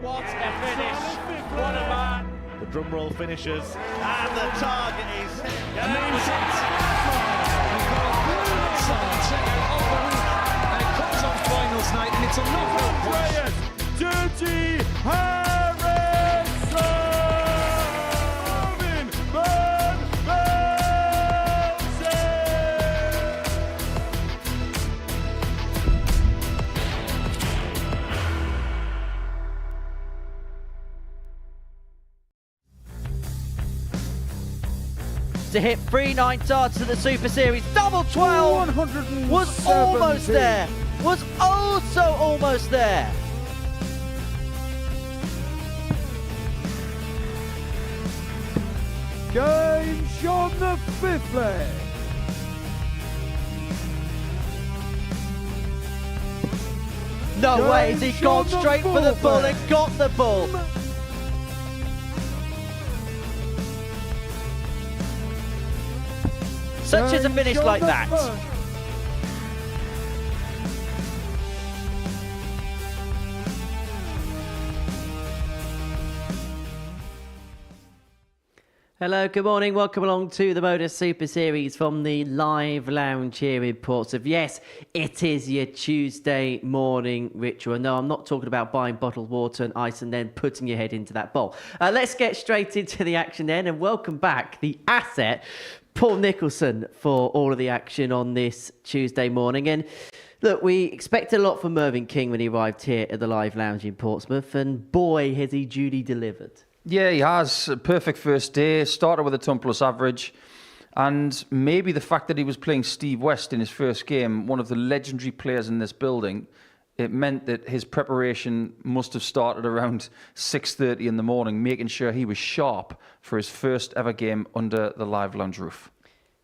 what a finish. What a man. The drum roll finishes, and the target is hit. And that was it. And it comes on finals night, and it's a knockout. Dirty Harrison! Mervyn To hit 3 9 darts to the Super Series, double 12 was almost there. Was also almost there. James on the fifth leg. No way, has he gone straight for the bull and got the bull. Such as a finish like that. Hello, good morning. Welcome along to the Modus Super Series from the live lounge here in Portsmouth. Yes, it is your Tuesday morning ritual. No, I'm not talking about buying bottled water and ice and then putting your head into that bowl. Let's get straight into the action then, and welcome back the asset, Paul Nicholson, for all of the action on this Tuesday morning. And look, we expected a lot from Mervyn King when he arrived here at the live lounge in Portsmouth, and boy, has he duly delivered. Yeah, he has. A perfect first day. Started with a ton plus average. And maybe the fact that he was playing Steve West in his first game, one of the legendary players in this building, it meant that his preparation must have started around 6:30 in the morning, making sure he was sharp for his first ever game under the live lounge roof.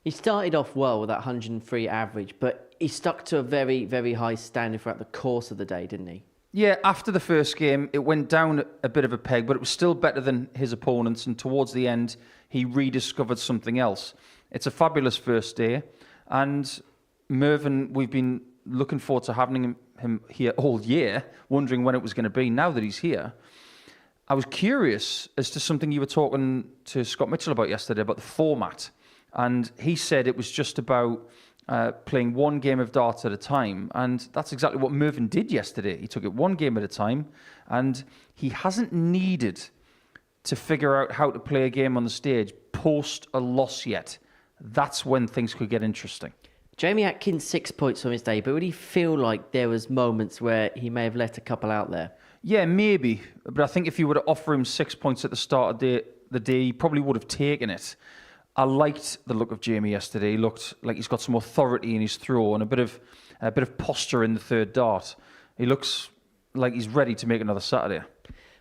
He started off well with that 103 average, but he stuck to a very, very high standard throughout the course of the day, didn't he? Yeah, after the first game, it went down a bit of a peg, but it was still better than his opponents. And towards the end, he rediscovered something else. It's a fabulous first day. And Mervyn, we've been looking forward to having him here all year, wondering when it was going to be. Now that he's here, I was curious as to something you were talking to Scott Mitchell about yesterday, about the format. And he said it was just about playing one game of darts at a time, and that's exactly what Mervyn did yesterday. He took it one game at a time, and he hasn't needed to figure out how to play a game on the stage post a loss yet. That's when things could get interesting. Jamie Atkins 6 points from his day, but would he feel like there was moments where he may have let a couple out there? Yeah, maybe, but I think if you were to offer him 6 points at the start of the day, he probably would have taken it. I liked the look of Jamie yesterday. He looked like he's got some authority in his throw and a bit of posture in the third dart. He looks like he's ready to make another Saturday.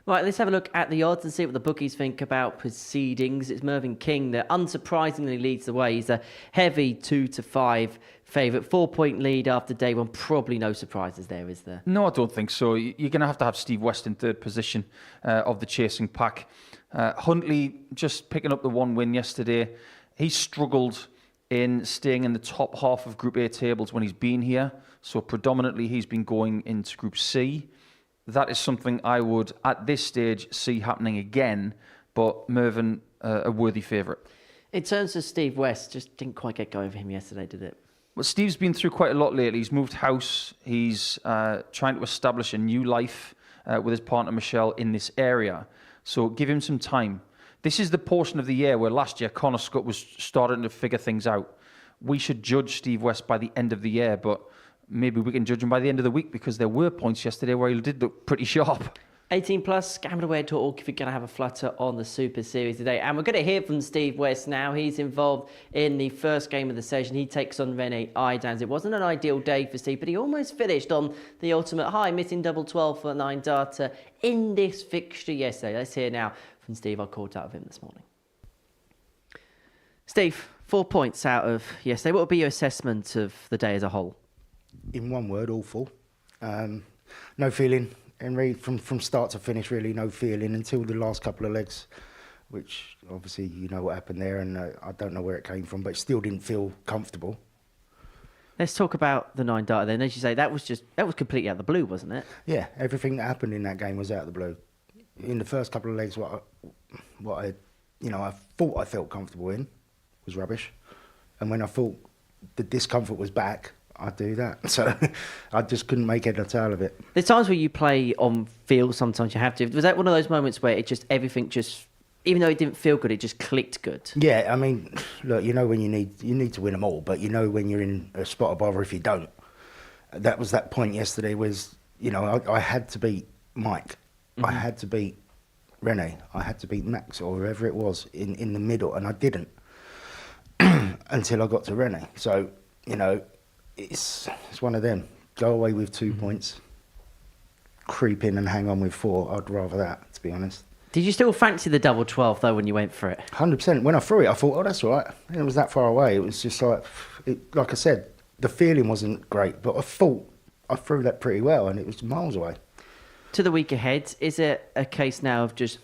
Right, let's have a look at the odds and see what the bookies think about proceedings. It's Mervyn King that unsurprisingly leads the way. He's a heavy 2-5 favourite. 4-point lead after day one. Probably no surprises there, is there? No, I don't think so. You're going to have Steve West in third position of the chasing pack. Huntley just picking up the one win yesterday. He struggled in staying in the top half of Group A tables when he's been here. So predominantly he's been going into Group C. That is something I would, at this stage, see happening again. But Mervyn, a worthy favourite. In terms of Steve West, just didn't quite get going for him yesterday, did it? Well, Steve's been through quite a lot lately. He's moved house. He's trying to establish a new life with his partner Michelle in this area. So give him some time. This is the portion of the year where last year Connor Scott was starting to figure things out. We should judge Steve West by the end of the year, but maybe we can judge him by the end of the week, because there were points yesterday where he did look pretty sharp. 18 plus, gambleaware.org if you're going to have a flutter on the Super Series today. And we're going to hear from Steve West now. He's involved in the first game of the session. He takes on Rene Eidams. It wasn't an ideal day for Steve, but he almost finished on the ultimate high, missing double 12 for 9 darter in this fixture yesterday. Let's hear now from Steve. I caught up with him this morning. Steve, 4 points out of yesterday. What would be your assessment of the day as a whole? In one word, awful. No feeling. And from start to finish, really no feeling until the last couple of legs, which obviously you know what happened there, and I don't know where it came from, but it still didn't feel comfortable. Let's talk about the 9 darter then. As you say, that was completely out of the blue, wasn't it? Yeah, everything that happened in that game was out of the blue. in the first couple of legs, what I thought I felt comfortable in was rubbish. And when I thought the discomfort was back, I'd do that. So I just couldn't make head or tail of it. There's times where you play on field, sometimes you have to. Was that one of those moments where everything just, even though it didn't feel good, it just clicked good? Yeah, I mean, look, when you need to win them all, but when you're in a spot of bother if you don't. That was that point yesterday was, I had to beat Mike. I had to beat Rene. I had to beat Max or whoever it was in the middle, and I didn't until I got to Rene. So, it's one of them. Go away with 2 points, creep in and hang on with 4. I'd rather that, to be honest. Did you still fancy the double 12 though when you went for it? 100%. When I threw it, I thought, oh, that's all right. And it was that far away. It was just like I said, the feeling wasn't great, but I thought I threw that pretty well, and it was miles away. To the week ahead, is it a case now of just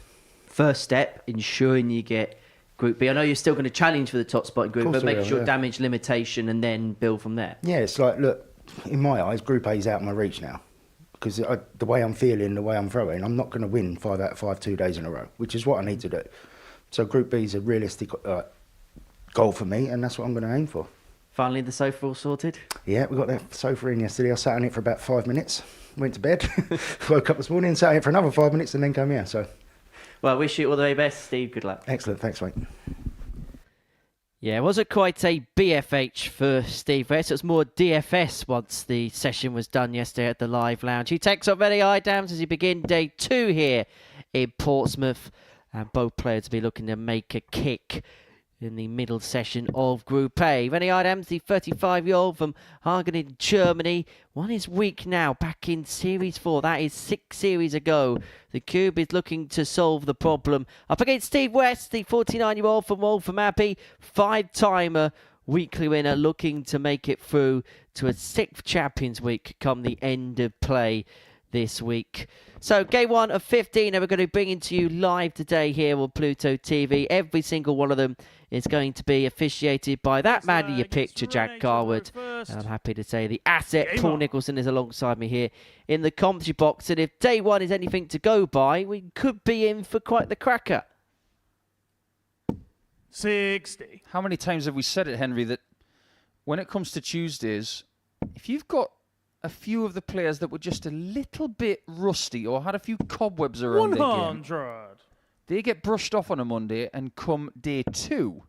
first step, ensuring you get Group B? I know you're still going to challenge for the top spot in Group B, but make sure damage limitation and then build from there. Yeah, it's like, look, in my eyes, Group A is out of my reach now. Because the way I'm feeling, the way I'm throwing, I'm not going to win 5 out of 5 2 days in a row, which is what I need to do. So Group B is a realistic goal for me, and that's what I'm going to aim for. Finally, the sofa all sorted? Yeah, we got the sofa in yesterday. I sat on it for about 5 minutes, went to bed, woke up this morning, sat on it for another 5 minutes, and then come here. So, well, I wish you all the very best, Steve. Good luck. Excellent. Thanks, mate. Yeah, it wasn't quite a BFH for Steve West. It was more DFS once the session was done yesterday at the Live Lounge. He takes up Rennie Eidams as he begin day 2 here in Portsmouth. And both players will be looking to make a kick in the middle session of Group A. Rennie Eidams, the 35-year-old from Hagen in Germany, won his week now back in Series 4. That is 6 series ago. The Cube is looking to solve the problem. Up against Steve West, the 49-year-old from Waltham Abbey, 5-timer weekly winner, looking to make it through to a 6th Champions Week come the end of play this week. So game 1 of 15 and we're going to bring into you live today here on Pluto TV. Every single one of them is going to be officiated by that man in your picture, Jack Garwood. And I'm happy to say the asset, Paul Nicholson, is alongside me here in the commentary box. And if day 1 is anything to go by, we could be in for quite the cracker. 60. How many times have we said it, Henry, that when it comes to Tuesdays, if you've got a few of the players that were just a little bit rusty or had a few cobwebs around their game, they get brushed off on a Monday, and come day 2,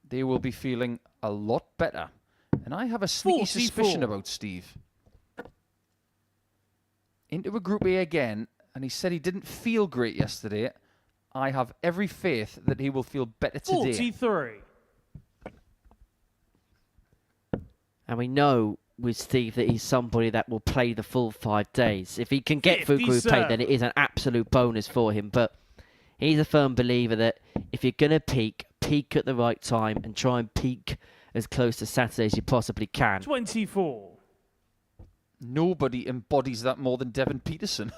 they will be feeling a lot better. And I have a sneaky suspicion about Steve. Into a Group A again, and he said he didn't feel great yesterday. I have every faith that he will feel better today. 43. And we know with Steve that he's somebody that will play the full 5 days. If he can get through Group A, then it is an absolute bonus for him. But he's a firm believer that if you're going to peak at the right time and try and peak as close to Saturday as you possibly can. 24. Nobody embodies that more than Devin Peterson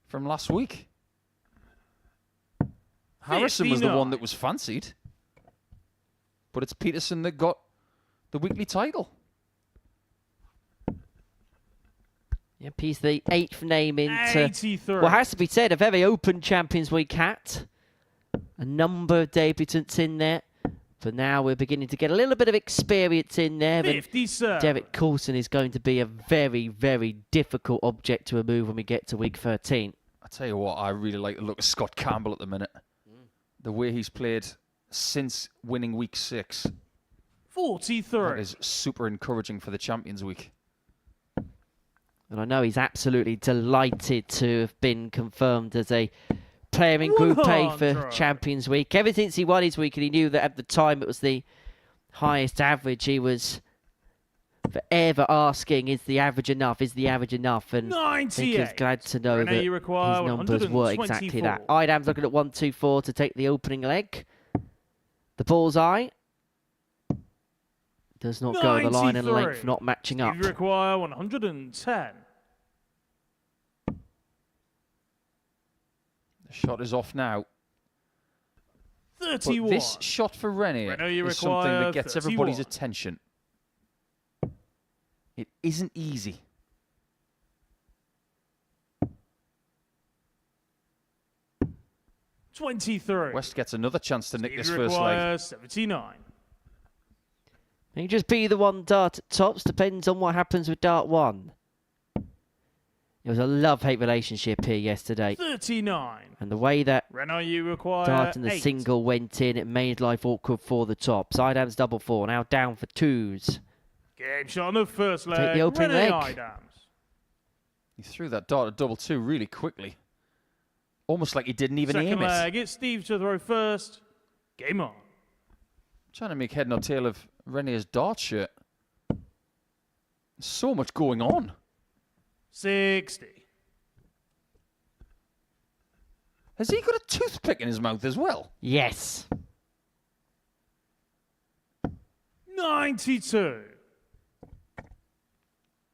from last week. Harrison was the one that was fancied. But it's Peterson that got the weekly title. Yep, he's the 8th name into 83. what has to be said, a very open Champions Week hat. A number of debutants in there. For now, we're beginning to get a little bit of experience in there. 57. Derek Coulson is going to be a very, very difficult object to remove when we get to week 13. I tell you what, I really like the look of Scott Campbell at the minute. The way he's played since winning week 6. 43. That is super encouraging for the Champions Week. And I know he's absolutely delighted to have been confirmed as a player in Group A for Champions Week. Ever since he won his week, and he knew that at the time it was the highest average, he was forever asking, is the average enough? Is the average enough? And I think he's glad to know that his numbers were exactly that. Eidams looking at 1-2-4 to take the opening leg. The bullseye does not go the line and length, not matching up. You require 110. The shot is off now. 31. But this shot for Rennie is something that gets everybody's attention. It isn't easy. 23. West gets another chance to nick Steve this first leg. requires 79. It can just be the one dart at tops. Depends on what happens with dart 1. It was a love-hate relationship here yesterday. 39. And the way that Renault, you require dart and the 8. single went in, it made life awkward for the tops. Eidams double 4, now down for 2s. Game shot on the first leg. Take the opening René leg. Eidams. He threw that dart at double 2 really quickly. Almost like he didn't even Second aim leg, it. it's Steve to throw first. Game on. Trying to make head nor tail of René's dart shirt. So much going on. 60. Has he got a toothpick in his mouth as well? Yes. 92.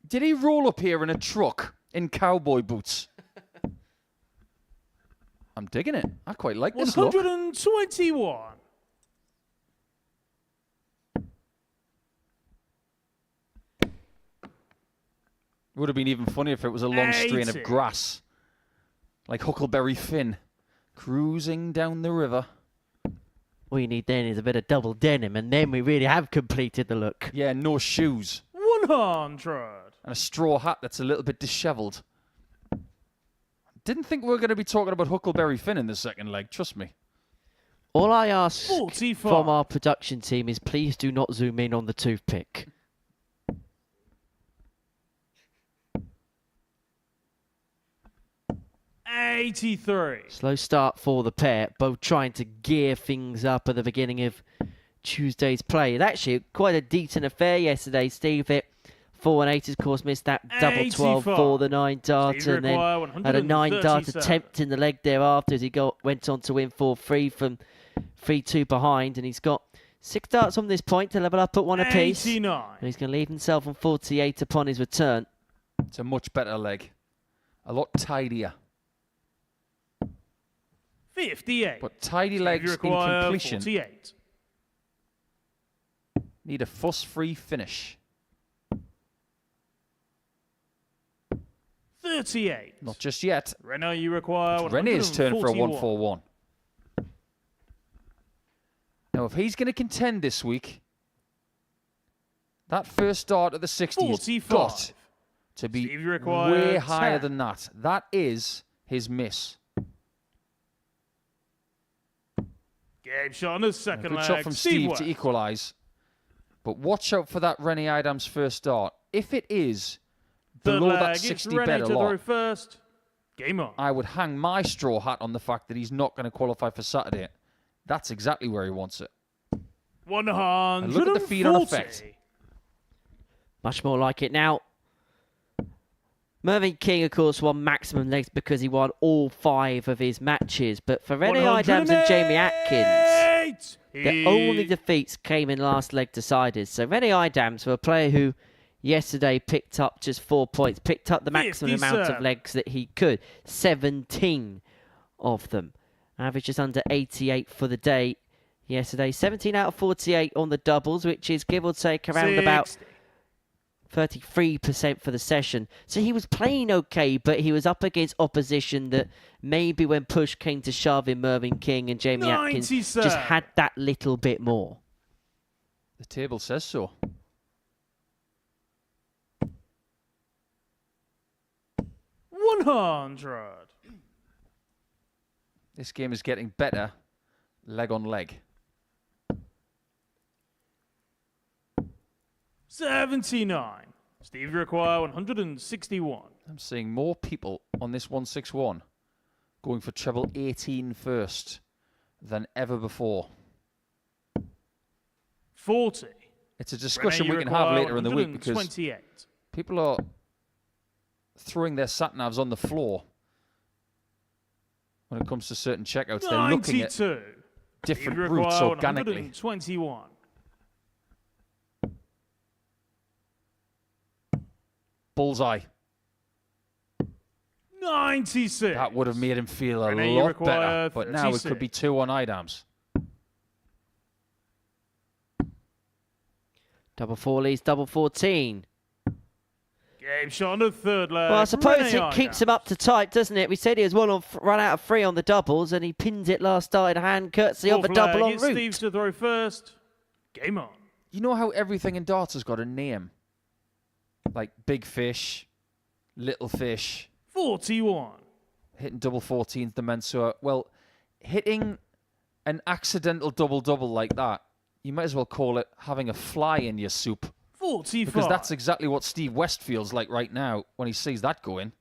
Did he roll up here in a truck in cowboy boots? I'm digging it. I quite like this look. 121. Would have been even funnier if it was a long strain of 80. grass. Like Huckleberry Finn cruising down the river. All you need then is a bit of double denim, and then we really have completed the look. Yeah, no shoes. 100. And a straw hat that's a little bit dishevelled. Didn't think we were going to be talking about Huckleberry Finn in the second leg, trust me. All I ask 45. from our production team is please do not zoom in on the toothpick. $83. Slow start for the pair, both trying to gear things up at the beginning of Tuesday's play. And actually, quite a decent affair yesterday. Steve hit 4 and 8, of course, missed that double 12 for the 9 dart, Steve and then had a 9 dart 137. attempt in the leg thereafter as he went on to win 4-3 from 3-2 behind. And he's got 6 darts on this point to level up at 1 apiece. 89. And he's going to leave himself on 48 upon his return. It's a much better leg. A lot tidier. 58. But tidy Steve legs in require completion 48. need a fuss-free finish. 38. Not just yet. Renault, you require It's René's turn for a 141. 1-4-1. Now, if he's going to contend this week, that first dart at the 60 has 45. got to be Steve require way higher 10. than that. That is his miss. Game shot on the A second good leg. shot from Steve West. to equalise. But watch out for that René Eidams first dart. If it is Third below leg, that it's 60 René bet to a throw lot, first. Game on. I would hang my straw hat on the fact that he's not going to qualify for Saturday. That's exactly where he wants it. 140. look at the feed on effect. Much more like it now. Mervyn King, of course, won maximum legs because he won all 5 of his matches. But for René Eidams and Jamie Atkins, the only defeats came in last leg deciders. So René Eidams, for a player who yesterday picked up just 4 points, picked up the maximum amount of 57. legs that he could. 17 of them. Average just under 88 for the day yesterday. 17 out of 48 on the doubles, which is give or take around about 60. 33% for the session. So he was playing okay, but he was up against opposition that maybe when push came to shove in Mervyn King and Jamie Atkins 97. just had that little bit more. The table says so. $100. This game is getting better leg on leg. 79. Steve require 161. I'm seeing more people on this 161 going for treble 18 first than ever before. 40. It's a discussion René, we you can have require later in the week because 128. people are throwing their sat-navs on the floor when it comes to certain checkouts. They're looking at 92. different Steve routes require organically. 121. Bullseye. 96. That would have made him feel a René, you lot require better. But now it could be 36. 2 on Eidams. Double 4 leads, double 14. Game Game shot on the third leg. Well, I suppose Rene it keeps Eidams. him up to type, doesn't it? We said he was run out of 3 on the doubles, and he pinned it last started hand, courtesy of a Fourth double leg, on it's route. Steve to throw first. Game on. You know how everything in darts has got a name? Like big fish, little fish, 41. hitting double 14s, the Mensur. Well, hitting an accidental double-double like that, you might as well call it having a fly in your soup. 45. Because that's exactly what Steve West feels like right now when he sees that going.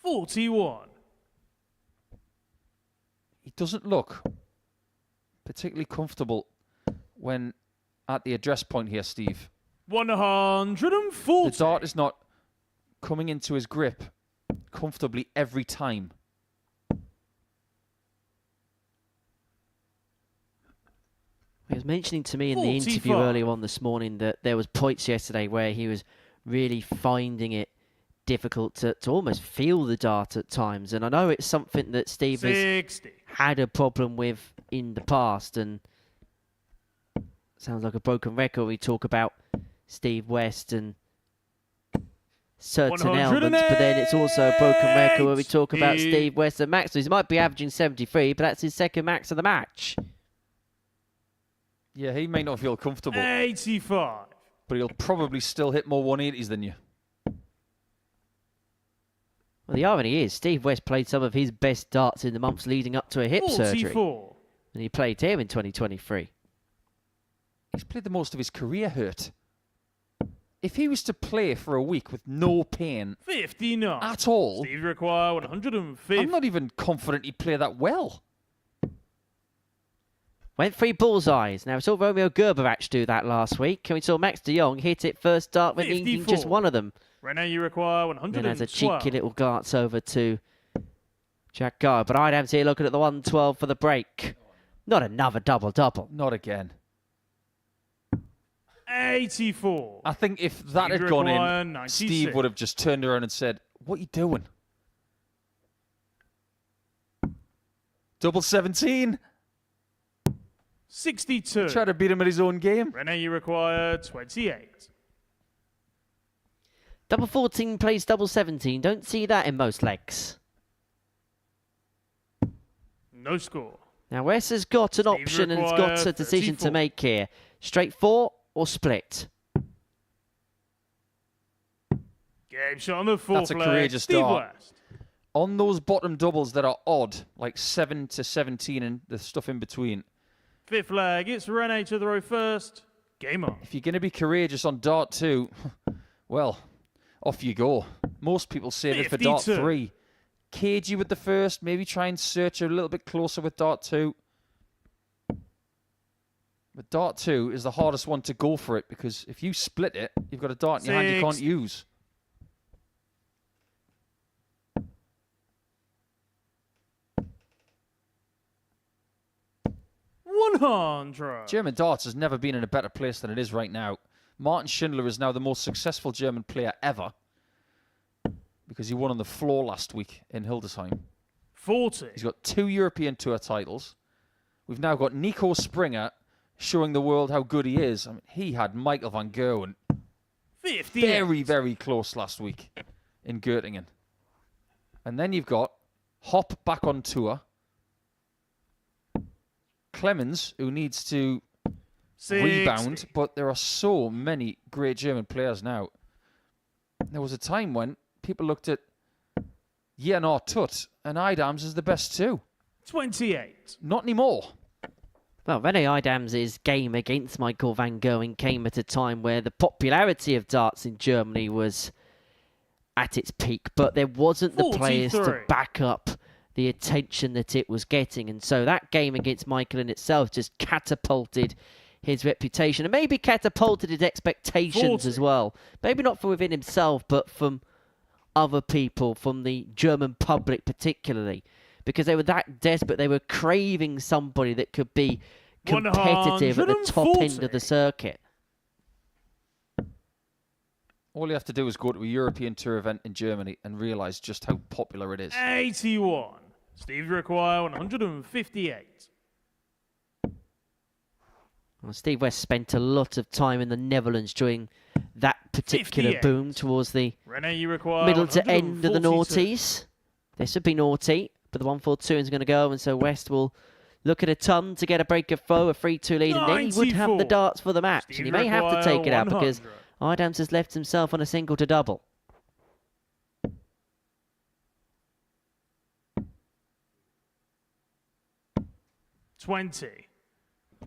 $41. He doesn't look particularly comfortable when at the address point here, Steve. 140. The dart is not coming into his grip comfortably every time. He was mentioning to me in the interview 45. earlier on this morning that there was points yesterday where he was really finding it difficult to almost feel the dart at times. And I know it's something that Steve has 60. had a problem with in the past, and sounds like a broken record. We talk about Steve West and certain elements, but then it's also a broken record where we talk about Steve West and max. He might be averaging 73, but that's his second max of the match. Yeah, he may not feel comfortable, 85. but he'll probably still hit more 180s than you. Well, the irony is, Steve West played some of his best darts in the months leading up to a hip surgery. 44. And he played here in 2023. He's played the most of his career hurt. If he was to play for a week with no pain 59. at all, Steve require 150. I'm not even confident he'd play that well. Went 3 bullseyes. Now, we saw Romeo Gerberach do that last week. And we saw Max de Jong hit it first dart when needing 54. just one of them. Rene, you require 112. Then has a cheeky little darts over to Jack Guy. But Eidams here looking at the 112 for the break. Not another double-double. Not again. 84. I think if that Steve had gone require in, 96. Steve would have just turned around and said, "What are you doing?" Double 17. 62. Try to beat him at his own game. Rene, you require 28. Double 14 plays double 17. Don't see that in most legs. No score. Now, Wes has got an Steve option and has got requires a decision 34. to make here. Straight 4 or split? Game shot on the fourth That's a leg. courageous Steve dart. West. On those bottom doubles that are odd, like 7 to 17 and the stuff in between, Fifth leg. It's Rene to throw first. Game on. if you're going to be courageous on dart 2, well, off you go. Most people save it for dart 52. 3. Cagey with the first, maybe try and search a little bit closer with dart 2. But dart 2 is the hardest one to go for it, because if you split it, you've got a dart in your hand you can't use. German darts has never been in a better place than it is right now. Martin Schindler is now the most successful German player ever, because he won on the floor last week in Hildesheim. 40. He's got 2 European Tour titles. We've now got Nico Springer showing the world how good he is. I mean, he had Michael van Gerwen 50. very, very close last week in Göttingen. And then you've got Hop back on tour. Clemens, who needs to 60. rebound, but there are so many great German players now. There was a time when people looked at Jan Tut, and Eidams is the best too. 28. Not anymore. Well, Rene Eidams' game against Michael van Gerwen came at a time where the popularity of darts in Germany was at its peak, but there wasn't the players to 43. back up the attention that it was getting. And so that game against Michael in itself just catapulted his reputation and maybe catapulted his expectations 40. as well. Maybe not from within himself, but from other people, from the German public particularly, because they were that desperate. They were craving somebody that could be competitive at the top end of the circuit. All you have to do is go to a European Tour event in Germany and realise just how popular it is. 81. Steve require 158. Well, Steve West spent a lot of time in the Netherlands during that particular 58. boom towards the Rene, you require middle to end of the 142. noughties. This would be naughty, but the 142 is going to go, and so West will look at a ton to get a break of foe, a 3-2 lead, and then he would have the 94. darts for the match, Steve and he may have to require take it out because 100. Eidams has left himself on a single to double. $20.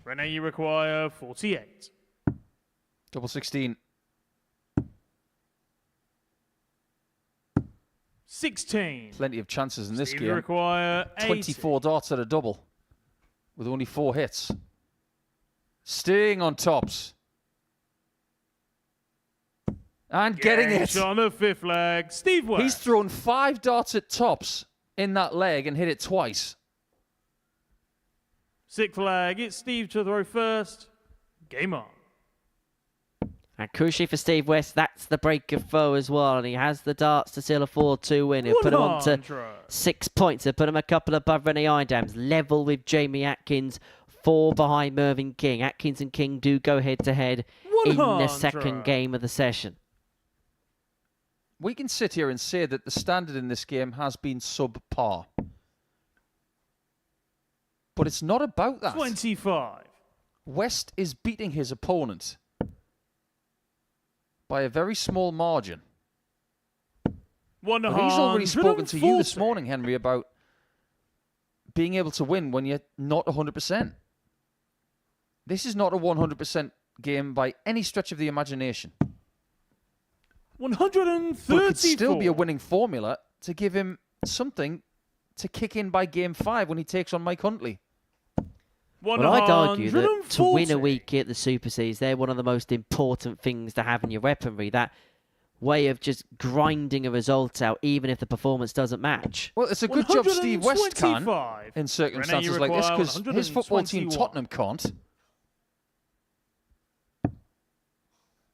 Rene, you require 48. Double 16. 16. Plenty of chances in this Steve, game. you require 80. 24 darts at a double with only 4 hits. Staying on tops. And getting it. On the 5th leg, Steve West. He's thrown 5 darts at tops in that leg and hit it twice. 6th leg, it's Steve to throw first. Game on. And crucially for Steve West, that's the break of foe as well, and he has the darts to seal a 4-2 win. He'll put him on to 100. 6 points. He'll put him a couple above Rene Eidams, level with Jamie Atkins, 4 behind Mervyn King. Atkins and King do go head-to-head in the 100. second game of the session. We can sit here and say that the standard in this game has been subpar. But it's not about that. 25. West is beating his opponent by a very small margin. 100. But he's already spoken to you this morning, Henry, about being able to win when you're not 100%. This is not a 100% game by any stretch of the imagination. 134. But it could still be a winning formula to give him something to kick in by game 5 when he takes on Mike Huntley. Well, I'd argue that to win a 140. week at the Super Series, they're one of the most important things to have in your weaponry. That way of just grinding a result out, even if the performance doesn't match. Well, it's a good job Steve West can 125. in circumstances like this, because his football team 121. Tottenham can't.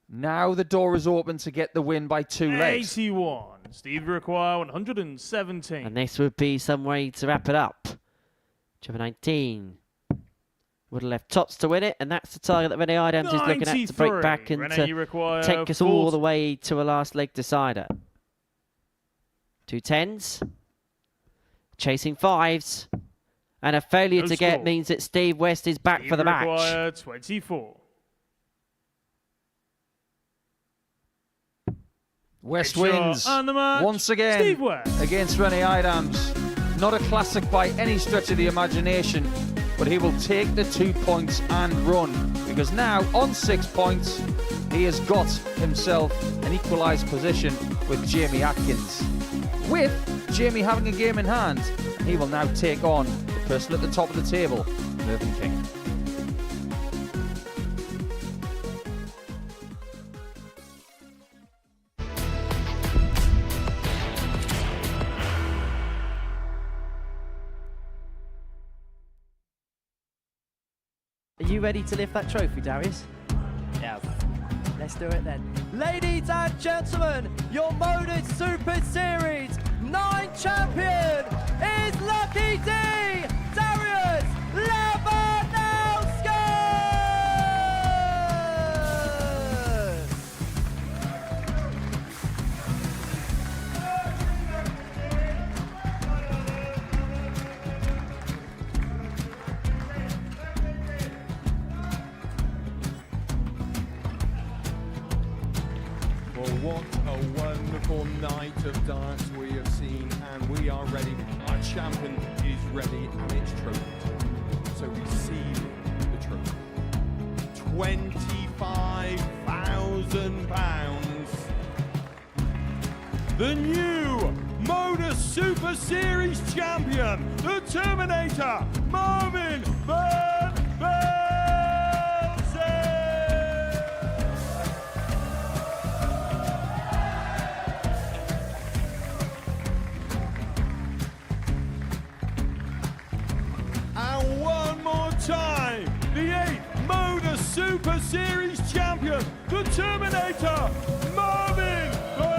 Now the door is open to get the win by 2 legs. 81. Steve require 117. And this would be some way to wrap it up. Chapter 19 would have left tops to win it, and that's the target that Rene Eidams is looking at to break back and Rene, you require take us all 40. the way to a last leg decider. 2 10s, chasing 5s, and a failure No to get score. means that Steve West is back Steve for the match. require 24. West Headshot wins and the match. once again Steve West. against Rene Eidams. Not a classic by any stretch of the imagination, but he will take the 2 points and run, because now on 6 points he has got himself an equalised position with Jamie Atkins. With Jamie having a game in hand, he will now take on the person at the top of the table, Mervyn King. Are you ready to lift that trophy, Darius? Yes. Let's do it then. Ladies and gentlemen, your Modus Super Series 9 champion is Lucky D, Darius Labanowski! Well, what a wonderful night of darts we have seen, and we are ready. Our champion is ready, and it's trophy time. So receive the trophy. £25,000. The new Modus Super Series champion, the Terminator, Mervyn King. And one more time, the 8th Modus Super Series champion, the Terminator, Mervyn King.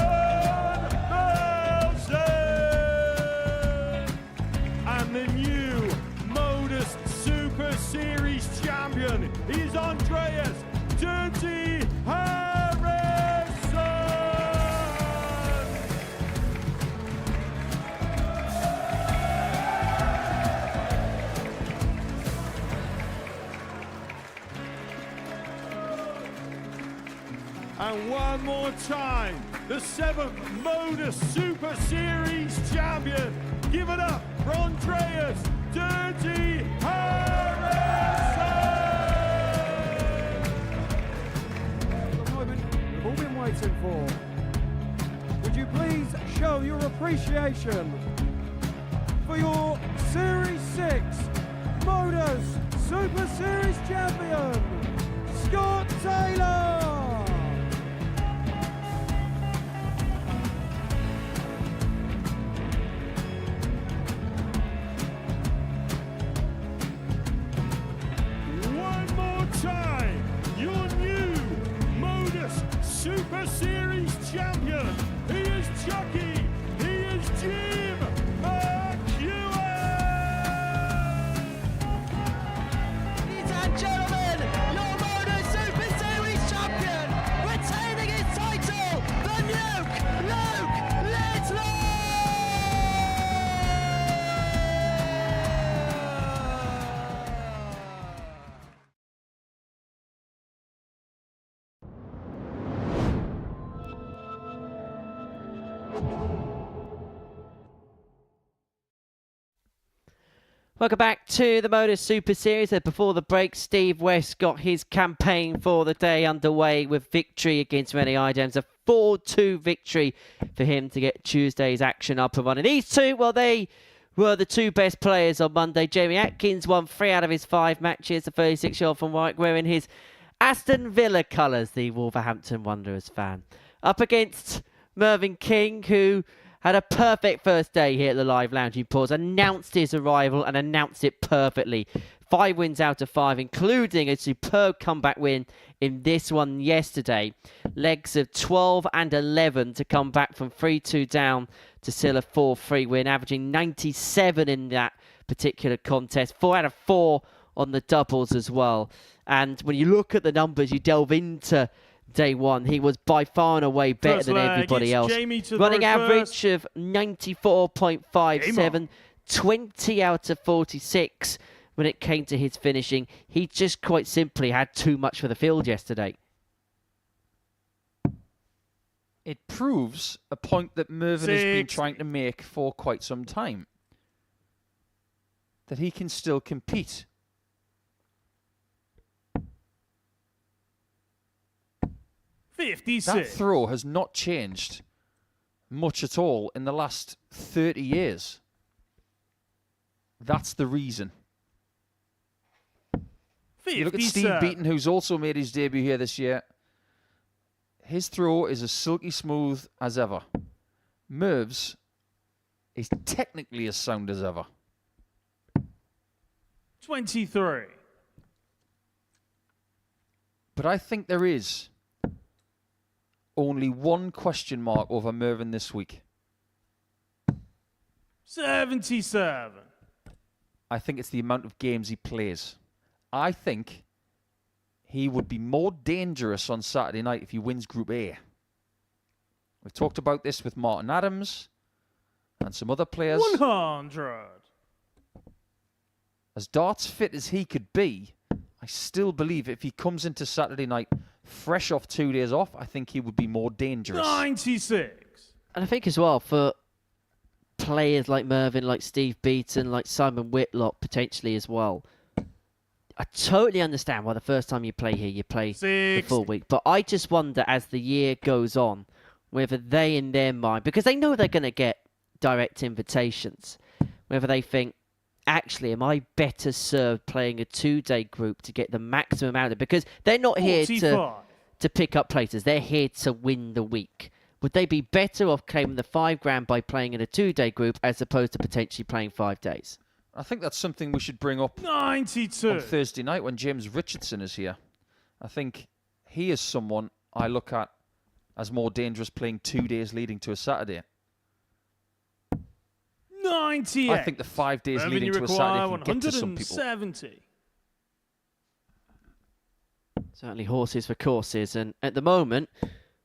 And the new Modus Super Series champion is Andreas Dirty Harrison. And one more time, the 7th Modus Super Series champion. Give it up for Andreas Dirty Harrison! The moment we've all been waiting for. Would you please show your appreciation for your Series 6 Modus Super Series champion, Scott Taylor! Super Series champion. He is Chucky. He is Jim McEwen. Ladies and gentlemen, your Modus Super Series champion, retaining his title, the Luke Lidlow. Welcome back to the Modus Super Series. Before the break, Steve West got his campaign for the day underway with victory against Rennie Eidams. A 4-2 victory for him to get Tuesday's action up and running. These two, well, they were the two best players on Monday. Jamie Atkins won 3 out of his 5 matches. The 36-year-old from Warwick wearing his Aston Villa colours, the Wolverhampton Wanderers fan. Up against Mervyn King, who had a perfect first day here at the Live Lounging Pause, announced his arrival and announced it perfectly. 5 wins out of 5, including a superb comeback win in this one yesterday. Legs of 12 and 11 to come back from 3-2 down to still a 4-3 win, averaging 97 in that particular contest. 4 out of 4 on the doubles as well. And when you look at the numbers, you delve into day one, he was by far and away better than everybody else. Running average of 94.57, 20 out of 46 when it came to his finishing. He just quite simply had too much for the field yesterday. It proves a point that Mervyn has been trying to make for quite some time. That he can still compete. That throw has not changed much at all in the last 30 years. That's the reason. You look at Steve Beaton, who's also made his debut here this year. His throw is as silky smooth as ever. Merv's is technically as sound as ever. 23. But I think there is only one question mark over Mervyn this week. 77. I think it's the amount of games he plays. I think he would be more dangerous on Saturday night if he wins Group A. We've talked about this with Martin Eidams and some other players. 100. As darts fit as he could be, I still believe if he comes into Saturday night fresh off 2 days off, I think he would be more dangerous. 96. And I think as well, for players like Mervyn, like Steve Beaton, like Simon Whitlock, potentially as well, I totally understand why the first time you play here, you play the full week. But I just wonder, as the year goes on, whether they, in their mind, because they know they're going to get direct invitations, whether they think, actually, am I better served playing a 2-day group to get the maximum out of it? Because they're not here to pick up places. They're here to win the week. Would they be better off claiming the $5,000 by playing in a 2-day group as opposed to potentially playing 5 days? I think that's something we should bring up 92 on Thursday night when James Richardson is here. I think he is someone I look at as more dangerous playing 2 days leading to a Saturday. 98. I think the 5 days leading to a Saturday can get to some people. 170. Certainly horses for courses. And at the moment,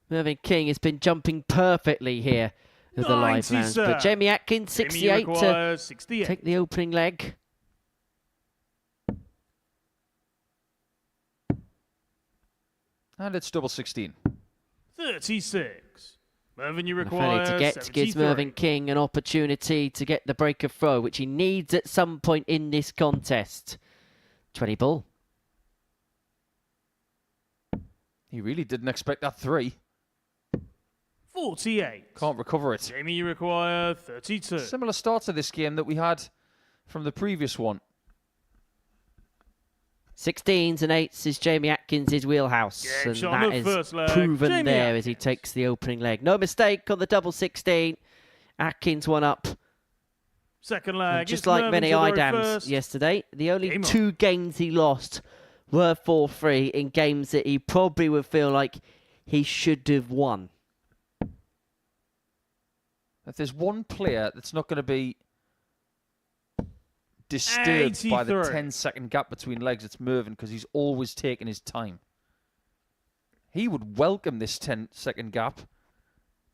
Mervyn King has been jumping perfectly here at the live lounge. But Jamie Atkins, 68 to 68. take the opening leg. And it's double 16. 36. Mervyn, you And a require failure to get 73. gives Mervyn King an opportunity to get the break of throw, which he needs at some point in this contest. 20 ball. He really didn't expect that 3. 48. Can't recover it. Jamie, you require 32. Similar start to this game that we had from the previous one. 16s and 8s is Jamie Atkins' wheelhouse. Game And shot on that the is first leg. proven Jamie there as he Atkins. takes the opening leg. No mistake on the double 16. Atkins one up. Second leg. And just it's like Mervyn many to the row Eidams first. yesterday, the only Game on. 2 games he lost were 4-3 in games that he probably would feel like he should have won. If there's one player that's not going to be disturbed by the 83. 10-second gap between legs, it's Mervyn, because he's always taking his time. He would welcome this 10-second gap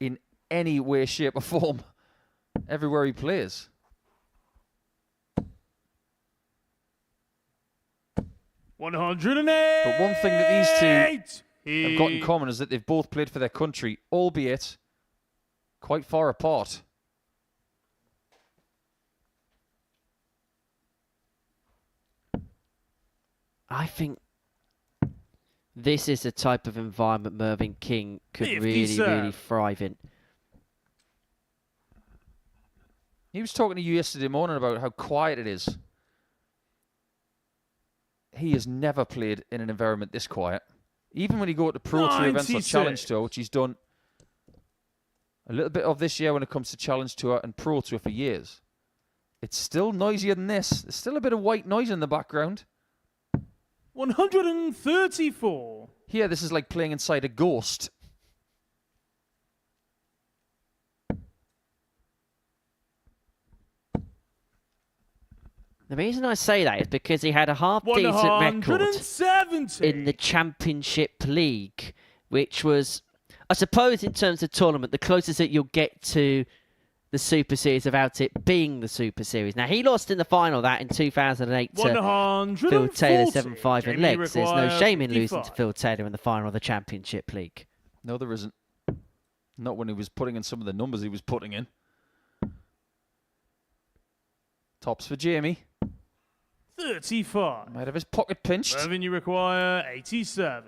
in any way, shape or form, everywhere he plays. $108. But one thing that these two have got in common is that they've both played for their country, albeit quite far apart. I think this is the type of environment Mervyn King could 50, really sir. thrive in. He was talking to you yesterday morning about how quiet it is. He has never played in an environment this quiet. Even when he go to Pro Tour events or 96. Challenge Tour, which he's done a little bit of this year when it comes to Challenge Tour and Pro Tour for years, it's still noisier than this. There's still a bit of white noise in the background. 134. Here, this is like playing inside a ghost. The reason I say that is because he had a half-decent record 170. in the Championship League, which was, I suppose, in terms of tournament, the closest that you'll get to the Super Series without it being the Super Series. Now, he lost in the final of that in 2008 to 140. Phil Taylor 7-5 in Jamie legs. There's no require shame in losing to 55. Phil Taylor in the final of the Championship League. No, there isn't. Not when he was putting in some of the numbers he was putting in. Tops for Jamie. 35. Might have his pocket pinched. Mervyn, you require 87.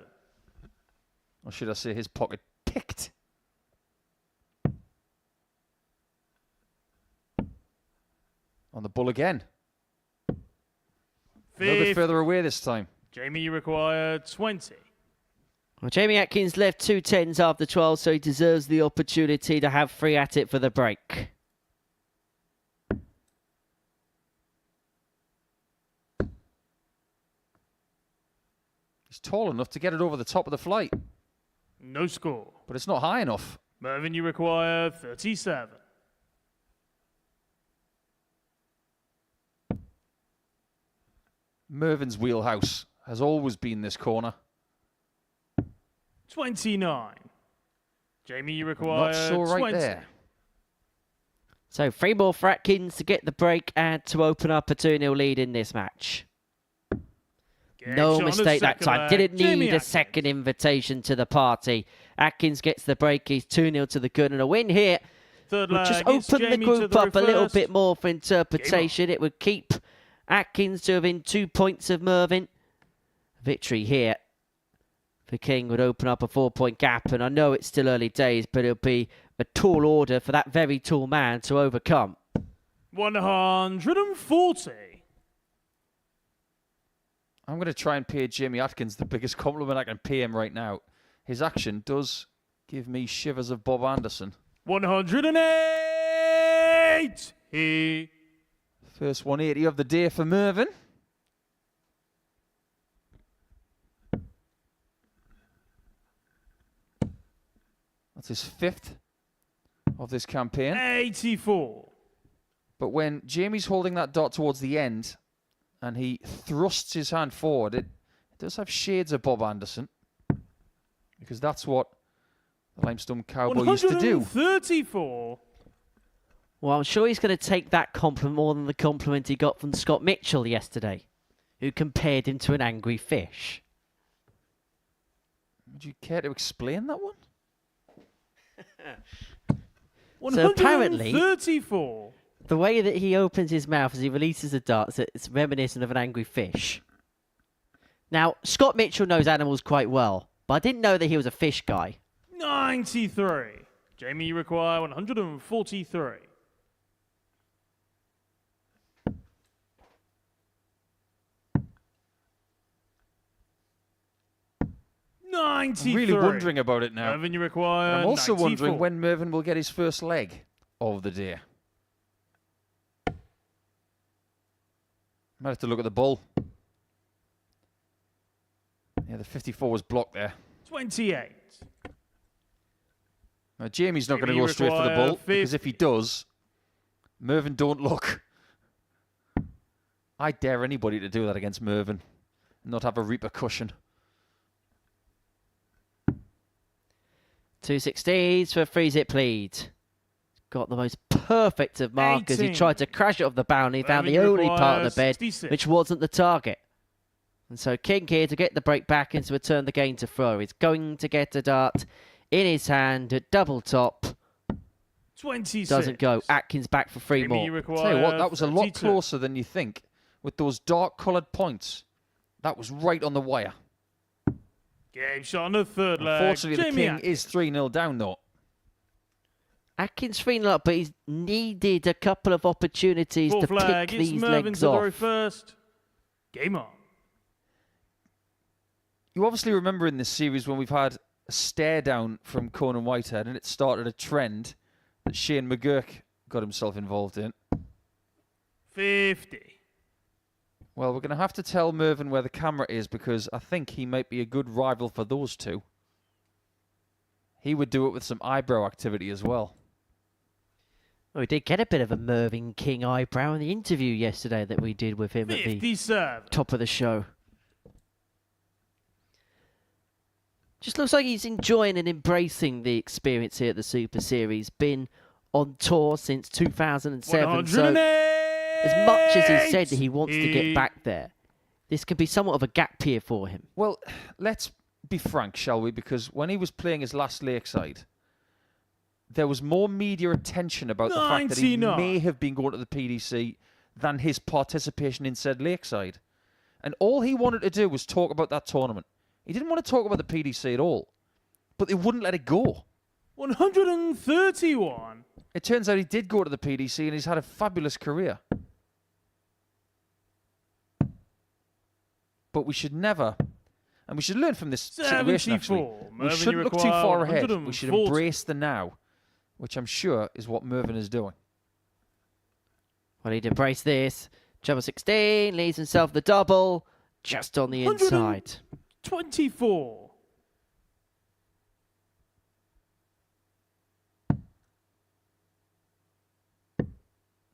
Or should I say his pocket picked? On the bull again. A little bit 50. further away this time. Jamie, you require 20. Well, Jamie Atkins left 2 10s after 12, so he deserves the opportunity to have 3 at it for the break. He's tall enough to get it over the top of the flight, No score. but it's not high enough. Mervyn, you require 37. Mervyn's wheelhouse has always been this corner. 29. Jamie, you require Not so right 20. there. So 3 more for Atkins to get the break and to open up a 2-0 lead in this match. Game No shot on the mistake that second time. leg. Didn't Jamie need a Atkins. second invitation to the party. Atkins gets the break. He's 2-0 to the good. And a win here Third would leg. just It's open the Jamie to group the up a little first. bit more for interpretation. It would keep Atkins to within 2 points of Mervyn. Victory here for King would open up a 4-point gap. And I know it's still early days, but it'll be a tall order for that very tall man to overcome. 140. I'm going to try and pay Jamie Atkins the biggest compliment I can pay him right now. His action does give me shivers of Bob Anderson. 108. First 180 of the day for Mervyn. That's his 5th of this campaign. 84. But when Jamie's holding that dot towards the end and he thrusts his hand forward, it It does have shades of Bob Anderson, because that's what the Limestone Cowboy used to do. 134. Well, I'm sure he's going to take that compliment more than the compliment he got from Scott Mitchell yesterday, who compared him to an angry fish. Would you care to explain that one? So apparently, 134. the way that he opens his mouth as he releases the darts, it's reminiscent of an angry fish. Now, Scott Mitchell knows animals quite well, but I didn't know that he was a fish guy. 93. Jamie, you require 143. I'm really wondering about it now. Mervyn, you require I'm also 94. wondering when Mervyn will get his first leg of the day. Might have to look at the bull. Yeah, the 54 was blocked there. 28. Now, Jamie's not going to Jamie, go straight for the require bull, because if he does, Mervyn don't look. I dare anybody to do that against Mervyn and not have a repercussion. 216s for a freeze-it plead. Got the most perfect of markers. 18. He tried to crash it off the boundary, found Mervyn the only part of the bed, 66. which wasn't the target. And so King here to get the break back and to return the game to throw. He's going to get a dart in his hand at double top. 26. Doesn't go. Atkins back for three Jamie, more. you require Tell you what, that was a lot 32. closer than you think. With those dark-coloured points, that was right on the wire. Game shot on the third leg. Unfortunately, the Jamie King Atkins. is 3-0 down, though. Atkins 3-0 up, but he's needed a couple of opportunities Fourth to leg. pick It's these Mervyn legs to throw off. first. Game on. You obviously remember in this series when we've had a stare down from Conan Whitehead, and it started a trend that Shane McGurk got himself involved in. 50. Well, we're going to have to tell Mervyn where the camera is, because I think he might be a good rival for those two. He would do it with some eyebrow activity as well. Well, we did get a bit of a Mervyn King eyebrow in the interview yesterday that we did with him at the 57. top of the show. Just looks like he's enjoying and embracing the experience here at the Super Series. Been on tour since 2007, so 108. as much as he said that he wants to get back there, this could be somewhat of a gap year for him. Well, let's be frank, shall we? Because when he was playing his last Lakeside, there was more media attention about the fact that he 99. may have been going to the PDC than his participation in said Lakeside. And all he wanted to do was talk about that tournament. He didn't want to talk about the PDC at all. But they wouldn't let it go. 131. It turns out he did go to the PDC and he's had a fabulous career. But we should never, and we should learn from this situation actually. 74. We Mervyn, shouldn't you look too require far ahead. We should 140. embrace the now, which I'm sure is what Mervyn is doing. Well, he'd embrace this. Treble 16, leaves himself the double, just on the inside. 24.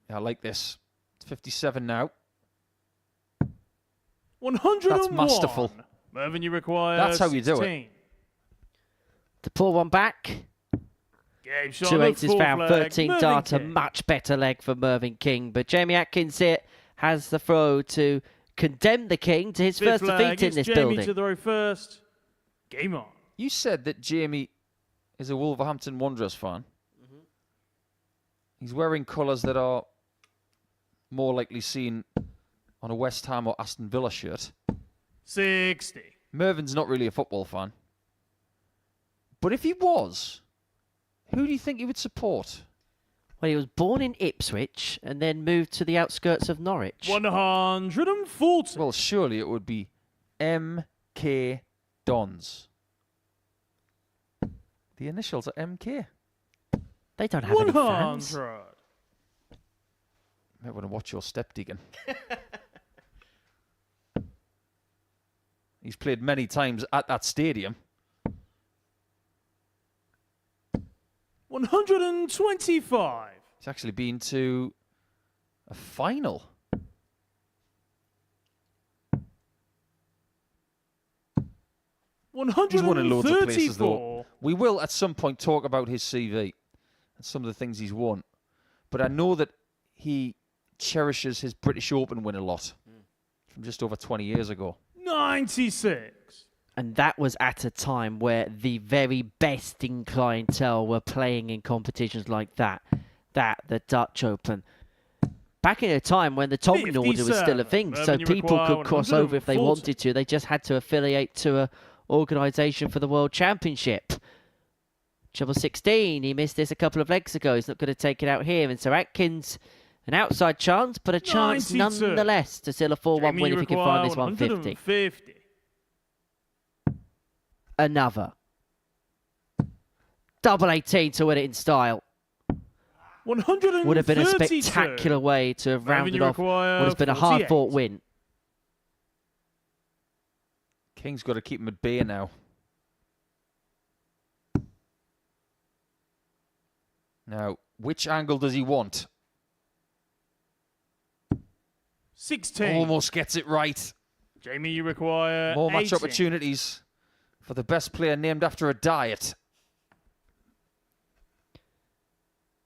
Yeah, I like this. It's 57 now. 101. That's masterful. Mervyn, you require That's how you do it. 16. To pull one back. Game shot Two on the eights is fourth found, leg. 13 Mervyn dart, a King. much better leg for Mervyn King. But Jamie Atkins here has the throw to condemn the King to his Fifth first leg, defeat in it's this Jamie building. to throw first. Game on. You said that Jamie is a Wolverhampton Wanderers fan. He's wearing colours that are more likely seen on a West Ham or Aston Villa shirt. 60. Mervyn's not really a football fan. But if he was, who do you think he would support? Well, he was born in Ipswich and then moved to the outskirts of Norwich. 140. Well, surely it would be MK Dons. The initials are MK. They don't have any fans. 100. Might want to watch your step, Deacon. He's played many times at that stadium. 125. He's actually been to a final. 134. He's won in loads of places, though. We will, at some point, talk about his CV and some of the things he's won. But I know that he cherishes his British Open win a lot from just over 20 years ago. 96. And that was at a time where the very best in clientele were playing in competitions like that. The Dutch Open. Back in a time when the Tonglen order was still a thing, so people could cross over if they wanted to. They just had to affiliate to a organisation for the World Championship. Treble 16, he missed this a couple of legs ago. He's not going to take it out here. And so Atkins, an outside chance, but a chance 92. nonetheless to seal a 4-1 win if he can find this 150. Another. Double 18 to win it in style. 132. Would have been a spectacular way to have rounded off what has been a hard-fought win. King's got to keep him at bay now. Now, which angle does he want? 16. Almost gets it right. Jamie, you require More match 18. opportunities for the best player named after a diet.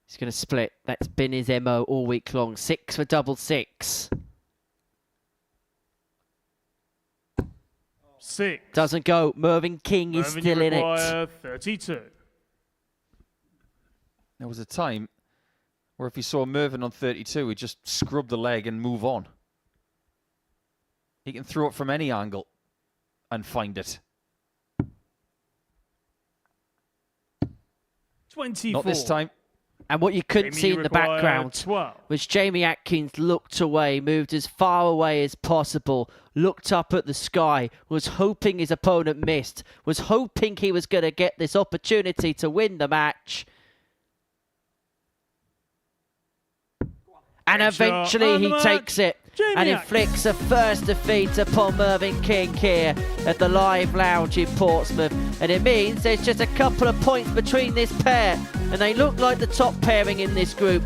He's going to split. That's been his MO all week long. 6 for double 6. 6. Doesn't go. Mervyn King is Mervyn, still you in it. require 32. There was a time where if he saw Mervyn on 32, he'd just scrub the leg and move on. He can throw it from any angle and find it. 24. Not this time. And what you couldn't Jamie, see you in the require background 12. was Jamie Atkins looked away, moved as far away as possible, looked up at the sky, was hoping his opponent missed, was hoping he was going to get this opportunity to win the match. And eventually he takes it and inflicts a first defeat upon Mervyn King here at the Live Lounge in Portsmouth. And it means there's just a couple of points between this pair, and they look like the top pairing in this group.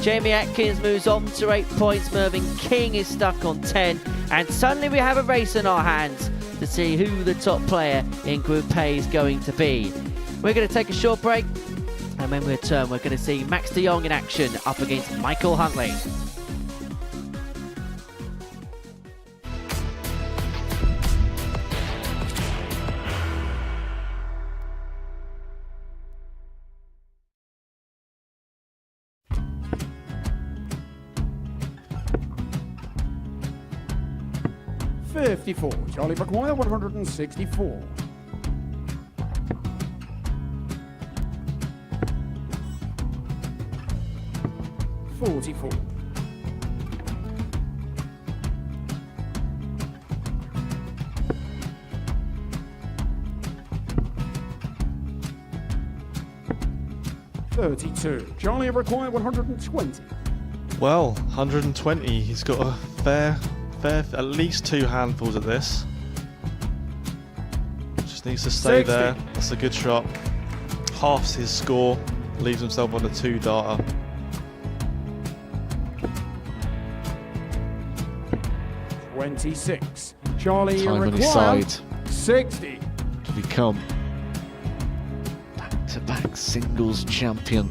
Jamie Atkins moves on to 8 points, Mervyn King is stuck on 10, and suddenly we have a race in our hands to see who the top player in Group A is going to be. We're going to take a short break, and when we return, we're going to see Max de Jong in action up against Michael Huntley. Charlie McGuire, 164. 44. 32. Charlie require 120. Well, 120. He's got a fair, at least 2 handfuls at this. Just needs to stay 60. there. That's a good shot. Halves his score, leaves himself on a 2-darter. $26. Charlie Time on his require side 60. to become back-to-back singles champion.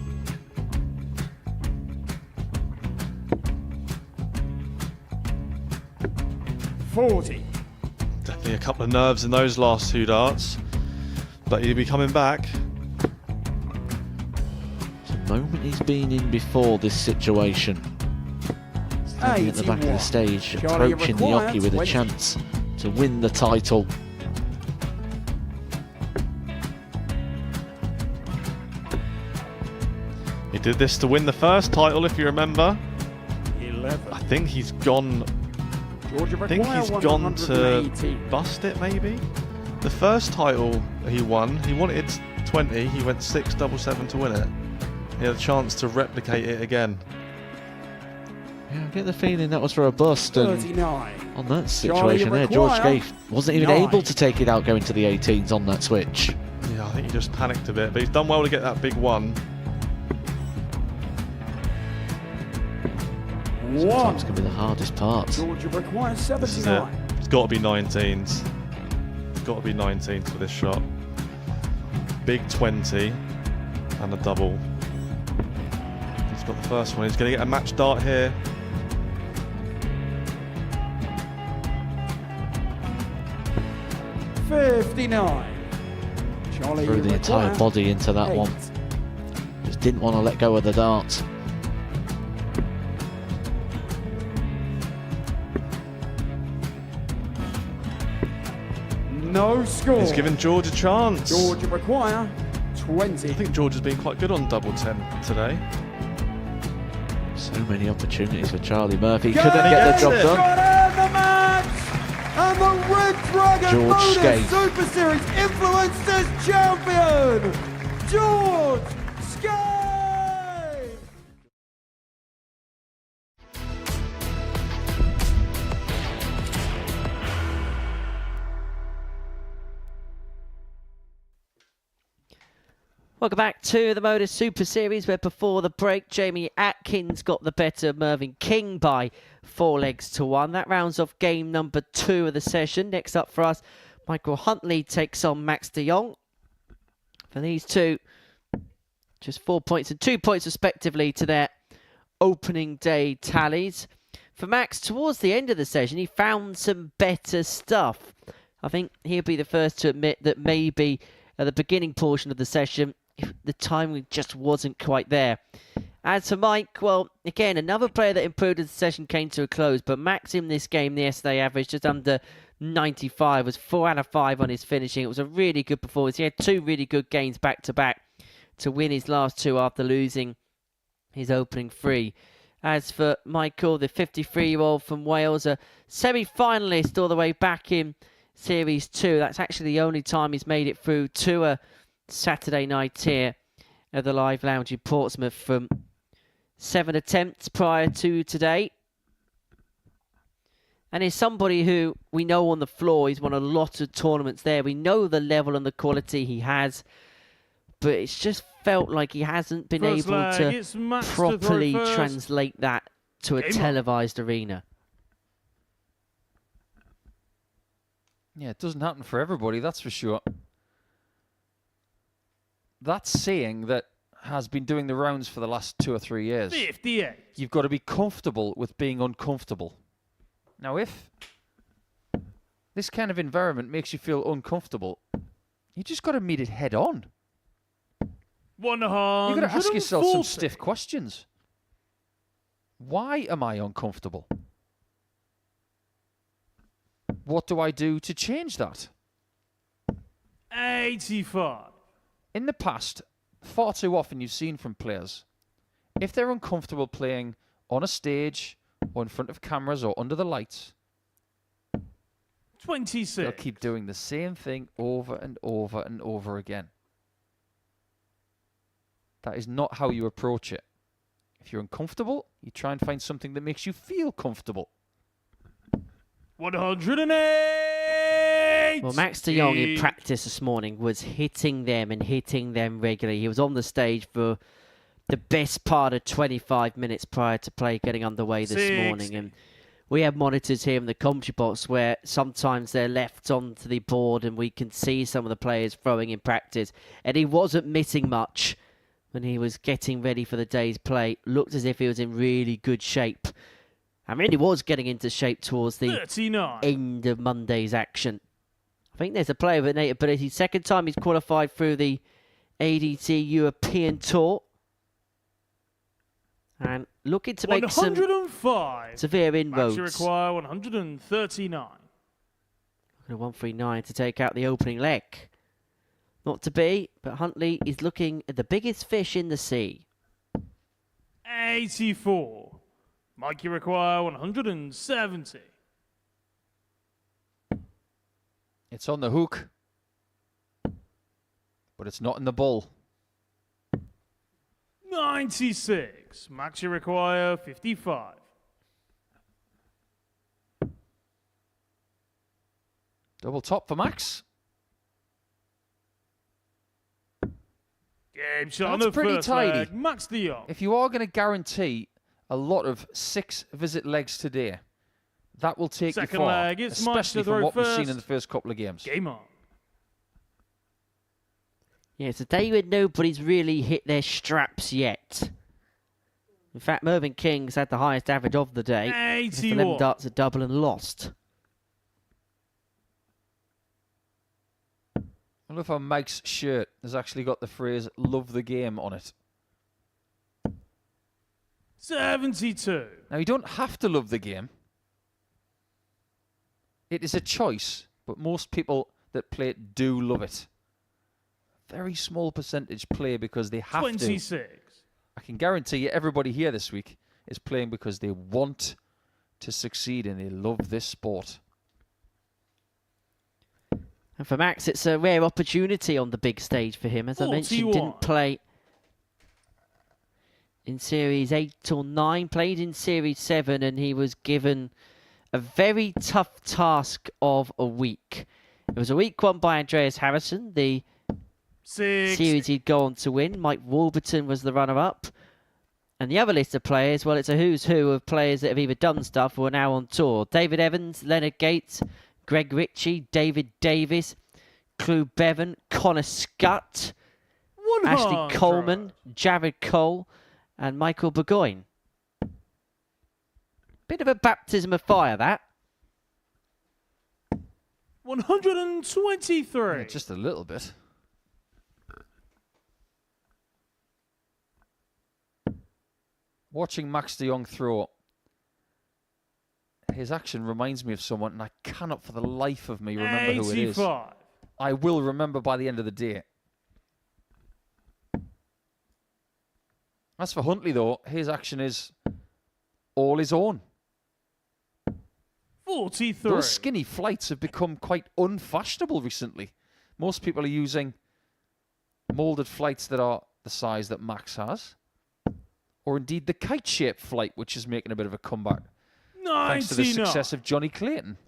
$40. Definitely a couple of nerves in those last 2 darts, but he'll be coming back. It's a moment he's been in before this situation. Standing at the back of the stage, Charlie approaching the required hockey with a 20. chance to win the title. He did this to win the first title, if you remember. 11. I think he's gone. Georgia I think require he's gone to 118. bust it, maybe. The first title he wanted 20. He went 6-7-7 to win it. He had a chance to replicate it again. Yeah, I get the feeling that was for a bust, and 39. on that situation there, George Gage wasn't even 9. able to take it out going to the 18s on that switch. Yeah, I think he just panicked a bit, but he's done well to get that big one. Sometimes can be the hardest part. Georgia requires This is it. 79. It's got to be 19s. got to be 19s for this shot. Big 20 and a double. He's got the first one. He's going to get a match dart here. Charlie threw the entire body into that one. Just didn't want to let go of the dart. No score. He's given George a chance. George require 20. I think George has been quite good on double 10 today. So many opportunities for Charlie Murphy. Couldn't get the job done. The match! And the Red Dragon George Modus Skate. Super Series Influencers Champion, George Skate! Welcome back to the Modus Super Series, where before the break, Jamie Atkins got the better of Mervyn King by 4 legs to 1. That rounds off game number 2 of the session. Next up for us, Michael Huntley takes on Max de Jong. For these two, just 4 points and 2 points respectively to their opening day tallies. For Max, towards the end of the session, he found some better stuff. I think he'll be the first to admit that maybe at the beginning portion of the session, the timing just wasn't quite there. As for Mike, well, again, another player that improved as the session came to a close, but Max in this game, the yesterday average just under 95, was 4 out of 5 on his finishing. It was a really good performance. He had 2 really good games back-to-back to win his last 2 after losing his opening 3. As for Michael, the 53-year-old from Wales, a semi-finalist all the way back in Series 2. That's actually the only time he's made it through to a Saturday night here at the Live Lounge in Portsmouth from 7 attempts prior to today. And is somebody who we know on the floor, he's won a lot of tournaments there. We know the level and the quality he has, but it's just felt like he hasn't been able to properly translate that to a televised arena. Yeah, it doesn't happen for everybody, that's for sure. That saying that has been doing the rounds for the last 2 or 3 years. 58. You've got to be comfortable with being uncomfortable. Now, if this kind of environment makes you feel uncomfortable, you just got to meet it head on. 140. You've got to ask yourself some stiff questions. Why am I uncomfortable? What do I do to change that? 85. In the past, far too often you've seen from players, if they're uncomfortable playing on a stage or in front of cameras or under the lights, 26. they'll keep doing the same thing over and over and over again. That is not how you approach it. If you're uncomfortable, you try and find something that makes you feel comfortable. 108. Well, Max de Jong in practice this morning was hitting them and hitting them regularly. He was on the stage for the best part of 25 minutes prior to play getting underway this morning. And we have monitors here in the commentary box where sometimes they're left onto the board and we can see some of the players throwing in practice. And he wasn't missing much when he was getting ready for the day's play. Looked as if he was in really good shape. I mean, he was getting into shape towards the 39. end of Monday's action. I think there's a player with innate ability. Second time he's qualified through the ADT European Tour. And looking to make some severe inroads. Match require 139. Looking at 139 to take out the opening leg. Not to be, but Huntley is looking at the biggest fish in the sea. 84. Mikey require 170. It's on the hook, but it's not in the bowl. 96. Max, you require 55. Double top for Max. Game shot on That's the pretty first tidy. leg. Max de Jong. If you are going to guarantee a lot of 6 visit legs today, that will take Second you far, leg, it's Mike especially to throw from what we've first. seen in the first couple of games. Game on. Yeah, it's a day when nobody's really hit their straps yet. In fact, Mervyn King's had the highest average of the day. 81. 11 darts, a double and lost. I wonder if our Mike's shirt has actually got the phrase "love the game" on it. 72. Now, you don't have to love the game. It is a choice, but most people that play it do love it. Very small percentage play because they have 26. to. I can guarantee you everybody here this week is playing because they want to succeed and they love this sport. And for Max, it's a rare opportunity on the big stage for him. As I mentioned, 41. didn't play in Series 8 or 9, played in Series 7, and he was given a very tough task of a week. It was a week won by Andreas Harrison, the 60. series he'd go on to win. Mike Warburton was the runner-up. And the other list of players, well, it's a who's who of players that have either done stuff or are now on tour. David Evans, Leonard Gates, Greg Ritchie, David Davis, Clu Bevan, Connor Scutt, 100. Ashley Coleman, Jared Cole, and Michael Burgoyne. Bit of a baptism of fire, that. 123. Yeah, just a little bit. Watching Max de Jong throw, his action reminds me of someone, and I cannot for the life of me remember who it is. 85. I will remember by the end of the day. As for Huntley, though, his action is all his own. 43. Those skinny flights have become quite unfashionable recently. Most people are using moulded flights that are the size that Max has. Or indeed the kite-shaped flight, which is making a bit of a comeback. 99. Thanks to the success of Johnny Clayton.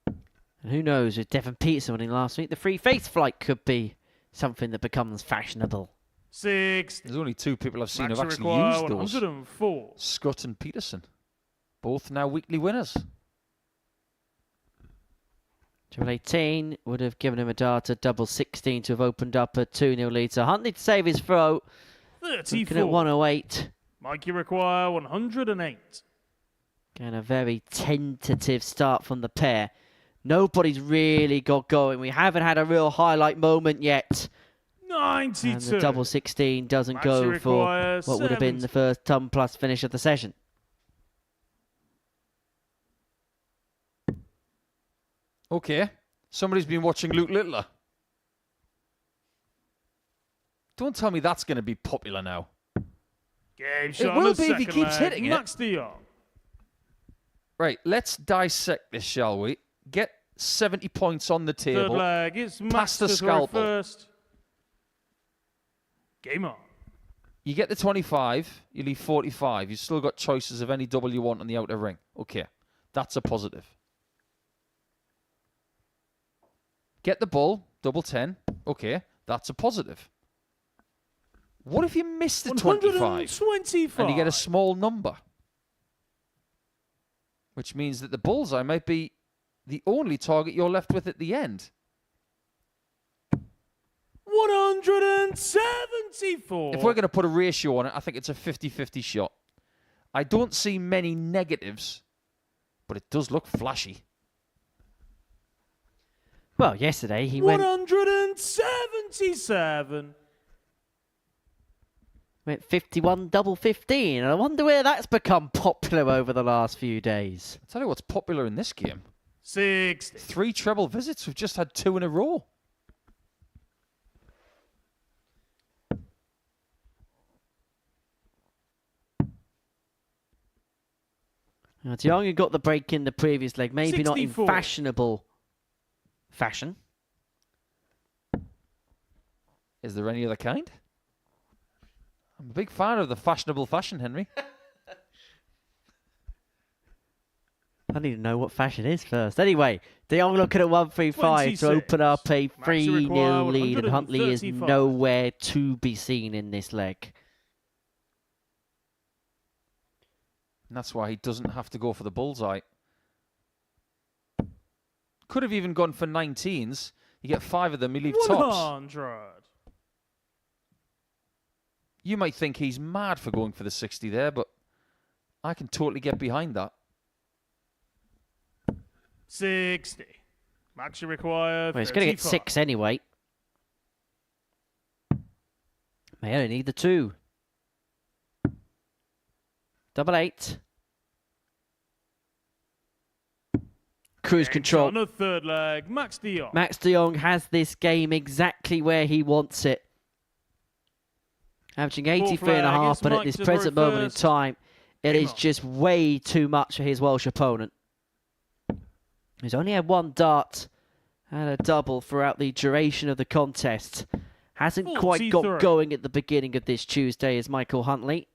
And who knows, with Devon Peterson winning last week, the free face flight could be something that becomes fashionable. 60. There's only two people I've seen Max who've actually require used those. 104. Scott and Peterson. Both now weekly winners. Triple 18 would have given him a dart at double 16 to have opened up a 2-0 lead. So Huntley to save his throw. 34. Looking at 108. Mikey require 108. And a very tentative start from the pair. Nobody's really got going. We haven't had a real highlight moment yet. 92. And the double 16 doesn't Maxi go for requires what would have been the 70. first ton plus finish of the session. Okay. Somebody's been watching Luke Littler. Don't tell me that's going to be popular now. Game shot will on the be if he second keeps leg. hitting it. Max de Jong. Right, let's dissect this, shall we? Get 70 points on the Third table. leg. It's Max Past the to throw scalpel. first. Game on. You get the 25, you leave 45. You've still got choices of any double you want on the outer ring. Okay, that's a positive. Get the bull, double 10. Okay, that's a positive. What if you miss the 25 125. and you get a small number? Which means that the bullseye might be the only target you're left with at the end. 174. If we're going to put a ratio on it, I think it's a 50-50 shot. I don't see many negatives, but it does look flashy. Well, yesterday he went 177. 51 double 15. And I wonder where that's become popular over the last few days. I'll tell you what's popular in this game. 60. 3 treble visits. We've just had 2 in a row. Now, de Jong had got the break in the previous leg. Maybe not in 64. fashionable fashion. Is there any other kind? I'm a big fan of the fashionable fashion, Henry. I need to know what fashion is first. Anyway, de Jong looking at 135 to 26. open up a Maxi require 3-0 lead. And Huntley is 135. nowhere to be seen in this leg. And that's why he doesn't have to go for the bullseye. Could have even gone for 19s. You get 5 of them, you leave tops. 100. You might think he's mad for going for the 60 there, but I can totally get behind that. 60. Max you require. Well, he's going to get 6 anyway. May only need the 2. Double 8. Cruise control. On the third leg, Max de Jong. Max de Jong has this game exactly where he wants it. Averaging 83.5, but at this present moment in time, it is just way too much for his Welsh opponent. He's only had 1 dart and a double throughout the duration of the contest. Hasn't quite got going at the beginning of this Tuesday as Michael Huntley.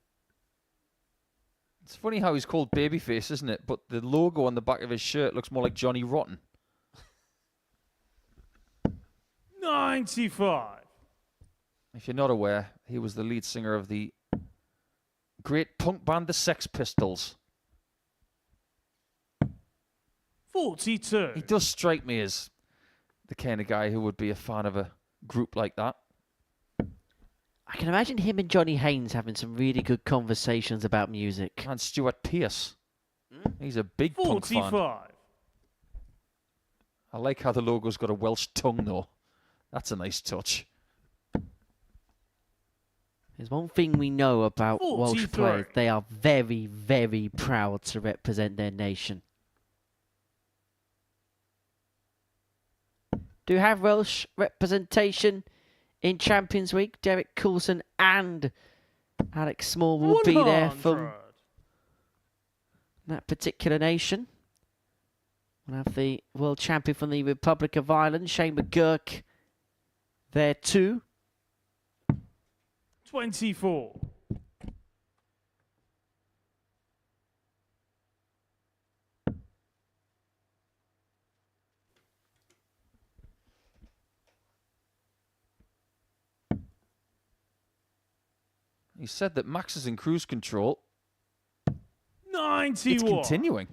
It's funny how he's called Babyface, isn't it? But the logo on the back of his shirt looks more like Johnny Rotten. 95. If you're not aware, he was the lead singer of the great punk band, the Sex Pistols. 42. He does strike me as the kind of guy who would be a fan of a group like that. I can imagine him and Johnny Haynes having some really good conversations about music. And Stuart Pearce. He's a big punk fan. 45. I like how the logo's got a Welsh tongue, though. That's a nice touch. There's one thing we know about 43. Welsh players. They are very, very proud to represent their nation. Do have Welsh representation in Champions Week. Derek Coulson and Alex Small will be there from that particular nation. We'll have the world champion from the Republic of Ireland, Shane McGurk, there too. 24. He said that Max is in cruise control. 91. It's continuing.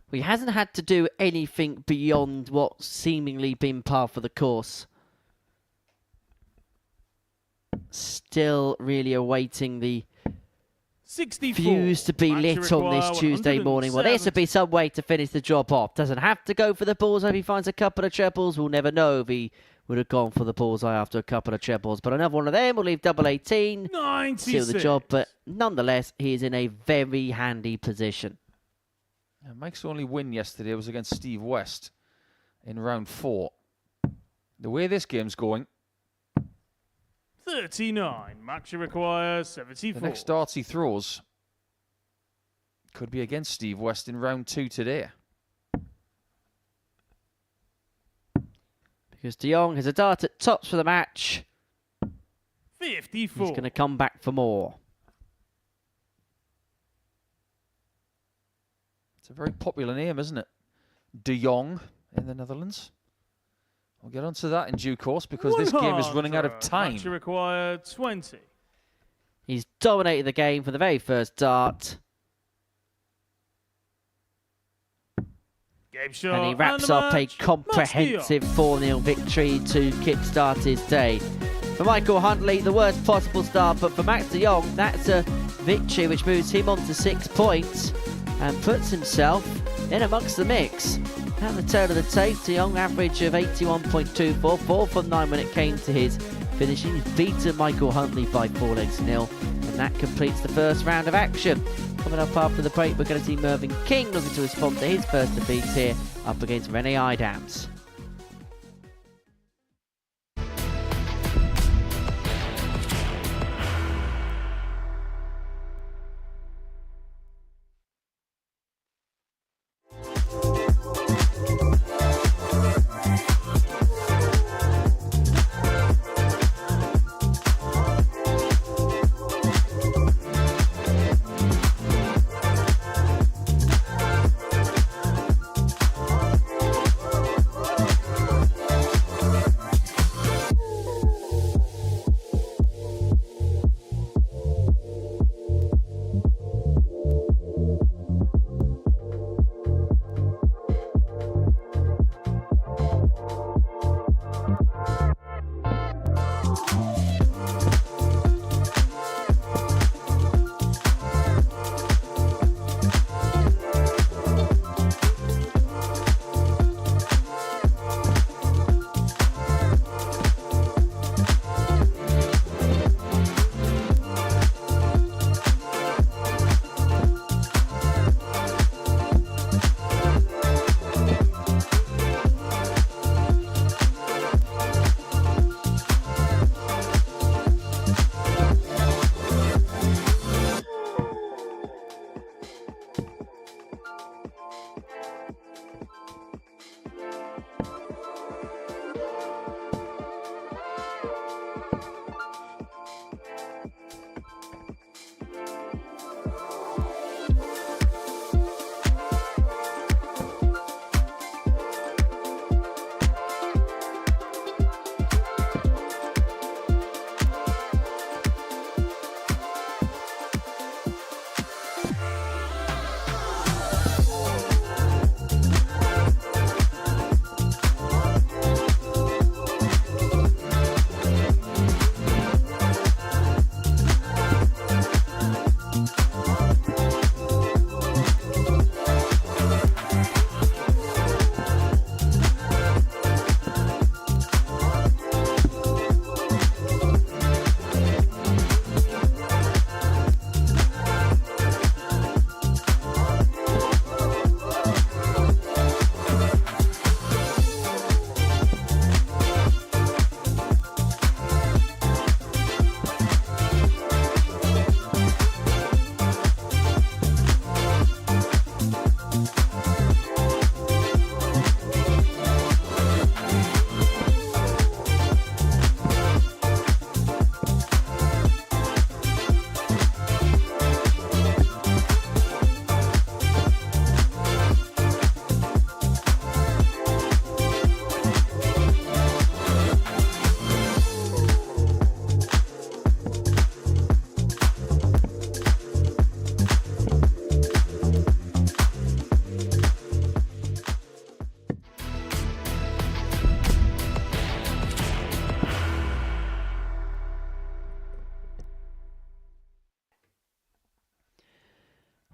He hasn't had to do anything beyond what's seemingly been par for the course. Still really awaiting the 64. fuse to be lit on this Tuesday morning. Well, this would be some way to finish the job off. Doesn't have to go for the bullseye if he finds a couple of trebles. We'll never know if he would have gone for the bullseye after a couple of trebles. But another one of them will leave double 18. 96. Seal the job. But nonetheless, he is in a very handy position. Mike's only win yesterday was against Steve West in round 4. The way this game's going... 39. Max you require 74. The next darts he throws could be against Steve West in round 2 today. Because de Jong has a dart at tops for the match. 54. He's going to come back for more. It's a very popular name, isn't it? De Jong in the Netherlands. We'll get onto that in due course because this game is running out of time. Max you require 20. He's dominated the game for the very first dart. Game shot. And he wraps up a comprehensive 4-0 victory to kickstart his day. For Michael Huntley, the worst possible start, but for Max de Jong, that's a victory which moves him on to 6 points and puts himself in amongst the mix. At the tail of the tape, de Jong average of 81.24, 4 from 9 when it came to his finishing. He's beaten Michael Huntley by 4 legs to nil, and that completes the first round of action. Coming up after the break, we're going to see Mervyn King looking to respond to his first defeat here up against Rene Eidams.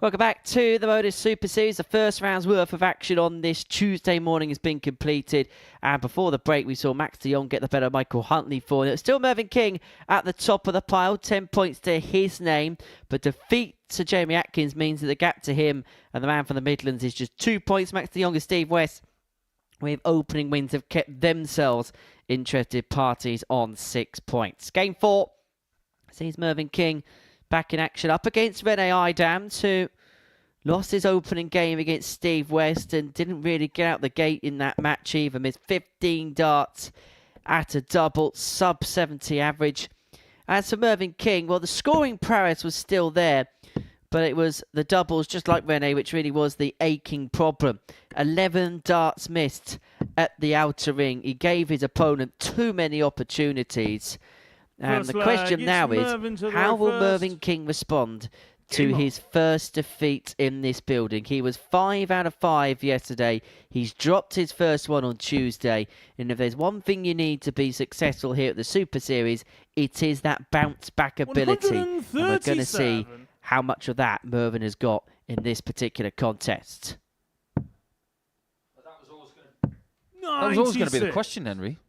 Welcome back to the Modus Super Series. The first round's worth of action on this Tuesday morning has been completed. And before the break, we saw Max de Jong get the better of Michael Huntley for it. Still Mervyn King at the top of the pile, 10 points to his name. But defeat to Jamie Atkins means that the gap to him and the man from the Midlands is just 2 points. Max de Jong and Steve West, with opening wins, have kept themselves interested parties on 6 points. Game 4 sees Mervyn King back in action up against Rene Eidams, who lost his opening game against Steve West and didn't really get out the gate in that match either. Missed 15 darts at a double, sub 70 average. As for Mervyn King, well, the scoring prowess was still there, but it was the doubles, just like Rene, which really was the aching problem. 11 darts missed at the outer ring. He gave his opponent too many opportunities. And the question now is, how will Mervyn King respond to his first defeat in this building? He was 5 out of 5 yesterday. He's dropped his first one on Tuesday. And if there's one thing you need to be successful here at the Super Series, it is that bounce back ability. And we're going to see how much of that Mervyn has got in this particular contest. That was always going to be the question, Henry.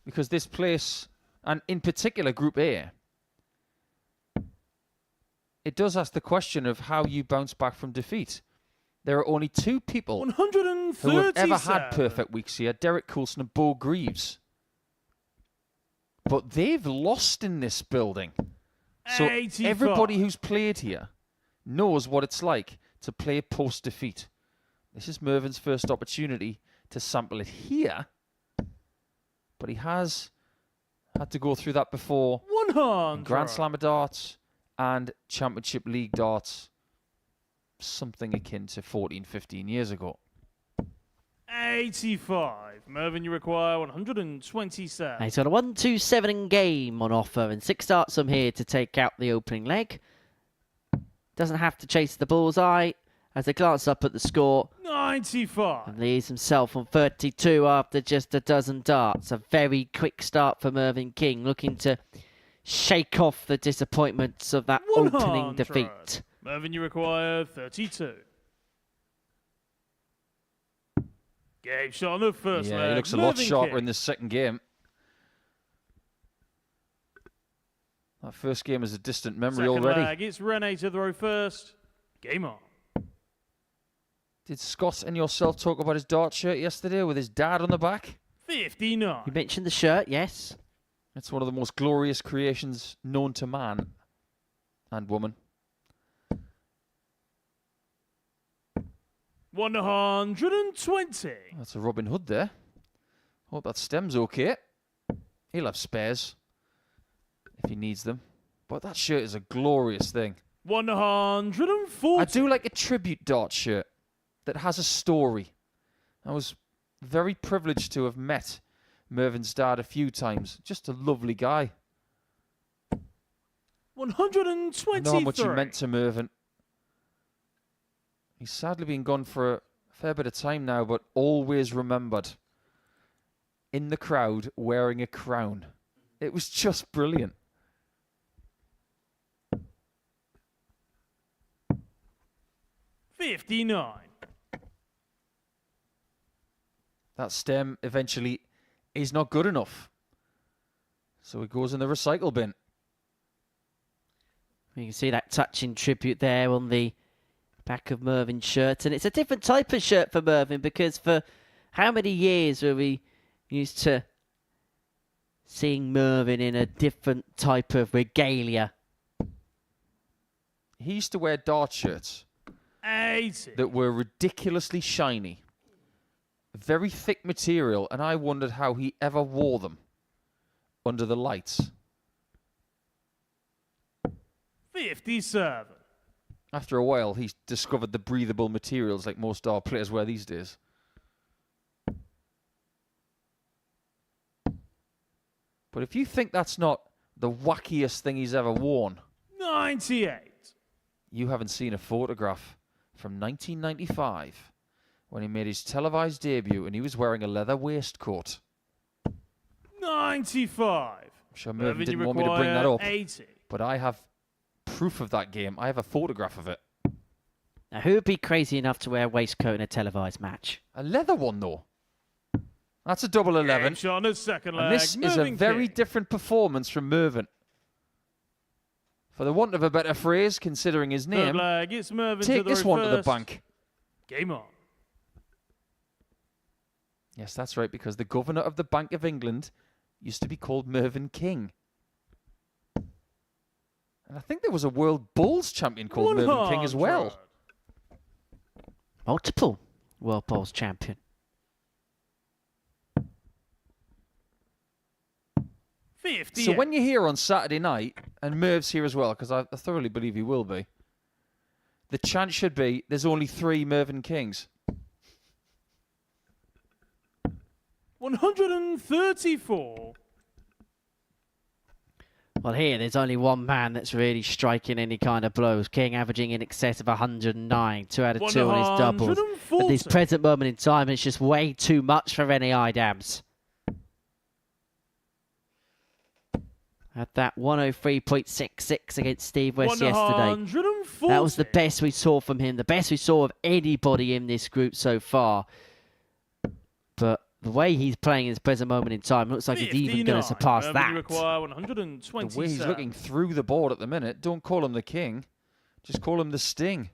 Because this place, and in particular Group A, it does ask the question of how you bounce back from defeat. There are only 2 people who have ever had perfect weeks here, Derek Coulson and Bo Greaves. But they've lost in this building. So 85. Everybody who's played here knows what it's like to play post-defeat. This is Mervyn's first opportunity to sample it here. But he has had to go through that before. 100. Grand Slam of darts and Championship League darts, something akin to 14, 15 years ago. 85. Mervyn, you require 127. He's got a 1-2-7 game on offer and 6 darts from here to take out the opening leg. Doesn't have to chase the bullseye as they glance up at the score. 95. And leaves himself on 32 after just a dozen darts. A very quick start for Mervyn King, looking to shake off the disappointments of that 100. opening defeat. Mervyn, you require 32. Game shot on the first leg. Yeah, he looks a lot sharper in this second game. That first game is a distant memory already. Leg, it's Rene to throw first. Game on. Did Scott and yourself talk about his dart shirt yesterday with his dad on the back? 59. You mentioned the shirt, yes. It's one of the most glorious creations known to man and woman. 120. That's a Robin Hood there. Hope that stem's okay. He'll have spares if he needs them. But that shirt is a glorious thing. 140. I do like a tribute dart shirt that has a story. I was very privileged to have met Mervyn's dad a few times. Just a lovely guy. 123. I know how much he meant to Mervyn. He's sadly been gone for a fair bit of time now, but always remembered in the crowd wearing a crown. It was just brilliant. $59. That stem eventually is not good enough. So it goes in the recycle bin. You can see that touching tribute there on the back of Mervyn's shirt. And it's a different type of shirt for Mervyn, because for how many years were we used to seeing Mervyn in a different type of regalia? He used to wear dart shirts 80. that were ridiculously shiny. Very thick material, and I wondered how he ever wore them under the lights. 57. After a while, he discovered the breathable materials like most dart players wear these days. But if you think that's not the wackiest thing he's ever worn, 98. you haven't seen a photograph from 1995 when he made his televised debut and he was wearing a leather waistcoat. 95. I'm sure Mervyn didn't want me to bring that up, 80. but I have proof of that game. I have a photograph of it. Now, who would be crazy enough to wear a waistcoat in a televised match? A leather one, though. That's a double 11. Shot on the second leg. And this is a Mervyn very King. different performance from Mervyn. For the want of a better phrase, considering his Third name, leg, it's Mervyn to take the this row one to the first. bank. Game on. Yes, that's right, because the governor of the Bank of England used to be called Mervyn King. And I think there was a World Bowls champion called Mervyn King as well. Multiple World Bowls champion. 50. So when you're here on Saturday night, and Merv's here as well, because I thoroughly believe he will be, the chance should be there's only 3 Mervyn Kings. 134. Well, here, there's only one man that's really striking any kind of blows. King averaging in excess of 109, 2 out of 2 on his doubles. At this present moment in time, it's just way too much for any Eidams. Had that 103.66 against Steve West yesterday. That was the best we saw from him, the best we saw of anybody in this group so far. But the way he's playing in this present moment in time, looks like he's even going to surpass that. Require 127. The way he's looking through the board at the minute, don't call him the king, just call him the Sting.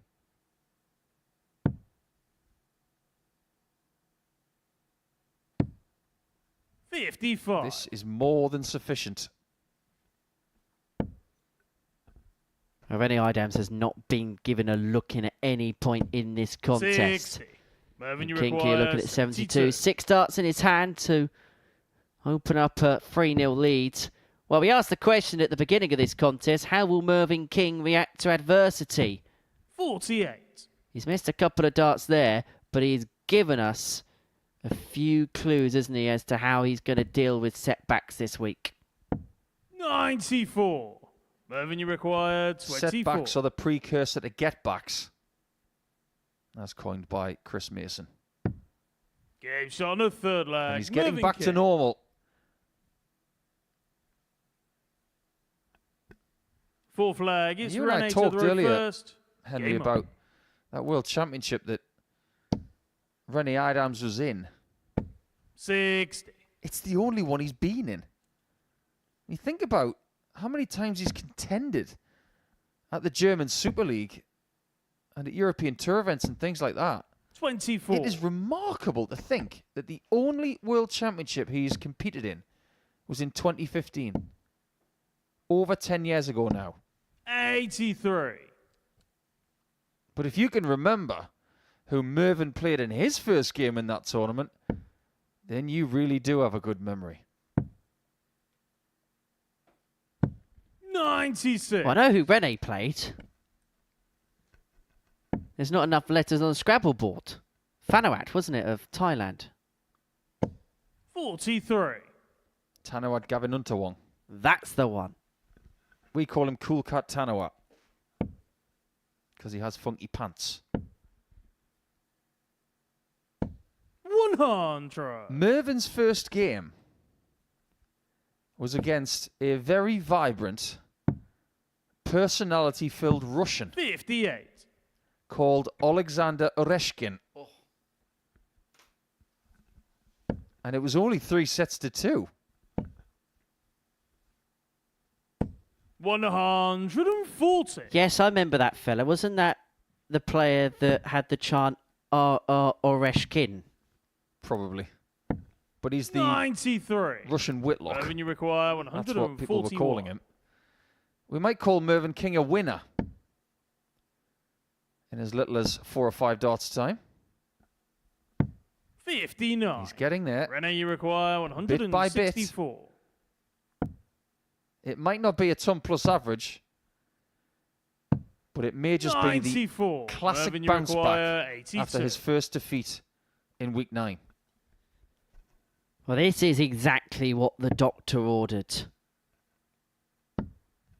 $55. This is more than sufficient. Rennie Eidams has not been given a look in at any point in this contest. 60. Mervyn, you King require here looking at 72. 72. 6 darts in his hand to open up a 3-0 lead. Well, we asked the question at the beginning of this contest, how will Mervyn King react to adversity? 48. He's missed a couple of darts there, but he's given us a few clues, hasn't he, as to how he's going to deal with setbacks this week. 94. Mervyn, you require 24. Setbacks are the precursor to getbacks. That's coined by Chris Mason. Game shot on the third leg. And he's getting Mervyn back King. to normal. Fourth leg. It's You and I Renee to talked the row earlier, first. Henry, Game on. about that World Championship that Rennie Eidams was in. 60. It's the only one he's been in. You think about how many times he's contended at the German Super League and at European Tour events and things like that. 24. It is remarkable to think that the only World Championship he's competed in was in 2015. Over 10 years ago now. 83. But if you can remember who Mervyn played in his first game in that tournament, then you really do have a good memory. 96. Well, I know who Rene played. There's not enough letters on the Scrabble board. Vanuatu, wasn't it, of Thailand? 43. Tanawat Gavinuntawong. That's the one. We call him Cool Cat Tanawat because he has funky pants. 100. Mervyn's first game was against a very vibrant, personality-filled Russian 58. called Alexander Oreshkin. And it was only 3-2. 140. Yes, I remember that fella. Wasn't that the player that had the chant Oreshkin? Probably. But he's the 93. Russian Whitlock. Mervyn, you require That's what people were 141. calling him. We might call Mervyn King a winner in as little as 4 or 5 darts time. 59. He's getting there. Rene, you require Bit by bit. 164. It might not be a ton plus average, but it may just be the 94. classic Mervyn, you bounce require back 82. after his first defeat in week 9. Well, this is exactly what the doctor ordered.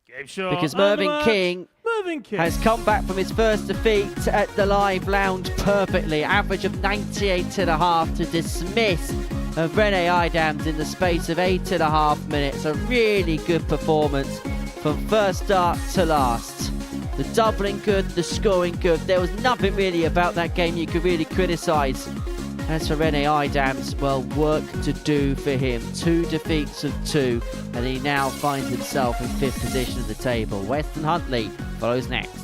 Game shot Because and the Mervyn match. King Mervyn King has come back from his first defeat at the Live Lounge perfectly. Average of 98.5 to dismiss of Rene Eidams in the space of 8.5 minutes. A really good performance from first start to last. The doubling good, the scoring good. There was nothing really about that game you could really criticise. As for Rene Eidams, well, work to do for him. 2 defeats of 2, and he now finds himself in 5th position at the table. Weston Huntley follows next.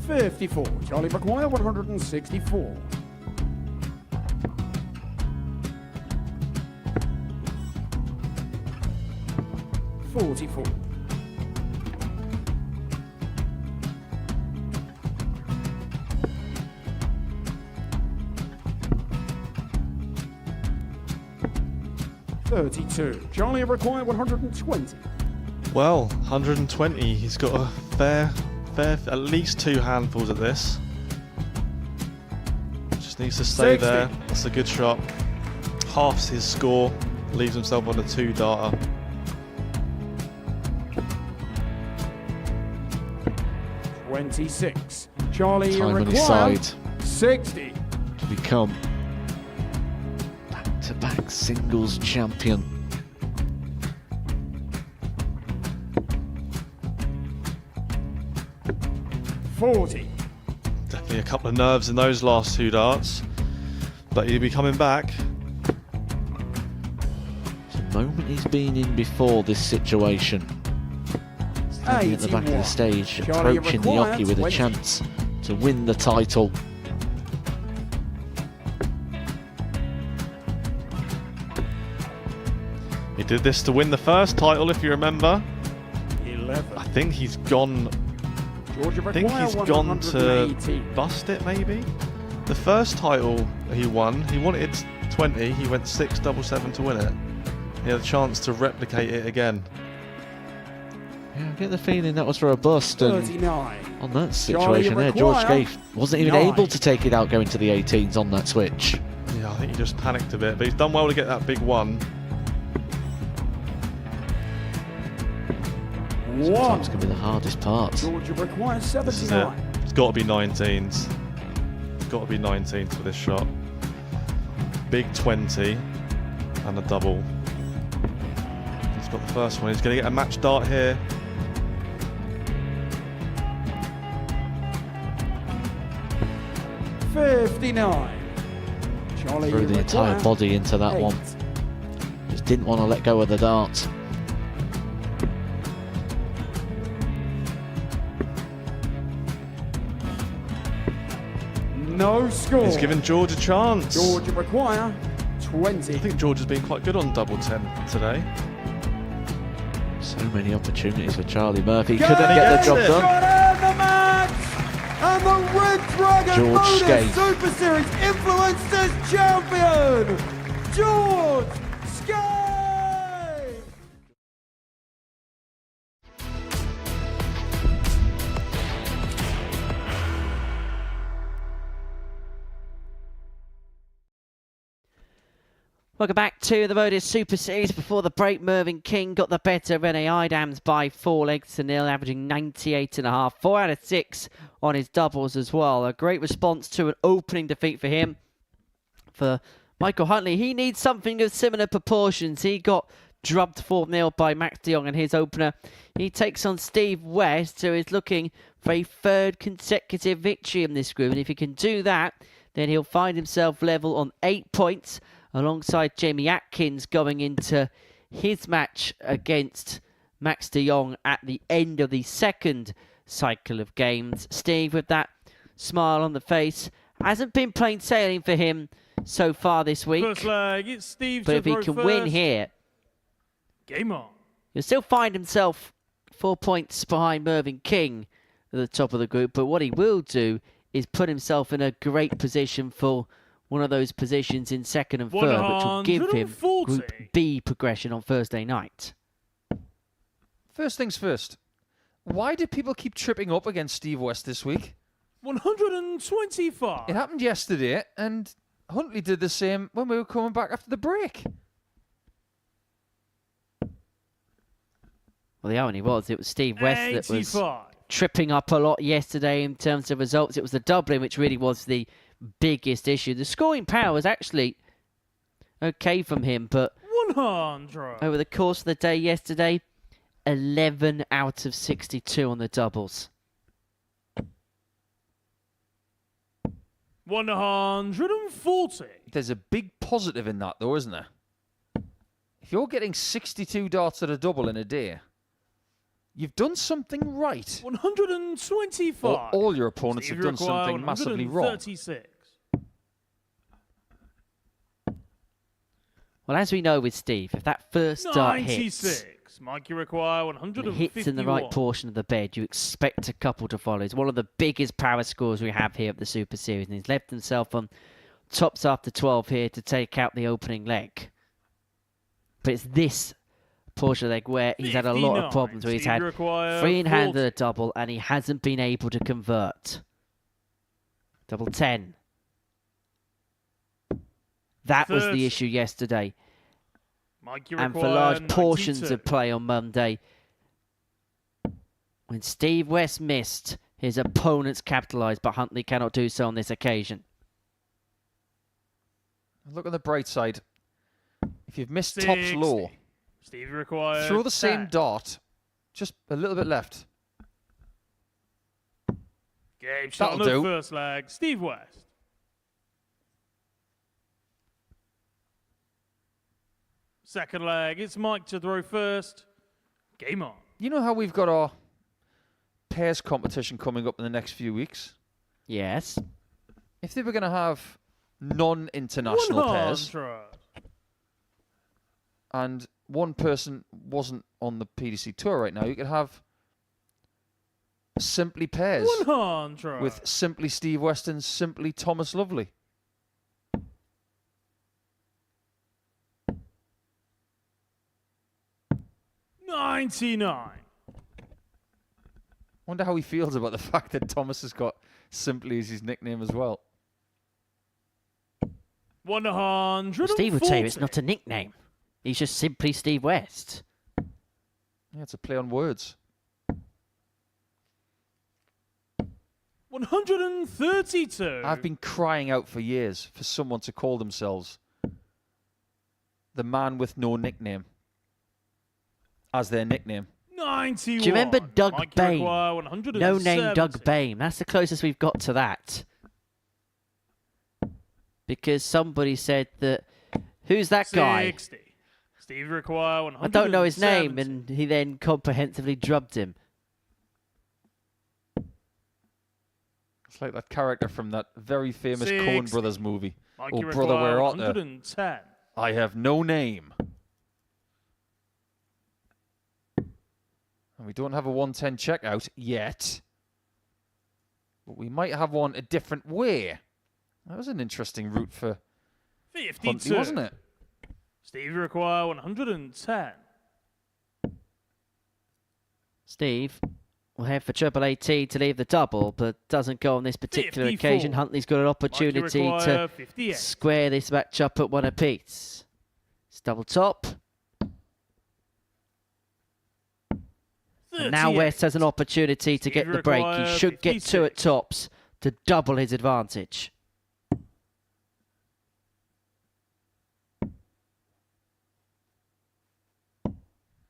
$54. Charlie Maguire, 164. $44. $32. Charlie required 120. Well, 120. He's got a fair, at least 2 handfuls of this. Just needs to stay 60. there. That's a good shot. Halves his score. Leaves himself on a 2-darter. $26. Charlie Time on his required side 60. to become back-to-back singles champion. $40. Definitely a couple of nerves in those last 2 darts. But he'll be coming back. It's a moment he's been in before this situation. Standing at the back of the stage, Charlie approaching the required Oki with a 20. chance to win the title. He did this to win the first title, if you remember. 11. I think he's gone. Georgia I think he's gone to bust it, maybe. The first title he won, he wanted 20. He went 6-7-7 to win it. He had a chance to replicate it again. Yeah, I get the feeling that was for a bust. And 39. on that situation there, George Gay wasn't even able to take it out going to the 18s on that switch. Yeah, I think he just panicked a bit, but he's done well to get that big one. Sometimes can be the hardest part. Georgia requires This is it. 79. It's got to be 19s. It's got to be 19s for this shot. Big 20 and a double. He's got the first one. He's going to get a match dart here. $59. Charlie Threw the entire required body into that 8. one. Just didn't want to let go of the dart. No score. He's given George a chance. Georgia require 20. I think George has been quite good on double 10 today. So many opportunities for Charlie Murphy. Go Couldn't get the job done. Got out the match! And the Red Dragon George Modus Skate. Super Series Influencers Champion, George Skate! Welcome back to the Modus Super Series. Before the break, Mervyn King got the better of Rene Eidams by 4 legs to nil, averaging 98.5. 4 out of 6 on his doubles as well. A great response to an opening defeat for him. For Michael Huntley, he needs something of similar proportions. He got drubbed 4-0 by Max de Jong in his opener. He takes on Steve West, who is looking for a 3rd consecutive victory in this group. And if he can do that, then he'll find himself level on 8 points, alongside Jamie Atkins going into his match against Max de Jong at the end of the 2nd cycle of games. Steve, with that smile on the face, hasn't been plain sailing for him so far this week. First leg, it's Steve. But if he can win here, game on. He'll still find himself 4 points behind Mervyn King at the top of the group. But what he will do is put himself in a great position for one of those positions in 2nd and 3rd, which will give him Group B progression on Thursday night. First things first. Why do people keep tripping up against Steve West this week? 125. It happened yesterday, and Huntley did the same when we were coming back after the break. Well, the only was. It was Steve West that was 85. tripping up a lot yesterday in terms of results. It was the doubling which really was the biggest issue. The scoring power was actually okay from him, but 100. over the course of the day yesterday, 11 out of 62 on the doubles. 140. There's a big positive in that, though, isn't there? If you're getting 62 darts at a double in a day, you've done something right. 125. Or all your opponents Steve have done require something massively wrong. 136. Well, as we know with Steve, if that first dart hits, 96. Mike, you require and 151. it hits in the right portion of the bed, you expect a couple to follow. It's one of the biggest power scores we have here at the Super Series, and he's left himself on tops after 12 here to take out the opening leg. But it's this portion of the leg where he's had a lot of problems, where he's had 3 in hand at a double, and he hasn't been able to convert. Double 10. That was the issue yesterday. Mike, you And for require large portions 92. of play on Monday, when Steve West missed, his opponents capitalised, but Huntley cannot do so on this occasion. Look on the bright side. If you've missed tops 60. low, Steve requires throw the same 10. dart, just a little bit left. Game shot on the That'll do. first leg. Steve West. Second leg. It's Mike to throw first. Game on. You know how we've got our pairs competition coming up in the next few weeks? Yes. If they were going to have non-international pairs, 100. and one person wasn't on the PDC tour right now, you could have simply pairs 100. with simply Steve West and simply Thomas Lovely. $99. Wonder how he feels about the fact that Thomas has got simply as his nickname as well. 140. Steve would say it's not a nickname. He's just simply Steve West. Yeah, it's a play on words. 132. I've been crying out for years for someone to call themselves the man with no nickname as their nickname. 91. Do you remember Doug Mike, you Bain? require 170. No name Doug Bain. That's the closest we've got to that. Because somebody said that, who's that guy? 60. Steve require 170. I don't know his name, and he then comprehensively drubbed him. It's like that character from that very famous Coen 60. Brothers movie. Mike, Oh, you brother, require where art thou? 110. I have no name. And we don't have a 110 checkout yet. But we might have one a different way. That was an interesting route for 52. Huntley, wasn't it? Steve require 110. Steve will head for triple AT to leave the double, but doesn't go on this particular 54. occasion. Huntley's got an opportunity require to 58. square this match up at one apiece. It's double top. And now 38. West has an opportunity to get the break. He require should get two at 56. tops to double his advantage.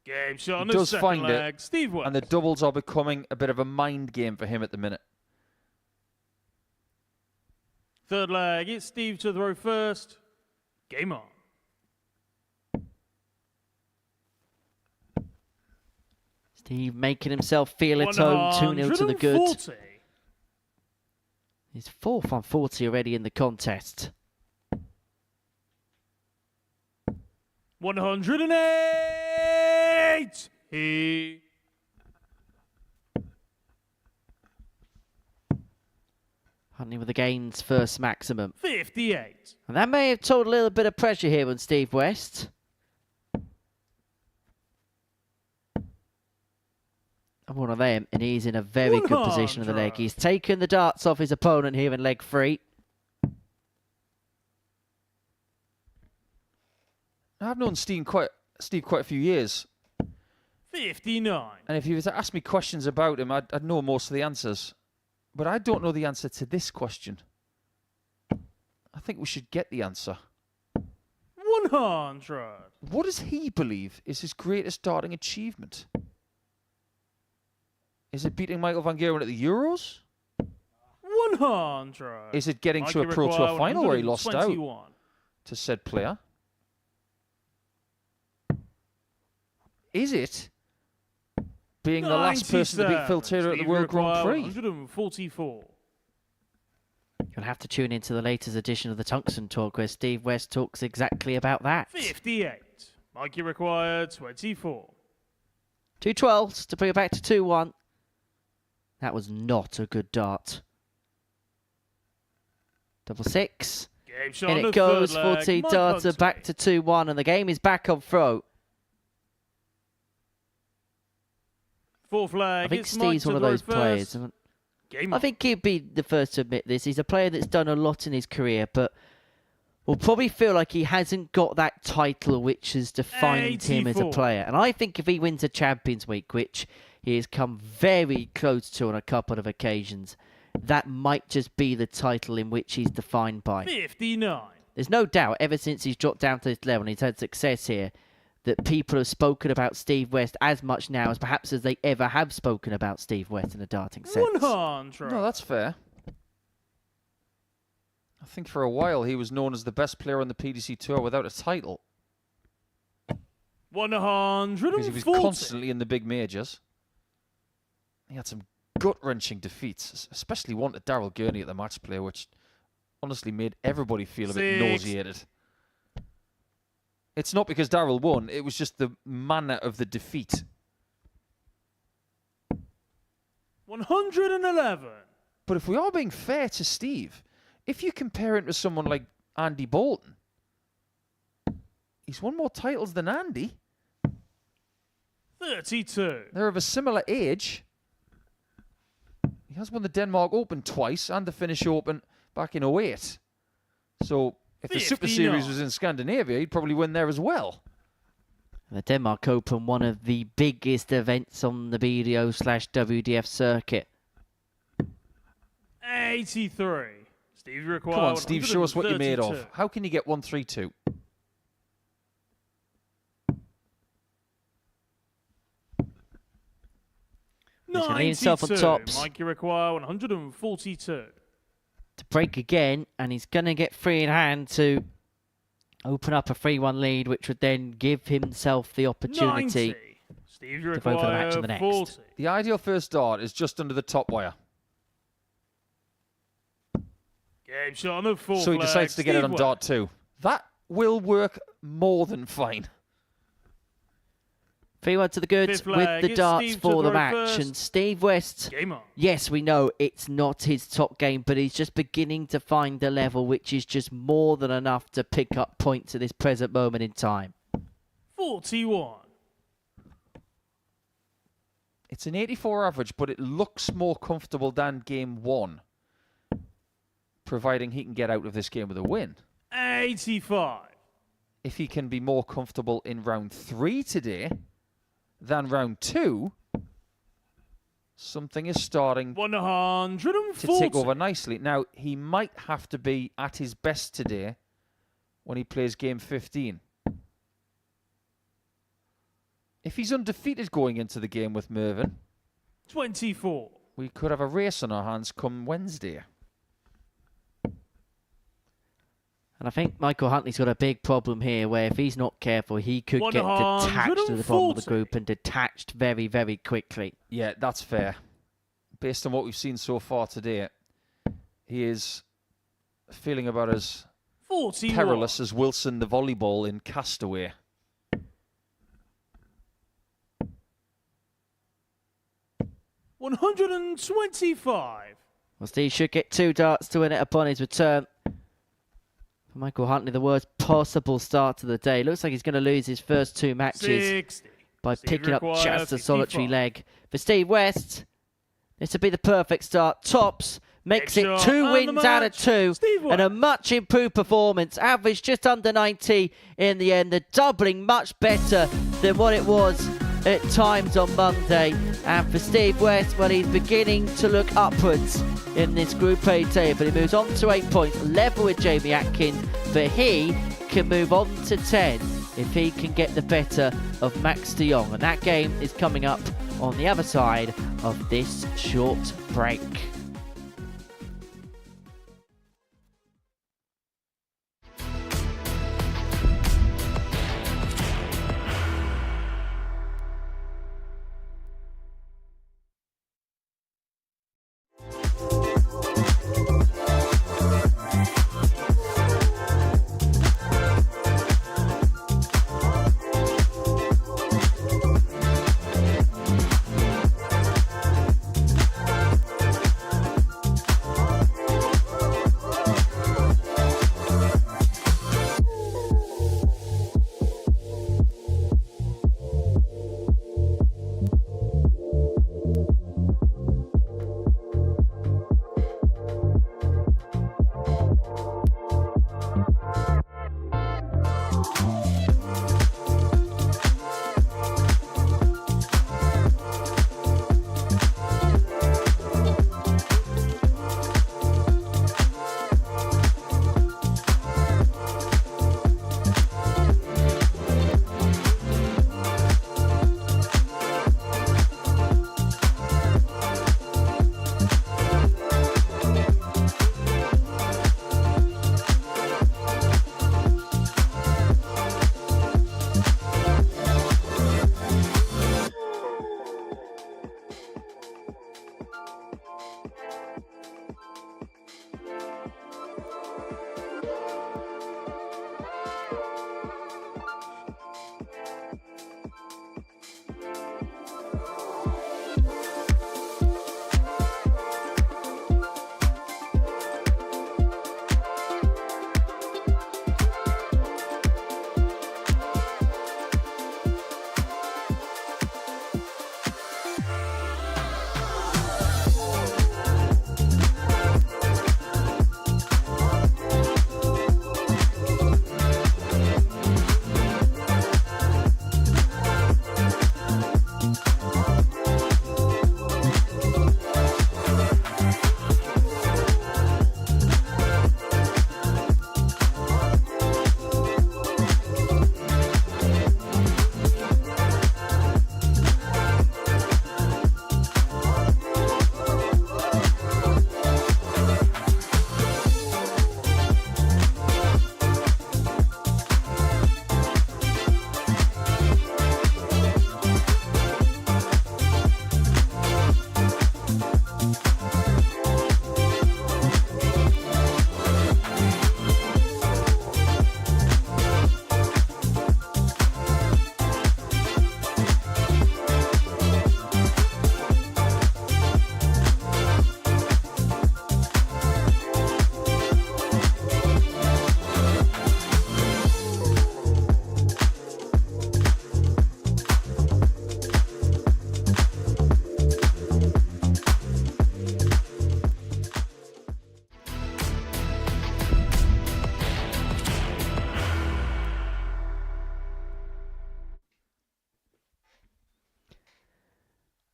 Game shot He on the does second find leg. it, Steve West. and the doubles are becoming a bit of a mind game for him at the minute. Third leg. It's Steve to throw first. Game on. Steve making himself feel at home. 2-0 to the good. 140. He's 4th on 40 already in the contest. 108. Huntley with the gains first maximum. 58. And that may have told a little bit of pressure here on Steve West. And one of them, and he's in a very good position of the leg. 100. He's taken the darts off his opponent here in leg 3. I've known Steve quite a few years. 59. And if you were to ask me questions about him, I'd know most of the answers. But I don't know the answer to this question. I think we should get the answer. 100. What does he believe is his greatest darting achievement? Is it beating Michael van Gerwen at the Euros? 100. Is it getting to a Pro Tour final where he lost out to said player? Is it being the last person to beat Phil Taylor at the World Grand Prix? 144. You'll have to tune into the latest edition of the Tungsten Talk where Steve West talks exactly about that. 58. Mikey required 24. 2 12s to bring it back to 2-1. That was not a good dart. Double 6. Game shot And on the it goes. third leg, 14 Mike darts are Huntley. back to 2-1 and the game is back on throat. Fourth leg. I think it's Steve's Mike one of to those throw players. first. Isn't Game I on. think he'd be the first to admit this. He's a player that's done a lot in his career, but will probably feel like he hasn't got that title which has defined him as a 84. player. And I think if he wins a Champions Week, which he has come very close to on a couple of occasions, that might just be the title in which he's defined by. 59. There's no doubt, ever since he's dropped down to this level and he's had success here, that people have spoken about Steve West as much now as perhaps as they ever have spoken about Steve West in a darting sense. 100. No, that's fair. I think for a while he was known as the best player on the PDC Tour without a title. 140. Because he was constantly in the big majors. He had some gut-wrenching defeats, especially one to Daryl Gurney at the match play, which honestly made everybody feel a bit nauseated. It's not because Daryl won, it was just the manner of the defeat. 111. But if we are being fair to Steve, if you compare him to someone like Andy Bolton, he's won more titles than Andy. 32. They're of a similar age. He has won the Denmark Open twice and the Finnish Open back in 08. So if the Super 59. Series was in Scandinavia, he'd probably win there as well. The Denmark Open, one of the biggest events on the BDO/WDF circuit. 83. Steve required. Come on, Steve, show us what you're made of. 132. How can you get 132? He's going to leave himself on tops. Mikey require 142. To break again, and he's going to get free in hand to open up a 3-1 lead, which would then give himself the opportunity 90. Steve to vote for the match in the require next. 40. The ideal first dart is just under the top wire. Game shot on the fourth So he leg, decides to get it Steve on West. dart 2. That will work more than fine. 3-1 to the goods Fifth with leg, the it's darts Steve for to the throw match. first. And Steve West, Game on. yes, we know it's not his top game, but he's just beginning to find a level which is just more than enough to pick up points at this present moment in time. 41. It's an 84 average, but it looks more comfortable than game 1. Providing he can get out of this game with a win. 85. If he can be more comfortable in round 3 today than round 2, something is starting 140. to take over nicely. Now, he might have to be at his best today when he plays game 15. If he's undefeated going into the game with Mervyn, 24. we could have a race on our hands come Wednesday. And I think Michael Huntley's got a big problem here where if he's not careful, he could get detached to the bottom of the 140. group and detached very, very quickly. Yeah, that's fair. Based on what we've seen so far today, he is feeling about as 41. perilous as Wilson the volleyball in Castaway. $125. Well, Steve should get 2 darts to win it upon his return. For Michael Huntley, the worst possible start to the day. Looks like he's going to lose his first 2 matches 60. by Steve picking up requires just a solitary 55. leg. For Steve West, this would be the perfect start. Tops makes Big it shot 2 and the wins out of match. 2 Steve and a West. much improved performance. Average just under 90 in the end. The doubling much better than what it was at times on Monday. And for Steve West, well, he's beginning to look upwards in this Group A table. He moves on to 8 points, level with Jamie Atkins, but he can move on to 10 if he can get the better of Max de Jong. And that game is coming up on the other side of this short break.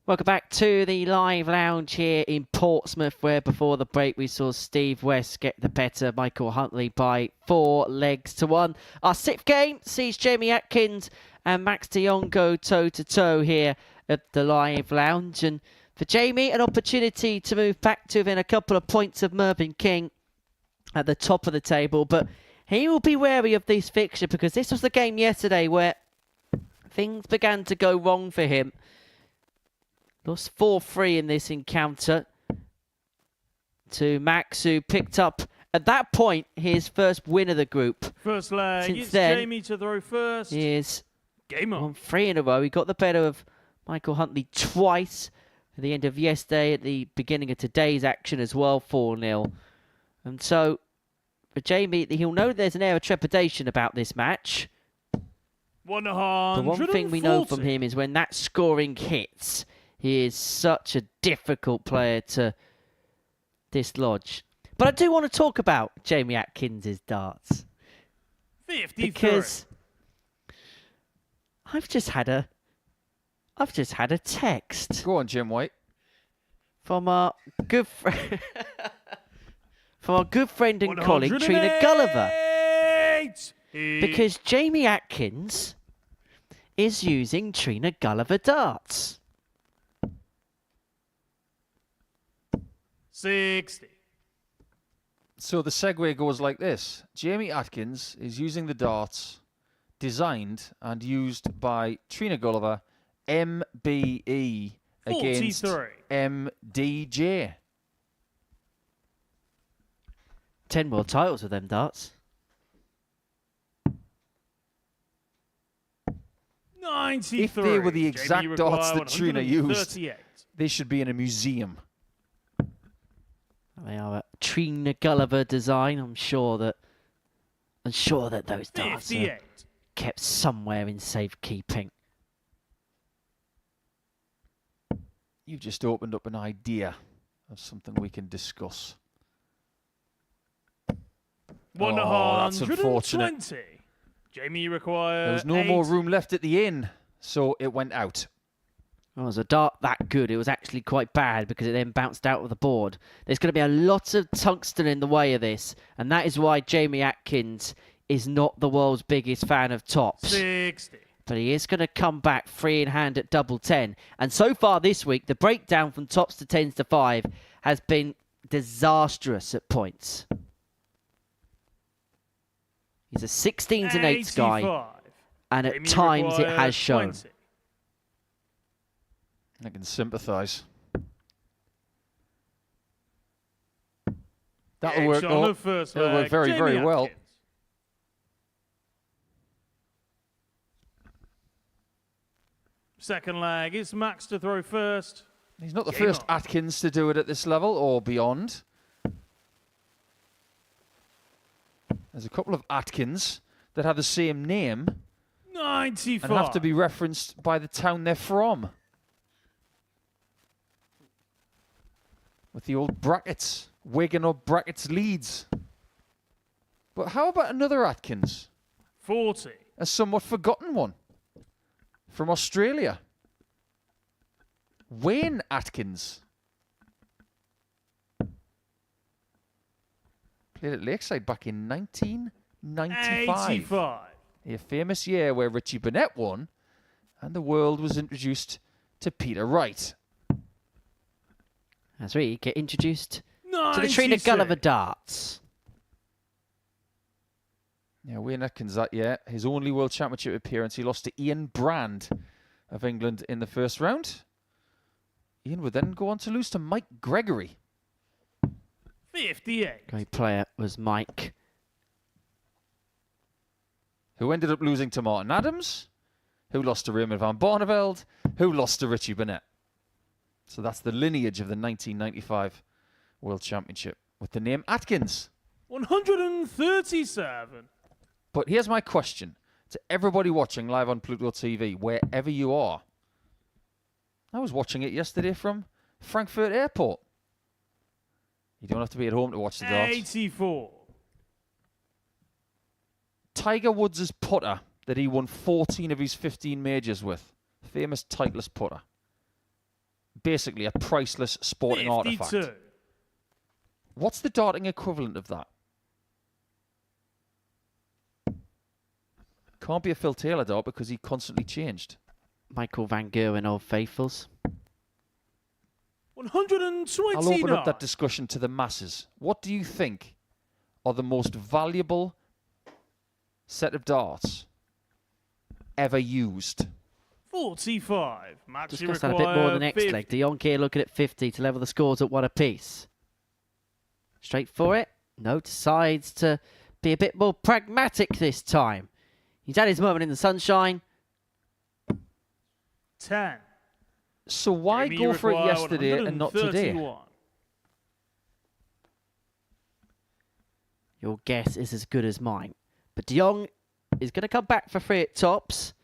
Welcome back to the live lounge here in Portsmouth, where before the break we saw Steve West get the better Michael Huntley by 4 legs to 1. Our 6th game sees Jamie Atkins and Max de Jong go toe-to-toe here at the live lounge. And for Jamie, an opportunity to move back to within a couple of points of Mervyn King at the top of the table. But he will be wary of this fixture because this was the game yesterday where things began to go wrong for him. Lost 4-3 in this encounter to Max, who picked up, at that point, his first win of the group. First leg, Since it's then, Jamie to throw first. He is Game on. 3 in a row. He got the better of Michael Huntley twice at the end of yesterday, at the beginning of today's action as well, 4-0. And so, for Jamie, he'll know there's an air of trepidation about this match. 140. The one thing we know from him is when that scoring hits, he is such a difficult player to dislodge. But I do want to talk about Jamie Atkins' darts. 53. Because I've just had a I've just had a text Go on, Jim White. from our good friend, from our good friend and colleague Trina Gulliver, because Jamie Atkins is using Trina Gulliver darts. 60. So the segue goes like this. Jamie Atkins is using the darts designed and used by Trina Gulliver, MBE, against 43. MDJ. 10 world titles with them darts. 93. If they were the exact Jamie darts require that Trina used, 138. they should be in a museum. They are a Trina Gulliver design. I'm sure that those darts are 58. kept somewhere in safekeeping. You've just opened up an idea of something we can discuss. Oh, that's unfortunate. 120. Jamie require There was no 8. more room left at the inn, so it went out. Well, was a dart that good? It was actually quite bad because it then bounced out of the board. There's going to be a lot of tungsten in the way of this, and that is why Jamie Atkins is not the world's biggest fan of tops. 60. But he is going to come back free in hand at double 10. And so far this week, the breakdown from tops to 10s to 5 has been disastrous at points. He's a 16s and 8s guy, 85. and at Jamie times it require has shown. 20. I can sympathise. That'll work. Action on Oh, the first it'll work leg, very, Jamie very well. Atkins. Second leg, it's Max to throw first. He's not the Game first on. Atkins to do it at this level or beyond. There's a couple of Atkins that have the same name 95. and have to be referenced by the town they're from. With the old brackets. Wigan or brackets Leeds. But how about another Atkins? 40. A somewhat forgotten one. From Australia. Wayne Atkins. Played at Lakeside back in 1995. 85. A famous year where Richie Burnett won and the world was introduced to Peter Wright. That's right, you get introduced to the 96. Trina Gulliver darts. Yeah, Wayne Atkins that year, his only World Championship appearance, he lost to Ian Brand of England in the first round. Ian would then go on to lose to Mike Gregory. 58. Great player was Mike. Who ended up losing to Martin Adams, who lost to Raymond van Barneveld, who lost to Richie Burnett. So that's the lineage of the 1995 World Championship with the name Atkins. 137. But here's my question to everybody watching live on Pluto TV, wherever you are. I was watching it yesterday from Frankfurt Airport. You don't have to be at home to watch the darts. 84. Tiger Woods' putter that he won 14 of his 15 majors with. Famous Titleist putter. Basically a priceless sporting 52. artifact. What's the darting equivalent of that? Can't be a Phil Taylor dart because he constantly changed. Michael Van Gerwen, Old Faithfuls. 129. I'll open up that discussion to the masses. What do you think are the most valuable set of darts ever used? 45. Maxi Discuss that a bit more in the next 50. leg. De Jong here looking at 50 to level the scores at 1 apiece. Straight for it. No, decides to be a bit more pragmatic this time. He's had his moment in the sunshine. 10. So why Jamie go for it require yesterday and not today? 131. Your guess is as good as mine. But De Jong is going to come back for free at tops.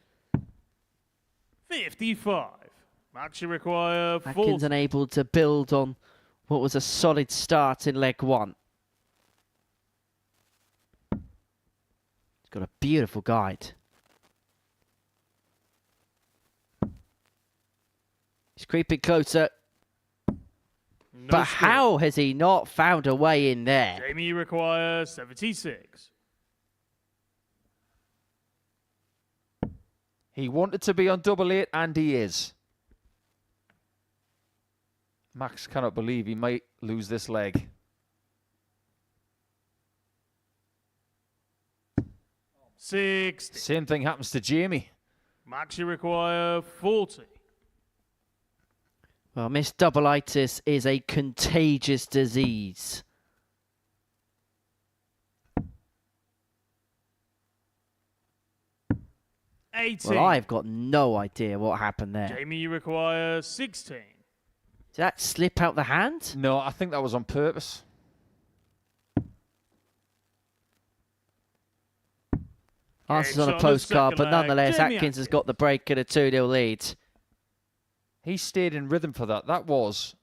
55. Maxi require 40. Atkins unable to build on what was a solid start in leg 1. He's got a beautiful guide. He's creeping closer. But how has he not found a way in there? Jamie, you require 76. He wanted to be on double 8, and he is. Max cannot believe he might lose this leg. Same thing happens to Jamie. Max, you require 40. Well, Miss Double-itis is a contagious disease. Well, I've got no idea what happened there. Jamie, you require 16. Did that slip out the hand? No, I think that was on purpose. Answers on a postcard, but nonetheless, Atkins has got the break and a 2-0 lead. He stayed in rhythm for that. That was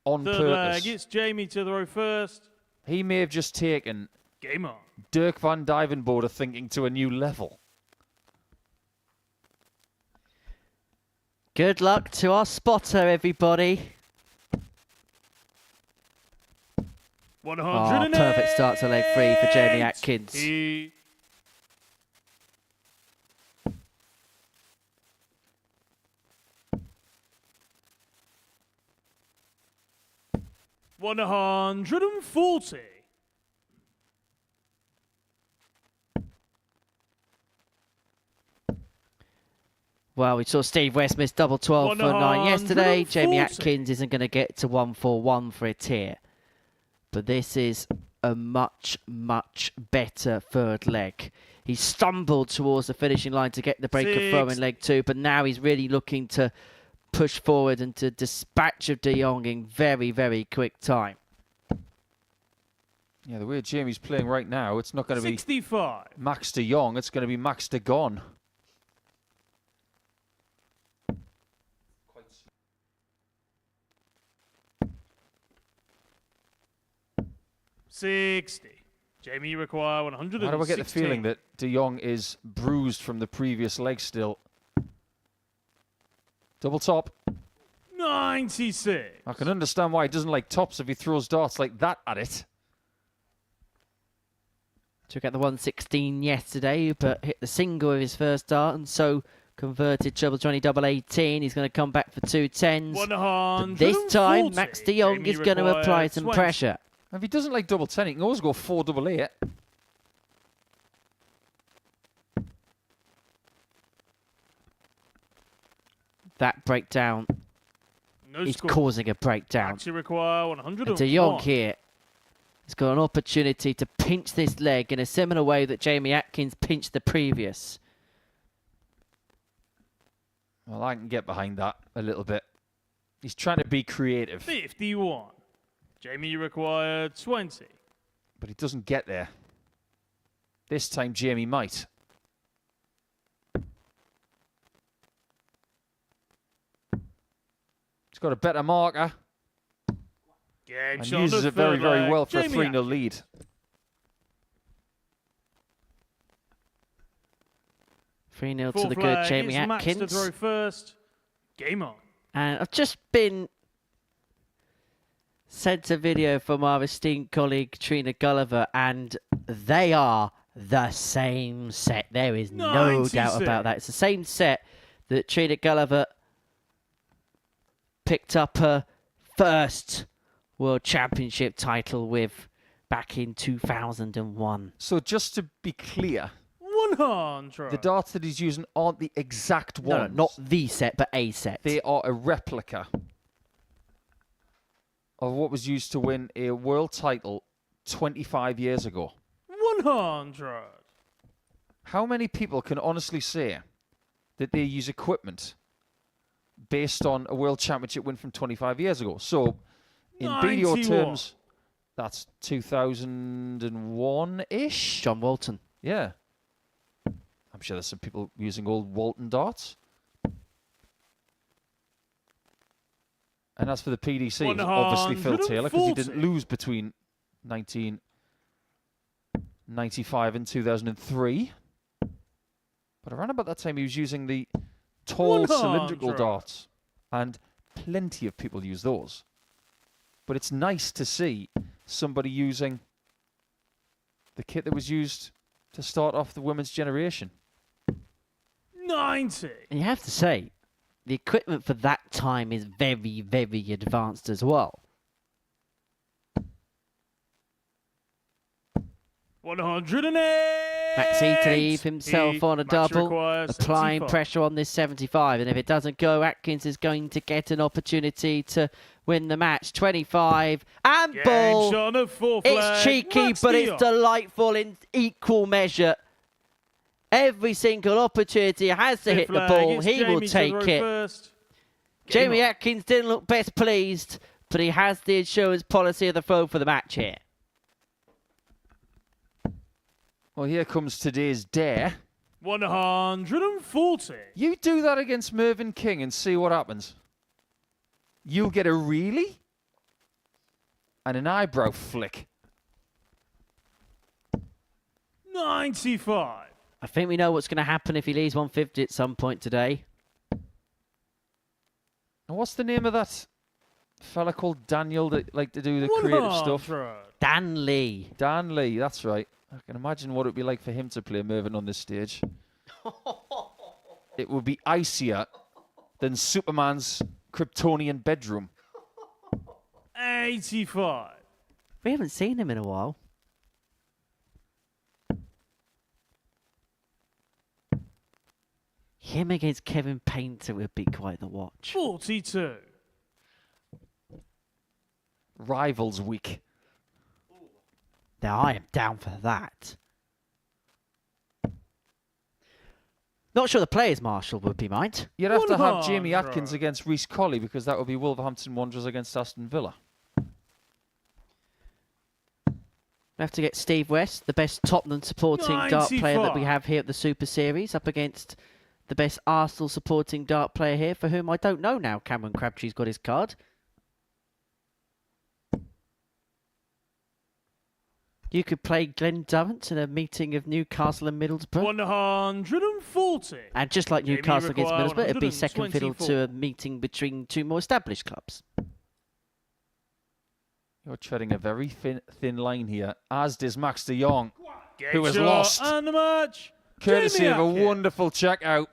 on Third purpose. leg, it's Jamie to throw first. He may have just taken Game on. Dirk van Dijvenbode thinking to a new level. Good luck to our spotter, everybody. 108. Perfect start to leg 3 for Jamie Atkins. He... $140. Well, we saw Steve West miss double 12 for 9 yesterday. Jamie Atkins isn't going to get to 141 for it here. But this is a much, much better third leg. He stumbled towards the finishing line to get the break of throw in leg 2, but now he's really looking to push forward and to dispatch of De Jong in very, very quick time. Yeah, the way Jamie's playing right now, it's not going to be 65. Max De Jong, it's going to be Max De Gon. 60. Jamie, you require 116. How do I get the feeling that De Jong is bruised from the previous leg still? Double top. 96. I can understand why he doesn't like tops if he throws darts like that at it. Took out the 116 yesterday, but hit the single with his first dart, and so converted treble 20, double 18. He's going to come back for 2 10s. But this time, Max De Jong is going to apply some pressure. If he doesn't like double 10, he can always go 4 double 8. That breakdown is causing a breakdown. Max, you require 101. And De Jong here has got an opportunity to pinch this leg in a similar way that Jamie Atkins pinched the previous. Well, I can get behind that a little bit. He's trying to be creative. 51. Jamie, you require 20. But he doesn't get there. This time, Jamie might. He's got a better marker. Game And shot uses the it very, third very leg. well for a Jamie 3-0 lead. 3-0 to Fourth the good leg, Jamie it's Max to Atkins. throw first. Game on. And I've just been sent a video from our esteemed colleague Trina Gulliver, and they are the same set. There is no 96. doubt about that. It's the same set that Trina Gulliver picked up her first World Championship title with back in 2001. So just to be clear, 100. the darts that he's using aren't the exact ones. No, not the set, but a set. They are a replica of what was used to win a world title 25 years ago. 100. How many people can honestly say that they use equipment based on a world championship win from 25 years ago? So, in BDO 91. terms, that's 2001-ish? John Walton. Yeah. I'm sure there's some people using old Walton darts. And as for the PDC, it was obviously Phil Taylor, because he didn't lose between 1995 and 2003. But around about that time, he was using the tall 100. cylindrical darts and plenty of people use those. But it's nice to see somebody using the kit that was used to start off the women's generation. 90. And you have to say, the equipment for that time is very, very advanced as well. 108. Max Italy himself on a Match double, requires applying 75. pressure on this 75. And if it doesn't go, Atkins is going to get an opportunity to win the match. 25 and Game ball. shot on the fourth leg. It's cheeky, Max but Dion. it's delightful in equal measure. Every single opportunity has to hit Fifth the leg, ball. it's He will Jamie to take throw it. first. Jamie Atkins didn't look best pleased, but he has the insurance policy of the throw for the match here. Well, here comes today's dare. 140. You do that against Mervyn King and see what happens. You'll get a really and an eyebrow flick. 95. I think we know what's going to happen if he leaves 150 at some point today. And what's the name of that fella called Daniel that like to do the creative stuff? 100. Dan Lee. Dan Lee, that's right. I can imagine what it would be like for him to play Mervyn on this stage. It would be icier than Superman's Kryptonian bedroom. 85. We haven't seen him in a while. Him against Kevin Painter would be quite the watch. 42. Rivals week. Now, I am down for that. Not sure the players' marshal would be mind. You'd have to have Jamie 100. Atkins against Reece Colley because that would be Wolverhampton Wanderers against Aston Villa. We have to get Steve West, the best Tottenham supporting dart player that we 95. have here at the Super Series, up against the best Arsenal supporting dart player here, for whom I don't know now. Cameron Crabtree's got his card. You could play Glenn Durrant in a meeting of Newcastle and Middlesbrough. 140. And just like Jamie Newcastle against require Middlesbrough, it'd be second fiddle to 124. a meeting between two more established clubs. You're treading a very thin line here, as does Max de Jong, Game who has shot lost. And the match. Courtesy Jamie of a Atkins. wonderful checkout.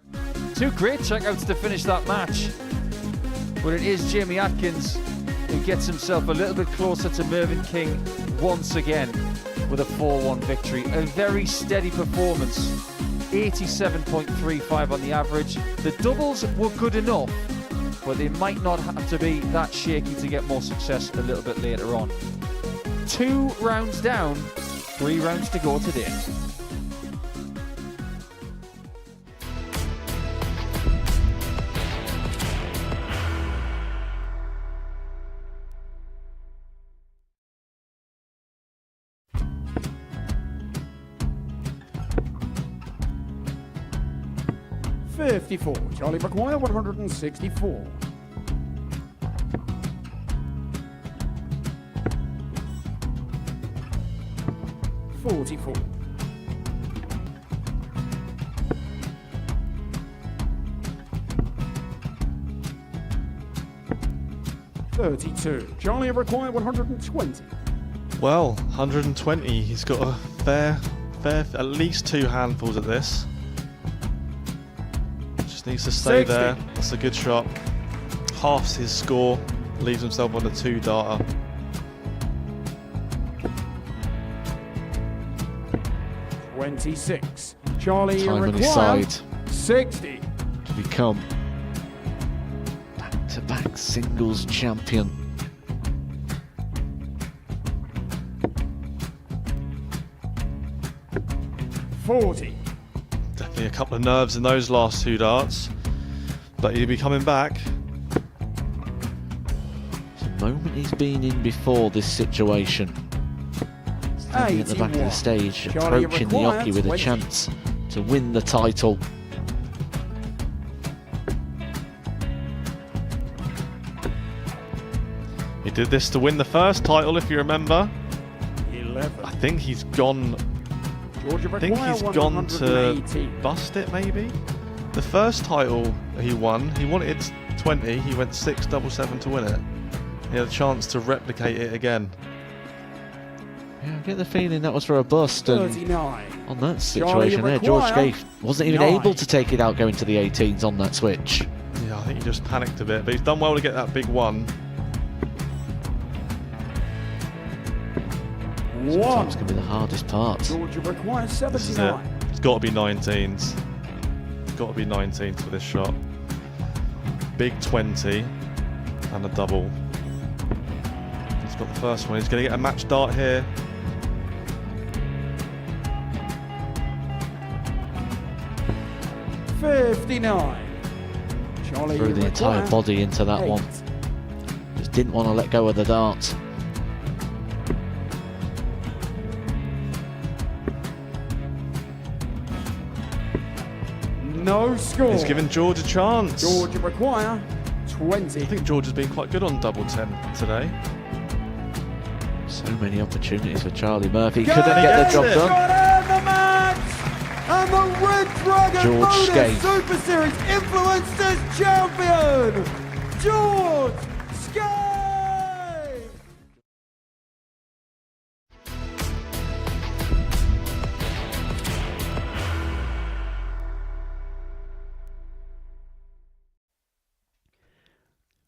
Two great checkouts to finish that match. But it is Jamie Atkins who gets himself a little bit closer to Mervyn King once again with a 4-1 victory. A very steady performance. 87.35 on the average. The doubles were good enough, but they might not have to be that shaky to get more success a little bit later on. 2 rounds down, 3 rounds to go today. Charlie McGuire, 164. 44. 32. Charlie required 120. Well, 120. He's got a fair, at least 2 handfuls at this. Just needs to stay 60. there. That's a good shot. Halves his score. Leaves himself on a 2-darter. $26. Charlie Time on his required side 60. to become back-to-back singles champion. $40. Definitely a couple of nerves in those last 2 darts. But he'll be coming back. The moment he's been in before this situation. Standing at the back of the 81. stage, Charlie approaching the required Oki with a 20. chance to win the title. He did this to win the first title, if you remember. 11. I think he's gone. Georgia I think required he's gone to 118. bust it, maybe. The first title he won, he wanted big 20, he went 6-7-7 to win it. He had a chance to replicate it again. Yeah, I get the feeling that was for a bust. And 39. on that situation there, George Scaife wasn't even able to take it out going to the 18s on that switch. Yeah, I think he just panicked a bit, but he's done well to get that big one. Sometimes can be the hardest part. Georgia requires 79. This is it. It's got to be 19s. It's got to be 19s for this shot. Big 20 and a double. He's got the first one. He's going to get a match dart here. Charlie Threw the entire body into that 8. one. Just didn't want to let go of the dart. No score. He's given George a chance. Georgia require 20. I think George has been quite good on double 10 today. So many opportunities for Charlie Murphy. Couldn't get the job done. The match! And the Red Dragon George Modus Scaife. Super Series Influencers Champion, George Scaife!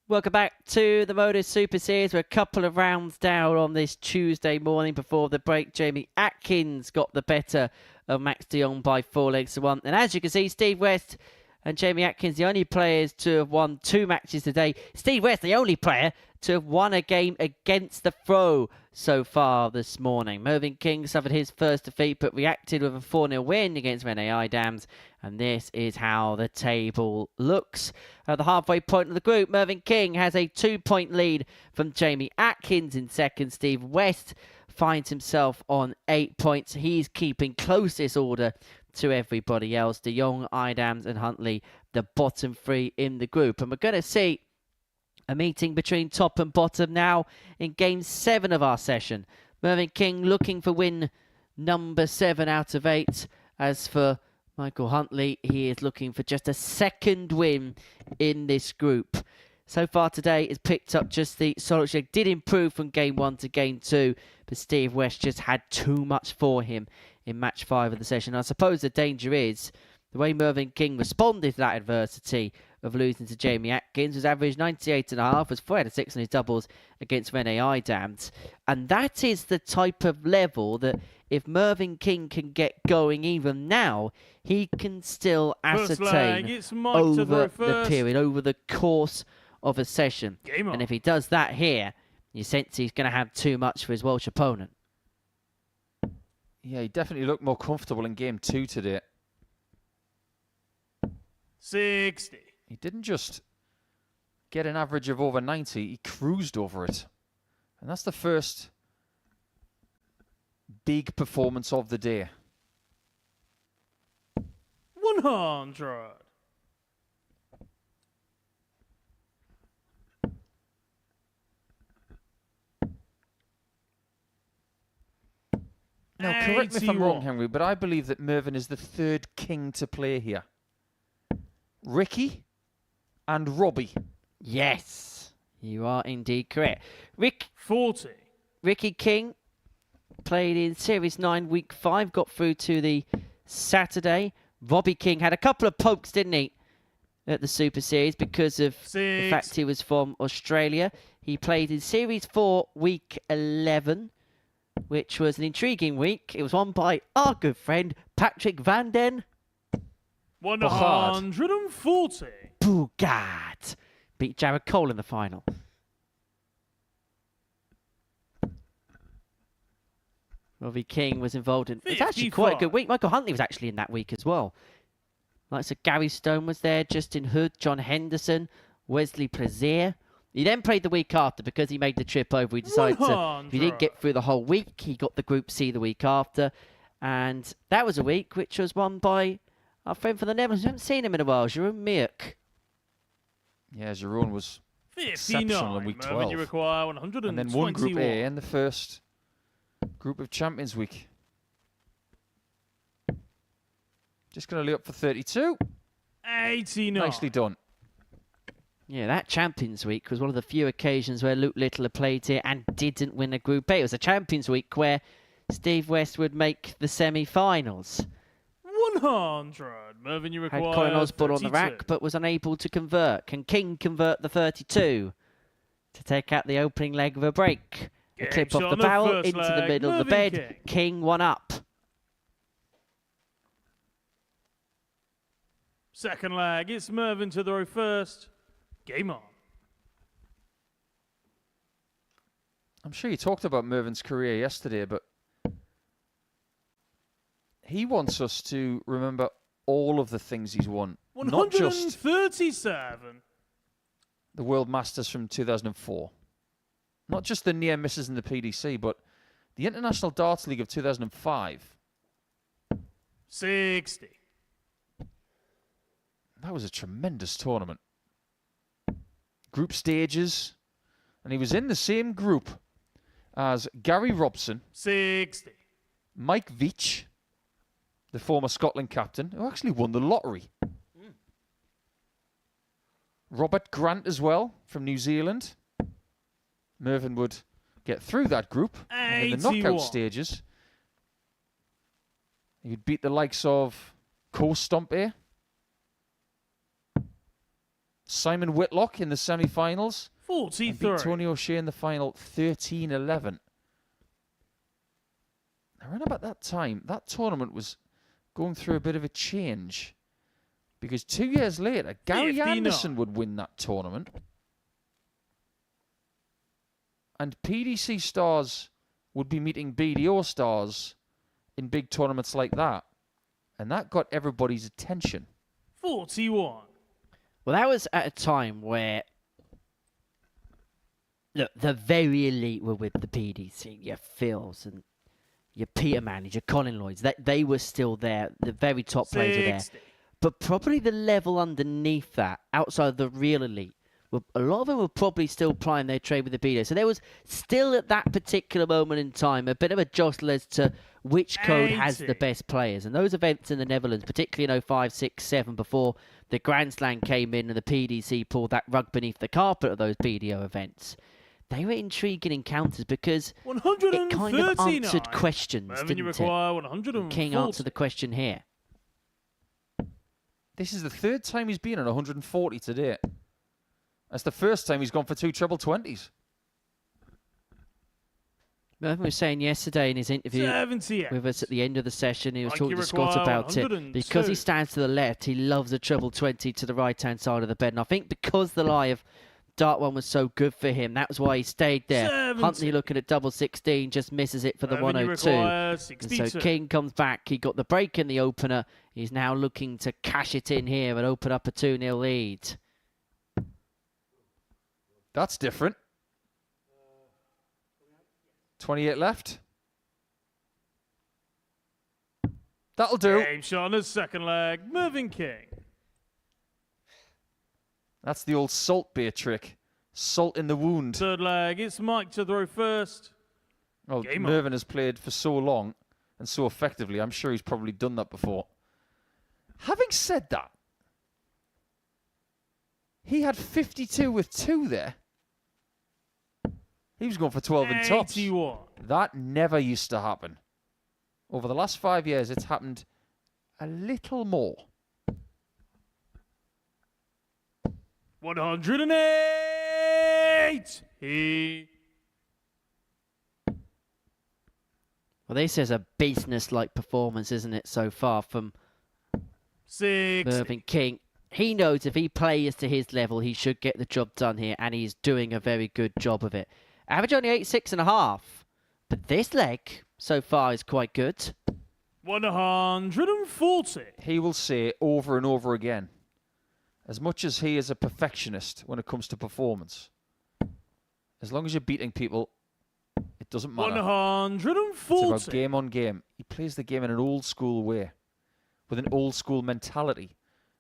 Welcome back to the Modus Super Series. We're a couple of rounds down on this Tuesday morning. Before the break, Jamie Atkins got the better of Max de Jong by 4 legs to 1. And as you can see, Steve West and Jamie Atkins, the only players to have won 2 matches today. Steve West, the only player to have won a game against the throw so far this morning. Mervyn King suffered his first defeat, but reacted with a 4-0 win against Eidams. And this is how the table looks. At the halfway point of the group, Mervyn King has a 2-point lead from Jamie Atkins in second. Steve West finds himself on 8 points. He's keeping closest order to everybody else. De Jong, Eidams and Huntley, the bottom 3 in the group. And we're going to see a meeting between top and bottom now in game 7 of our session. Mervyn King looking for win number 7 out of 8. As for Michael Huntley, he is looking for just a second win in this group. So far today, it's picked up just the solitary. Did improve from game 1 to game 2, but Steve West just had too much for him in match 5 of the session. I suppose the danger is the way Mervyn King responded to that adversity of losing to Jamie Atkins was average 98.5, was 4 out of 6 on his doubles against Eidams. And that is the type of level that if Mervyn King can get going even now, he can still ascertain over the period, over the course of a session. And if he does that here, you sense he's going to have too much for his Welsh opponent. Yeah, he definitely looked more comfortable in game 2 today. 60. He didn't just get an average of over 90, he cruised over it. And that's the first big performance of the day. 100. Now, correct me if I'm wrong, Henry, but I believe that Mervyn is the 3rd king to play here. Ricky and Robbie. Yes, you are indeed correct. 40. Ricky King played in Series 9 Week 5, got through to the Saturday. Robbie King had a couple of pokes, didn't he, at the Super Series because of the fact he was from Australia. He played in Series 4 Week 11, which was an intriguing week. It was won by our good friend Patrick Van Den 140. Bugard beat Jared Cole in the final. Robbie King was involved in... It's actually quite a good week. Michael Huntley was actually in that week as well. Like so, Gary Stone was there, Justin Hood, John Henderson, Wesley Plaisir. He then played the week after because he made the trip over. He decided to... If he didn't get through the whole week, he got the Group C the week after. And that was a week which was won by our friend from the Netherlands. We haven't seen him in a while, Jeroen Meerk. Yeah, Jeroen was 59. exceptional in week 12. You require 121. And then won Group A in the first Group of Champions week. Just going to lay up for 32. 89. Nicely done. Yeah, that Champions Week was one of the few occasions where Luke Little had played here and didn't win a Group A. It was a Champions Week where Steve West would make the semi-finals. 100. Mervyn, you require Had Colin Osborne on the 32. rack, but was unable to convert. Can King convert the 32 to take out the opening leg of a break? A Game clip shot off on the the foul first into the leg, middle of the Mervyn bed. King. King one up. Second leg, it's Mervyn to throw first. Game on. I'm sure you talked about Mervyn's career yesterday, but he wants us to remember all of the things he's won. Not just 137. the World Masters from 2004. Not just the near misses in the PDC, but the International Darts League of 2005. 60. That was a tremendous tournament. Group stages. And he was in the same group as Gary Robson, 60. Mike Veach, the former Scotland captain, who actually won the lottery. Robert Grant as well, from New Zealand. Mervyn would get through that group. And in the 81. knockout stages, he would beat the likes of Co Stompe, Simon Whitlock in the semi-finals, and 43. beat Tony O'Shea in the final 13-11. Around about that time, that tournament was going through a bit of a change. Because 2 years later, Gary 59. Anderson would win that tournament. And PDC stars would be meeting BDO stars in big tournaments like that. And that got everybody's attention. 41. Well, that was at a time where, look, the very elite were with the PDC. Your Phils and your Peterman, your Colin Lloyds. They were still there. The very top players were there. 60. But probably the level underneath that, outside of the real elite, a lot of them were probably still plying their trade with the BDO. So there was still at that particular moment in time a bit of a jostle as to which code has the 80. best players. And those events in the Netherlands, particularly in 05, 6, 7, before the Grand Slam came in and the PDC pulled that rug beneath the carpet of those BDO events, they were intriguing encounters because it kind of 139. answered questions, Mervyn, you didn't it? require 140. King answered the question here. This is the third time he's been on 140 today. That's the first time he's gone for 2 treble 20s. Mervyn was saying yesterday in his interview 78. with us at the end of the session, he was Like talking you to Scott require about it. 102. Because he stands to the left, he loves a treble 20 to the right-hand side of the bed. And I think because the live dart one was so good for him, that was why he stayed there. 70. Huntley looking at double 16, just misses it for the Mervyn, you 102. require And 62. so King comes back. He got the break in the opener. He's now looking to cash it in here and open up a 2-0 lead. That's different. 28 left. That'll do. Game shot on the second leg. Mervyn King. That's the old salt beer trick. Salt in the wound. Third leg, it's Mike to throw first. Well, Game on. Mervyn has played for so long and so effectively. I'm sure he's probably done that before. Having said that, he had 52 with 2 there. He was going for 12 in tops. 81. That never used to happen. Over the last 5 years, it's happened a little more. 108. Well, this is a business-like performance, isn't it, so far from 60. Mervyn King. He knows if he plays to his level, he should get the job done here, and he's doing a very good job of it. Average only 86.5, but this leg so far is quite good. 140. He will say over and over again, as much as he is a perfectionist when it comes to performance, as long as you're beating people, it doesn't matter. 140. It's about game on game. He plays the game in an old school way, with an old school mentality.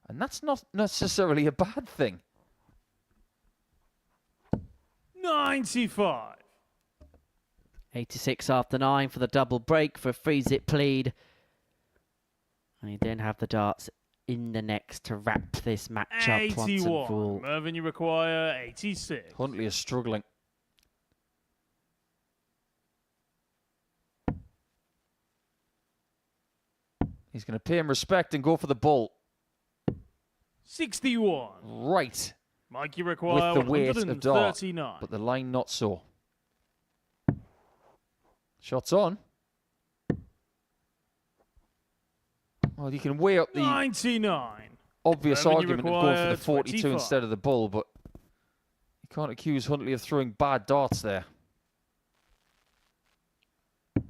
And that's not necessarily a bad thing. 95. 86 after 9 for the double break for a free zip lead. And you then have the darts in the next to wrap this match up once and for 81. all. Mervyn, you require 86. Huntley is struggling. He's going to pay him respect and go for the bull. 61. Right. Mike, you require With the weight of dart, 139. but the line not so. Shots on. Well, you can weigh up the 99. obvious Mervyn, you argument of going for the require 42 25. instead of the bull, but you can't accuse Huntley of throwing bad darts there.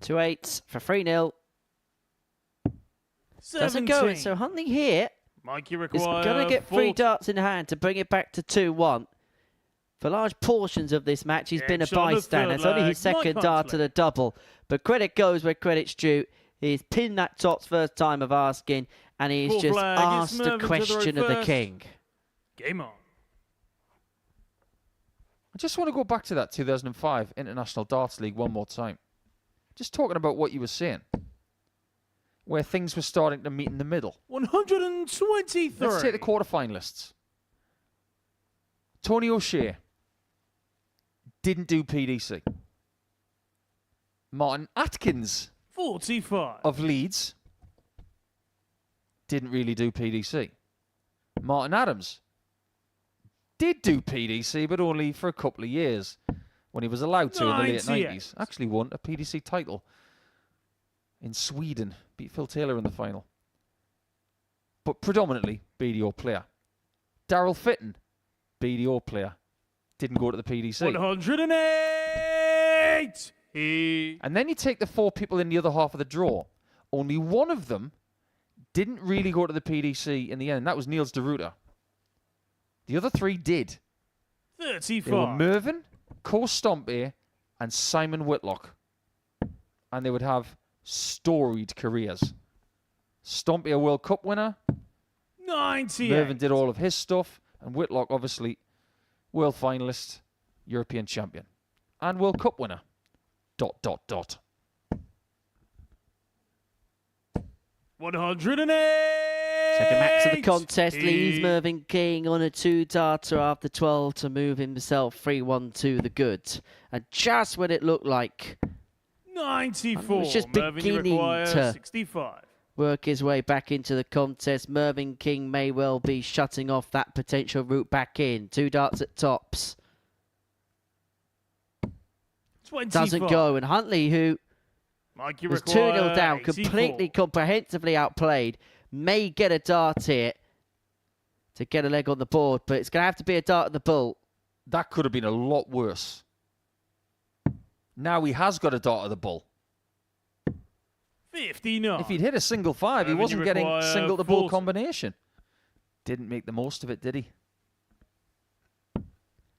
2 8s for 3-0. 17. Doesn't go. So Huntley here Mike, you is require going to get 3 40. darts in hand to bring it back to 2-1. For large portions of this match, he's been a Shot on the bystander. third It's only leg, his Mike second dart to Huntley. the double. But credit goes where credit's due. He's pinned that tops first time of asking, and he's Fourth just flag, it's asked the Mervyn to the question road of the first. king. Game on. I just want to go back to that 2005 International Darts League one more time. Just talking about what you were saying, where things were starting to meet in the middle. 123. Let's take the quarterfinalists. Tony O'Shea didn't do PDC. Martin Atkins 45. of Leeds didn't really do PDC. Martin Eidams did do PDC, but only for a couple of years when he was allowed to in the late 98. 90s. Actually won a PDC title in Sweden. Beat Phil Taylor in the final. But predominantly BDO player. Daryl Fitton, BDO player. Didn't go to the PDC. 108. And then you take the 4 people in the other half of the draw. Only one of them didn't really go to the PDC in the end. That was Niels de Ruyter. The other 3 did. 35. They were Mervyn, Co Stompé, and Simon Whitlock. And they would have storied careers. Stompé, a World Cup winner. 98. Mervyn did all of his stuff. And Whitlock, obviously, world finalist, European champion. And World Cup winner. ... 108. Second max of the contest leaves Mervyn King on a 2-darter after 12 to move himself 3-1 to the good. And just when it looked like 94. it's just Mervyn, you beginning require to 65. work his way back into the contest, Mervyn King may well be shutting off that potential route back in. 2 darts at tops. 25. Doesn't go. And Huntley, who Mike, you was require 2-0 down, 84. completely comprehensively outplayed, may get a dart here to get a leg on the board, but it's going to have to be a dart at the bull. That could have been a lot worse. Now he has got a dart at the bull. 59. If he'd hit a single 5, he Mervyn, you wasn't getting require single to bull 40. combination. Didn't make the most of it, did he?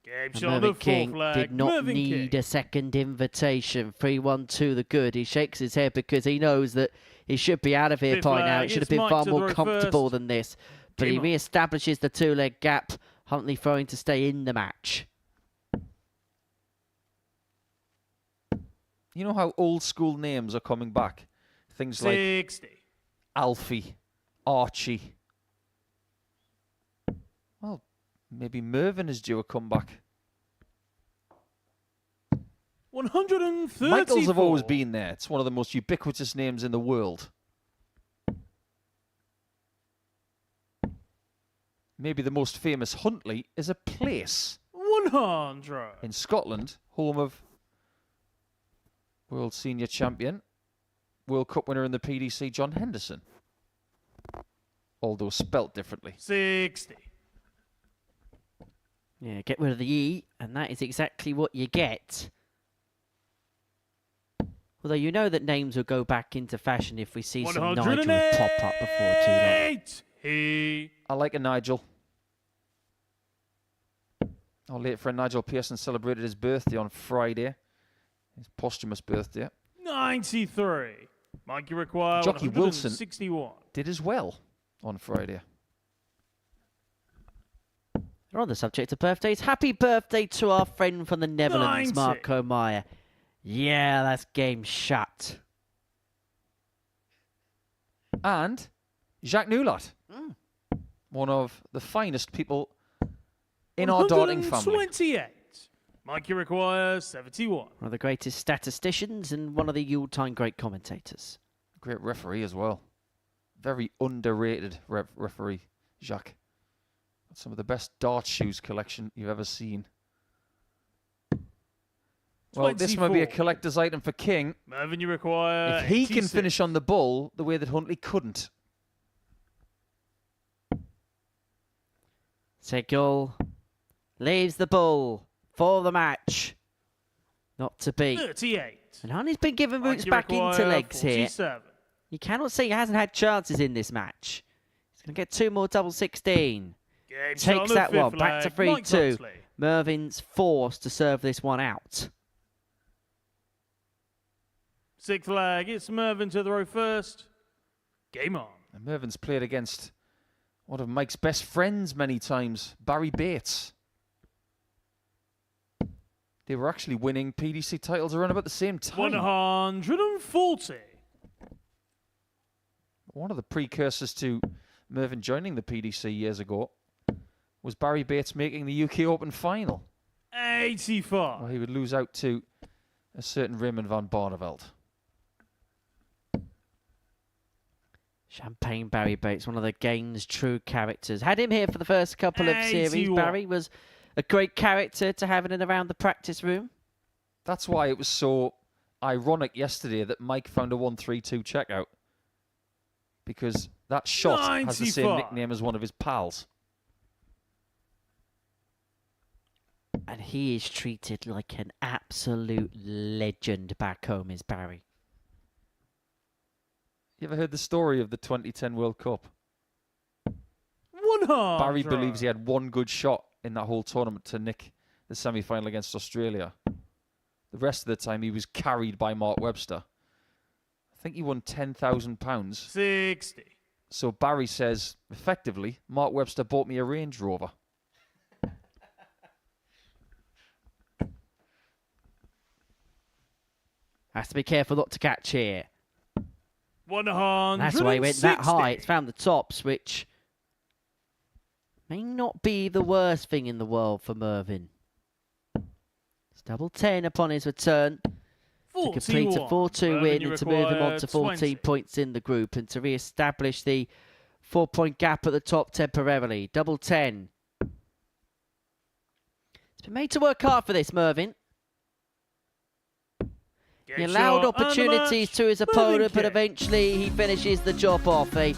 Game And shot on Mervyn the fourth King flag. did not Mervyn need King. a second invitation. 3-1 to the good. He shakes his head because he knows that he should be out of here Fifth by now. flag, It should have it's been Mike far to the more road comfortable first. than this. But he Game on. re-establishes the 2-leg gap. Huntley throwing to stay in the match. You know how old school names are coming back? Things like 60. Alfie, Archie. Well, maybe Mervyn is due a comeback. 134. Michaels have always been there. It's one of the most ubiquitous names in the world. Maybe the most famous Huntley is a place 100. in Scotland, home of world senior champion, World Cup winner in the PDC, John Henderson. Although spelt differently. 60. Yeah, get rid of the E, and that is exactly what you get. Although you know that names will go back into fashion if we see some Nigels pop up before too long. I like a Nigel. Our late friend Nigel Pearson celebrated his birthday on Friday. His posthumous birthday. 93. Mike, you require Jockey Wilson 161. did as well on Friday. We're on the subject of birthdays. Happy birthday to our friend from the Netherlands, 90. Marco Meyer. Yeah, that's game shut. And Jacques Nulat. one of the finest people in our darting family. 128. Mikey requires 71. One of the greatest statisticians and one of the Yuletime great commentators. Great referee as well. Very underrated referee, Jacques. Some of the best dart shoes collection you've ever seen. Well, this might be a collector's item for King. Mervyn, you require if he 86. can finish on the bull the way that Huntley couldn't. Segal leaves the bull for the match. Not to beat. 38. And Huntley's been given routes Mikey back into require legs 47. here. You cannot say he hasn't had chances in this match. He's going to get 2 more double 16. Game shot Takes on the that one. fifth Back to leg. Mike 3-2. Huntley. Mervyn's forced to serve this one out. 6th leg. It's Mervyn to the row first. Game on. And Mervyn's played against one of Mike's best friends many times, Barry Bates. They were actually winning PDC titles around about the same time. 140. One of the precursors to Mervyn joining the PDC years ago was Barry Bates making the UK Open final. 85. Well, he would lose out to a certain Raymond van Barneveld. Champagne Barry Bates, one of the game's true characters. Had him here for the first couple of series. 81. Barry was a great character to have in and around the practice room. That's why it was so ironic yesterday that Mike found a 1-3-2 checkout. Because that shot has the same 95. nickname as one of his pals. And he is treated like an absolute legend back home, is Barry. You ever heard the story of the 2010 World Cup? 100. Barry believes he had one good shot in that whole tournament to nick the semi-final against Australia. The rest of the time he was carried by Mark Webster. I think he won £10,000. 60. So Barry says, effectively, Mark Webster bought me a Range Rover. Has to be careful not to catch here. 160. That's why he went that high. It's found the tops, which may not be the worst thing in the world for Mervyn. It's double 10 upon his return. To complete a 4-2 win and to move him on to 14 points in the group and to re-establish the 4-point gap at the top temporarily. Double 10. It's been made to work hard for this, Mervyn. He allowed opportunities to his opponent, but eventually he finishes the job off. A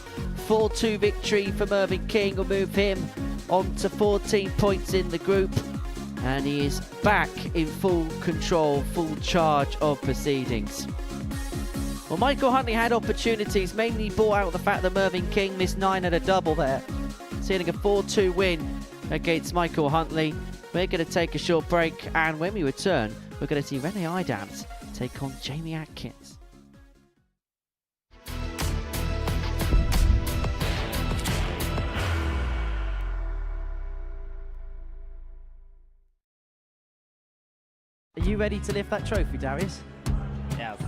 4-2 victory for Mervyn King will move him on to 14 points in the group. And he is back in full control, full charge of proceedings. Well, Michael Huntley had opportunities, mainly brought out the fact that Mervyn King missed 9 at a double there. Sealing a 4-2 win against Michael Huntley. We're going to take a short break, and when we return, we're going to see Renee Eidams take on Jamie Atkins. Are you ready to lift that trophy, Darius? Yes.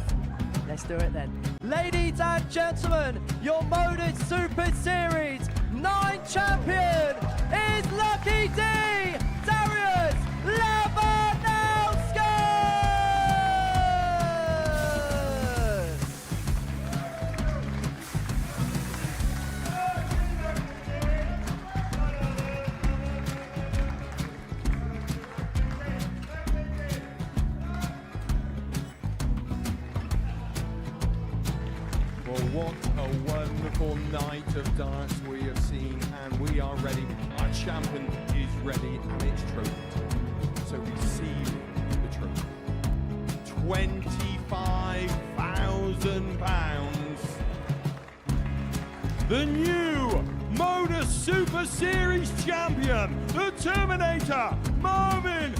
Let's do it then. Ladies and gentlemen, your Modus Super Series 9 champion is Lucky D, Darius Labanowski! Well, what a wonderful night of darts we have seen, and we are ready. Our champion is ready, and it's trophy. So receive the trophy. £25,000. The new Modus Super Series champion, the Terminator, Mervyn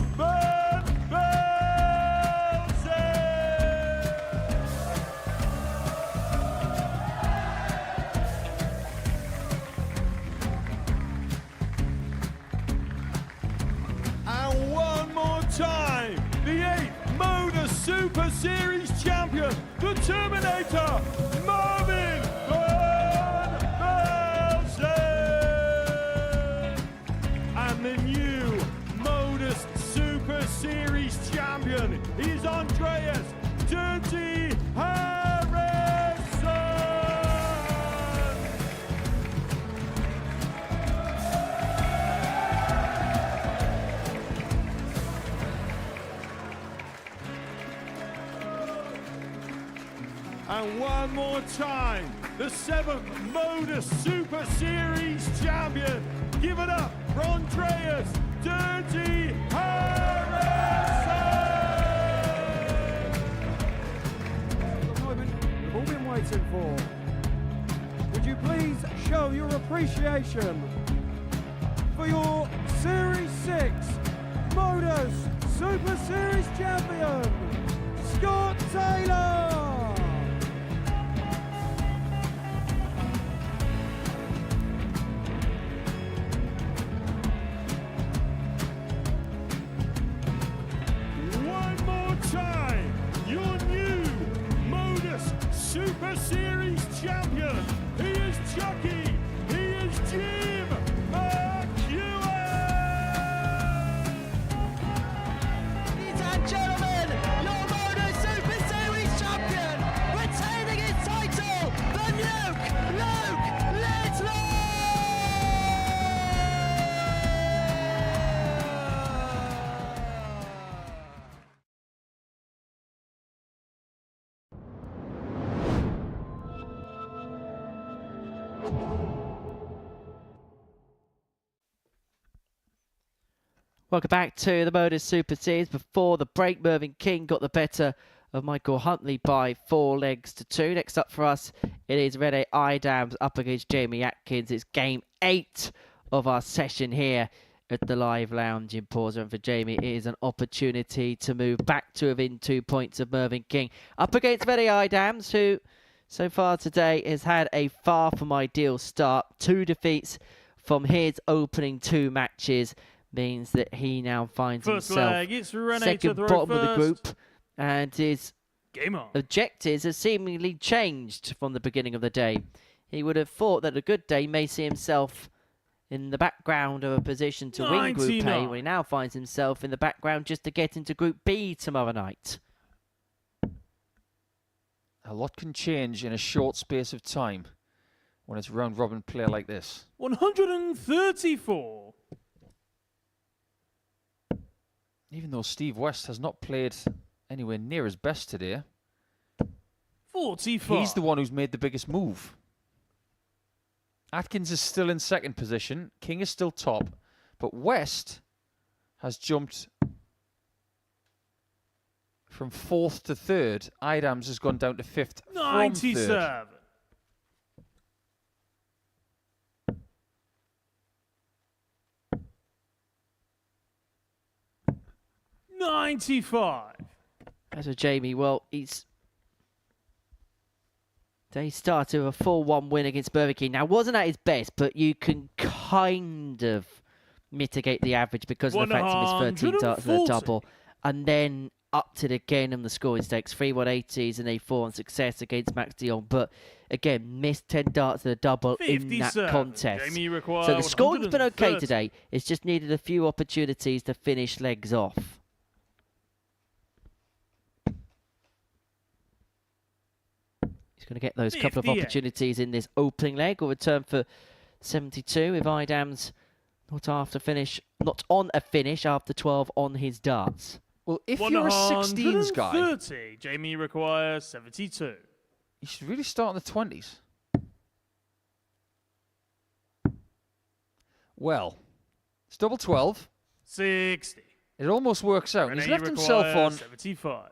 And one more time, the 8th Modus Super Series champion, the Terminator, Mervyn King! Dirty Harrison. And one more time, the 7th Modus Super Series champion. Give it up for Andreas Dirty Harrison. The moment we've all been waiting for. Would you please show your appreciation for your Series 6 Modus Super Series champion, Scott Taylor. Time, your new Modus Super Series champion. He is Chucky. He is Jim McEwen. Ladies and gentlemen, your Modus Super Series champion, retaining his title, the Nuke, Luke Littler! Welcome back to the Modus Super Series. Before the break, Mervyn King got the better of Michael Huntley by 4 legs to 2. Next up for us, it is Rene Eidams up against Jamie Atkins. It's game 8 of our session here at the Live Lounge in Portsmouth. And for Jamie, it is an opportunity to move back to within 2 points of Mervyn King. Up against Rene Eidams, who so far today has had a far from ideal start. 2 defeats from his opening 2 matches. Means that he now finds himself second bottom of the group, and his objectives have seemingly changed from the beginning of the day. He would have thought that a good day may see himself in the background of a position to win Group A, when he now finds himself in the background just to get into Group B tomorrow night. A lot can change in a short space of time when it's round robin play like this. 134. Even though Steve West has not played anywhere near his best today, 45. he's the one who's made the biggest move. Atkins is still in second position. King is still top. But West has jumped from 4th to 3rd. Eidams has gone down to 5th 97. from 3rd. 95. As for Jamie, well, they started with a 4-1 win against Mervyn King. Now, wasn't at his best, but you can kind of mitigate the average because of the fact he missed 13 darts and a double. And then upped it again in the scoring stakes. 3-1 80s and a 4-1 success against Max de Jong. But again, missed 10 darts and a double in that contest. So the scoring's been okay today. It's just needed a few opportunities to finish legs off. He's going to get those couple of opportunities in this opening leg. Will return for 72 if Eidams not on a finish after 12 on his darts. Well, if you're a 16s guy, 130. Jamie requires 72. You should really start in the 20s. Well, it's double 12. 60. It almost works out. Rene He's left himself on 75.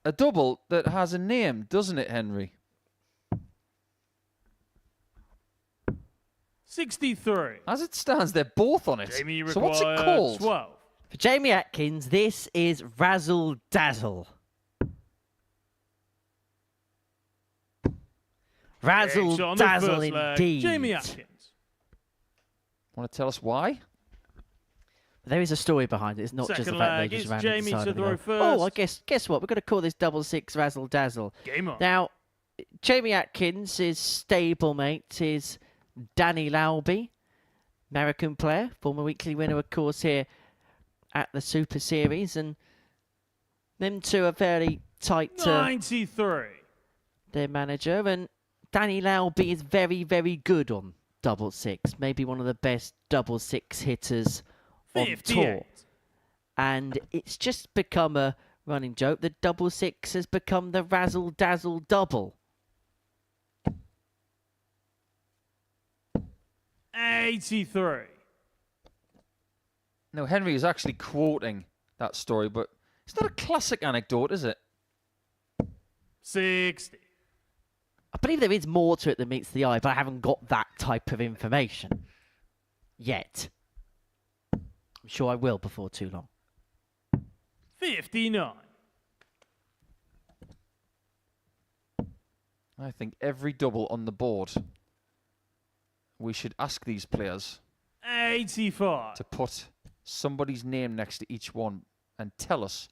a double that has a name, doesn't it, Henry? 63. As it stands, they're both on it. Jamie So what's it requires called? 12. For Jamie Atkins, this is Razzle Dazzle. Razzle Dazzle indeed. Jamie Atkins. Want to tell us why? There is a story behind it. It's not just the fact they just ran Jamie inside to of the throw goal. first. Oh, guess what? We're going to call this double 6 Razzle Dazzle. Game on. Now, Jamie Atkins, his stablemate is Danny Lauby, American player, former weekly winner, of course, here at the Super Series. And them two are fairly tight to 93. their manager. And Danny Laube is very, very good on double six. Maybe one of the best double six hitters on 58. tour. And it's just become a running joke that double six has become the razzle-dazzle double. 83. Now, Henry is actually quoting that story, but it's not a classic anecdote, is it? 60. I believe there is more to it than meets the eye, but I haven't got that type of information yet. I'm sure I will before too long. 59. I think every double on the board, we should ask these players 85. to put somebody's name next to each one and tell us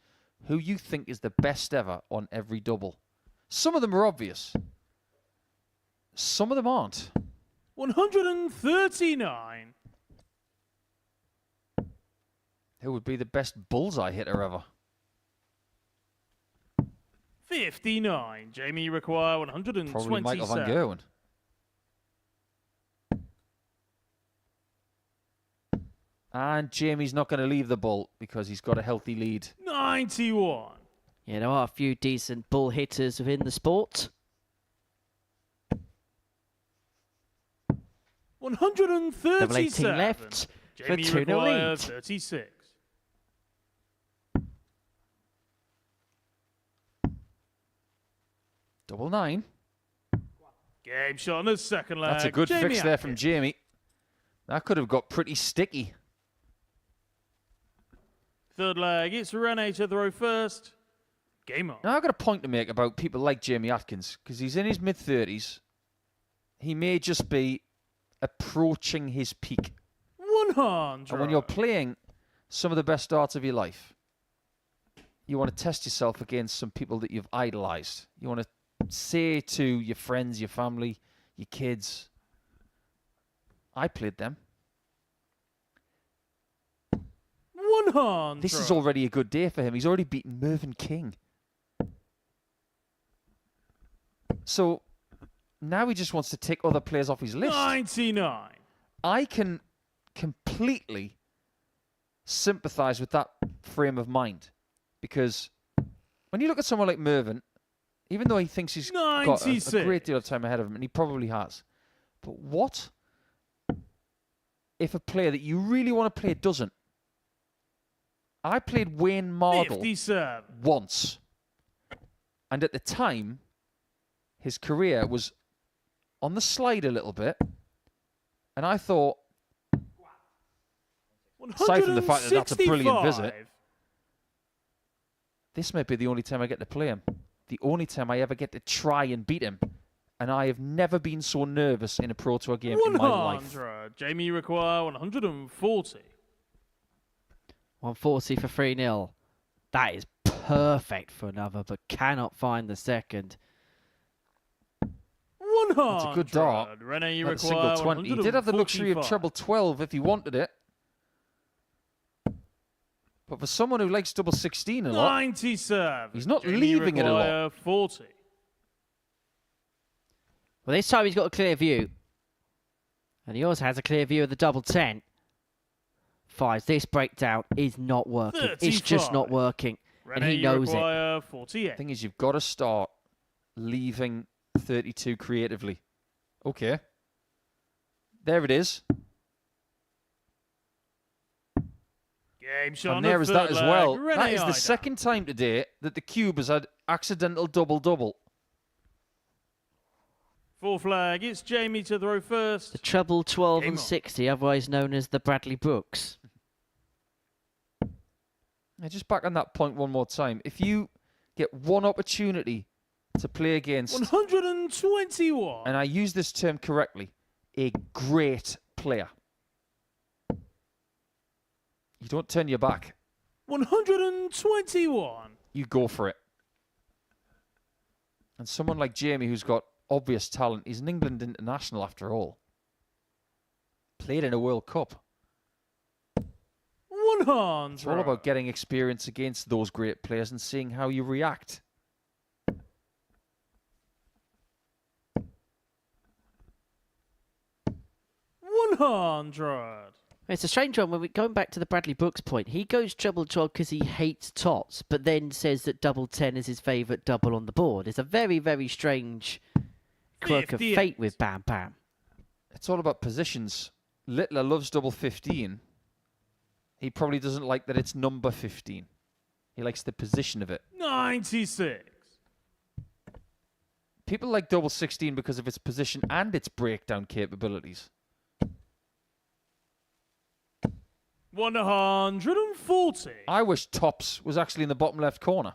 who you think is the best ever on every double. Some of them are obvious. Some of them aren't. 139. Who would be the best bullseye hitter ever? 59. Jamie, you require 127. Probably Michael Van Gerwen. And Jamie's not going to leave the bull because he's got a healthy lead. 91. Yeah, there are a few decent bull hitters within the sport. 137. Double 18 left for Jamie 2-0 lead. 36. Double 9. Game shot on the second leg. That's a good Jamie fix there from Atkins. Jamie. That could have got pretty sticky. Third leg, it's Rene to throw first. Game on. Now, I've got a point to make about people like Jamie Atkins, because he's in his mid-30s. He may just be approaching his peak. 100. And when you're playing some of the best darts of your life, you want to test yourself against some people that you've idolized. You want to say to your friends, your family, your kids, I played them. 100. This is already a good day for him. He's already beaten Mervyn King. So now he just wants to take other players off his list. 99. I can completely sympathize with that frame of mind, because when you look at someone like Mervyn, even though he thinks he's got a great deal of time ahead of him, and he probably has, but what if a player that you really want to play doesn't? I played Wayne Mardle 57. once, and at the time, his career was on the slide a little bit, and I thought, aside from the fact that that's a brilliant visit, this might be the only time I get to play him. The only time I ever get to try and beat him. And I have never been so nervous in a Pro Tour game in my life. 100. Jamie, you require 140. 140 for 3-0. That is perfect for another, but cannot find the second. 100. That's a good dart. Rene, you At a require single 20. He did have the luxury of 145. treble 12 if he wanted it. But for someone who likes double 16 a lot, 97. he's not Jamie, leaving it a lot. require 40. Well, this time he's got a clear view. And he also has a clear view of the double 10. Fives. This breakdown is not working. It's just not 35. working. Rene, And he you knows it. require 48. The thing is, you've got to start leaving 32 creatively. Okay. There it is. Game shot on And the there is that third as leg. well. Rene That is the Eidams. second time today that the cube has had accidental double-double. Fourth leg, it's Jamie to throw first. The treble 12 Game and on. 60, otherwise known as the Bradley Brooks. Just back on that point one more time. If you get one opportunity to play against, 121. and I use this term correctly, a great player, you don't turn your back. 121. You go for it. And someone like Jamie, who's got obvious talent, he's an England international after all. Played in a World Cup. 100. It's all about getting experience against those great players and seeing how you react. 100. It's a strange one when we're going back to the Bradley Brooks point. He goes treble 12 because he hates tots, but then says that double 10 is his favourite double on the board. It's a very, very strange quirk of 58. fate with Bam Bam. It's all about positions. Littler loves double 15. He probably doesn't like that it's number 15. He likes the position of it. 96. People like double 16 because of its position and its breakdown capabilities. 140. I wish tops was actually in the bottom left corner.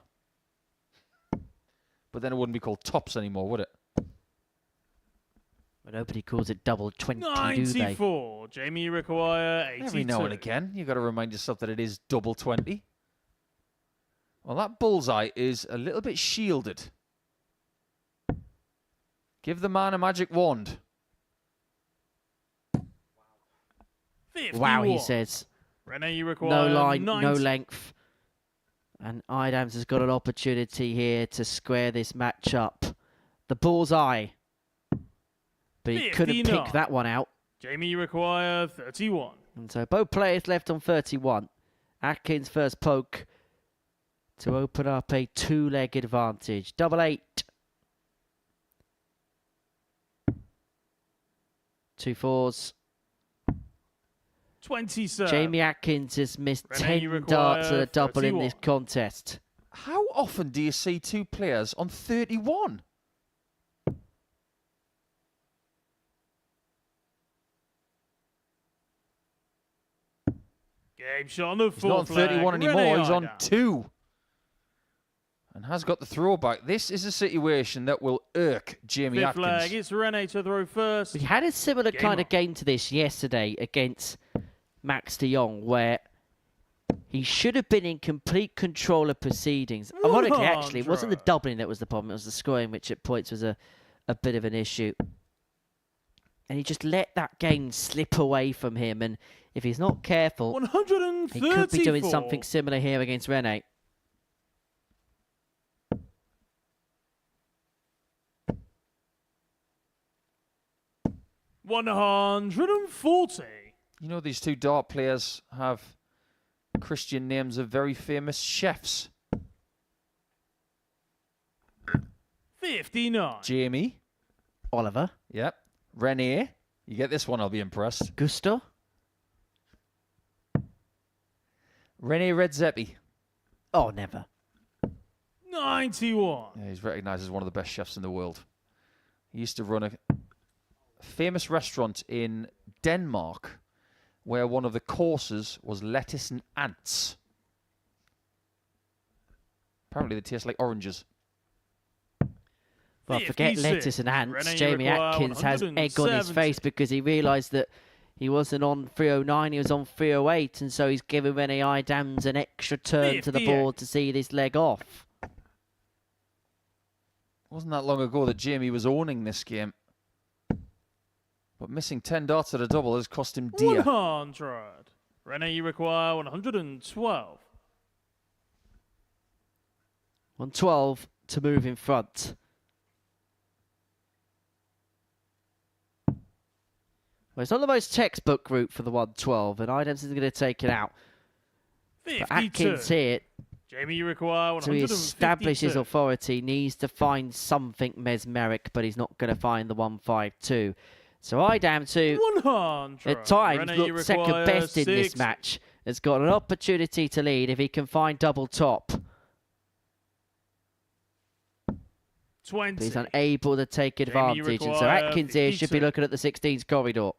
But then it wouldn't be called tops anymore, would it? But nobody calls it double 20, do they? 94. Jamie require 82. Every now and again, you've got to remind yourself that it is double 20. Well, that bullseye is a little bit shielded. Give the man a magic wand. 51. Wow, he says. Rene, you require No line, 90. no length. And Eidams has got an opportunity here to square this match up. The bullseye. But he couldn't 59. pick that one out. Jamie, you require 31. And so both players left on 31. Atkins first poke to open up a two-leg advantage. Double 8. 2 4s. 27. Jamie Atkins has missed Rene, you 10 darts at a require double in 31. this contest. How often do you see two players on 31? Game shot on the He's not on fourth 31 leg. anymore. Rene He's on Eidams. 2. And has got the throwback. This is a situation that will irk Jamie Fifth Atkins. leg. It's Rene to throw first. We had a similar Game kind of on. game to this yesterday against Max de Jong, where he should have been in complete control of proceedings. Ironically, actually, it wasn't the 100. doubling that was the problem. It was the scoring, which at points was a bit of an issue. And he just let that game slip away from him. And if he's not careful, 134. he could be doing something similar here against Rene. $140. You know, these two dart players have Christian names of very famous chefs. 59. Jamie. Oliver. Yep. Rene. You get this one, I'll be impressed. Gusto. Rene Redzepi. Oh, never. 91. Yeah, he's recognised as one of the best chefs in the world. He used to run a famous restaurant in Denmark where one of the courses was lettuce and ants. Apparently they taste like oranges. Well, forget 56. lettuce and ants. Rene, you Jamie require Atkins has egg on his 170. face because he realised that he wasn't on 309, he was on 308, and so he's giving Rene Eidams an extra turn to the 58. board to see this leg off. Wasn't that long ago that Jamie was owning this game. But missing 10 darts at a double has cost him dear. 100. Rene, you require 112. 112 to move in front. Well, it's not the most textbook route for the 112, and Eidams is going to take it out. 52. But Atkins here, Jamie, you require to 152. establish his authority, needs to find something mesmeric, but he's not going to find the 152. So Eidams, who 100. at times Rene, you looked second require best in this 60. match, has got an opportunity to lead if he can find double top. 20. But he's unable to take Jamie, you advantage, and so require Atkins here should be 52. looking at the 16s corridor.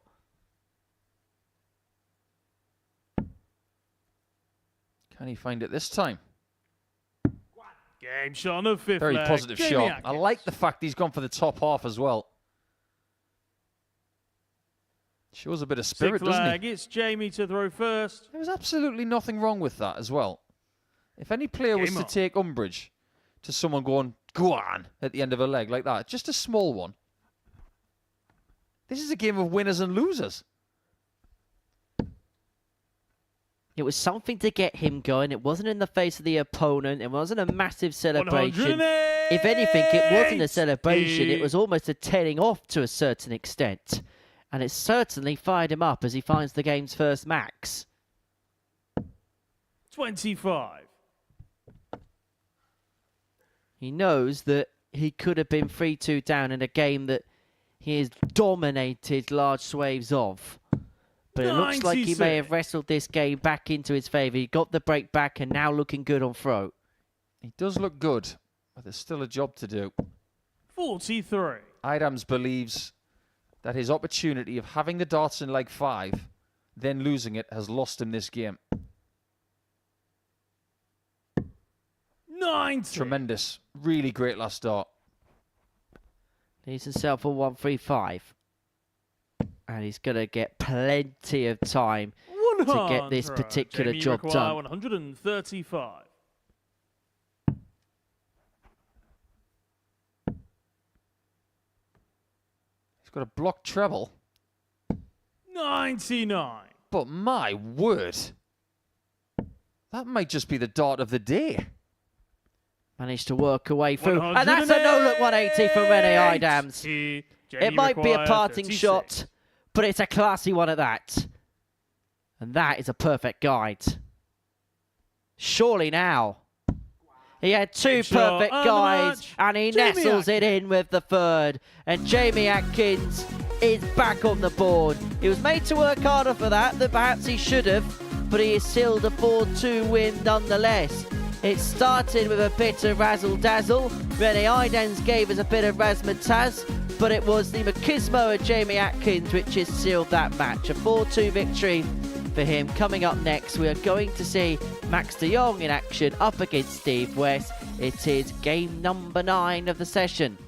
Can he find it this time? Game shot on the fifth Very leg. positive Jamie shot. Atkins. I like the fact he's gone for the top half as well. Shows a bit of spirit, Sixth doesn't leg. he? It's Jamie to throw first. There was absolutely nothing wrong with that as well. If any player was Game to on. take umbrage to someone going, go on, at the end of a leg like that, just a small one. This is a game of winners and losers. It was something to get him going. It wasn't in the face of the opponent. It wasn't a massive celebration. If anything, it wasn't a celebration. It was almost a telling off to a certain extent. And it's certainly fired him up as he finds the game's first max. 25. He knows that he could have been 3-2 down in a game that he has dominated large swathes of. But it looks like he may have wrestled this game back into his favour. He got the break back and now looking good on throw. He does look good, but there's still a job to do. 43. Eidams believes that his opportunity of having the darts in leg 5, then losing it, has lost him this game. 90. Tremendous. Really great last dart. Needs himself a 135. And he's going to get plenty of time to get this particular job done. 135. He's got a blocked treble. 99. But my word. That might just be the dart of the day. Managed to work away through. And that's a no-look 180 from Rennie Eidams. It might be a parting 36. shot, but it's a classy one at that. And that is a perfect guide. Surely now. He had two perfect guides, and he nestles it in with the third. And Jamie Atkins is back on the board. He was made to work harder for that than perhaps he should have, but he is sealed a 4-2 win nonetheless. It started with a bit of razzle-dazzle. Rennie Eidams gave us a bit of razzmatazz, but it was the machismo of Jamie Atkins which has sealed that match. A 4-2 victory for him. Coming up next, we are going to see Max de Jong in action up against Steve West. It is game number 9 of the session.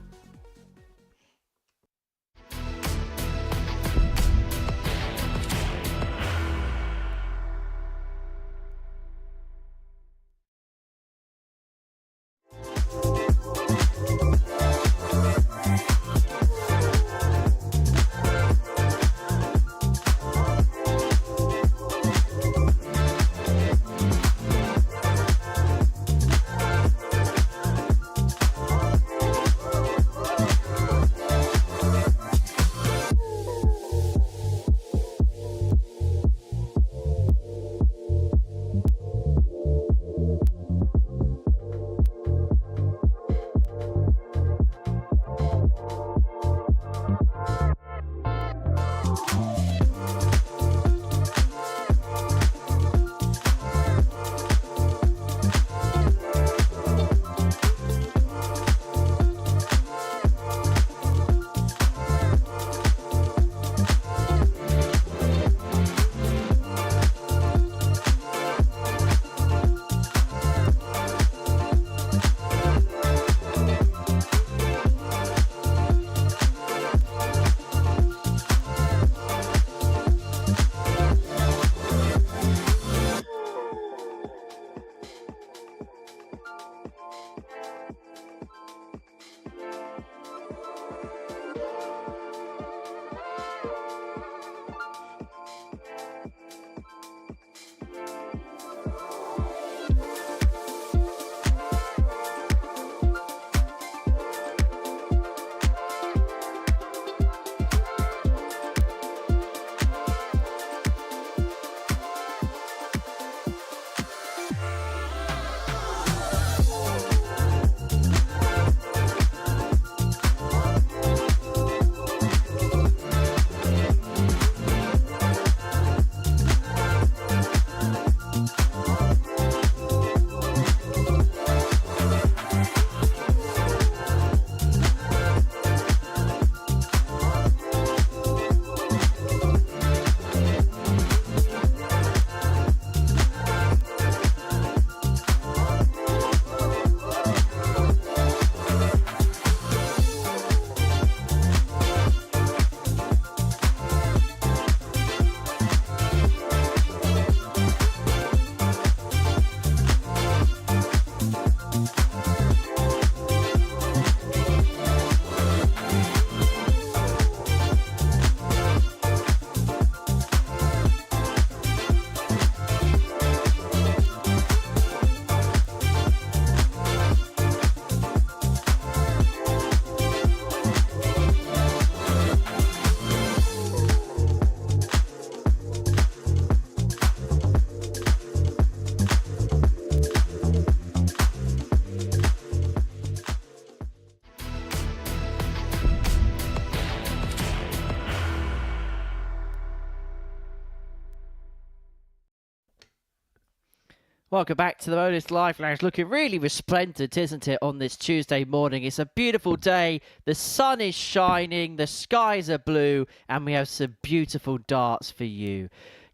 Welcome back to the Modus Live Lounge. Looking really resplendent, isn't it, on this Tuesday morning? It's a beautiful day. The sun is shining, the skies are blue, and we have some beautiful darts for you.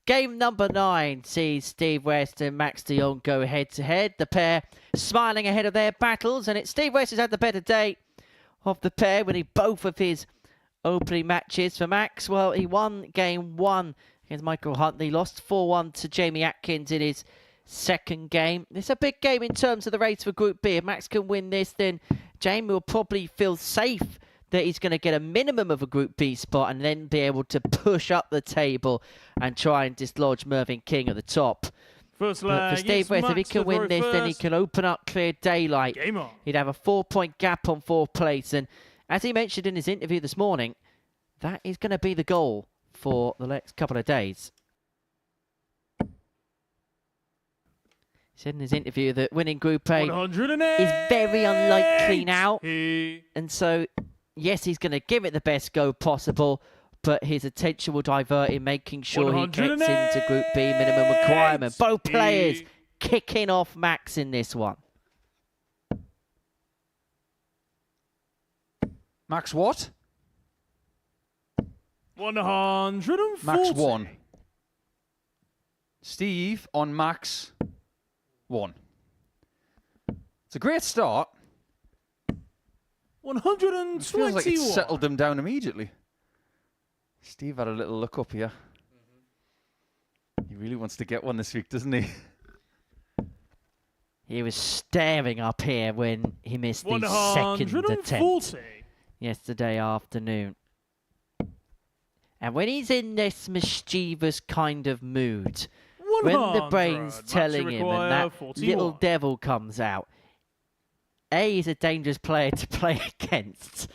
Game number 9 sees Steve West and Max de Jong go head-to-head. The pair smiling ahead of their battles, and it's Steve West who's had the better day of the pair, winning both of his opening matches. For Max, well, he won game 1 against Michael Huntley, lost 4-1 to Jamie Atkins in his second game. It's a big game in terms of the race for Group B. If Max can win this, then Jamie will probably feel safe that he's going to get a minimum of a Group B spot and then be able to push up the table and try and dislodge Mervyn King at the top. First But leg, for Steve West, if he can win this, then he can open up clear daylight. Game on. He'd have a 4-point gap on 4th place. And as he mentioned in his interview this morning, that is going to be the goal for the next couple of days. He said in his interview that winning Group A is very unlikely now. And so, yes, he's going to give it the best go possible, but his attention will divert in making sure he gets into Group B minimum requirement. Both players kicking off Max in this one. Max what? 140. Max 1. Steve on Max 1. It's a great start. 121. It feels like it settled them down immediately. Steve had a little look up here. He really wants to get one this week, doesn't he? He was staring up here when he missed the second attempt yesterday afternoon. And when he's in this mischievous kind of mood, when the brain's telling him and that 41. little devil comes out, A, he's a dangerous player to play against.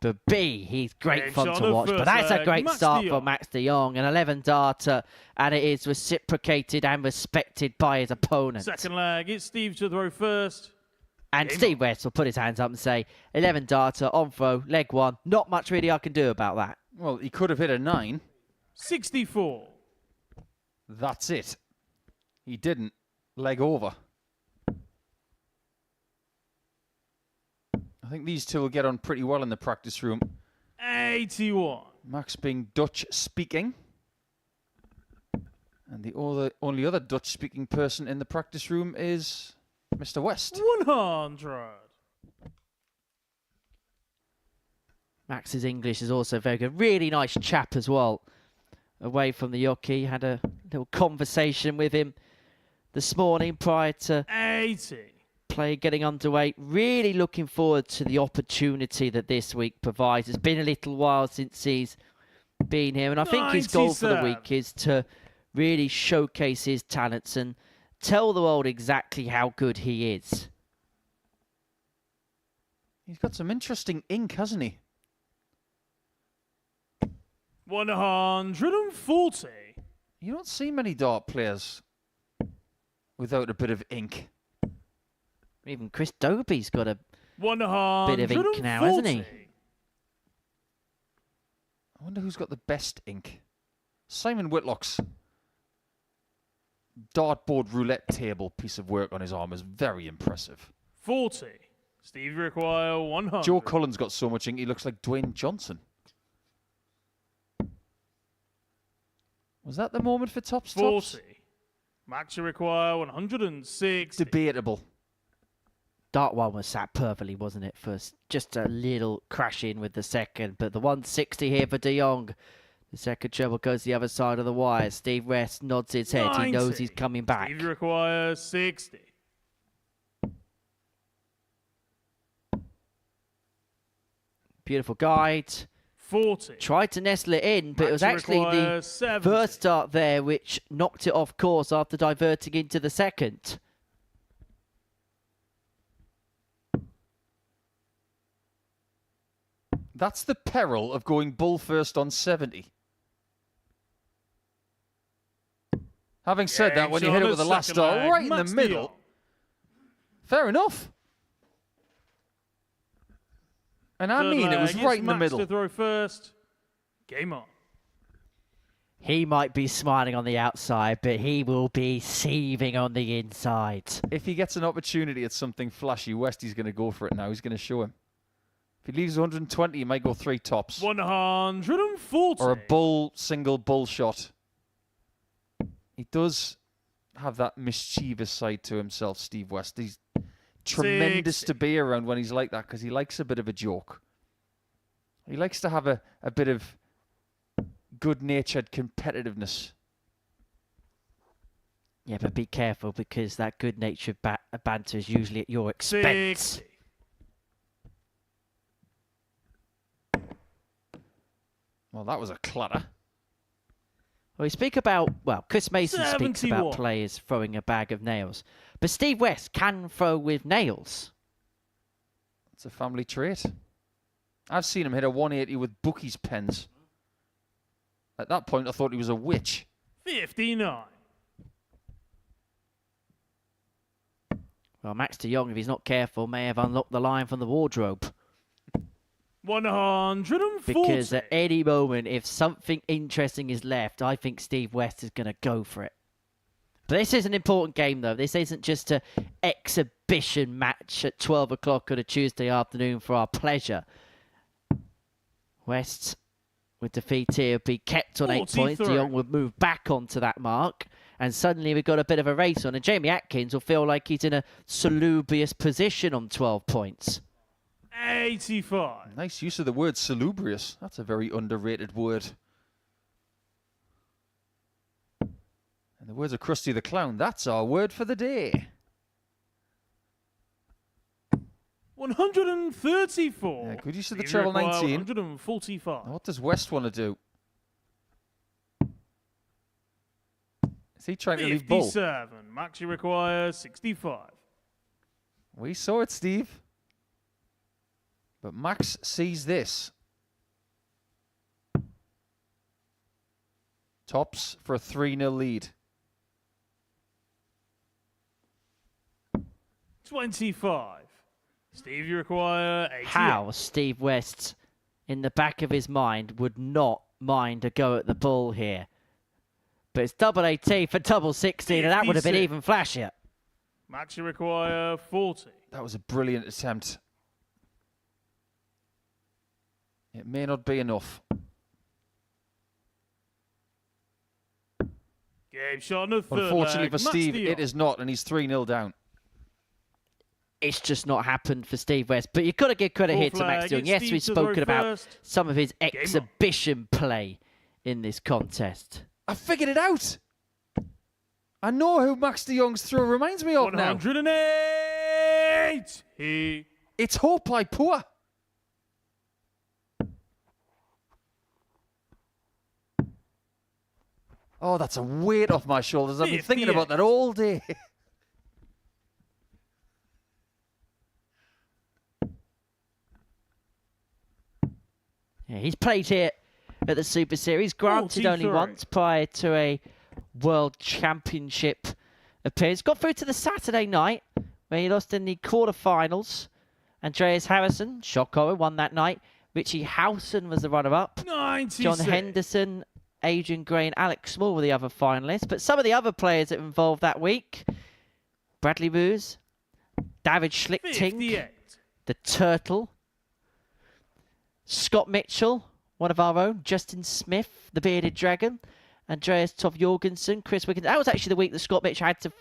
But B, he's great fun to watch. But that's a great start for Max de Jong. An 11 darter, and it is reciprocated and respected by his opponent. Second leg, it's Steve to throw first. And Steve West will put his hands up and say, 11 darter, on throw, leg 1. Not much really I can do about that. Well, he could have hit a 9. 64. That's it. He didn't. Leg over. I think these two will get on pretty well in the practice room. 81. Max being Dutch-speaking. And the only other Dutch-speaking person in the practice room is Mr. West. 100. Max's English is also very good. Really nice chap as well. Away from the jockey. Had a little conversation with him this morning prior to 80. Play getting underway. Really looking forward to the opportunity that this week provides. It's been a little while since he's been here. And I think his goal for the week is to really showcase his talents and tell the world exactly how good he is. He's got some interesting ink, hasn't he? 140. You don't see many dart players without a bit of ink. Even Chris Dobie's got a 140. bit of ink now, hasn't he? I wonder who's got the best ink. Simon Whitlock's dartboard roulette table piece of work on his arm is very impressive. 40. Steve require 100. Joe Cullen's got so much ink he looks like Dwayne Johnson. Was that the moment for tops? 40. Max require 106. Debatable. Dart 1 was sat perfectly, wasn't it? First, just a little crash in with the second. But the 160 here for de Jong. The second treble goes the other side of the wire. Steve West nods his head. 90. He knows he's coming back. Steve requires 60. Beautiful guide. 40. Tried to nestle it in, but it was actually the 70. first dart there which knocked it off course after diverting into the second. That's the peril of going bull first on 70. Having said that, when you hit it with the last dart right in the middle, fair enough. And I mean, it was right in the middle. To throw first. Game on. He might be smiling on the outside, but he will be seething on the inside. If he gets an opportunity at something flashy, Westy's going to go for it now. He's going to show him. If he leaves 120, he might go 3 tops. 140. Or a single bull shot. He does have that mischievous side to himself, Steve West. He's tremendous 60. to be around when he's like that because he likes a bit of a joke. He likes to have a bit of good-natured competitiveness. Yeah, but be careful because that good-natured banter is usually at your expense. 60. Well, that was a clutter. Well, we speak about, Chris Mason speaks about 71. players throwing a bag of nails. But Steve West can throw with nails. It's a family trait. I've seen him hit a 180 with bookies' pens. At that point, I thought he was a witch. 59. Well, Max de Jong, if he's not careful, may have unlocked the line from the wardrobe. 140. Because at any moment, if something interesting is left, I think Steve West is going to go for it. But this is an important game, though. This isn't just an exhibition match at 12 o'clock on a Tuesday afternoon for our pleasure. West, with defeat here, be kept on 8 points. De Jong would move back onto that mark. And suddenly we've got a bit of a race on. And Jamie Atkins will feel like he's in a salubrious position on 12 points. 85. Nice use of the word salubrious. That's a very underrated word. And the words of Krusty the Clown, that's our word for the day. 134. Yeah, good use of the treble 19. 145. Now what does West want to do? Is he trying to leave bull? 57. Max, you require 65. We saw it, Steve. But Max sees this. Tops for a 3-0 lead. 25. Steve, you require 88. How Steve West, in the back of his mind, would not mind a go at the ball here. But it's double 18 for double 16, and that would have been 56. even flashier. Max, you require 40. That was a brilliant attempt. It may not be enough. Game shot on the third Unfortunately leg. for Max Steve, de Jong. it is not, and he's 3-0 down. It's just not happened for Steve West. But you've got to give credit here to Max de Jong. It's Yes, Steve we've to throw spoken about first. some of his on. exhibition play in this contest. I figured it out. I know who Max de Jong's throw reminds me of now. 108. It's Hope I Poor. Oh, that's a weight off my shoulders. I've been thinking about that all day. Yeah, he's played here at the Super Series, granted only 43. once prior to a World Championship appearance. Got through to the Saturday night, where he lost in the quarterfinals. Andreas Harrison, shocker, won that night. Richie Howson was the runner-up. 96. John Henderson, Adrian Gray and Alex Small were the other finalists. But some of the other players that were involved that week, Bradley Roos, David Schlichting, 58. the Turtle, Scott Mitchell, one of our own, Justin Smith, the Bearded Dragon, Andreas Tov Jorgensen, Chris Wiggins. That was actually the week that Scott Mitchell had to,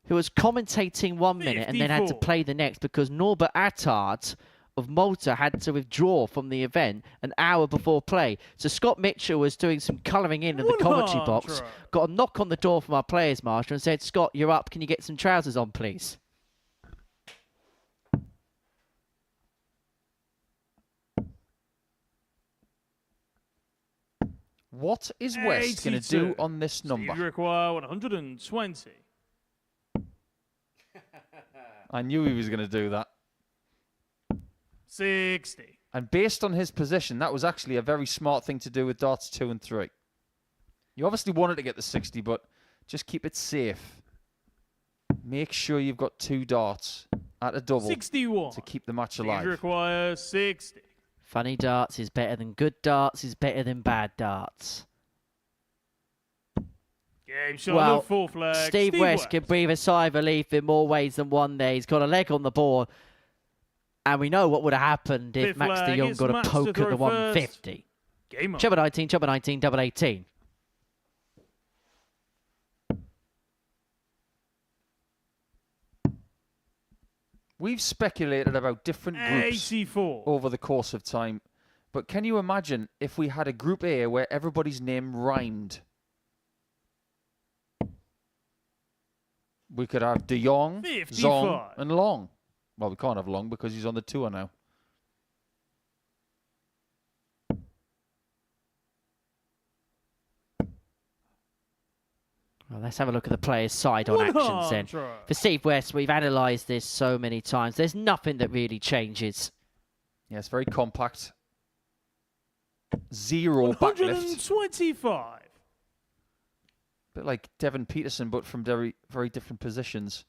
who was commentating 1 minute and then had to 54. play the next because Norbert Attard of Malta had to withdraw from the event an hour before play. So Scott Mitchell was doing some colouring in the commentary box, 100. got a knock on the door from our players' marshal and said, "Scott, you're up. Can you get some trousers on, please?" What is West going to 82. do on this number? Steve, you require 120. I knew he was going to do that. 60. And based on his position, that was actually a very smart thing to do with darts 2 and 3. You obviously wanted to get the 60, but just keep it safe. Make sure you've got 2 darts at a double 61. to keep the match Steve, alive. you require 60. Funny darts is better than good darts is better than bad darts. Game shot, Well, the fourth leg. Steve West can breathe a sigh of relief in more ways than one there. He's got a leg on the board. And we know what would have happened if Fifth Max de leg, Jong it's got a Max to poke at throw the 150. Game on. Chubba 19, Chubba 19, double 18. We've speculated about different groups 84. over the course of time, but can you imagine if we had a Group A where everybody's name rhymed? We could have De Jong, 55. Zong, and Long. Well, we can't have Long because he's on the tour now. Well, let's have a look at the players' side on actions then. For Steve West, we've analysed this so many times. There's nothing that really changes. Yeah, it's very compact. Zero backlift. 125. Bit like Devon Peterson, but from very, very different positions.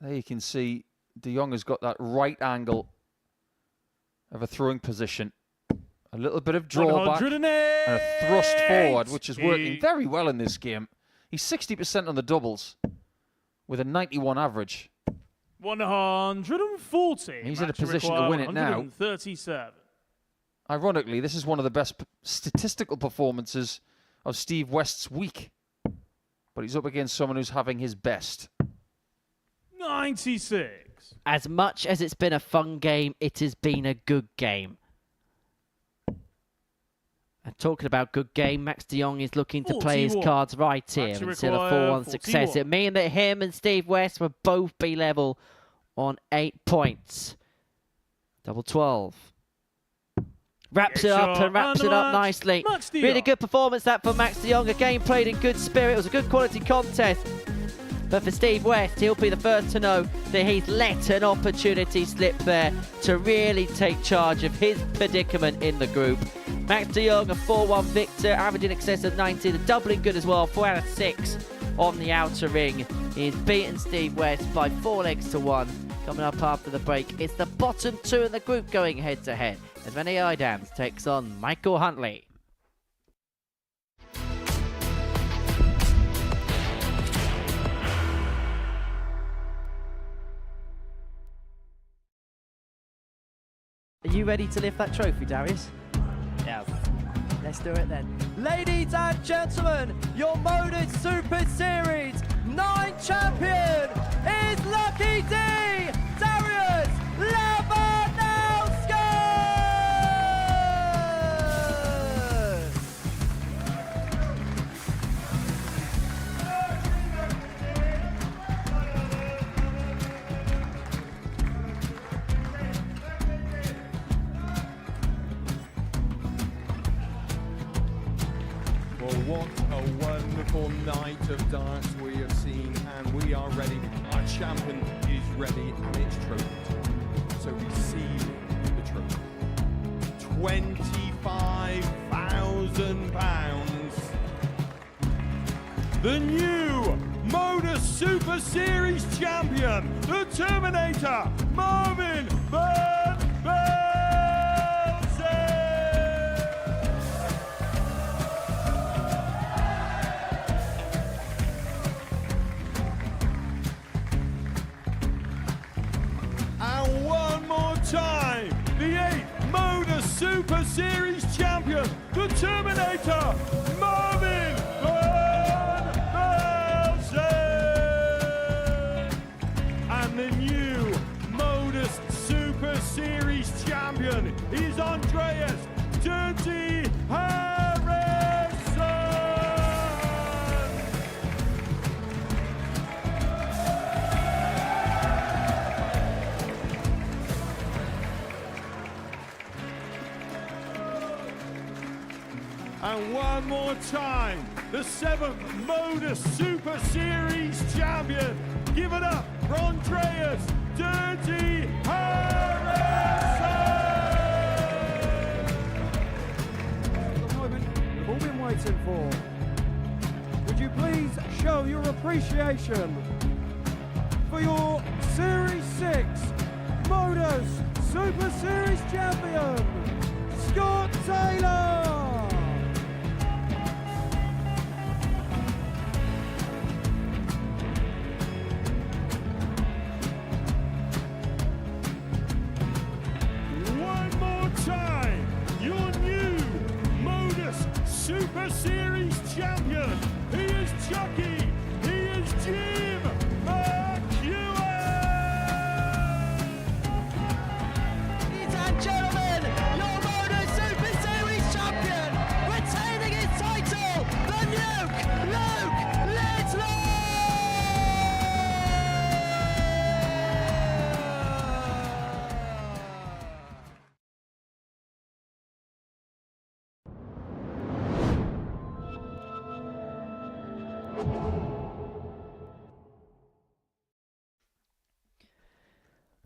There you can see De Jong has got that right angle of a throwing position. A little bit of drawback and a thrust forward, which is working very well in this game. He's 60% on the doubles with a 91 average. 140. He's in a position to win it now. 137. Ironically, this is one of the best statistical performances of Steve West's week. But he's up against someone who's having his best. 96. As much as it's been a fun game, it has been a good game. And talking about good game, Max de Jong is looking to play his cards right here until a 4-1 success. It means that him and Steve West will both be level on 8 points. Double 12. Wraps it up and wraps it up nicely. Really good performance that for Max de Jong. Again, played in good spirit. It was a good quality contest. But for Steve West, he'll be the first to know that he's let an opportunity slip there to really take charge of his predicament in the group. Max de Jong, a 4-1 victor, average in excess of 90, the doubling good as well, 4 out of 6 on the outer ring. He's beaten Steve West by 4 legs to 1. Coming up after the break, it's the bottom 2 in the group going head-to-head as Rennie Eidams takes on Michael Huntley. Are you ready to lift that trophy, Darius? Yes. Let's do it then. Ladies and gentlemen, your Modus Super Series 9 champion is Lucky D, Darius Labanowski! Well, what a wonderful night of darts we have seen, and we are ready. Our champion is ready, and it's trophy. So receive the trophy. £25,000. The new Modus Super Series champion, the Terminator, Mervyn And one more time, the 8th Modus Super Series champion, the Terminator, Mervyn And the new Modus Super Series champion is Andreas Dirty Harrison. And one more time, the 7th Modus Super Series champion. Give it up for Andreas Dirty Harrison! The moment we've all been waiting for. Would you please show your appreciation for your Series 6 Modus Super Series champion, Scott Taylor!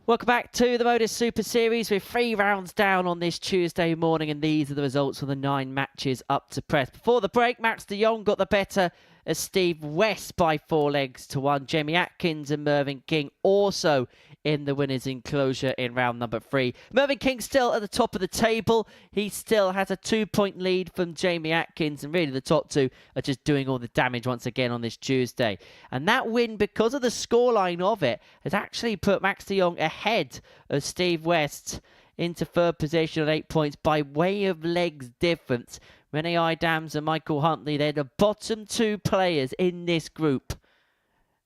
Welcome back to the Modus Super Series. We're 3 rounds down on this Tuesday morning, and these are the results from the 9 matches up to press. Before the break, Max de Jong got the better of Steve West by 4 legs to 1. Jamie Atkins and Mervyn King also in the winner's enclosure in round number 3. Mervyn King still at the top of the table. He still has a 2-point lead from Jamie Atkins, and really the top 2 are just doing all the damage once again on this Tuesday. And that win, because of the scoreline of it, has actually put Max de Jong ahead of Steve West into 3rd position on 8 points by way of legs difference. Rene Eidams and Michael Huntley, they're the bottom 2 players in this group.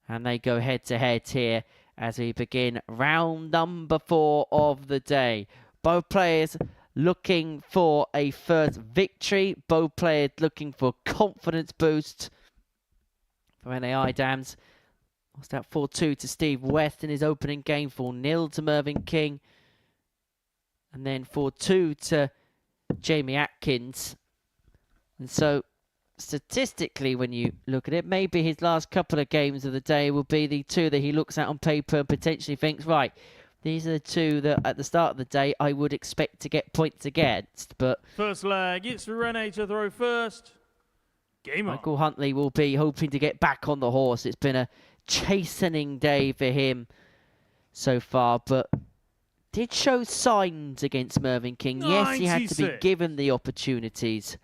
And they go head to head here as we begin round number 4 of the day. Both players looking for a first victory. Both players looking for confidence boost. For Rene Eidams, lost out 4-2 to Steve West in his opening game, 4-0 to Mervyn King. And then 4-2 to Jamie Atkins. And so, statistically, when you look at it, maybe his last couple of games of the day will be the 2 that he looks at on paper and potentially thinks, right, these are the 2 that at the start of the day I would expect to get points against. But First leg, it's Rene to throw first. Game on. Michael Huntley will be hoping to get back on the horse. It's been a chastening day for him so far, but did show signs against Mervyn King. Yes, he had to be 96. given the opportunities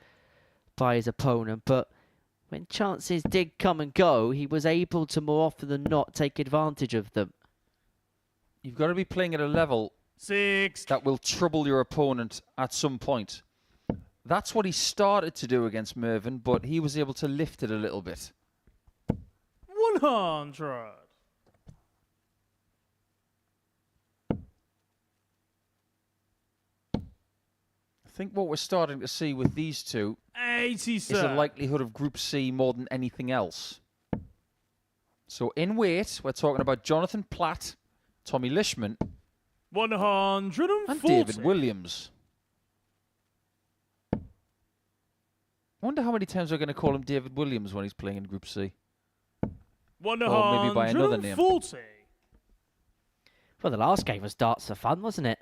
by his opponent, but when chances did come and go, he was able to more often than not take advantage of them. You've got to be playing at a level 6 that will trouble your opponent at some point. That's what he started to do against Mervyn, but he was able to lift it a little bit. 100. I think what we're starting to see with these 2 87. is a likelihood of Group C more than anything else. So in weight, we're talking about Jonathan Platt, Tommy Lishman, 140. and David Williams. I wonder how many times we're going to call him David Williams when he's playing in Group C. 140. Or maybe by another name. Well, the last game was darts for fun, wasn't it?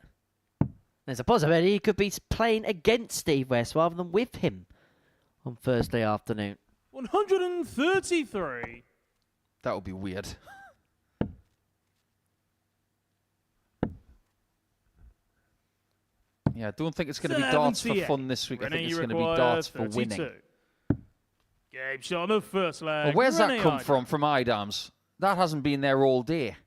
There's a possibility he could be playing against Steve West rather than with him on Thursday afternoon. 133. That would be weird. Yeah, I don't think it's going to be darts for fun this week. I think it's going to be darts for winning. Game shot on the first leg. Well, where's that Rene come Eidams. from Eidams? That hasn't been there all day.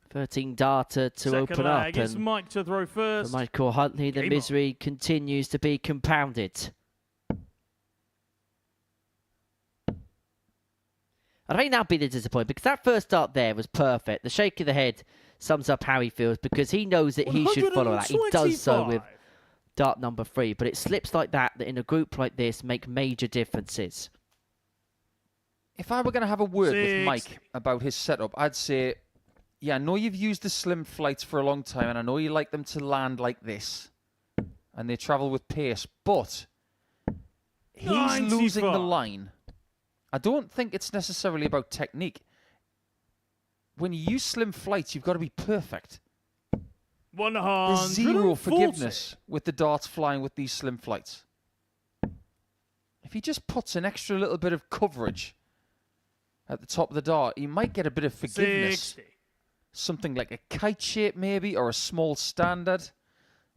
13 darter to Second open leg, up. it's And Mike to throw for first. Michael Huntley, the Game misery continues to be compounded. I think that'll be the disappointment, because that first dart there was perfect. The shake of the head sums up how he feels, because he knows that he should follow that. He does so with dart number 3, but it slips like that in a group like this make major differences. If I were going to have a word with 60. Mike about his setup, I'd say, yeah, I know you've used the slim flights for a long time, and I know you like them to land like this, and they travel with pace, but he's 95. losing the line. I don't think it's necessarily about technique. When you use slim flights, you've got to be perfect. 140. There's zero forgiveness with the darts flying with these slim flights. If he just puts an extra little bit of coverage at the top of the dart, he might get a bit of forgiveness. 60. Something like a kite shape maybe, or a small standard,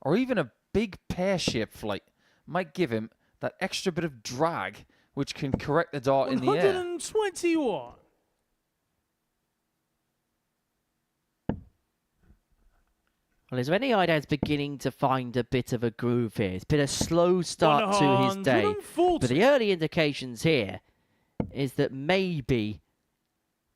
or even a big pear-shaped flight might give him that extra bit of drag which can correct the dart in the air. 121. Well, is Rene Eidams beginning to find a bit of a groove here? It's been a slow start to his day, 140. but the early indications here is that maybe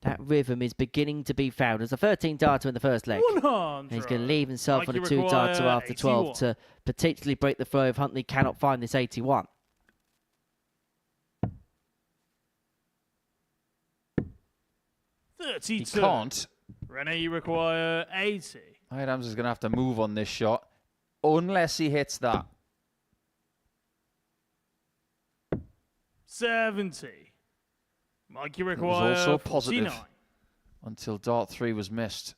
that rhythm is beginning to be found. There's a 13 darter in the first leg. 100. And he's going to leave himself Like on a you 2 darter require after 12 81. to potentially break the throw if Huntley cannot find this 81. He 32. can't. Rene, you require 80. Eidams is going to have to move on this shot, unless he hits that. 70. Mike, you It was require also positive 49. until dart 3 was missed.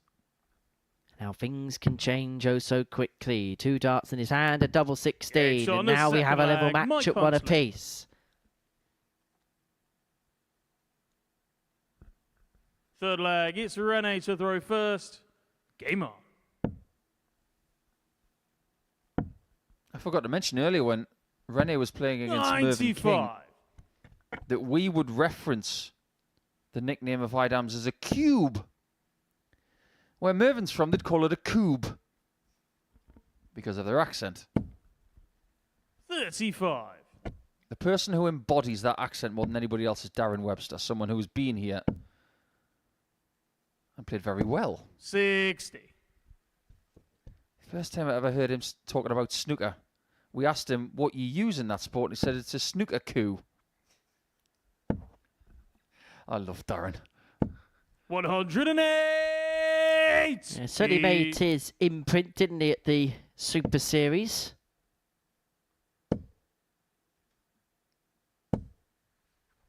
Now things can change oh so quickly. 2 darts in his hand, a double 16. on And the now we have a second level leg, match Mike at 1 Huntley. apiece. Third leg, it's Rene to throw first. Game on. I forgot to mention earlier when Rene was playing against Mervyn King 95. that we would reference the nickname of Eidams as a cube. Where Mervyn's from, they'd call it a cube because of their accent. 35. The person who embodies that accent more than anybody else is Darren Webster, someone who's been here and played very well. 60. First time I ever heard him talking about snooker. We asked him what you use in that sport, and he said it's a snooker coup. I love Darren. 108. Yeah, certainly made his imprint, didn't he, at the Super Series?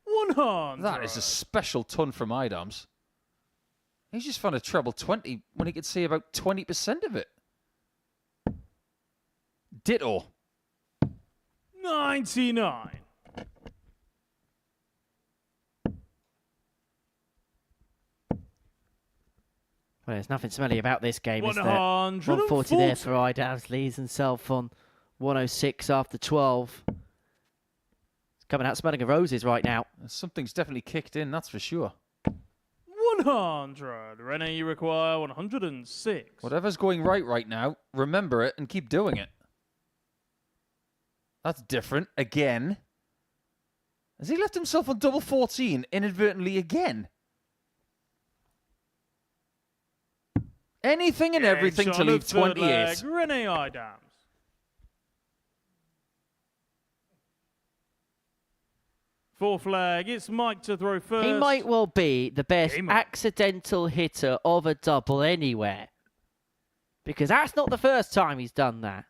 100. That is a special ton from Eidams. He's just found a treble 20 when he could see about 20% of it. Ditto. 99. Well, there's nothing smelly about this game, is there? 140. 140 there for Eidams. Leaves himself on 106 after 12. He's coming out smelling of roses right now. Something's definitely kicked in, that's for sure. 100. Rene, you require 106. Whatever's going right now, remember it and keep doing it. That's different. Again. Has he left himself on double 14 inadvertently again? Anything and everything to leave 28. Rene Eidams. Fourth leg, it's Mike to throw first. He might well be the best accidental hitter of a double anywhere. Because that's not the first time he's done that.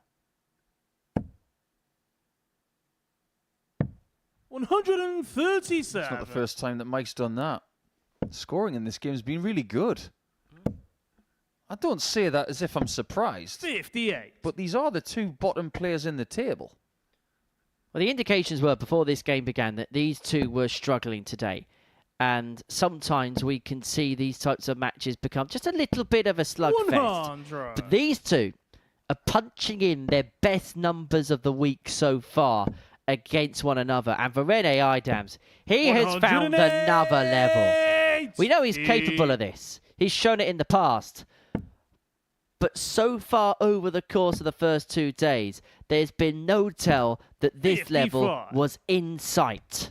137. It's not the first time that Mike's done that. Scoring in this game has been really good. I don't say that as if I'm surprised. 58. But these are the two bottom players in the table. Well, the indications were before this game began that these two were struggling today. And sometimes we can see these types of matches become just a little bit of a slugfest. 100. But these two are punching in their best numbers of the week so far against one another. And for Rene Eidams, he has found another level. We know he's capable of this. He's shown it in the past. But so far over the course of the first 2 days, there's been no tell that this 55. level was in sight.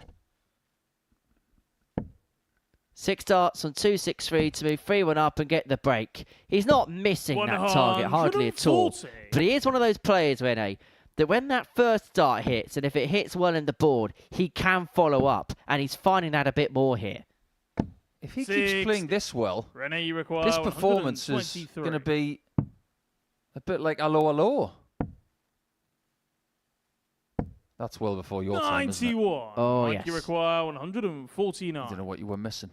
6 darts on 2-6-3 to move 3-1 up and get the break. He's not missing that target hardly at all. 140. But he is one of those players, Rene, that when that first dart hits, and if it hits well in the board, he can follow up. And he's finding that a bit more here. If he keeps playing this well, Rene, you require this performance is going to be a bit like hello. That's well before your time, isn't it? 91. Oh, Mike, yes. you require 149. I don't know what you were missing.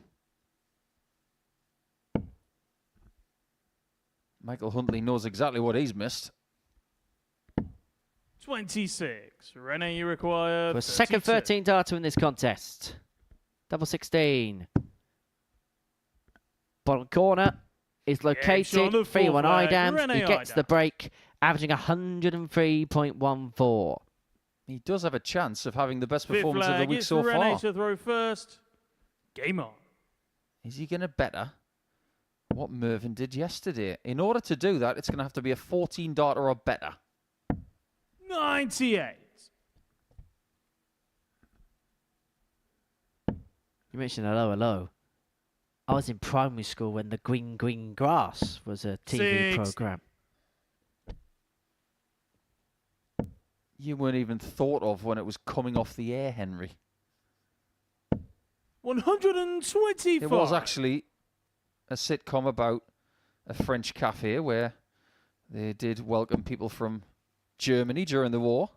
Michael Huntley knows exactly what he's missed. 26. Rene, you require For a second 13 darter in this contest. Double 16. Bottom corner is located. 3-1 Eidams. He gets the break, averaging 103.14. He does have a chance of having the best Fifth performance of the leg, week it's so Rene far. to throw first. Game on. Is he going to better what Mervyn did yesterday? In order to do that, it's going to have to be a 14 darter or better. 98. You mentioned hello. I was in primary school when the Green Grass was a TV 60. program. You weren't even thought of when it was coming off the air, Henry. 125. It was actually a sitcom about a French cafe where they did welcome people from Germany during the war.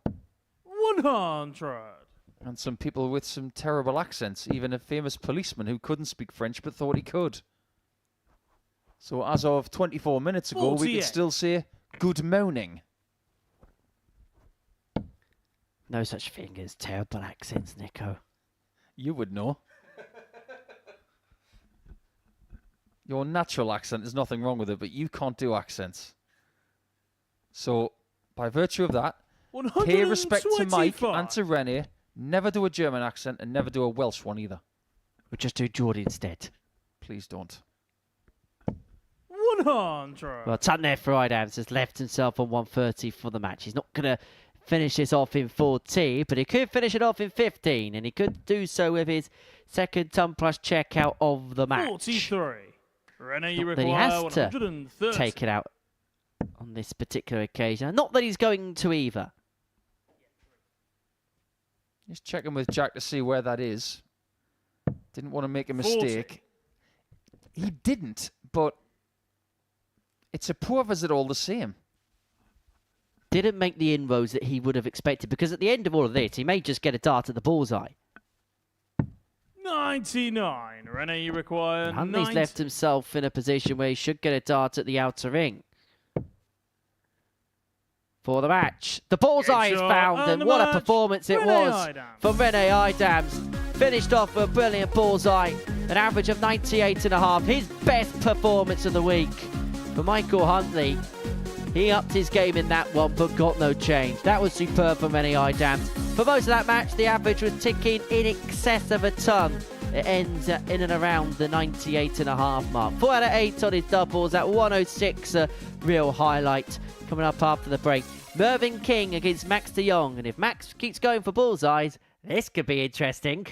100. And some people with some terrible accents, even a famous policeman who couldn't speak French but thought he could. So as of 24 minutes ago, we 48. could still say good morning. No such thing as terrible accents, Nico. You would know. Your natural accent, there's nothing wrong with it, but you can't do accents. So, by virtue of that, pay respect to Mike and to Rene. Never do a German accent and never do a Welsh one either. We'll just do Geordie instead. Please don't. 100. Well, ton there for Eidams has left himself on 130 for the match. He's not going to finish this off in 14, but he could finish it off in 15, and he could do so with his second ton plus checkout of the match. 43. Rene, you Not that he require has to 130. take it out on this particular occasion. Not that he's going to either. Just checking with Jack to see where that is. Didn't want to make a mistake. 40. He didn't, but it's a poor visit all the same. Didn't make the inroads that he would have expected, because at the end of all of this, he may just get a dart at the bullseye. 99. Rene, you require Huntley's 90. left himself in a position where he should get a dart at the outer ring. For the match, the bullseye is found, and what a performance it was from Rene Eidams. Finished off with a brilliant bullseye, an average of 98.5, his best performance of the week. For Michael Huntley, he upped his game in that one, but got no change. That was superb from Rene Eidams. For most of that match, the average was ticking in excess of a ton. It ends in and around the 98.5 mark. 4 out of 8 on his doubles at 106, a real highlight. Coming up after the break, Mervyn King against Max de Jong. And if Max keeps going for bullseyes, this could be interesting.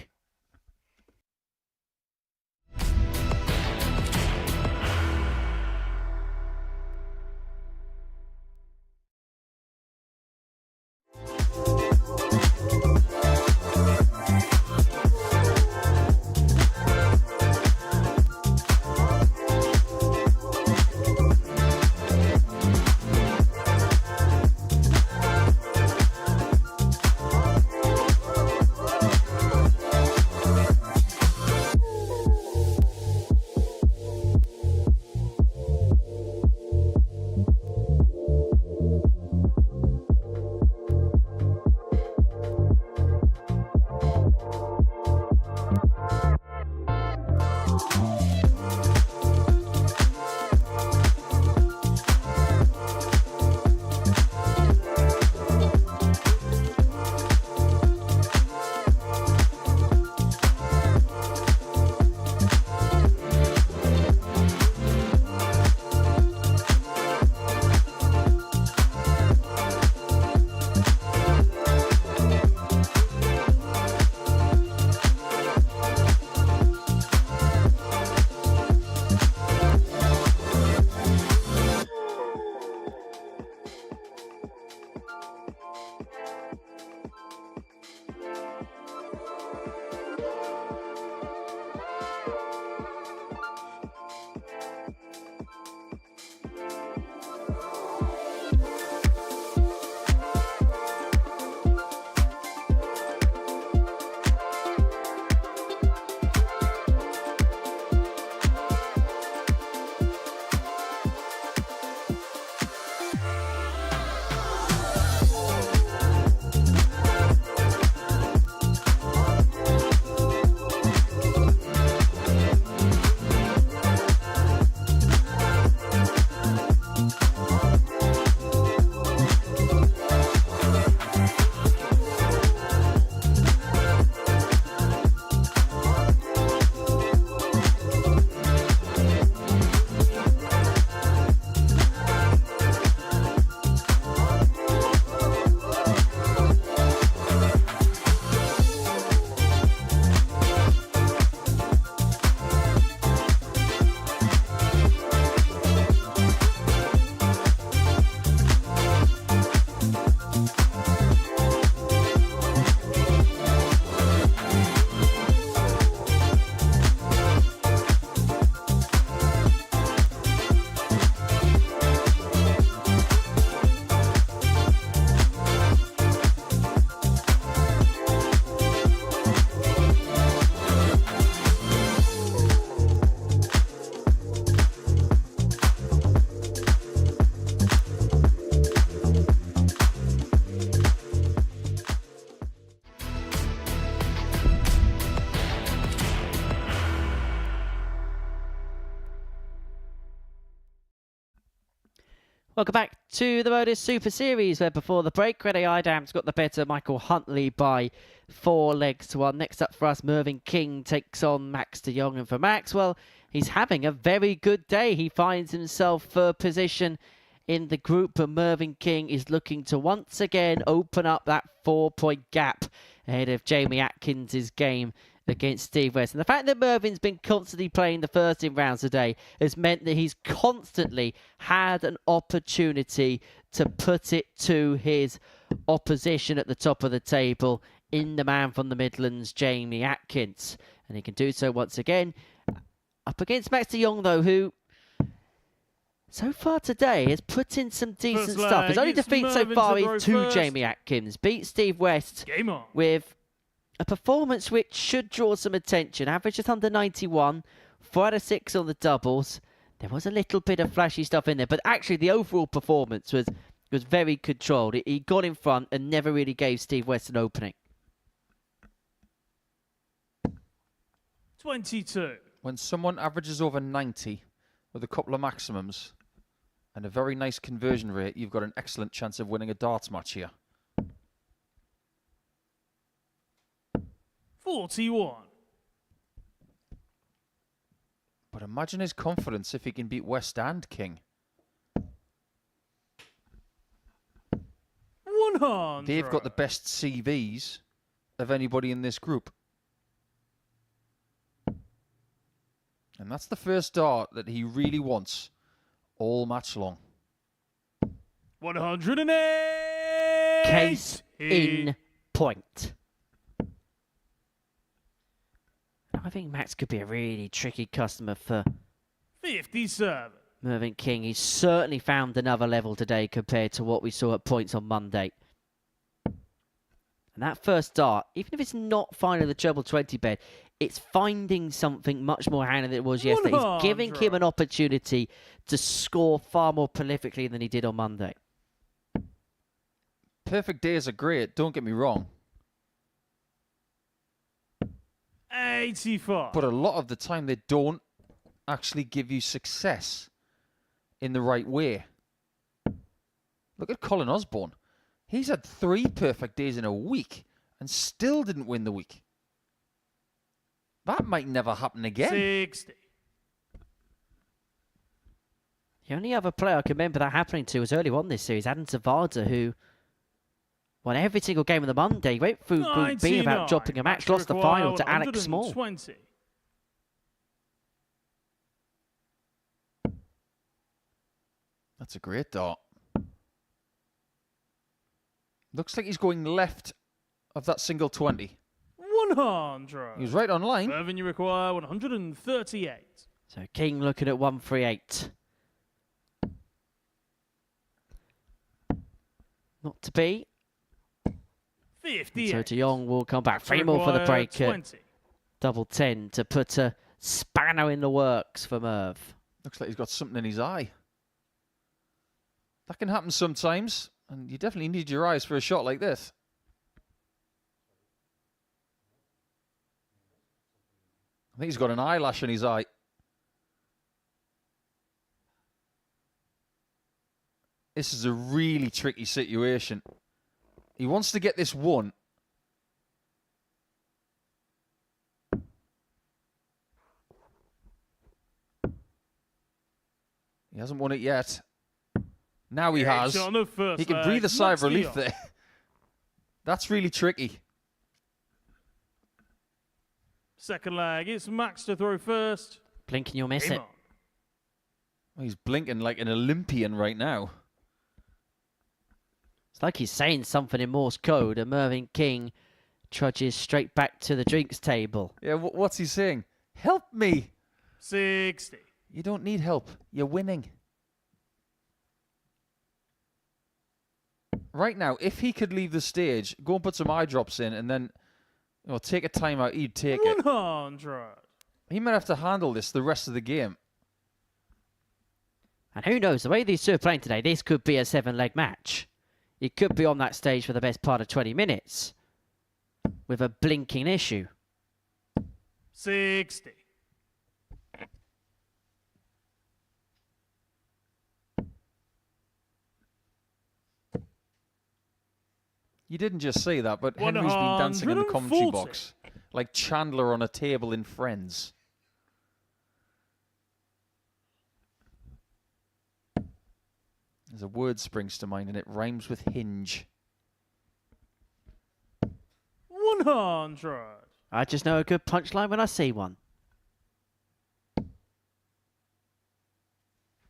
Welcome back to the Modus Super Series, where before the break, Eidams got the better Michael Huntley by 4 legs to 1. Next up for us, Mervyn King takes on Max de Jong. And for Max, well, he's having a very good day. He finds himself third position in the group, but Mervyn King is looking to once again open up that 4-point gap ahead of Jamie Atkins' game against Steve West. And the fact that Mervyn's been constantly playing the first in rounds today has meant that he's constantly had an opportunity to put it to his opposition at the top of the table in the man from the Midlands, Jamie Atkins. And he can do so once again up against Max de Jong, though, who so far today has put in some decent stuff. His only defeat so far is to Jamie Atkins. Beat Steve West with a performance which should draw some attention. Average just under 91, 4 out of 6 on the doubles. There was a little bit of flashy stuff in there, but actually the overall performance was very controlled. He got in front and never really gave Steve West an opening. 22. When someone averages over 90 with a couple of maximums and a very nice conversion rate, you've got an excellent chance of winning a darts match here. 41. But imagine his confidence if he can beat West and King. 100. They've got the best CVs of anybody in this group. And that's the first dart that he really wants all match long. 108. Case in point. I think Max could be a really tricky customer for 57. Mervyn King. He's certainly found another level today compared to what we saw at points on Monday. And that first dart, even if it's not finding the treble 20 bed, it's finding something much more handy than it was yesterday. It's giving him an opportunity to score far more prolifically than he did on Monday. Perfect days are great, don't get me wrong. 84. But a lot of the time they don't actually give you success in the right way. Look at Colin Osborne. He's had 3 perfect days in a week and still didn't win the week. That might never happen again. 60. The only other player I can remember that happening to was early on this series, Adam Zavada, who won every single game of the Monday. He went through Group B without dropping a match, lost the final to Alex Small. 20. That's a great dart. Looks like he's going left of that single 20. 100. He was right on line. Mervyn, you require 138. So King looking at 138. Not to be. 58. So de Jong will come back. 3 more for the break. 20. Double 10 to put a spanner in the works for Merv. Looks like he's got something in his eye. That can happen sometimes, and you definitely need your eyes for a shot like this. I think he's got an eyelash in his eye. This is a really tricky situation. He wants to get this one. He hasn't won it yet. Now he has. He can breathe a sigh of relief there. That's really tricky. Second leg, it's Max to throw first. Blinking, you'll miss it. Well, he's blinking like an Olympian right now. It's like he's saying something in Morse code, and Mervyn King trudges straight back to the drinks table. Yeah, what's he saying? Help me. 60. You don't need help. You're winning. Right now, if he could leave the stage, go and put some eye drops in, and then take a timeout, he'd take 100. it. He might have to handle this the rest of the game. And who knows, the way these two are playing today, this could be a 7-leg match. He could be on that stage for the best part of 20 minutes with a blinking issue. 60. You didn't just say that, but Henry's been dancing in the commentary box like Chandler on a table in Friends. There's a word springs to mind, and it rhymes with hinge. 100. I just know a good punchline when I see one.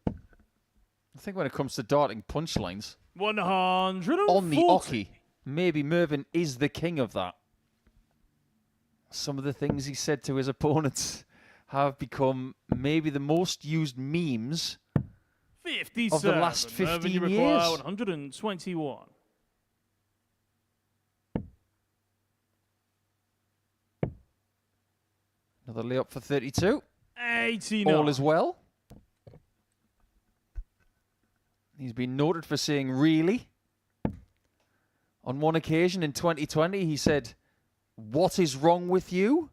I think when it comes to darting punchlines, 140. on the Oki, maybe Mervyn is the king of that. Some of the things he said to his opponents have become maybe the most used memes 57. of the last 15 years. 121. Another layup for 32. 89. All is well. He's been noted for saying really. On one occasion in 2020, he said, "What is wrong with you?"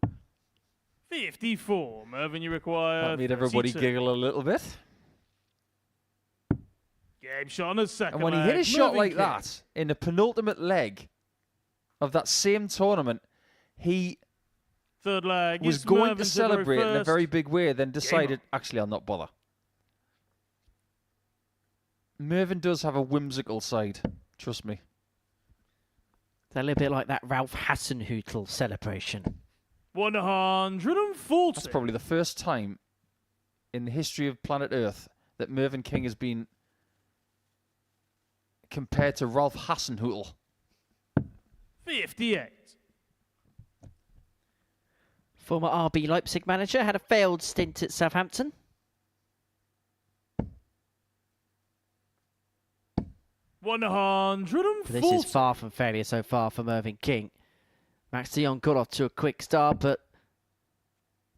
54. Mervyn, you require. That made everybody 32. giggle a little bit. Game shot on the second And when he leg. hit a shot Mervyn like King. that in the penultimate leg of that same tournament, he Third leg. was It's going Mervyn to the celebrate in a first. very big way, then decided, actually, I'll not bother. Mervyn does have a whimsical side, trust me. It's a little bit like that Ralph Hasenhüttl celebration. 140. That's probably the first time in the history of planet Earth that Mervyn King has been compared to Ralph Hasenhüttl. 58. Former RB Leipzig manager, had a failed stint at Southampton. But this is far from failure so far for Mervyn King. Max de Jong got off to a quick start, but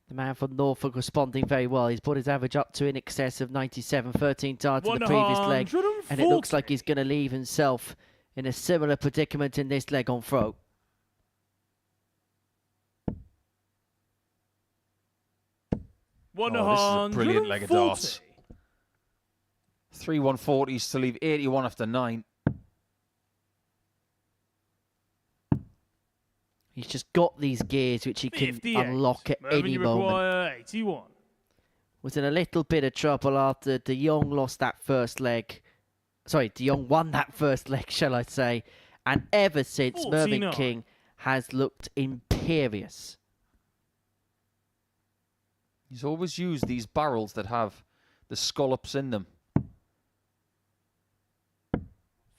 the man from Norfolk responding very well. He's brought his average up to in excess of 97, 13 darts in the previous leg. And it looks like he's going to leave himself in a similar predicament in this leg on throw. Oh, this is a brilliant leg of darts. 3 140s to leave 81 after 9. He's just got these gears which he can unlock at any moment. 81. Was in a little bit of trouble after de Jong lost that first leg. Sorry, de Jong won that first leg, shall I say. And ever since, 49. Mervyn King has looked imperious. He's always used these barrels that have the scallops in them.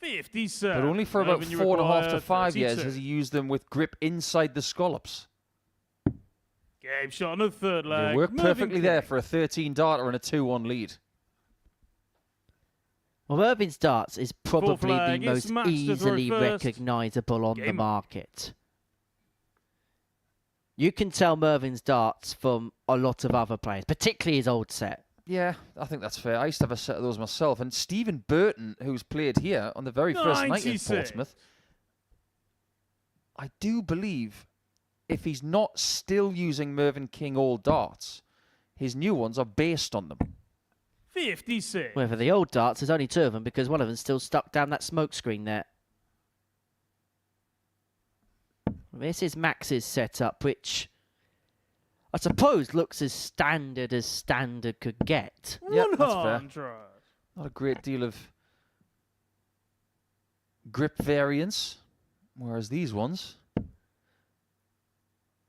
57. But only for about Mervyn, you 4.5 to require 5 years 32. has he used them with grip inside the scallops. Game shot on the third leg. They work Mervyn perfectly King. there for a 13 darter and a 2-1 lead. Well, Mervyn's darts is probably the leg, it's most match to throw easily first. recognisable on the Game on. market. You can tell Mervyn's darts from a lot of other players, particularly his old set. Yeah, I think that's fair. I used to have a set of those myself. And Stephen Burton, who's played here on the very first night in 96. Portsmouth, I do believe if he's not still using Mervyn King old darts, his new ones are based on them. 56. Well, for the old darts, there's only 2 of them because one of them's still stuck down that smoke screen there. This is Max's setup, which I suppose looks as standard could get. Yeah, that's fair. 100. Not a great deal of grip variance, whereas these ones,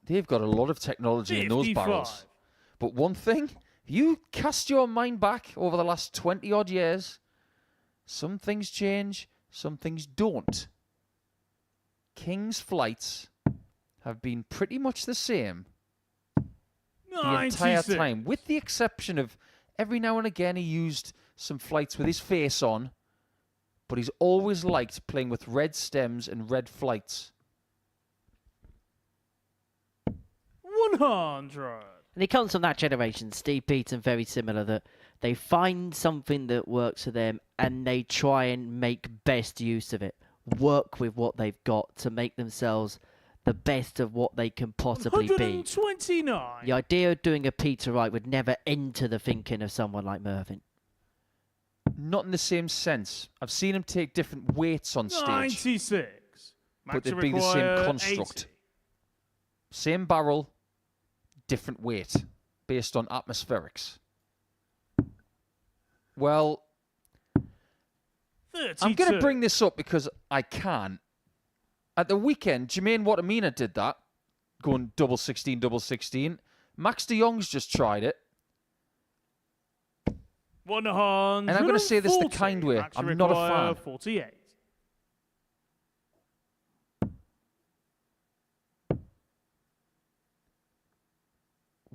they've got a lot of technology in those 55. barrels. But one thing, if you cast your mind back over the last 20 odd years, some things change, some things don't. King's flights have been pretty much the same the entire 96. time, with the exception of every now and again he used some flights with his face on, but he's always liked playing with red stems and red flights. 100. And he comes from that generation, Steve Beaton, very similar, that they find something that works for them and they try and make best use of it. Work with what they've got to make themselves the best of what they can possibly be. 129. The idea of doing a Peter Wright would never enter the thinking of someone like Mervyn. Not in the same sense. I've seen him take different weights on stage. 96. but they'd be the same require construct. 80. Same barrel, different weight, based on atmospherics. Well, 32. I'm going to bring this up because I can. At the weekend, Jermaine Watamina did that, going double 16, double 16. Max de Jong's just tried it. 100. And I'm going to say this the kind way. I'm not a fan. 48.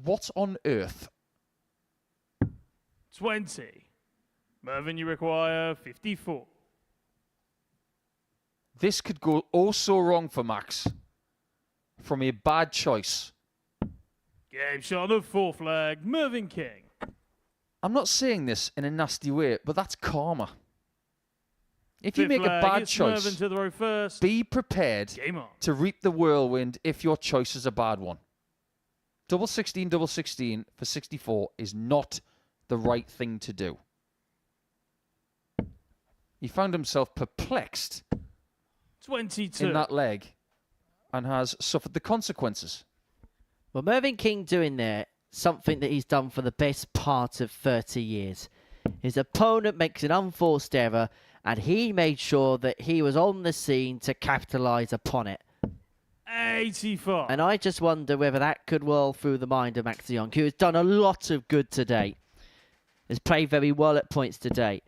What on earth? 20. Mervyn, you require 54. This could go oh so wrong for Max. From a bad choice. Game shot on the fourth leg. Mervyn King. I'm not saying this in a nasty way, but that's karma. If you Fifth make a leg, bad it's choice, Mervyn to the row first. be prepared Game on. to reap the whirlwind if your choice is a bad one. Double 16 for 64 is not the right thing to do. He found himself perplexed 22. in that leg and has suffered the consequences. Well, Mervyn King doing there something that he's done for the best part of 30 years. His opponent makes an unforced error, and he made sure that he was on the scene to capitalise upon it. 85. And I just wonder whether that could whirl through the mind of Max de Jong, who has done a lot of good today. Has played very well at points today.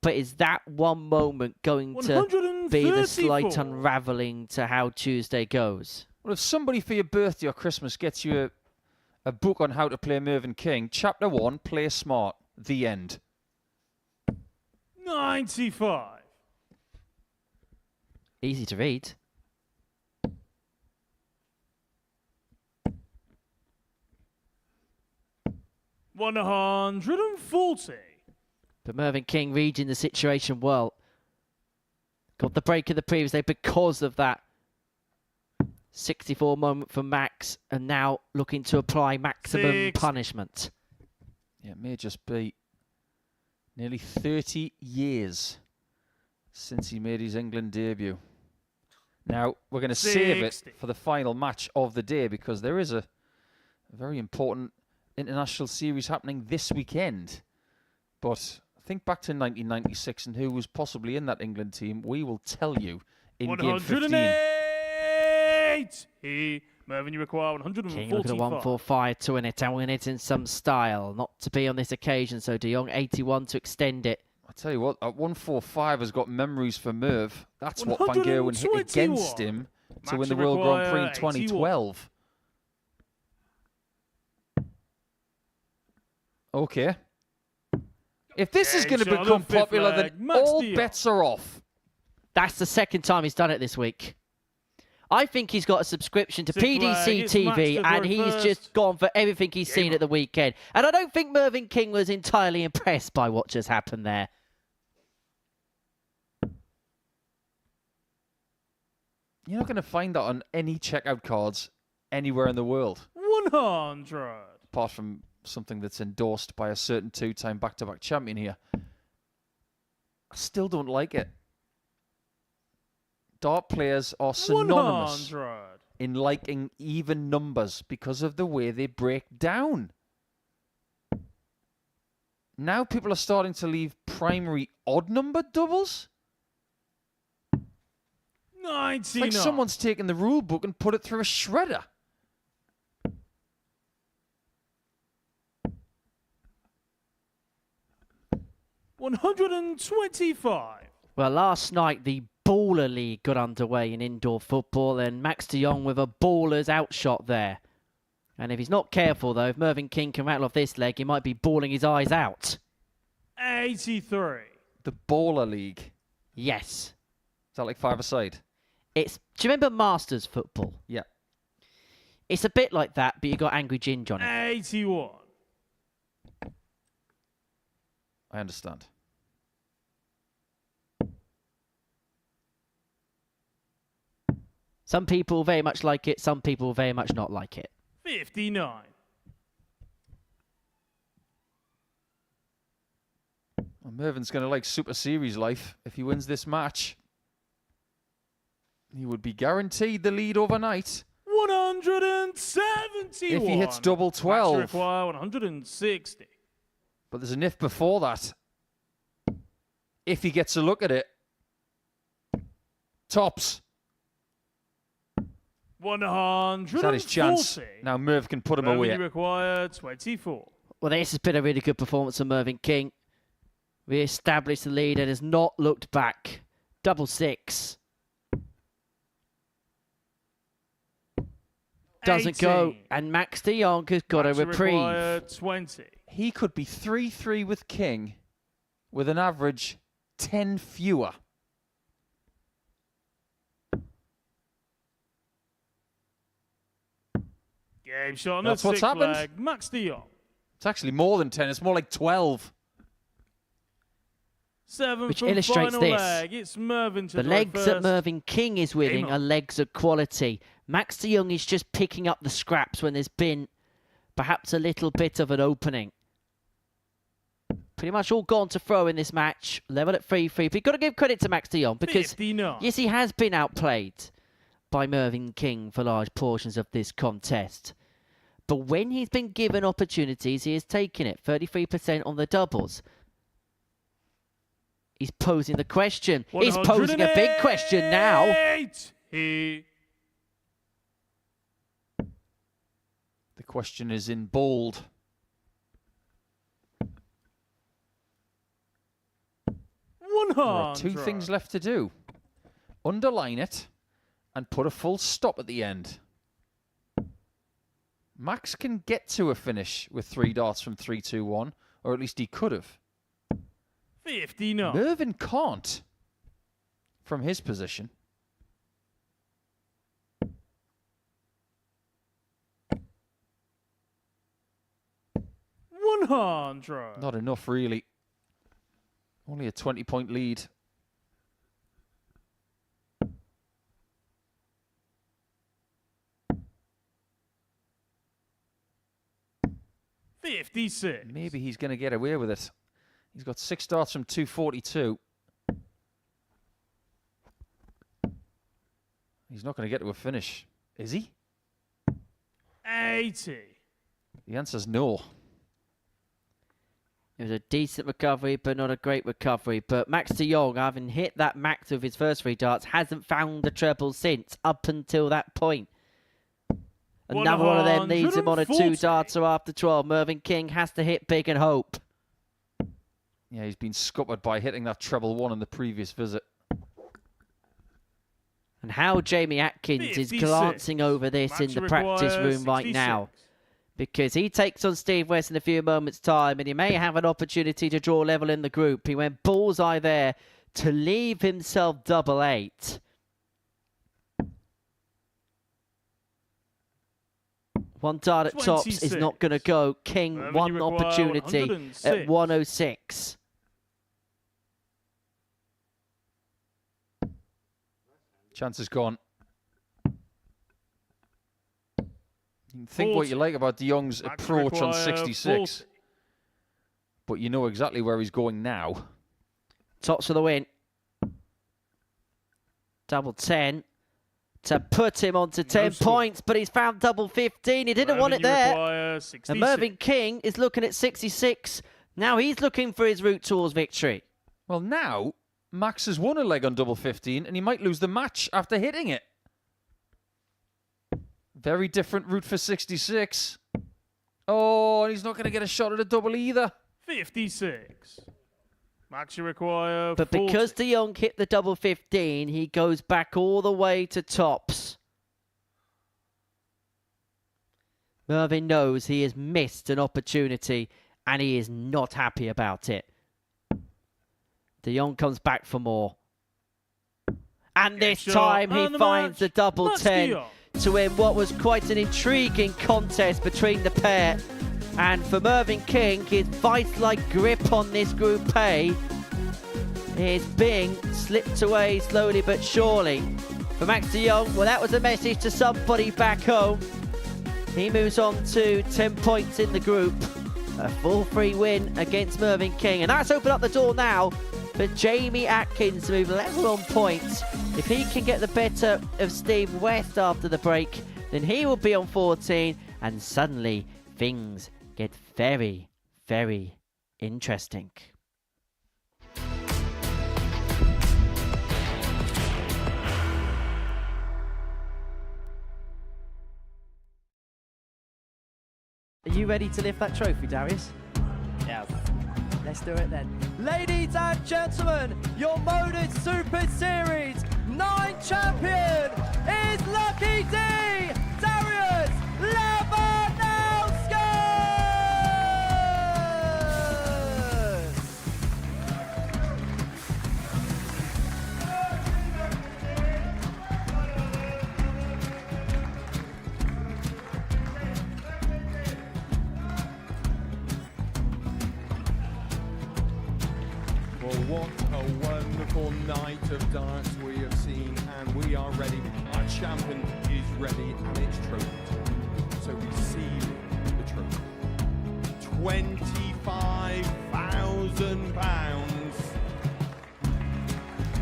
But is that one moment going to be the slight unravelling to how Tuesday goes? Well, if somebody for your birthday or Christmas gets you a book on how to play Mervyn King, Chapter 1, Play Smart, the end. 95. Easy to read. $140. But Mervyn King reading the situation well. Got the break in the previous day because of that 64 moment for Max, and now looking to apply maximum punishment. Yeah, it may just be nearly 30 years since he made his England debut. Now, we're going to save it for the final match of the day because there is a very important international series happening this weekend. But think back to 1996 and who was possibly in that England team. We will tell you in game 15. 108. Mervyn, you require 145. King looking at 145 to win it and win it in some style. Not to be on this occasion, so De Jong 81 to extend it. I tell you what, 145 has got memories for Merv. That's what Van Gerwen hit against him to win the World Grand Prix in 2012. Okay. If this is going to become popular, then all bets are off. That's the second time he's done it this week. I think he's got a subscription to PDC TV, and he's just gone for everything he's seen at the weekend. And I don't think Mervyn King was entirely impressed by what just happened there. You're not going to find that on any checkout cards anywhere in the world. 100. Apart from something that's endorsed by a certain two-time back-to-back champion here. I still don't like it. Dart players are synonymous 100. in liking even numbers because of the way they break down. Now people are starting to leave primary odd number doubles. 99. It's like someone's taken the rule book and put it through a shredder. $125. Well, last night the Baller League got underway in indoor football, and Max de Jong with a baller's outshot there. And if he's not careful, though, if Mervyn King can rattle off this leg, he might be bawling his eyes out. 83. The Baller League. Yes. Is that like five-a-side? Do you remember Masters football? Yeah. It's a bit like that, but you got Angry Ginge on it. 81. I understand. Some people very much like it, some people very much not like it. 59. Well, Mervyn's going to like Super Series life if he wins this match. He would be guaranteed the lead overnight. 171. If he hits double 12. Match require 160. But there's an if before that. If he gets a look at it. Tops. 140. Is that his chance? Now Merv can put him away. Require 24. Well, this has been a really good performance from Mervyn King. Re-established the lead and has not looked back. Double 6. Doesn't 18. go. And Max de Jong has got a reprieve. 20. He could be 3-3 with King with an average 10 fewer. Game shot on That's the what's sixth happened. leg. Max de Jong. It's actually more than 10. It's more like 12. 7 Which from illustrates final this. leg. It's Mervyn to The throw legs that first. Mervyn King is winning Game are on. legs of quality. Max de Jong is just picking up the scraps when there's been perhaps a little bit of an opening. Pretty much all gone to throw in this match. Level at 3-3. But you've got to give credit to Max de Jong because, 59. yes, he has been outplayed by Mervyn King for large portions of this contest. But when he's been given opportunities, he has taken it. 33% on the doubles. He's posing the question. He's posing a big question now. 180. The question is in bold. There are 2 things left to do. Underline it and put a full stop at the end. Max can get to a finish with 3 darts from 3-2-1, or at least he could have. 59. Mervyn can't from his position. 100. Not enough, really. Only a 20-point lead. $56. Maybe he's going to get away with it. He's got 6 darts from 242. He's not going to get to a finish, is he? 80. The answer's no. It was a decent recovery, but not a great recovery. But Max de Jong, having hit that max with his first 3 darts, hasn't found the treble since, up until that point. Another one of them leads him on a 2-darter after 12. Mervyn King has to hit big and hope. Yeah, he's been scuppered by hitting that treble 1 in the previous visit. And how Jamie Atkins 56. is glancing over this Match in the practice requires room right 66. now. Because he takes on Steve West in a few moments' time, and he may have an opportunity to draw level in the group. He went bullseye there to leave himself double 8. One dart at tops is 26. not going to go. King, Mervyn, one you require opportunity 106. at 106. Chance is gone. You can think what you like about de Jong's Max approach on require 66. 40. But you know exactly where he's going now. Tops for the win. Double 10 to put him onto 10 score. points, but he's found double 15. He didn't want Mervyn, it you there. require 66. And Mervyn King is looking at 66. Now he's looking for his route towards victory. Well, now Max has won a leg on double 15, and he might lose the match after hitting it. Very different route for 66. Oh, and he's not going to get a shot at a double either. 56. Max, you require But 40. because de Jong hit the double 15, he goes back all the way to tops. Mervyn knows he has missed an opportunity, and he is not happy about it. De Jong comes back for more. And this shot time he and the finds the match. double Max 10 de Jong. to win what was quite an intriguing contest between the pair. And for Mervyn King, his vice-like grip on this Group A is being slipped away slowly but surely. For Max de Jong, well, that was a message to somebody back home. He moves on to 10 points in the group. A full free win against Mervyn King. And that's opened up the door now for Jamie Atkins to move level on points. If he can get the better of Steve West after the break, then he will be on 14, and suddenly things get very, very interesting. Are you ready to lift that trophy, Darius? Yes. Let's do it then. Ladies and gentlemen, your Modus Super Series 9 champion is Lucky D! Darius Lewandowski! Well, what a wonderful night of darts we have seen, and we are ready. Our champion is ready, and it's trophy. So we seal the trophy. £25,000.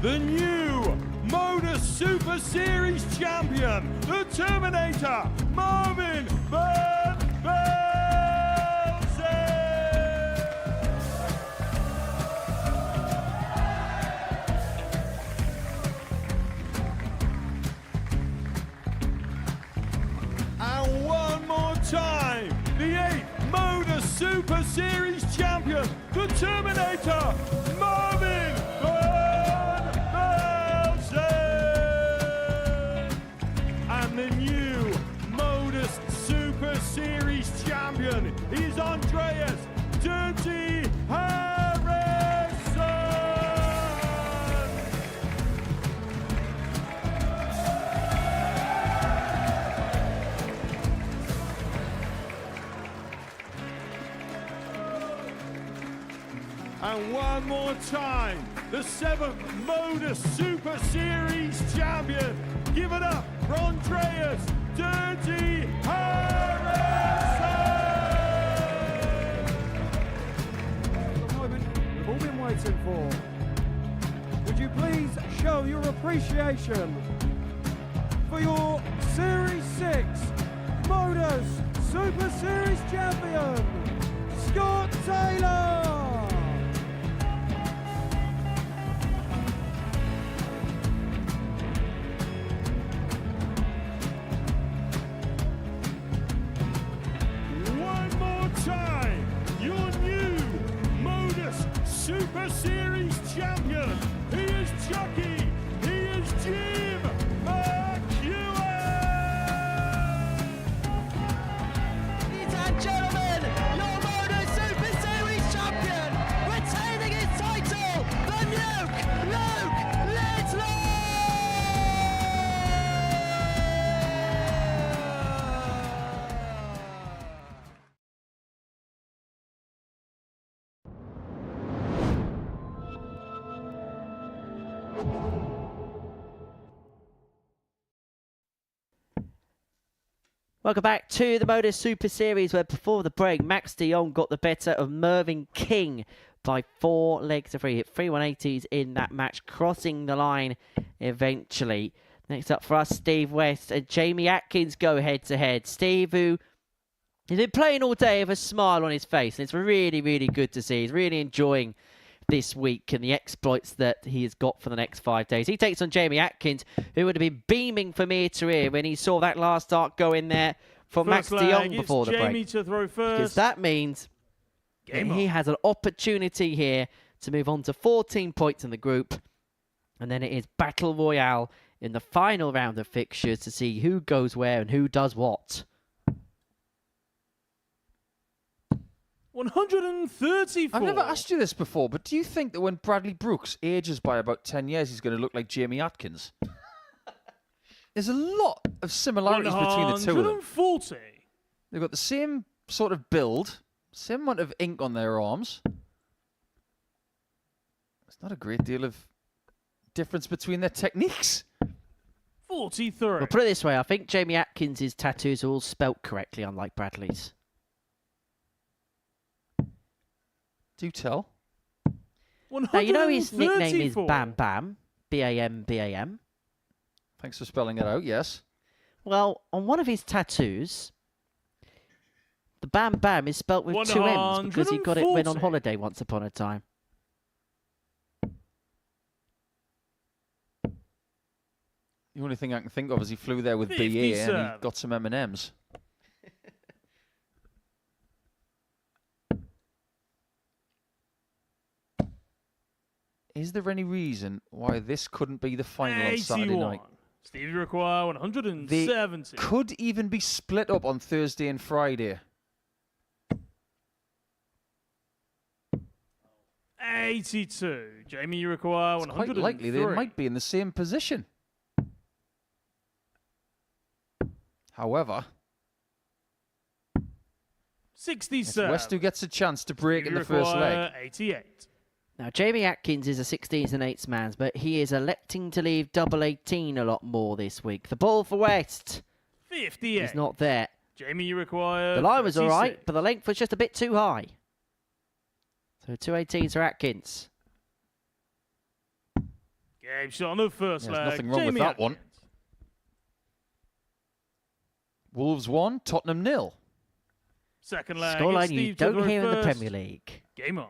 The new Modus Super Series champion, the Terminator, Mervyn And one more time, the 8th Modus Super Series champion, the Terminator, Mervyn And the new Modus Super Series champion is Andreas Dirty Harrison. And one more time, the 7th Modus Super Series champion. Give it up for Andreas Dirty Harrison! The moment we've all been waiting for. Would you please show your appreciation for your Series 6 Modus Super Series champion, Scott Taylor! Time, your new Modus Super Series champion. He is Chucky. He is Jim McEwen. Ladies and gentlemen, your Modus Super Series champion, retaining his title, the Nuke, Luke Littler! Welcome back to the Modus Super Series, where before the break, Max de Jong got the better of Mervyn King by 4 legs to 3. Hit 3 180s in that match, crossing the line eventually. Next up for us, Steve West and Jamie Atkins go head-to-head. Steve, who has been playing all day with a smile on his face, and it's really, really good to see. He's really enjoying this week and the exploits that he has got for the next 5 days. He takes on Jamie Atkins, who would have been beaming from ear to ear when he saw that last dart go in there from Max de Jong before the break. Jamie to throw first. Because that means that he has an opportunity here to move on to 14 points in the group. And then it is Battle Royale in the final round of fixtures to see who goes where and who does what. 134. I've never asked you this before, but do you think that when Bradley Brooks ages by about 10 years, he's going to look like Jamie Atkins? There's a lot of similarities between the two of them. 140. They've got the same sort of build, same amount of ink on their arms. There's not a great deal of difference between their techniques. 43. Well, put it this way, I think Jamie Atkins' tattoos are all spelt correctly, unlike Bradley's. Do tell. Now, you know his nickname is 134. Bam Bam, B-A-M, B-A-M. Thanks for spelling it out, yes. Well, on one of his tattoos, the Bam Bam is spelt with 2 M's because he got it when on 140. holiday once upon a time. The only thing I can think of is he flew there with BA and he 57. got some M&Ms. Is there any reason why this couldn't be the final on Saturday 81. night? Stevie require 170. Could even be split up on Thursday and Friday. 82. Jamie, you require It's 103. quite likely they might be in the same position. However, 67. West who gets a chance to break in Stevie the first leg. require 88. Now, Jamie Atkins is a 16s and 8s man, but he is electing to leave double 18 a lot more this week. The ball for West 58. is not there. Jamie, you require The line was all right, 36. but the length was just a bit too high. So 2 18s for Atkins. Game shot on the first There's leg. nothing wrong with Jamie that one. Atkins. Wolves 1, Tottenham 0. Second leg. it's Scoreline you Steve don't Tudor hear in the first. Premier League. Game on.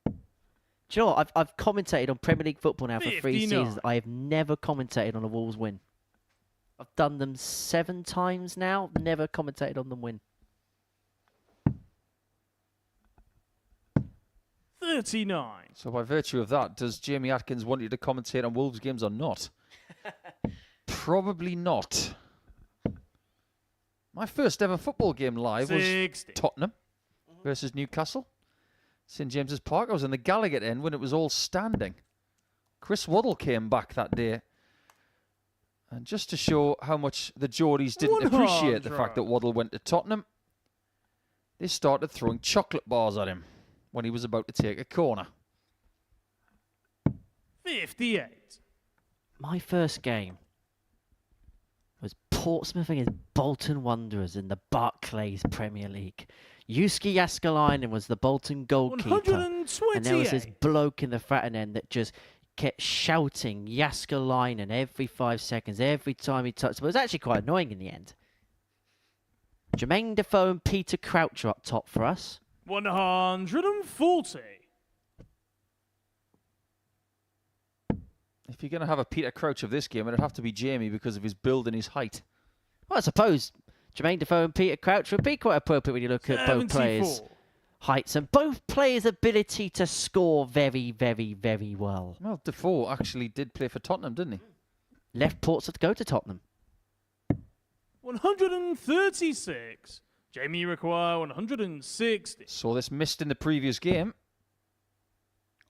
Do you know what? I've commentated on Premier League football now for 3 59. seasons. I have never commentated on a Wolves win. I've done them 7 times now. Never commentated on them win. 39. So by virtue of that, does Jamie Atkins want you to commentate on Wolves games or not? Probably not. My first ever football game live was 60. Tottenham versus Newcastle. St James's Park. I was in the Gallagher end when it was all standing. Chris Waddle came back that day. And just to show how much the Geordies didn't appreciate the fact that Waddle went to Tottenham, they started throwing chocolate bars at him when he was about to take a corner. 58. My first game was Portsmouth against Bolton Wanderers in the Barclays Premier League. Yuski Jaskalainen was the Bolton goalkeeper. 128. And there was this bloke in the Fratton end that just kept shouting Jaskalainen every 5 seconds, every time he touched it. It was actually quite annoying in the end. Jermaine Defoe and Peter Crouch are up top for us. 140. If you're going to have a Peter Crouch of this game, it'd have to be Jamie because of his build and his height. Well, I suppose Jermaine Defoe and Peter Crouch would be quite appropriate when you look at both players' 74. heights and both players' ability to score very, very, very well. Well, Defoe actually did play for Tottenham, didn't he? Left Portsmouth to go to Tottenham. 136. Jamie, you require 160. Saw this missed in the previous game.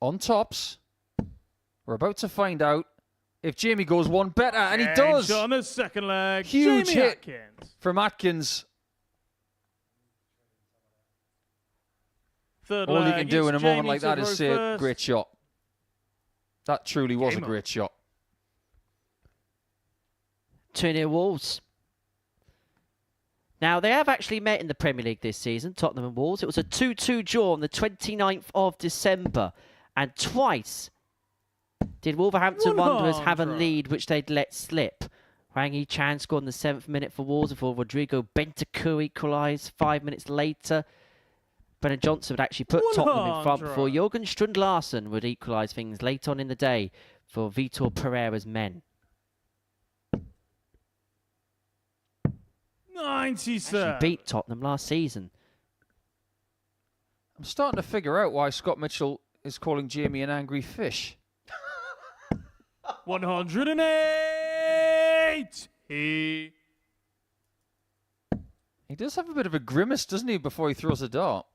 On tops. We're about to find out if Jamie goes one better, and he does. Shot on the second leg. Huge Jamie hit Atkins. from Atkins. Third All you leg, can do it's in a moment Jamie like that to is throw say, first. great shot. That truly was Game a on. great shot. 2-0 Wolves. Now, they have actually met in the Premier League this season, Tottenham and Wolves. It was a 2-2 draw on the 29th of December. And twice did Wolverhampton Wanderers have a lead which they'd let slip. Hwang Hee-chan scored in the 7th minute for Wolves before Rodrigo Bentancur equalised 5 minutes later. Brennan Johnson would actually put Tottenham in front before Jørgen Strund Larsen would equalise things late on in the day for Vitor Pereira's men. 97. Actually beat Tottenham last season. I'm starting to figure out why Scott Mitchell is calling Jamie an angry fish. 108. He does have a bit of a grimace, doesn't he, before he throws a dart?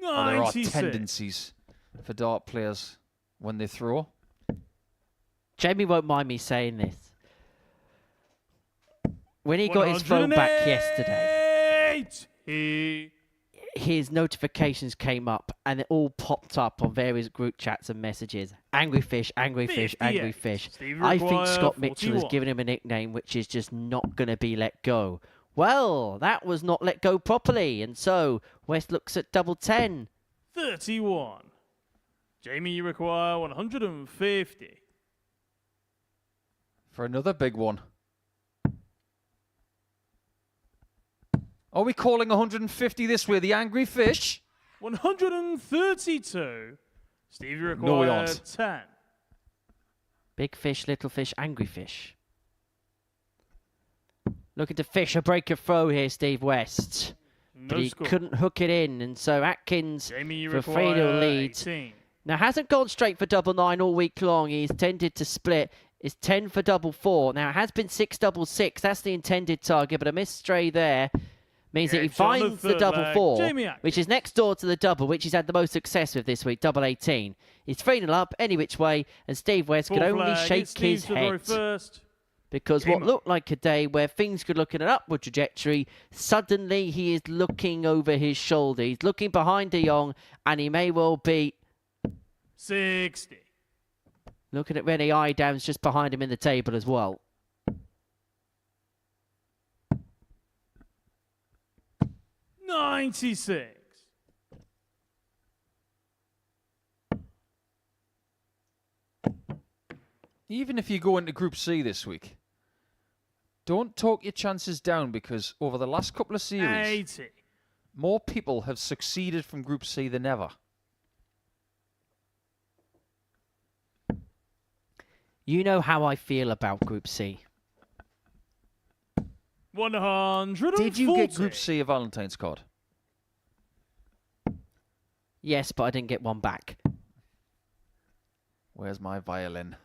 Oh, there are 96. tendencies for dart players when they throw. Jamie won't mind me saying this. When he got his phone back yesterday, his notifications came up and it all popped up on various group chats and messages. Angry fish, angry fish, angry fish. Steve I think Maguire, Scott Mitchell has 41. given him a nickname which is just not going to be let go Well, that was not let go properly, and so West looks at double 10. 31. Jamie, you require 150. For another big one. Are we calling 150 this way? The angry fish? 132. Steve, you require No, we aren't. 10. Big fish, little fish, angry fish. Looking to fish a break of throw here, Steve West. But No he score. couldn't hook it in, and so Atkins Jamie, you for a require 3-0 lead. 18. Now, hasn't gone straight for double 9 all week long. He's tended to split. It's 10 for double 4. Now, it has been 6 double 6. That's the intended target, but a missed stray there means that he Game's on the finds the third double leg. 4, Jamie Atkins. which is next door to the double, which he's had the most success with this week, double 18. He's 3-0 up any which way, and Steve West could Fourth only leg, shake it's Steve his to throw head. first. Because Game what on. looked like a day where things could look in an upward trajectory, suddenly he is looking over his shoulder. He's looking behind De Jong, and he may well be 60. looking at Rennie Eidams just behind him in the table as well. $96. Even if you go into Group C this week, don't talk your chances down, because over the last couple of series, 80. more people have succeeded from Group C than ever. You know how I feel about Group C. 140. Did you get Group C a Valentine's card? Yes, but I didn't get one back. Where's my violin?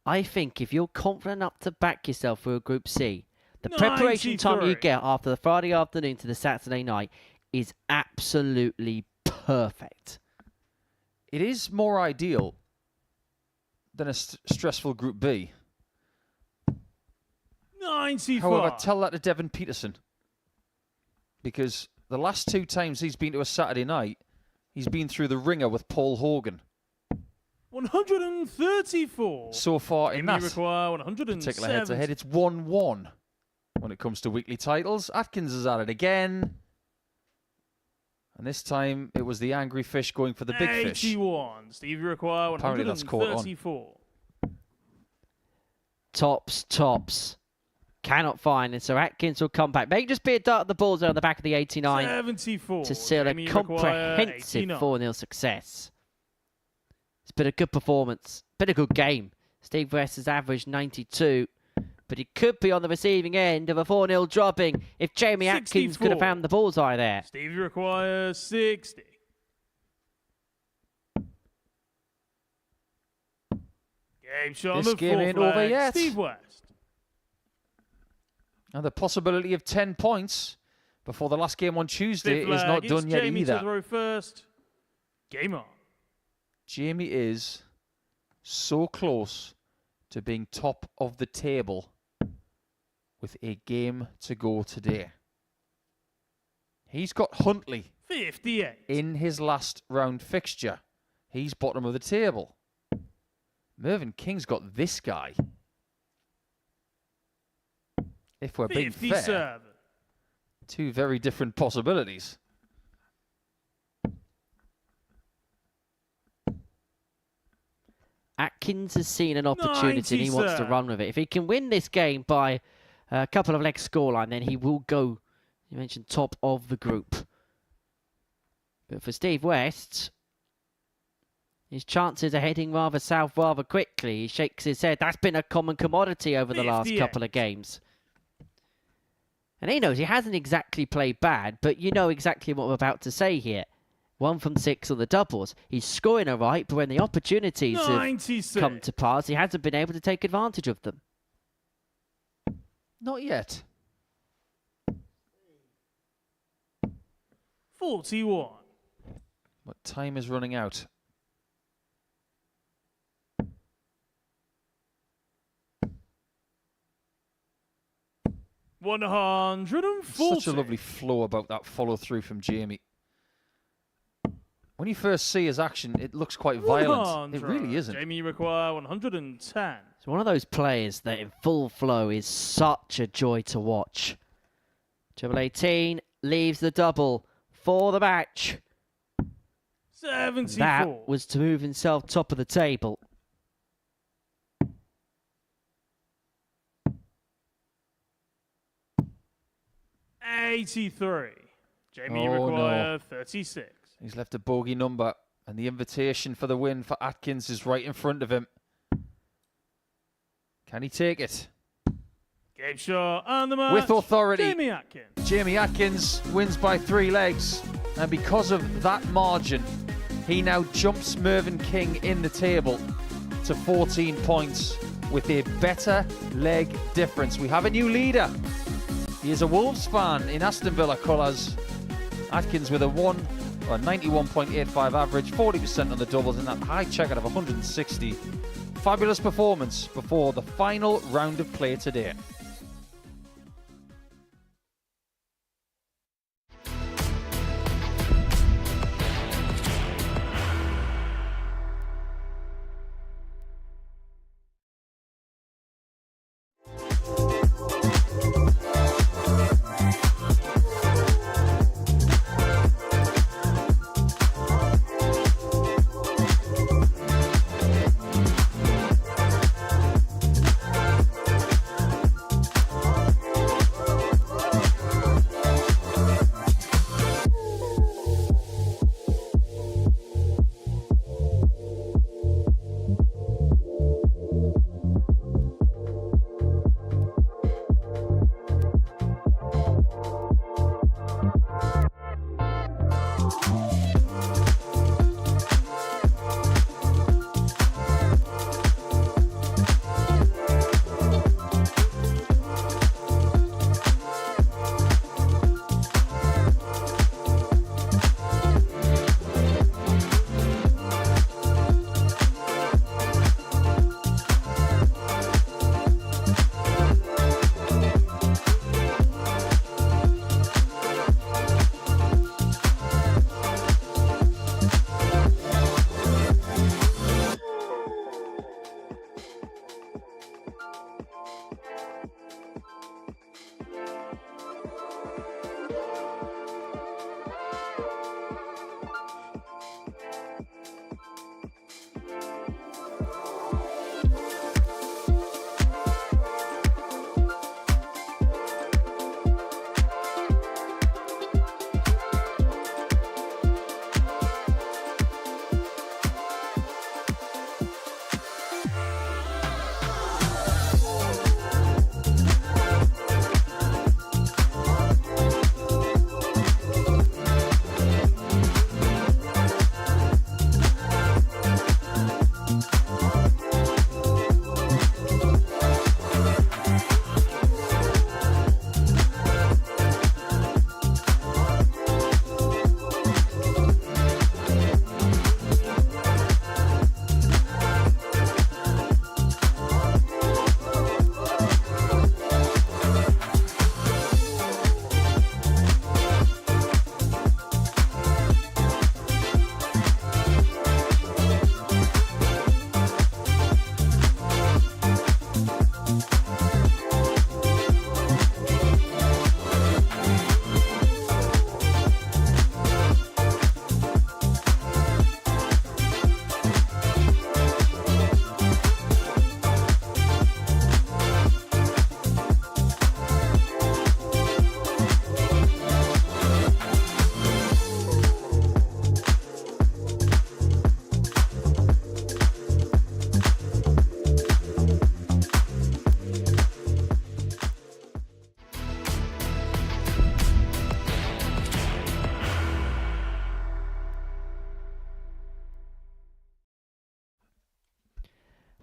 I think if you're confident enough to back yourself for a Group C, the preparation time you 93. get after the Friday afternoon to the Saturday night is absolutely perfect. It is more ideal than a stressful Group B. 95. However, tell that to Devin Peterson, because the last 2 times he's been to a Saturday night, he's been through the ringer with Paul Hogan. 134. So far in Jamie that require 107. particular head-to-head, it's 1-1. When it comes to weekly titles, Atkins is at it again. And this time, it was the angry fish going for the big fish. 81. Steve, you require Apparently that's caught on. 134. Tops. Cannot find, and so Atkins will come back. May just be a dart at the ball zone on the back of the 89 74. to seal Jamie, a you require comprehensive 89. 4-0 success. It's been a good performance, been a good game. Steve West has averaged 92, but he could be on the receiving end of a 4-0 dropping if Jamie Atkins could have 64. found the bullseye there. Steve, you require 60. Game shot on This the game fourth ain't over leg. yet. Steve West. And the possibility of 10 points before the last game on Tuesday Fifth is leg, not it's done yet Jamie to either. throw first. Game on. Jamie is so close to being top of the table with a game to go today. He's got Huntley 58. in his last round fixture. He's bottom of the table. Mervyn King's got this guy. If we're being fair, 57. 2 very different possibilities. Atkins has seen an opportunity and he wants to 97. run with it. If he can win this game by a couple of legs scoreline, then he will go, you mentioned, top of the group. But for Steve West, his chances are heading rather south rather quickly. He shakes his head. That's been a common commodity over the last 58. couple of games. And he knows he hasn't exactly played bad, but you know exactly what we're about to say here. 1 from 6 on the doubles. He's scoring all right, but when the opportunities have 96. come to pass, he hasn't been able to take advantage of them. Not yet. 41. But time is running out. $140. Such a lovely flow about that follow through from Jamie. when you first see his action, it looks quite violent. It really isn't. Jamie, you require 110. It's one of those players that in full flow is such a joy to watch. Treble 18 leaves the double for the match. 74. That was to move himself top of the table. $83. Jamie, you require 36. He's left a bogey number, and the invitation for the win for Atkins is right in front of him. Can he take it? Game shot and the match. With authority. Jamie Atkins. Jamie Atkins wins by 3 legs, and because of that margin, he now jumps Mervyn King in the table to 14 points with a better leg difference. We have a new leader. He is a Wolves fan in Aston Villa colours. Atkins with a 91.85 average, 40% on the doubles, and that high checkout of 160. Fabulous performance before the final round of play today.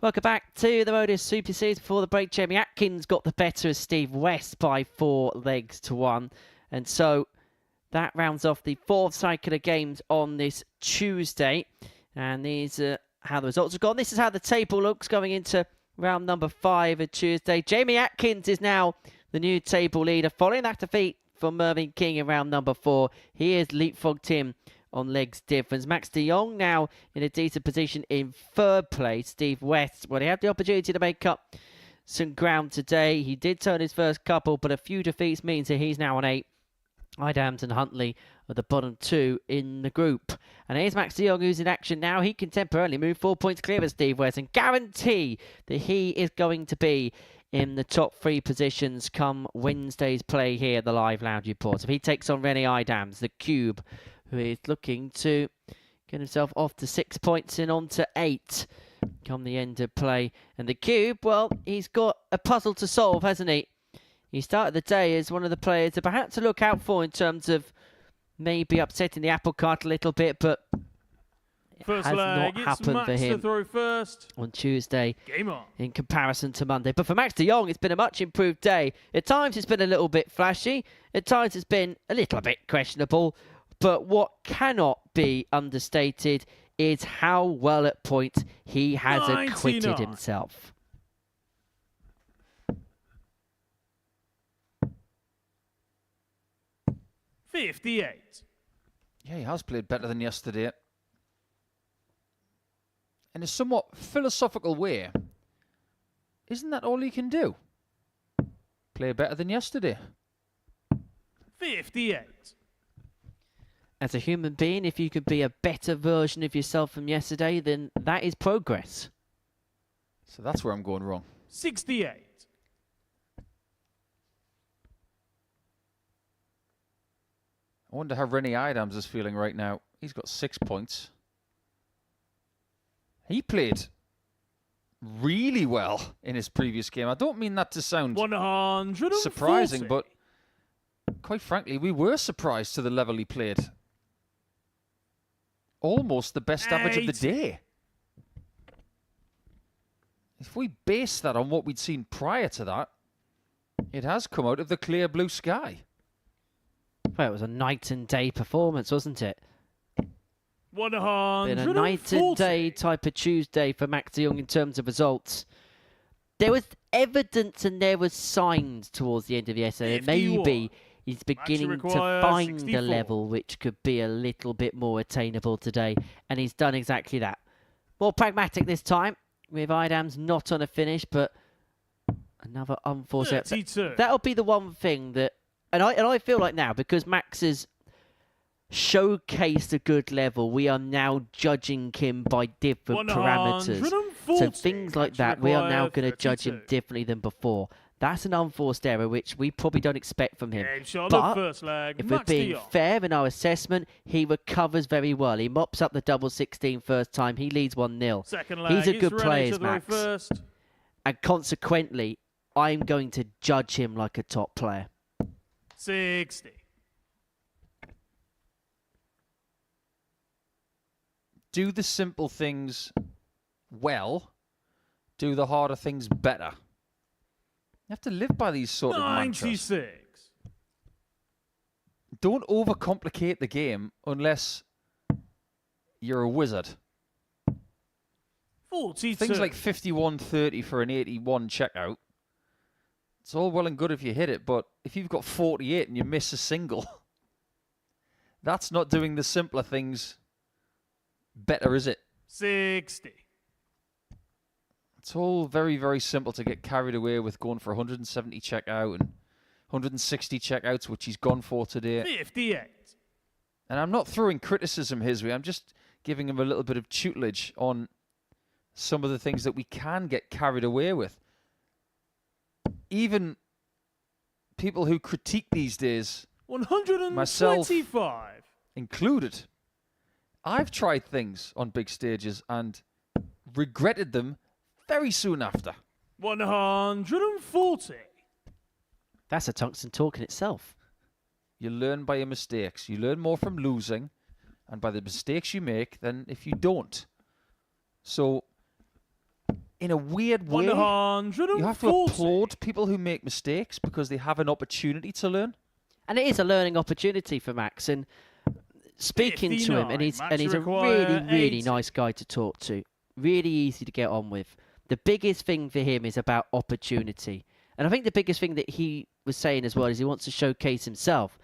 Welcome back to the Modus Super Series. Before the break, Jamie Atkins got the better of Steve West by 4 legs to 1. And so that rounds off the 4th cycle of games on this Tuesday. And these are how the results have gone. This is how the table looks going into round number 5 of Tuesday. Jamie Atkins is now the new table leader following that defeat from Mervyn King in round number 4. He has leapfrogged him on legs difference. Max de Jong now in a decent position in 3rd place. Steve West, well, he had the opportunity to make up some ground today. He did turn his first couple, but a few defeats means that he's now on 8. Eidams and Huntley are the bottom 2 in the group. And here's Max de Jong, who's in action now. He can temporarily move 4 points clear of Steve West and guarantee that he is going to be in the top 3 positions come Wednesday's play here at the Live Lounge Report. If he takes on Rennie Eidams, the Cube, who is looking to get himself off to 6 points and on to 8 come the end of play. And the Cube, well, he's got a puzzle to solve, hasn't he? He started the day as one of the players to perhaps to look out for in terms of maybe upsetting the apple cart a little bit, but it First has leg, not happened Max for him to throw first. on Tuesday Game on. in comparison to Monday. But for Max de Jong, it's been a much improved day. At times it's been a little bit flashy. At times it's been a little bit questionable. But what cannot be understated is how well at points he has 99. acquitted himself. $58. Yeah, he has played better than yesterday. In a somewhat philosophical way, isn't that all he can do? Play better than yesterday. 58. As a human being, if you could be a better version of yourself from yesterday, then that is progress. So that's where I'm going wrong. 68. I wonder how Rennie Eidams is feeling right now. He's got 6 points. He played really well in his previous game. I don't mean that to sound 140. surprising, but quite frankly, we were surprised to the level he played. Almost the best average of the day. If we base that on what we'd seen prior to that, it has come out of the clear blue sky. Well, it was a night and day performance, wasn't it? 140. Been a night and day type of Tuesday for Max de Jong in terms of results. There was evidence and there was signs towards the end of yesterday. Maybe he's beginning to find 64. a level which could be a little bit more attainable today. And he's done exactly that. More pragmatic this time, with Eidams not on a finish, but another unfortunate. 32. That'll be the one thing that... And I feel like now, because Max has showcased a good level, we are now judging him by different parameters. So things like that, we are now going to judge him differently than before. That's an unforced error, which we probably don't expect from him. But first leg, if we're being fair in our assessment, he recovers very well. He mops up the double 16 first time. He leads 1-0. Second leg, He's a good player, Max. First. And consequently, I'm going to judge him like a top player. 60. Do the simple things well, do the harder things better. You have to live by these sort of mantras. 96. Don't overcomplicate the game unless you're a wizard. 42. Things like 51-30 for an 81 checkout. It's all well and good if you hit it, but if you've got 48 and you miss a single, that's not doing the simpler things better, is it? 60. It's all very, very simple to get carried away with going for 170 checkout and 160 checkouts, which he's gone for today. 58. And I'm not throwing criticism his way. I'm just giving him a little bit of tutelage on some of the things that we can get carried away with. Even people who critique these days, 125. myself included, I've tried things on big stages and regretted them very soon after. 140. That's a tungsten talk in itself. You learn by your mistakes. You learn more from losing and by the mistakes you make than if you don't. So, in a weird way, you have to applaud people who make mistakes because they have an opportunity to learn. And it is a learning opportunity for Max. And speaking to him, and he's a really, really nice guy to talk to. Really easy to get on with. The biggest thing for him is about opportunity. And I think the biggest thing that he was saying as well is he wants to showcase himself.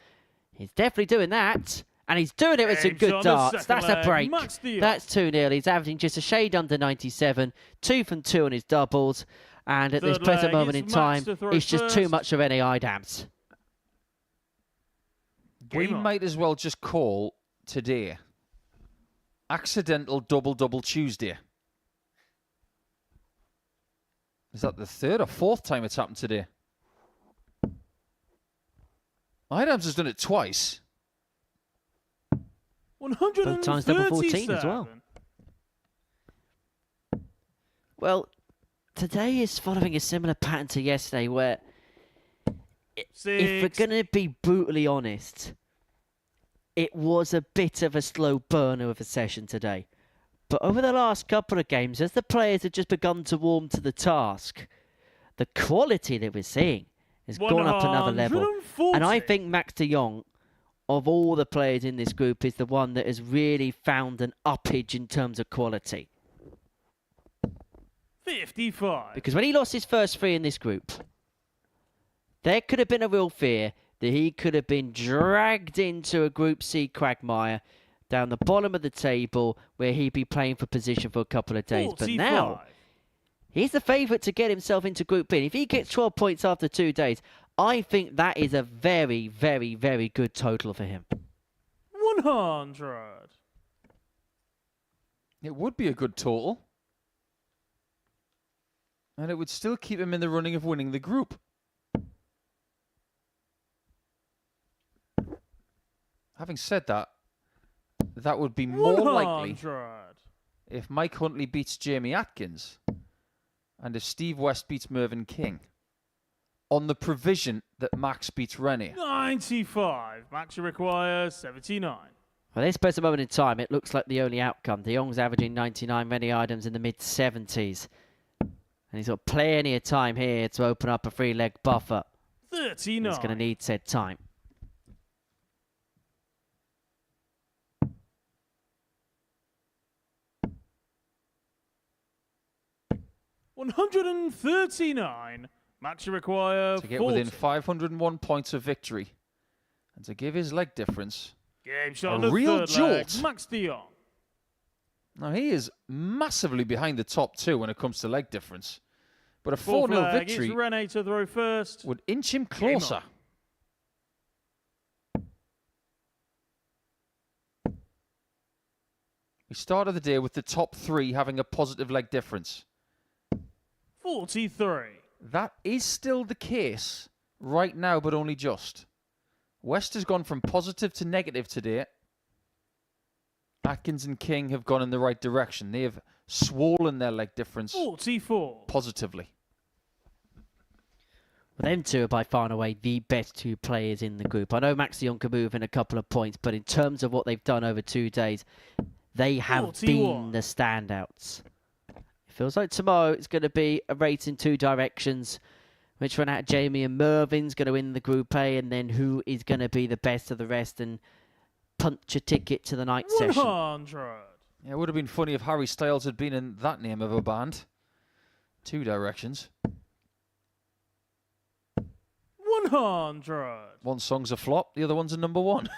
He's definitely doing that. And he's doing it with some James good on the darts. second That's a leg. break. Max de Jong. That's 2-0. He's averaging just a shade under 97. 2 from 2 on his doubles. And at this Third present leg moment is in Max time, to throw it's just too first. much of any Eidams. We Game on. might as well just call today accidental double Tuesday. Is that the third or fourth time it's happened today? Eidams has done it twice. 137. Both times double 14 as well. Well, today is following a similar pattern to yesterday where, if we're going to be brutally honest, it was a bit of a slow burner of a session today. But over the last couple of games, as the players have just begun to warm to the task, the quality that we're seeing has gone up another level. 140. And I think Max de Jong, of all the players in this group, is the one that has really found an uppage in terms of quality. 55. Because when he lost his first 3 in this group, there could have been a real fear that he could have been dragged into a Group C quagmire down the bottom of the table where he'd be playing for position for a couple of days. 45. But now, he's the favourite to get himself into Group B. And if he gets 12 points after 2 days, I think that is a very, very, very good total for him. 100. It would be a good total. And it would still keep him in the running of winning the group. Having said that, that would be more 100. likely if Mike Huntley beats Jamie Atkins and if Steve West beats Mervyn King, on the provision that Max beats Rennie. 95. Max requires 79. Well, this present moment in time, it looks like the only outcome. De Jong's averaging 99, Rennie Eidams in the mid-70s. And he's got plenty of time here to open up a 3-leg buffer. 39. He's going to need said time. $139. Max require To get 40. within 501 points of victory. And to give his leg difference Game shot a on the real third leg. jolt. Max de Jong. Now, he is massively behind the top 2 when it comes to leg difference. But a Fourth 4-0 leg victory is Rene to throw first. would inch him Game on. closer. We started the day with the top 3 having a positive leg difference. 43. That is still the case right now, but only just. West has gone from positive to negative today. Atkins and King have gone in the right direction. They have swollen their leg difference 44. positively. Well, them two are by far and away the best 2 players in the group. I know Max de Jong can move in a couple of points, but in terms of what they've done over 2 days, they have 41. been the standouts. It feels like tomorrow it's going to be a race in 2 directions. Which one out of Jamie and Mervyn's going to win the Group A, and then who is going to be the best of the rest and punch a ticket to the night session. 100. Yeah, it would have been funny if Harry Styles had been in that name of a band. 2 directions. 100. One song's a flop, the other one's a number 1.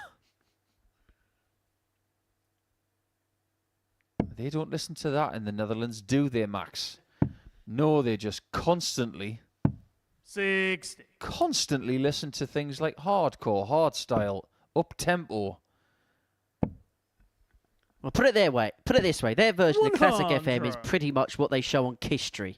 They don't listen to that in the Netherlands, do they, Max? No, they just constantly 60. listen to things like hardcore, hardstyle, up-tempo. Well, put it this way. Their version of Classic 100. FM is pretty much what they show on Kistry.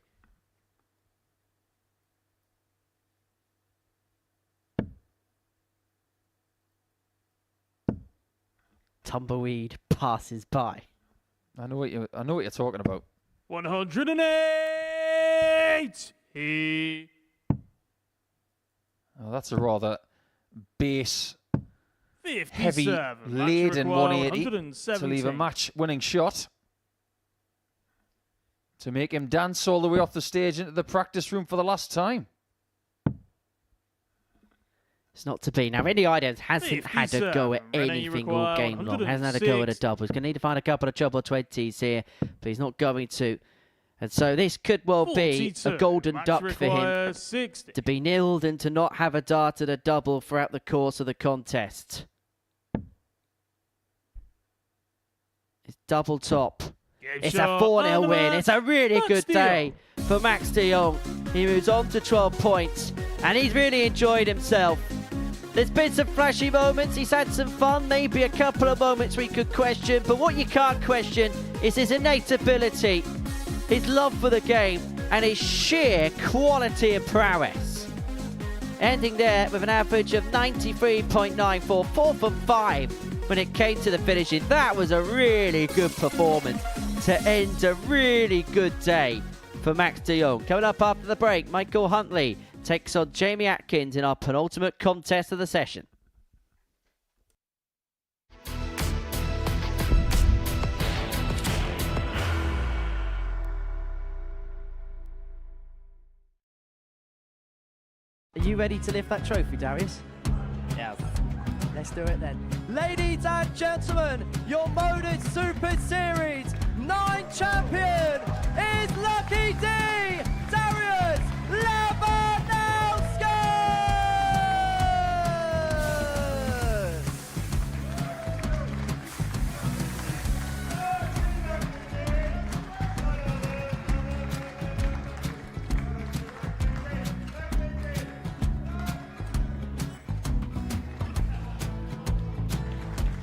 Tumbleweed passes by. I know what you're talking about. 108. Oh, that's a rather bass, 57. heavy, Max laden require 180 to 170. leave a match-winning shot. To make him dance all the way off the stage into the practice room for the last time. It's not to be. Now, Randy Eidams hasn't had a go at 57. anything René all game long. Hasn't had a go at a 106. double. He's going to need to find a couple of double 20s here, but he's not going to. And so this could well be 42. a golden Max duck for him requires 60. to be nilled and to not have a dart at a double throughout the course of the contest. double top. It's a shot. 4-0 And win. It's a really Max good de day for Max de Jong. He moves on to 12 points, and he's really enjoyed himself. There's been some flashy moments. He's had some fun. Maybe a couple of moments we could question, but what you can't question is his innate ability, his love for the game, and his sheer quality and prowess. Ending there with an average of 93.94, 4 from 5 when it came to the finishing. That was a really good performance to end a really good day for Max de Jong. Coming up after the break, Michael Huntley takes on Jamie Atkins in our penultimate contest of the session. Are you ready to lift that trophy, Darius? Yes. Let's do it then. Ladies and gentlemen, your Modus Super Series 9 champion is Lucky D, Darius Labanowski!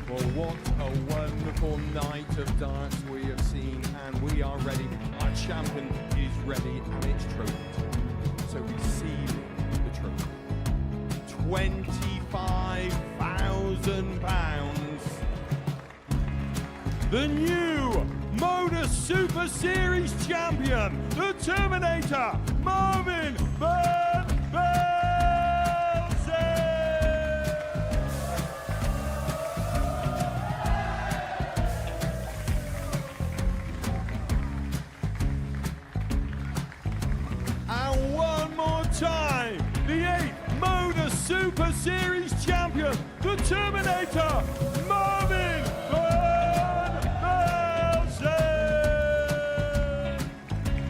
Well, what a wonderful night of darts we have seen, and we are ready. Our champion is ready, and it's trophy. So we seal the trophy. £25,000. The new Modus Super Series champion, the Terminator, Mervyn And one more time, the 8th Modus Super Series champion, the Terminator, Mervyn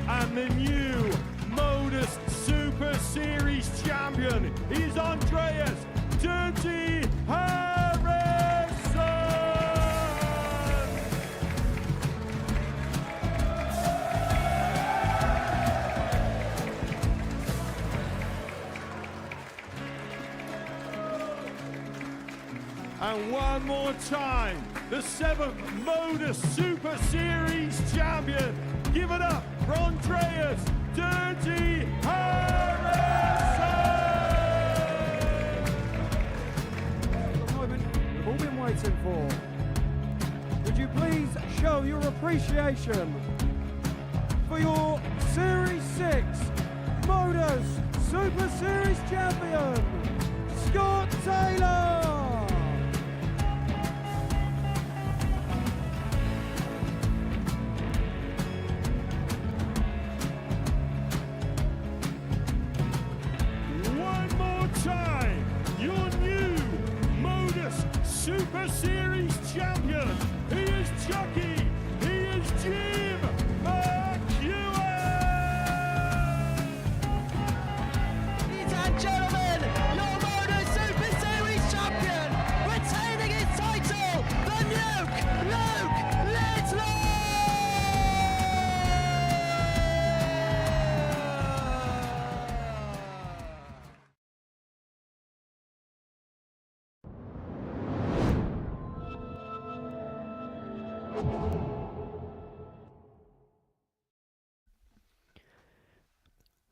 And the new Modus Super Series champion is Andreas Dirty Harrison. And one more time, the 7th Modus Super Series champion. Give it up for Andreas Dirty Harrison! The moment we've all been waiting for. Would you please show your appreciation for your Series 6 Modus Super Series champion, Scott Taylor! Time, your new Modus Super Series champion. He is Chucky. He is Jim McEwen. Ladies and gentlemen, your Modus Super Series champion, retaining his title, the Nuke, Luke Lidlow!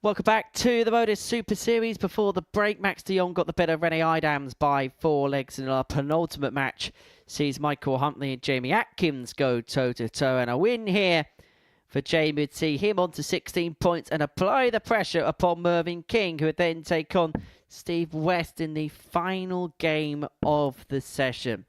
Welcome back to the Modus Super Series. Before the break, Max de Jong got the better of Rene Eidams by 4 legs in our penultimate match. Sees Michael Huntley and Jamie Atkins go toe-to-toe, and a win here for Jamie would see him on to 16 points and apply the pressure upon Mervyn King, who would then take on Steve West in the final game of the session.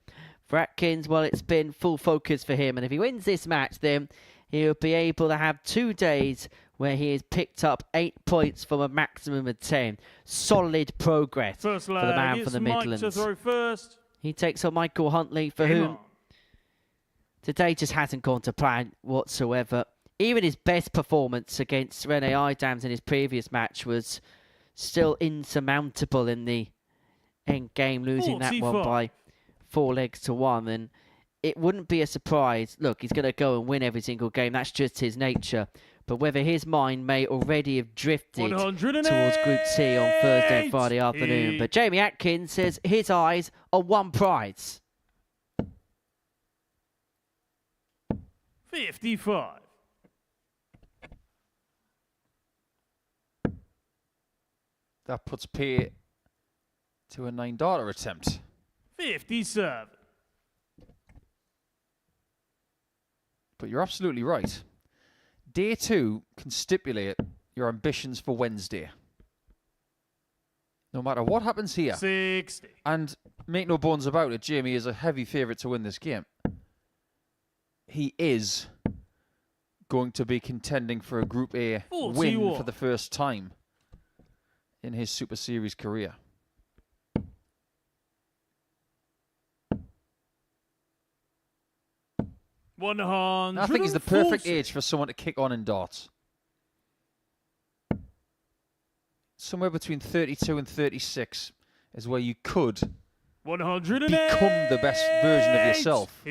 For Atkins, well, it's been full focus for him, and if he wins this match, then he'll be able to have 2 days where he has picked up 8 points from a maximum of 10. Solid progress First for leg, the man from it's the Mike Midlands. to throw first. He takes on Michael Huntley, for whom today just hasn't gone to plan whatsoever. Even his best performance against Rene Eidams in his previous match was still insurmountable in the end game, losing that one by 4 legs to 1. And it wouldn't be a surprise. Look, he's going to go and win every single game. That's just his nature. But whether his mind may already have drifted towards Group C on Thursday and Friday afternoon. But Jamie Atkins says his eyes are one prize. 55. That puts Pear to a 9-darter attempt. 57. But you're absolutely right. Day 2 can stipulate your ambitions for Wednesday. No matter what happens here. 60. And make no bones about it, Jamie is a heavy favourite to win this game. He is going to be contending for a Group A 41. win for the first time in his Super Series career. I think he's the perfect age for someone to kick on in darts. Somewhere between 32 and 36 is where you could 108. become the best version of yourself.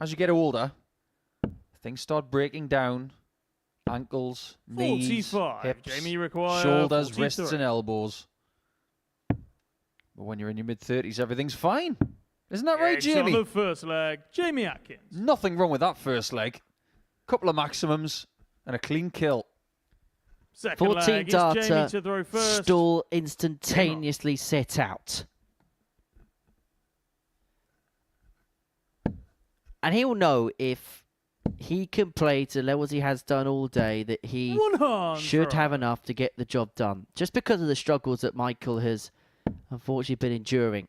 As you get older, things start breaking down. Ankles, knees, 45. hips, Jamie requires shoulders, 43. wrists and elbows. But when you're in your mid-30s, everything's fine. Isn't that right, Jamie? On the first leg, Jamie Atkins. Nothing wrong with that first leg. Couple of maximums and a clean kill. Second 14 leg, it's Jamie darter, to throw first. stall instantaneously set out. And he'll know if he can play to the levels he has done all day that he should have enough to get the job done. Just because of the struggles that Michael has unfortunately been enduring.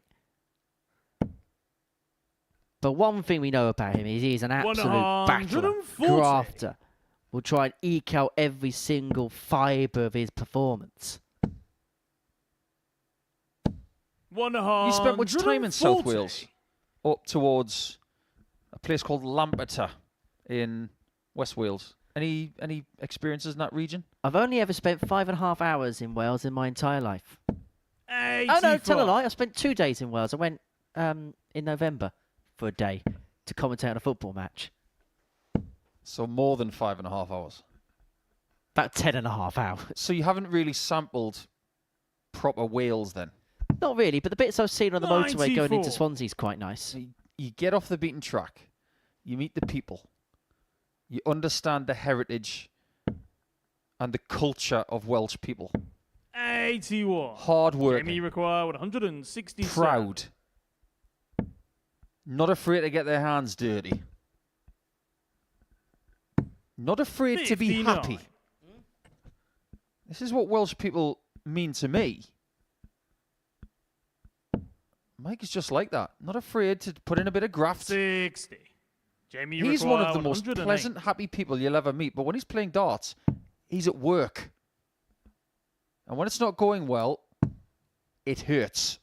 But one thing we know about him is he's an absolute battler, grafter. Will try and eke out every single fibre of his performance. You spent much time in South Wales, up towards a place called Lampeter in West Wales. Any experiences in that region? I've only ever spent 5.5 hours in Wales in my entire life. 85. Oh no, tell a lie. I spent 2 days in Wales. I went in November for a day to commentate on a football match. So more than 5.5 hours. About 10.5 hours. So you haven't really sampled proper Wales then? Not really, but the bits I've seen on the 94. motorway going into Swansea is quite nice. You get off the beaten track. You meet the people. You understand the heritage and the culture of Welsh people. 81. Hard working. Jamie require 167. Proud. Not afraid to get their hands dirty. Not afraid to be 59. happy. This is what Welsh people mean to me. Mike is just like that. Not afraid to put in a bit of graft. 60. Jamie He's require one of the most 108. pleasant, happy people you'll ever meet. But when he's playing darts, he's at work. And when it's not going well, it hurts.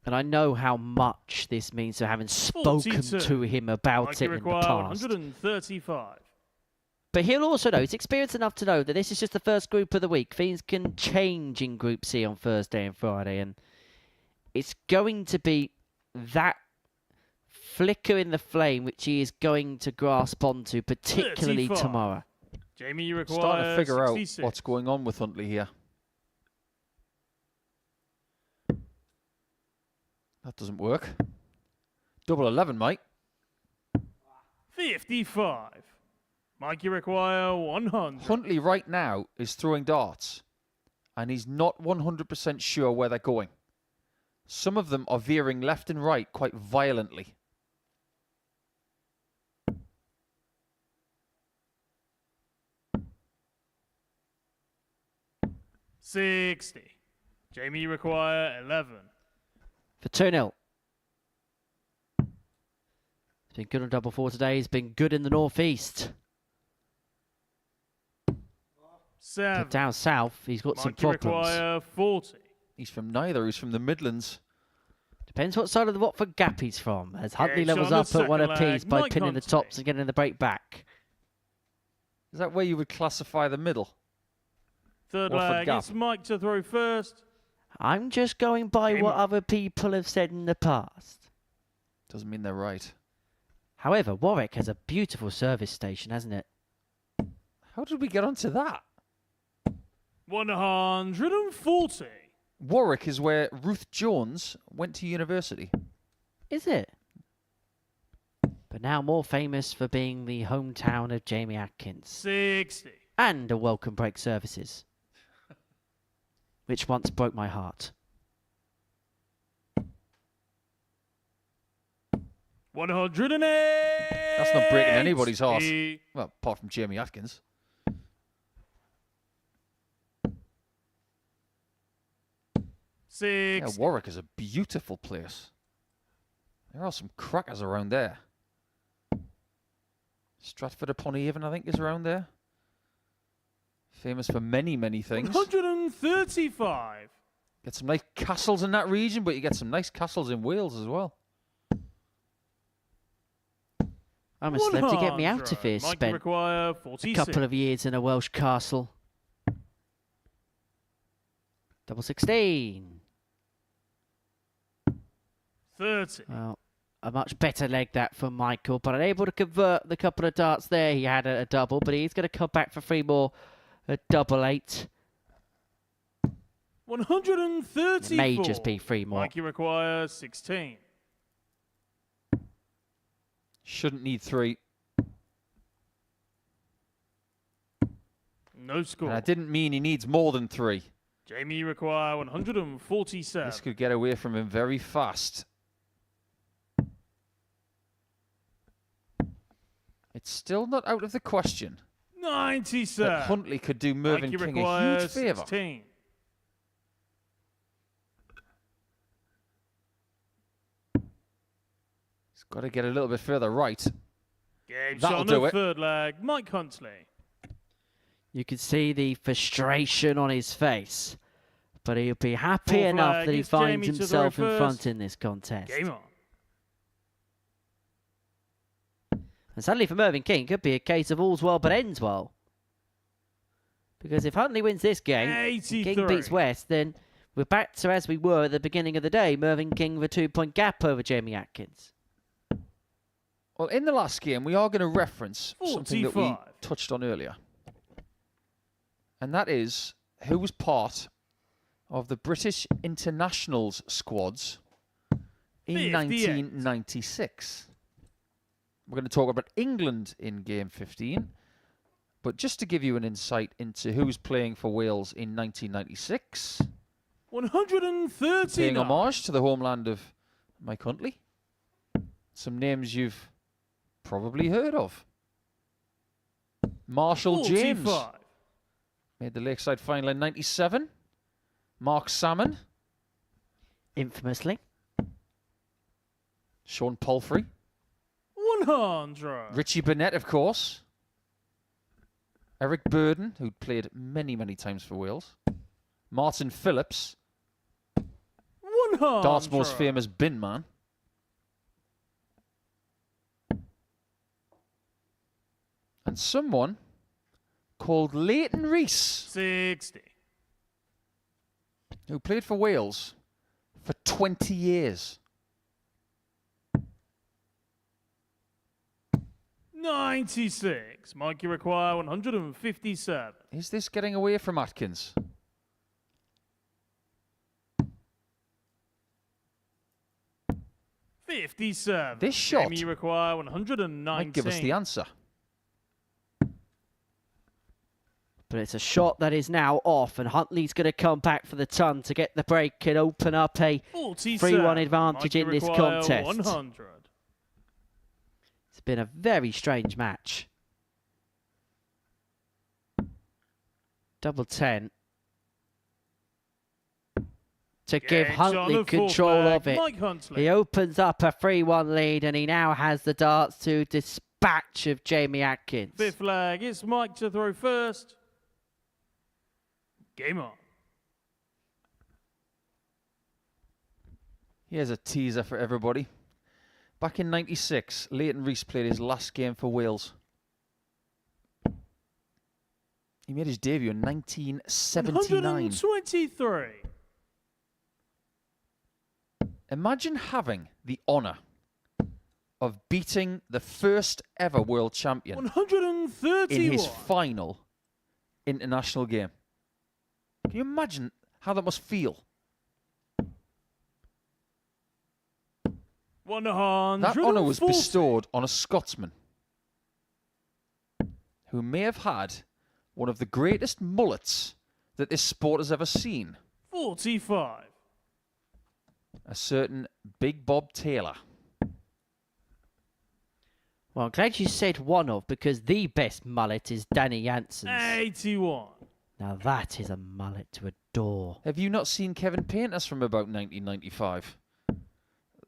And I know how much this means to having spoken 42. to him about Mikey it in the require past. 135. But he'll also know, he's experienced enough to know that this is just the first group of the week. Things can change in Group C on Thursday and Friday. And it's going to be that flicker in the flame which he is going to grasp onto, particularly 35. tomorrow. Jamie, you require Starting to figure 66. out what's going on with Huntley here. That doesn't work. Double 11, Mike. 55. Mike, you require 100. Huntley right now is throwing darts, and he's not 100% sure where they're going. Some of them are veering left and right quite violently. $60. Jamie, you require 11. For 2-0. He's been good on double four today. He's been good in the northeast. 7. But down south, he's got some Mike, you problems. require 40. He's from neither. He's from the Midlands. Depends what side of the Watford gap he's from. As Huntley it's levels on the up at one second apiece leg. by Mike pinning the Huntley. tops and getting the break back. Is that where you would classify the middle? Third Watford leg, gap. it's Mike to throw first. I'm just going by Game what on. other people have said in the past. Doesn't mean they're right. However, Warwick has a beautiful service station, hasn't it? How did we get onto that? 140. Warwick is where Ruth Jones went to university. Is it? But now more famous for being the hometown of Jamie Atkins. 60. And a welcome break services. Which once broke my heart. 108. That's not breaking anybody's heart. Well, apart from Jamie Atkins. Yeah, Warwick is a beautiful place. There are some crackers around there. Stratford upon Avon, I think, is around there. Famous for many, many things. 135. Get some nice castles in that region, but you get some nice castles in Wales as well. I'm a celeb to get me out of 100. here. Mike Spent require a 46. couple of years in a Welsh castle. Double 16. 30. Well, a much better leg that from Michael, but unable to convert the couple of darts there. He had a double, but he's going to come back for 3 more. A double 8. 134. It may just be 3 more. Mikey requires 16. Shouldn't need 3. No score. And I didn't mean he needs more than 3. Jamie require 147. This could get away from him very fast. It's still not out of the question 97. that Huntley could do Mervyn Mikey King a requires huge favour. 16. He's got to get a little bit further right. Game That'll shot do on the it. third leg. Mike Huntley. You can see the frustration on his face, but he'll be happy Fourth enough leg that he is finds Jamie to the himself in reverse. front in this contest. Game on. And sadly for Mervyn King, it could be a case of all's well but ends well. Because if Huntley wins this game, and 83. King beats West, then we're back to as we were at the beginning of the day. Mervyn King with a 2-point gap over Jamie Atkins. Well, in the last game, we are going to reference something that we 45. touched on earlier. And that is who was part of the British internationals squads in 58. 1996. We're going to talk about England in Game 15. But just to give you an insight into who was playing for Wales in 1996, 139. paying homage to the homeland of Mike Huntley. Some names you've probably heard of. Marshall 45. James made the Lakeside final in 97. Mark Salmon. Infamously. Sean Palfrey. 100. Richie Burnett, of course. Eric Burden, who'd played many, many times for Wales. Martin Phillips. 100. Dart's most famous bin man. And someone called Leighton Rees, 60. who played for Wales for 20 years. 96. Mikey require 157. Is this getting away from Atkins? $57. This shot Jamie require 119. might give us the answer. But it's a shot that is now off, and Huntley's going to come back for the ton to get the break and open up a 3-1 advantage Mikey in this require contest. 100. It's been a very strange match. Double 10. To give Game shot on Huntley the fourth control leg. of it. Mike Huntley. He opens up a 3-1 lead, and he now has the darts to dispatch of Jamie Atkins. Fifth leg. It's Mike to throw first. Game on. Here's a teaser for everybody. Back in 96, Leighton Rees played his last game for Wales. He made his debut in 1979. 123. Imagine having the honour of beating the first ever world champion 131. in his final international game. Can you imagine how that must feel? 140. That honour was bestowed on a Scotsman who may have had one of the greatest mullets that this sport has ever seen. 45. A certain Big Bob Taylor. Well, I'm glad you said one of, because the best mullet is Danny Jansen's. 81. Now that is a mullet to adore. Have you not seen Kevin Painter's from about 1995?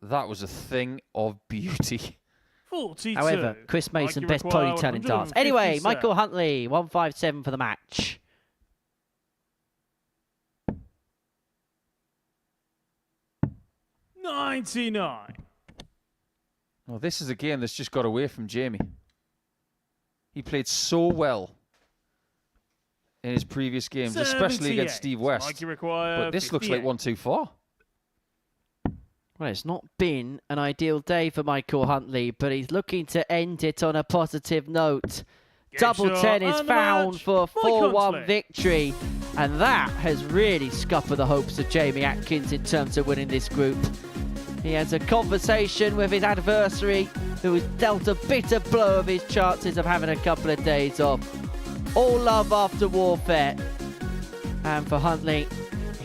That was a thing of beauty. 42. However, Chris Mason, Mikey best required ponytail in darts. Anyway, 157. Michael Huntley, 157 for the match. $99. Well, this is a game that's just got away from Jamie. He played so well in his previous games, especially against 78. Steve West. Mikey required But this looks like 58. one too far. Well, it's not been an ideal day for Michael Huntley, but he's looking to end it on a positive note. Double shot 10 is and the found match, for a Mike 4-1 Huntley. victory, and that has really scuppered the hopes of Jamie Atkins in terms of winning this group. He has a conversation with his adversary, who has dealt a bitter blow of his chances of having a couple of days off. All love after warfare. And for Huntley,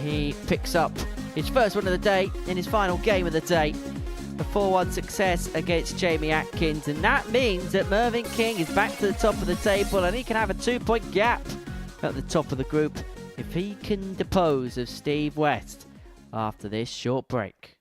he picks up his first win of the day in his final game of the day. A 4-1 success against Jamie Atkins, and that means that Mervyn King is back to the top of the table, and he can have a 2-point gap at the top of the group if he can depose of Steve West after this short break.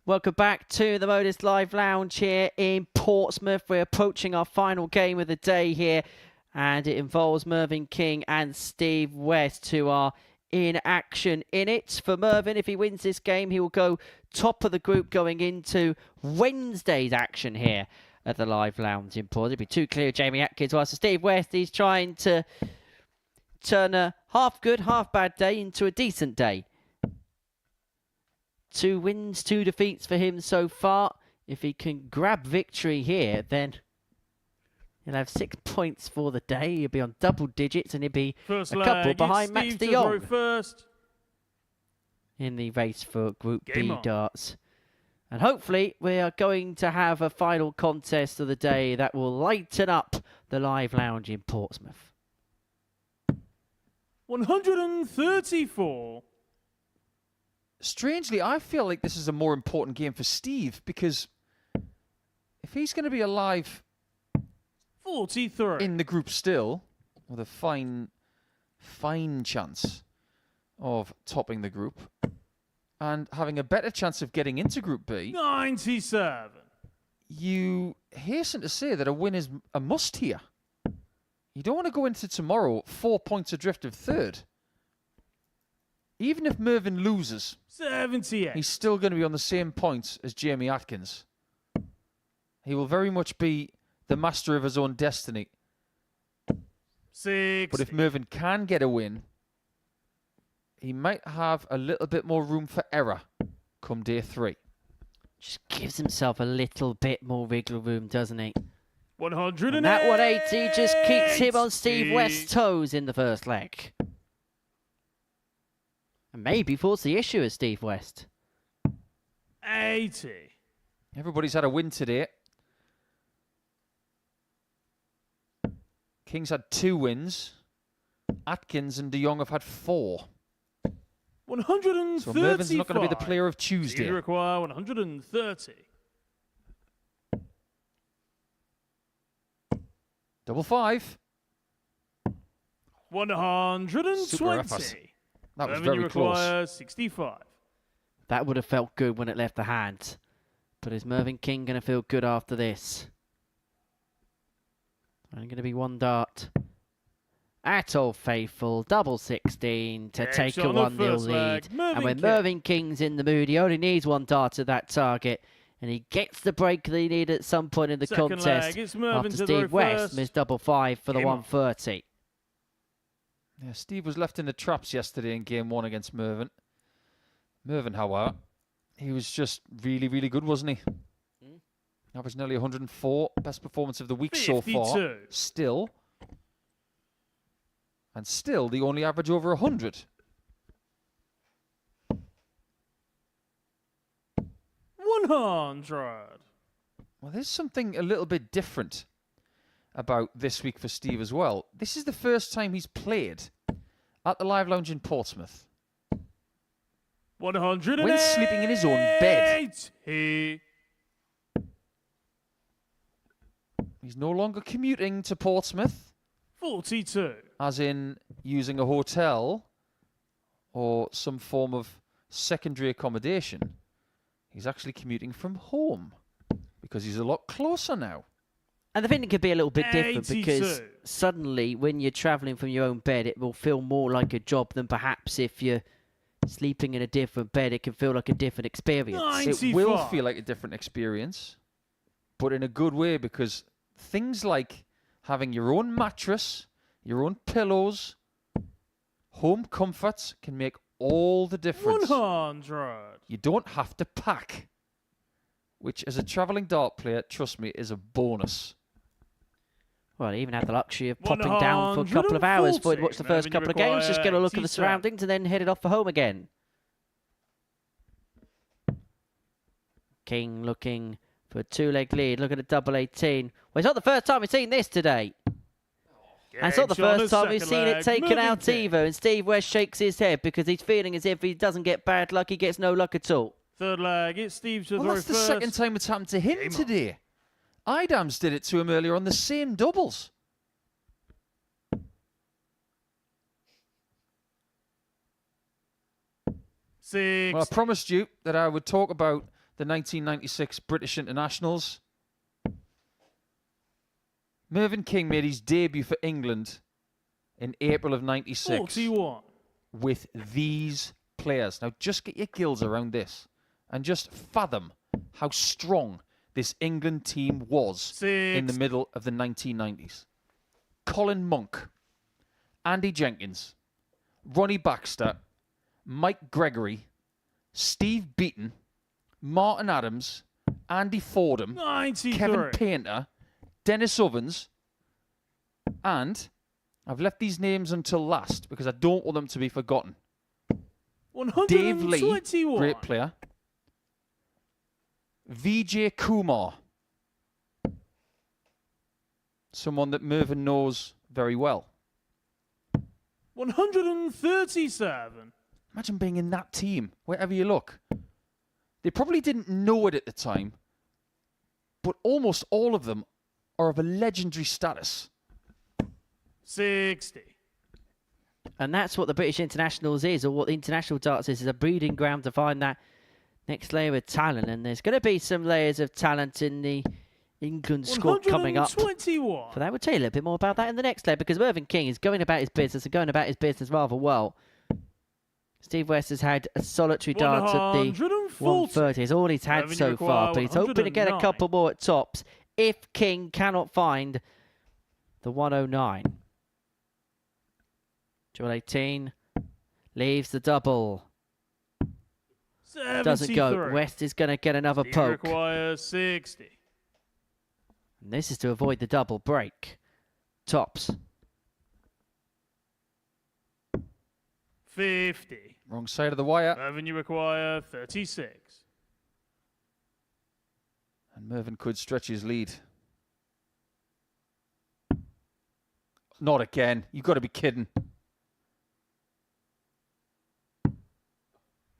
Welcome back to the Modus Live Lounge here in Portsmouth. We're approaching our final game of the day here, and it involves Mervyn King and Steve West, who are in action in it. For Mervyn, if he wins this game, he will go top of the group going into Wednesday's action here at the Live Lounge in Portsmouth. It'll be too clear, Jamie Atkins. Whilst Steve West, he's trying to turn a half good, half bad day into a decent day. 2 wins, 2 defeats for him so far. If he can grab victory here, then he'll have 6 points for the day. He'll be on double digits, and he'll be a couple behind Max de Jong in the race for Group B darts. And hopefully we are going to have a final contest of the day that will lighten up the Live Lounge in Portsmouth. 134. Strangely, I feel like this is a more important game for Steve, because if he's going to be alive 43 in the group still, with a fine chance of topping the group and having a better chance of getting into Group B, 97. You hasten to say that a win is a must here. You don't want to go into tomorrow 4 points adrift of third. Even if Mervyn loses, 78. He's still going to be on the same points as Jamie Atkins. He will very much be the master of his own destiny. 60. But if Mervyn can get a win, he might have a little bit more room for error come day 3. Just gives himself a little bit more wiggle room, doesn't he? 180. And that 180 just keeps him on Steve West's toes in the first leg. And maybe force the issue as Steve West. 80. Everybody's had a win today. King's had 2 wins. Atkins and de Jong have had 4. 135. So Mervyn's not going to be the player of Tuesday. You require 130. Double 5. 120. Super effort. That was Mervyn, very close. 65. That would have felt good when it left the hand. But is Mervyn King going to feel good after this? Only going to be 1 dart. At Old Faithful, double 16 to take a 1-0 lead. And when Mervyn King's in the mood, he only needs 1 dart at that target. And he gets the break that he needed at some point in the contest. After Steve West missed double 5 for the 130. Yeah, Steve was left in the traps yesterday in game 1 against Mervyn. Mervyn, however, he was just really, really good, wasn't he? Averaged nearly 104. Best performance of the week 52. So far. Still. And still the only average over 100. 100. Well, there's something a little bit different about this week for Steve as well. This is the first time he's played at the Live Lounge in Portsmouth 100 when sleeping in his own bed. He's no longer commuting to Portsmouth. 42. As in using a hotel or some form of secondary accommodation. He's actually commuting from home because he's a lot closer now. And I think it could be a little bit different 82. because suddenly when you're travelling from your own bed, it will feel more like a job than perhaps if you're sleeping in a different bed. It can feel like a different experience. 95. It will feel like a different experience, but in a good way, because things like having your own mattress, your own pillows, home comforts can make all the difference. 100. You don't have to pack, which as a travelling dart player, trust me, is a bonus. Well, he even had the luxury of popping down for a couple of hours before he'd watch the first couple of games, just get a look at the surroundings and then headed off for home again. King looking for a 2-leg lead. Look at a double 18. Well, it's not the first time we've seen this today. And it's not the first time we've seen it taken out either. And Steve West shakes his head because he's feeling as if he doesn't get bad luck, he gets no luck at all. Third leg, it's Steve to Well, throw that's the first. second time it's happened to him today. Eidams did it to him earlier on the same doubles. Six. Well, I promised you that I would talk about the 1996 British internationals. Mervyn King made his debut for England in April of 96 41. with these players. Now, just get your gills around this and just fathom how strong this England team was in the middle of the 1990s. Colin Monk, Andy Jenkins, Ronnie Baxter, Mike Gregory, Steve Beaton, Martin Eidams, Andy Fordham, 93. Kevin Painter, Dennis Ovens, and I've left these names until last because I don't want them to be forgotten. 121. Dave Lee, great player. Vijay Kumar, someone that Mervyn knows very well. 137. Imagine being in that team, wherever you look. They probably didn't know it at the time, but almost all of them are of a legendary status. 60. And that's what the British Internationals is, or what the international darts is a breeding ground to find that next layer of talent. And there's going to be some layers of talent in the England squad coming up. 121. But I will tell you a little bit more about that in the next layer, because Mervyn King is going about his business and going about his business rather well. Steve West has had a solitary dart at the 130. It's all he's had so far, but he's hoping to get a couple more at tops if King cannot find the 109. Joel 18 leaves the double. 73. Doesn't go. West is going to get another Steve poke. requires 60. And this is to avoid the double break. Tops. 50. Wrong side of the wire. Mervyn, you require 36. And Mervyn could stretch his lead. Not again. You've got to be kidding.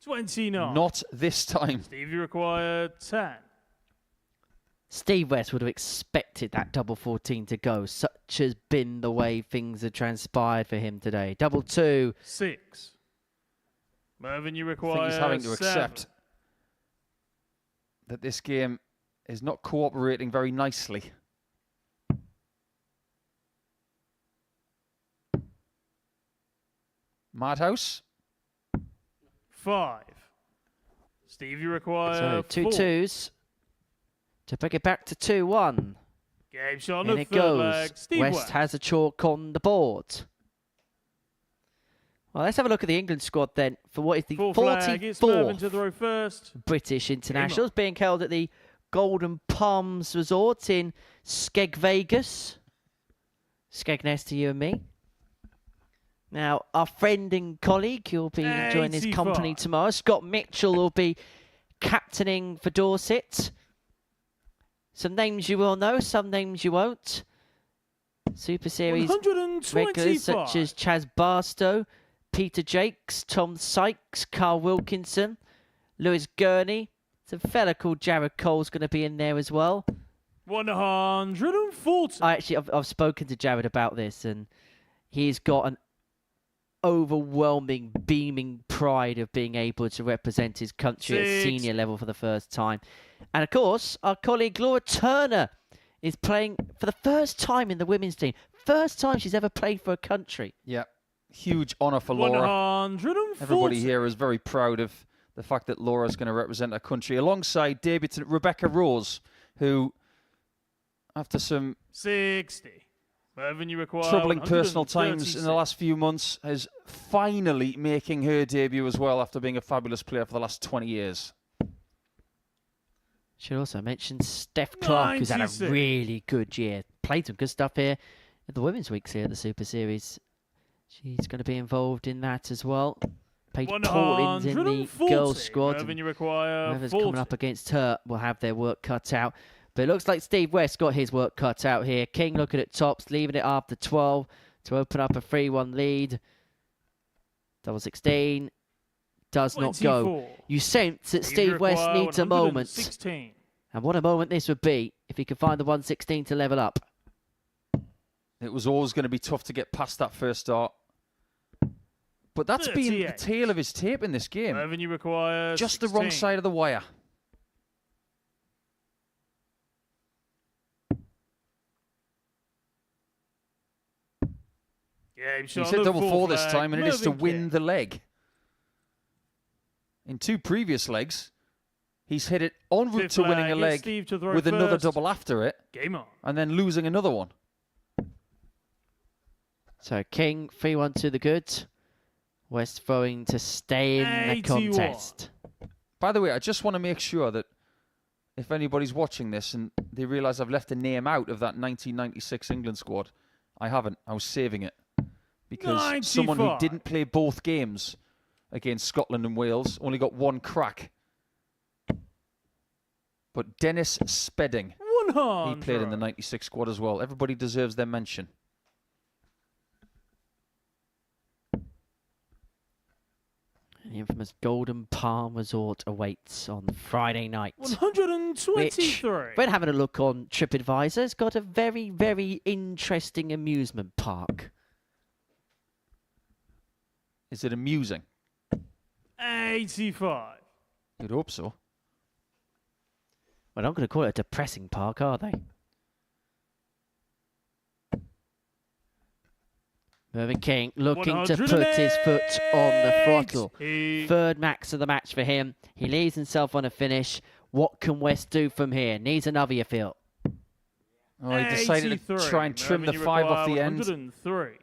29. Not this time. Steve, you require 10. Steve West would have expected that double 14 to go. Such has been the way things have transpired for him today. Double 2. 6. Mervyn, you I require think he's having to 7. accept that this game is not cooperating very nicely. Madhouse. 5. Steve, you require So 2 4. 2s to bring it back to 2-1. Game shot on And the it third goes. leg. Steve West has a chalk on the board. Well, let's have a look at the England squad then for what is the Fourth leg. It's Mervyn to 44th throw first. British internationals being held at the Golden Palms Resort in Skeg Vegas. Skegness to you and me. Now, our friend and colleague who'll be enjoying his company 85. tomorrow, Scott Mitchell, will be captaining for Dorset. Some names you will know, some names you won't. Super Series regulars such as Chaz Barstow, Peter Jakes, Tom Sykes, Carl Wilkinson, Lewis Gurney. Some fella called Jared Cole's going to be in there as well. 140. I've spoken to Jared about this, and he's got an overwhelming, beaming pride of being able to represent his country at senior level for the first time. And of course, our colleague Laura Turner is playing for the first time in the women's team. First time she's ever played for a country. Yeah, huge honour for Laura. 140. Everybody here is very proud of the fact that Laura's going to represent her country alongside debutant Rebecca Rose, who, after some 60. Mervyn, you require troubling personal times in 136. the last few months, is finally making her debut as well after being a fabulous player for the last 20 years. Should also mention Steph Clark, who's had a 96. really good year. Played some good stuff here at the Women's Weeks here at the Super Series. She's going to be involved in that as well. Played Portland in the 140. girls' squad. Mervyn, you require Whoever's 40. coming up against her will have their work cut out. But it looks like Steve West got his work cut out here. King looking at tops, leaving it after 12 to open up a 3-1 lead. Double 16 does not go. 24. You sense that Steve, Steve you West require needs a moment. 116. And what a moment this would be if he could find the 116 to level up. It was always going to be tough to get past that first start. But that's been the 38. tail of his tape in this game. Mervyn, you require Just 16. the wrong side of the wire. Yeah, He's hit double four this time, and it is to win the leg. In 2 previous legs, he's hit it en route to winning a leg with another double after it. Game on. And then losing another one. So King, 3-1 to the good. West throwing to stay in the contest. By the way, I just want to make sure that if anybody's watching this and they realise I've left a name out of that 1996 England squad, I haven't. I was saving it. Because someone who didn't play both games against Scotland and Wales only got 1 crack. But Dennis Spedding, 100. he played in the 96 squad as well. Everybody deserves their mention. The infamous Golden Palm Resort awaits on Friday night. 123. When having a look on TripAdvisor, it's got a very, very interesting amusement park. Is it amusing? 85. You'd hope so. Well, I'm going to call it a depressing park, are they? Mervyn King looking to put his foot on the throttle. 3rd max of the match for him. He leaves himself on a finish. What can West do from here? Needs another, you feel? Oh, he decided to try and trim the 5 off the end. 103.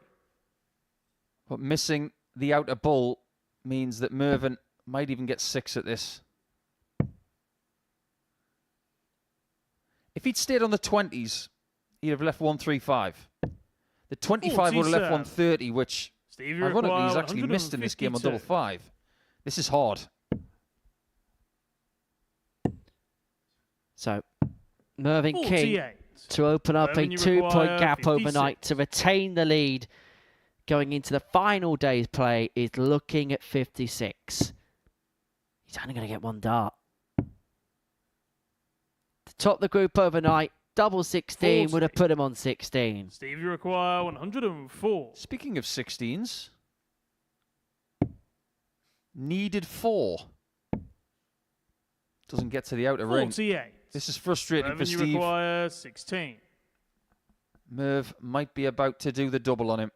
But missing the outer bull means that Mervyn might even get 6 at this. If he'd stayed on the 20s, he'd have left 135. The 25 would have left 130, which ironically he's actually missed in this game on double 5. This is hard. So, Mervyn King to open up a 2-point gap overnight to retain the lead going into the final day's play is looking at 56. He's only going to get 1 dart. To top the group overnight, double 16 would have put him on 16. Steve, you require 104. Speaking of 16s, needed 4. Doesn't get to the outer ring. 48. This is frustrating for Steve. You require 16. Merv might be about to do the double on him.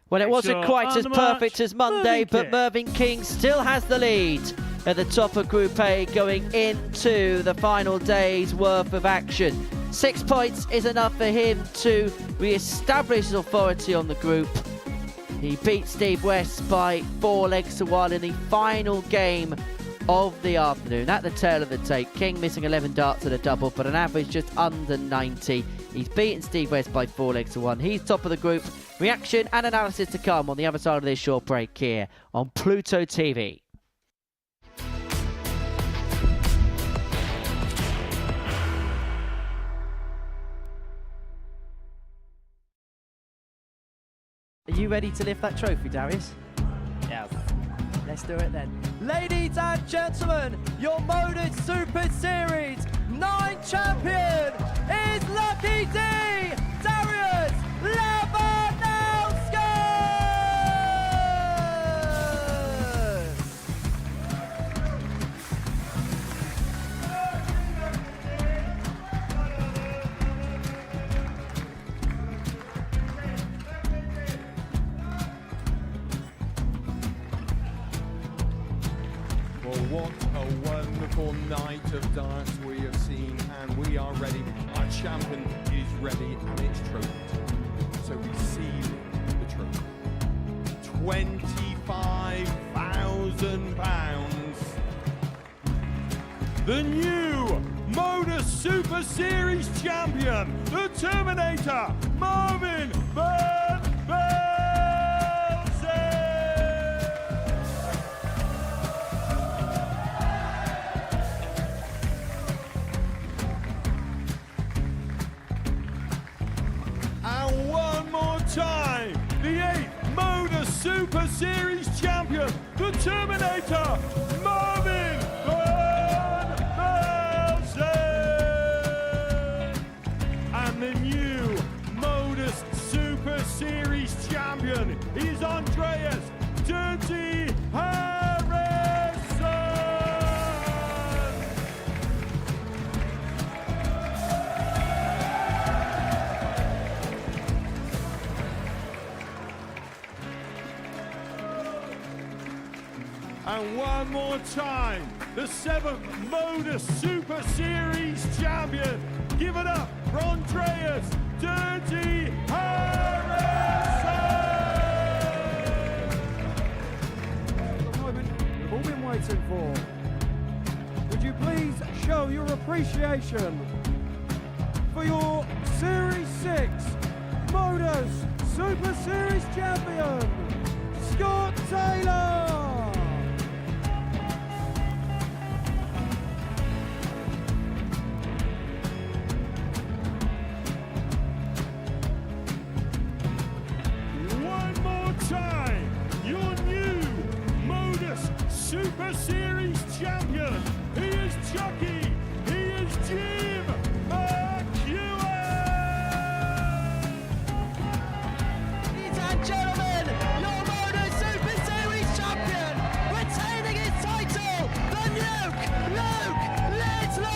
Well, it wasn't quite as perfect as Monday, but Mervyn King still has the lead at the top of Group A going into the final day's worth of action. 6 points is enough for him to re-establish his authority on the group. He beat Steve West by 4 legs to 1 in the final game of the afternoon. At the tail of the tape, King missing 11 darts at a double, but an average just under 90. He's beaten Steve West by 4 legs to 1. He's top of the group. Reaction and analysis to come on the other side of this short break here on Pluto TV. Are you ready to lift that trophy, Darius? Yes. Let's do it then. Ladies and gentlemen, your Modus Super Series 9 champion is Lucky D, Darius Labanowski! Well, what a wonderful night of darts we have seen, and we are ready. Our champion is ready, and it's trophy. So we see the trophy. £25,000. The new Modus Super Series champion, the Terminator, Mervyn And one more time, the 8th Modus Super Series champion, the Terminator, Mervyn And the new Modus Super Series champion is Andreas Dirty Harrison. And one more time, the 7th Modus Super Series champion. Give it up for Andreas Dirty Harrison! The moment we've all been waiting for. Would you please show your appreciation for your Series 6 Modus Super Series champion, Scott Taylor! One more time, your new Modus Super Series champion. He is Chucky. He is Jim McEwen. Ladies and gentlemen, your Modus Super Series champion, retaining his title, the Luke Lidlow!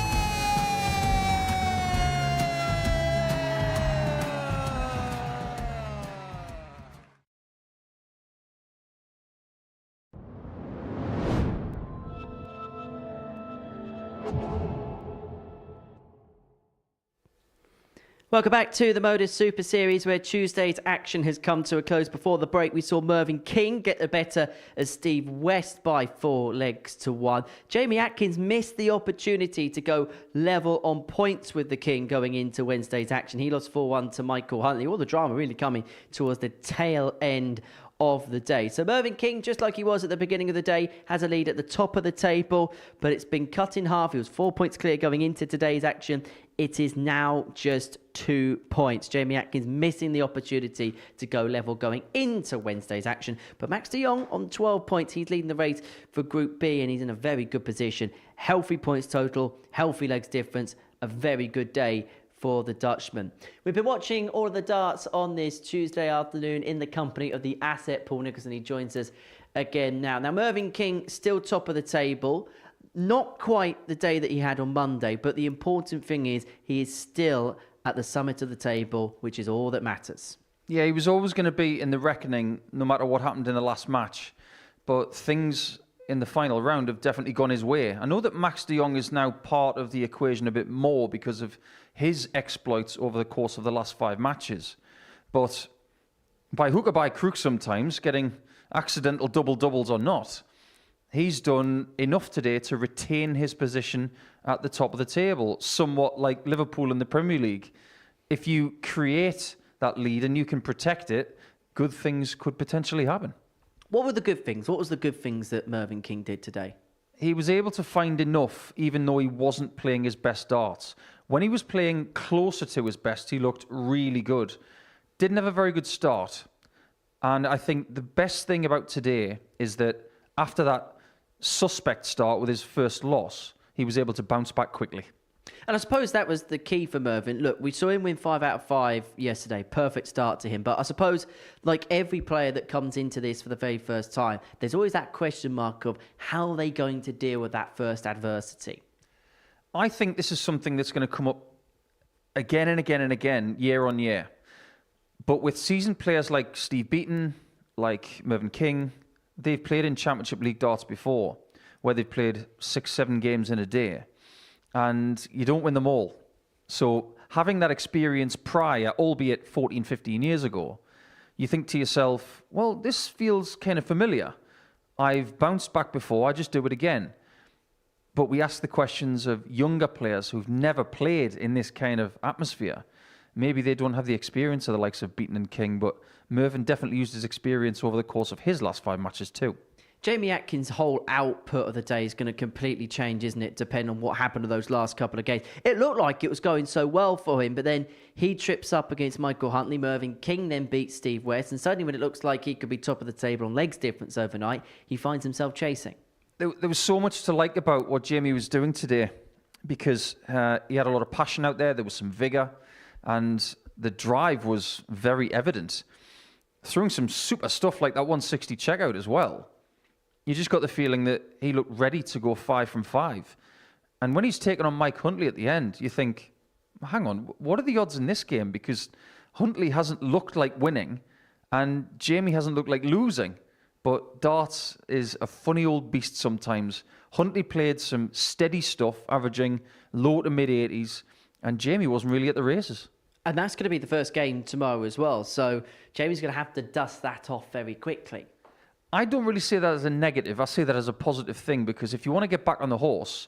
Welcome back to the Modus Super Series, where Tuesday's action has come to a close. Before the break, we saw Mervyn King get the better as Steve West by 4 legs to 1. Jamie Atkins missed the opportunity to go level on points with the King going into Wednesday's action. He lost 4-1 to Michael Huntley. All the drama really coming towards the tail end of the day. So Mervyn King, just like he was at the beginning of the day, has a lead at the top of the table, but it's been cut in half. He was 4 points clear going into today's action. It is now just 2 points. Jamie Atkins missing the opportunity to go level going into Wednesday's action. But Max de Jong on 12 points. He's leading the race for Group B, and he's in a very good position. Healthy points total, healthy legs difference, a very good day for the Dutchman. We've been watching all of the darts on this Tuesday afternoon in the company of the asset Paul Nicholson. He joins us again now. Now, Mervyn King still top of the table. Not quite the day that he had on Monday, but the important thing is he is still at the summit of the table, which is all that matters. Yeah, he was always going to be in the reckoning no matter what happened in the last match. But things in the final round have definitely gone his way. I know that Max de Jong is now part of the equation a bit more because of his exploits over the course of the last 5 matches. But by hook or by crook sometimes, getting accidental double-doubles or not, he's done enough today to retain his position at the top of the table, somewhat like Liverpool in the Premier League. If you create that lead and you can protect it, good things could potentially happen. What were the good things? What was the good things that Mervyn King did today? He was able to find enough, even though he wasn't playing his best darts. When he was playing closer to his best, he looked really good. Didn't have a very good start. And I think the best thing about today is that after that suspect start with his first loss, he was able to bounce back quickly. And I suppose that was the key for Mervyn. Look, we saw him win 5 out of 5 yesterday. Perfect start to him. But I suppose, like every player that comes into this for the very first time, there's always that question mark of how are they going to deal with that first adversity? I think this is something that's going to come up again and again and again, year on year. But with seasoned players like Steve Beaton, like Mervyn King, they've played in Championship League darts before, where they've played 6-7 games in a day. And you don't win them all. So having that experience prior, albeit 14, 15 years ago, you think to yourself, well, this feels kind of familiar. I've bounced back before, I just do it again. But we ask the questions of younger players who've never played in this kind of atmosphere. Maybe they don't have the experience of the likes of Beaton and King, but Mervyn definitely used his experience over the course of his last 5 matches too. Jamie Atkins' whole output of the day is going to completely change, isn't it? Depending on what happened to those last couple of games. It looked like it was going so well for him, but then he trips up against Michael Huntley. Mervyn King then beats Steve West, and suddenly when it looks like he could be top of the table on legs difference overnight, he finds himself chasing. There was so much to like about what Jamie was doing today, because he had a lot of passion out there, there was some vigour, and the drive was very evident. Throwing some super stuff like that 160 checkout as well. You just got the feeling that he looked ready to go 5 from 5. And when he's taken on Mike Huntley at the end, you think, hang on, what are the odds in this game? Because Huntley hasn't looked like winning and Jamie hasn't looked like losing. But darts is a funny old beast sometimes. Huntley played some steady stuff, averaging low to mid-80s, and Jamie wasn't really at the races. And that's going to be the first game tomorrow as well. So Jamie's going to have to dust that off very quickly. I don't really see that as a negative. I see that as a positive thing, because if you want to get back on the horse,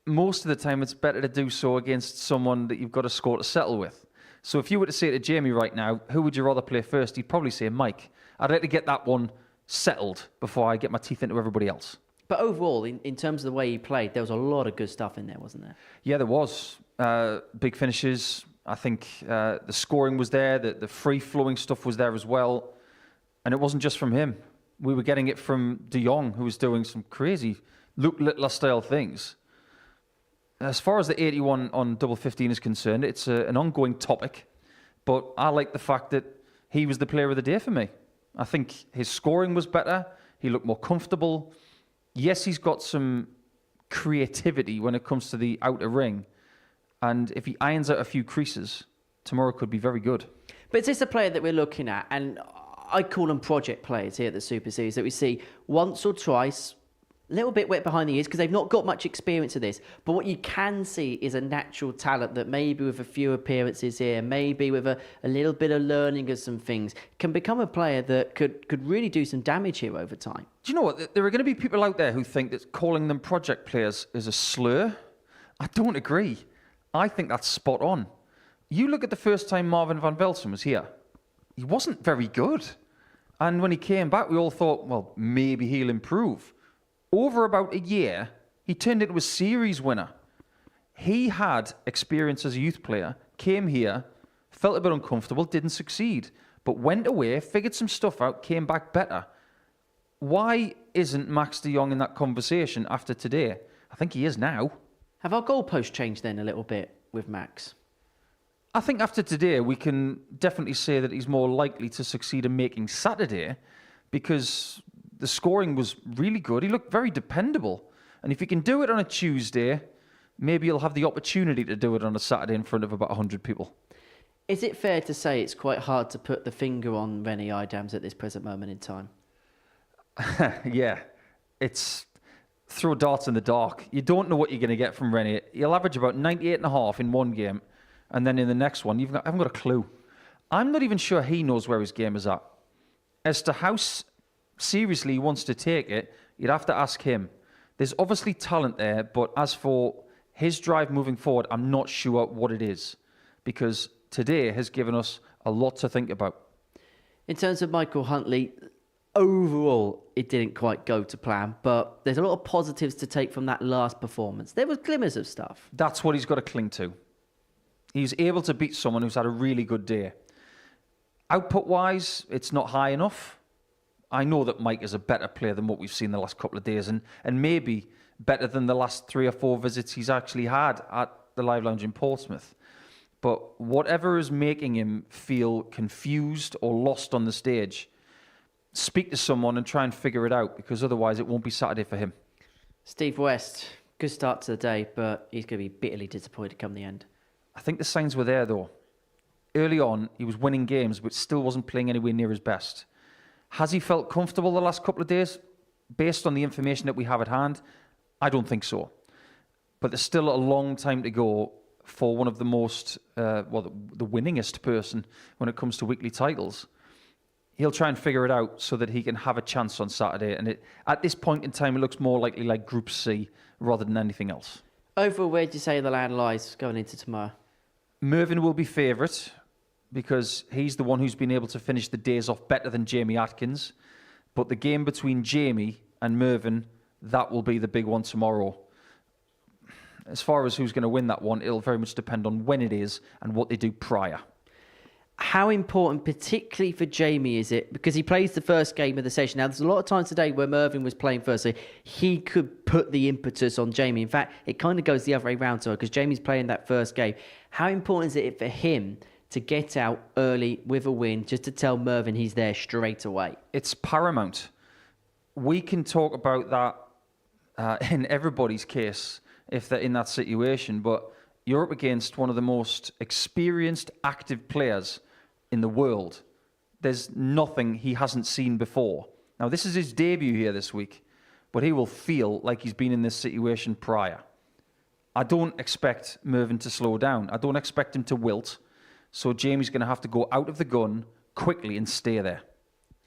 most of the time it's better to do so against someone that you've got a score to settle with. So if you were to say to Jamie right now, who would you rather play first? He'd probably say Mike. I'd like to get that one settled before I get my teeth into everybody else. But overall, in terms of the way he played, there was a lot of good stuff in there, wasn't there? Yeah, there was. Big finishes. I think the scoring was there. The free-flowing stuff was there as well. And it wasn't just from him. We were getting it from Jong, who was doing some crazy Luke Littler-style things. As far as the 81 on double 15 is concerned, it's an ongoing topic. But I like the fact that he was the player of the day for me. I think his scoring was better. He looked more comfortable. Yes, he's got some creativity when it comes to the outer ring. And if he irons out a few creases, tomorrow could be very good. But is this a player that we're looking at? And I call them project players here at the Super Series that we see once or twice, a little bit wet behind the ears because they've not got much experience of this. But what you can see is a natural talent that maybe with a few appearances here, maybe with a little bit of learning of some things, can become a player that could really do some damage here over time. Do you know what? There are going to be people out there who think that calling them project players is a slur. I don't agree. I think that's spot on. You look at the first time Marvin van Velsen was here. He wasn't very good. And when he came back, we all thought, well, maybe he'll improve. Over about a year, he turned into a series winner. He had experience as a youth player, came here, felt a bit uncomfortable, didn't succeed, but went away, figured some stuff out, came back better. Why isn't Max de Jong in that conversation after today? I think he is now. Have our goalposts changed then a little bit with Max? I think after today, we can definitely say that he's more likely to succeed in making Saturday because the scoring was really good. He looked very dependable. And if he can do it on a Tuesday, maybe he'll have the opportunity to do it on a Saturday in front of about 100 people. Is it fair to say it's quite hard to put the finger on Rennie Eidams at this present moment in time? Yeah, it's throw darts in the dark. You don't know what you're going to get from Rennie. He'll average about 98.5 in one game. And then in the next one, I haven't got a clue. I'm not even sure he knows where his game is at. As to how seriously he wants to take it, you'd have to ask him. There's obviously talent there, but as for his drive moving forward, I'm not sure what it is. Because today has given us a lot to think about. In terms of Michael Huntley, overall, it didn't quite go to plan, but there's a lot of positives to take from that last performance. There were glimmers of stuff. That's what he's got to cling to. He's able to beat someone who's had a really good day. Output-wise, it's not high enough. I know that Mike is a better player than what we've seen the last couple of days, and maybe better than the last 3 or 4 visits he's actually had at the Live Lounge in Portsmouth. But whatever is making him feel confused or lost on the stage, speak to someone and try and figure it out, because otherwise it won't be Saturday for him. Steve West, good start to the day, but he's going to be bitterly disappointed come the end. I think the signs were there, though. Early on, he was winning games, but still wasn't playing anywhere near his best. Has he felt comfortable the last couple of days? Based on the information that we have at hand, I don't think so. But there's still a long time to go for one of the most, the winningest person when it comes to weekly titles. He'll try and figure it out so that he can have a chance on Saturday. And at this point in time, it looks more likely like Group C rather than anything else. Overall, where do you say the land lies going into tomorrow? Mervyn will be favourite because he's the one who's been able to finish the days off better than Jamie Atkins. But the game between Jamie and Mervyn, that will be the big one tomorrow. As far as who's going to win that one, it'll very much depend on when it is and what they do prior. How important, particularly for Jamie, is it? Because he plays the first game of the session. Now, there's a lot of times today where Mervyn was playing first, so he could put the impetus on Jamie. In fact, it kind of goes the other way around to her because Jamie's playing that first game. How important is it for him to get out early with a win, just to tell Mervyn he's there straight away? It's paramount. We can talk about that in everybody's case if they're in that situation, but you're up against one of the most experienced, active players in the world. There's nothing he hasn't seen before. Now, this is his debut here this week, but he will feel like he's been in this situation prior. I don't expect Mervyn to slow down. I don't expect him to wilt. So Jamie's going to have to go out of the gun quickly and stay there.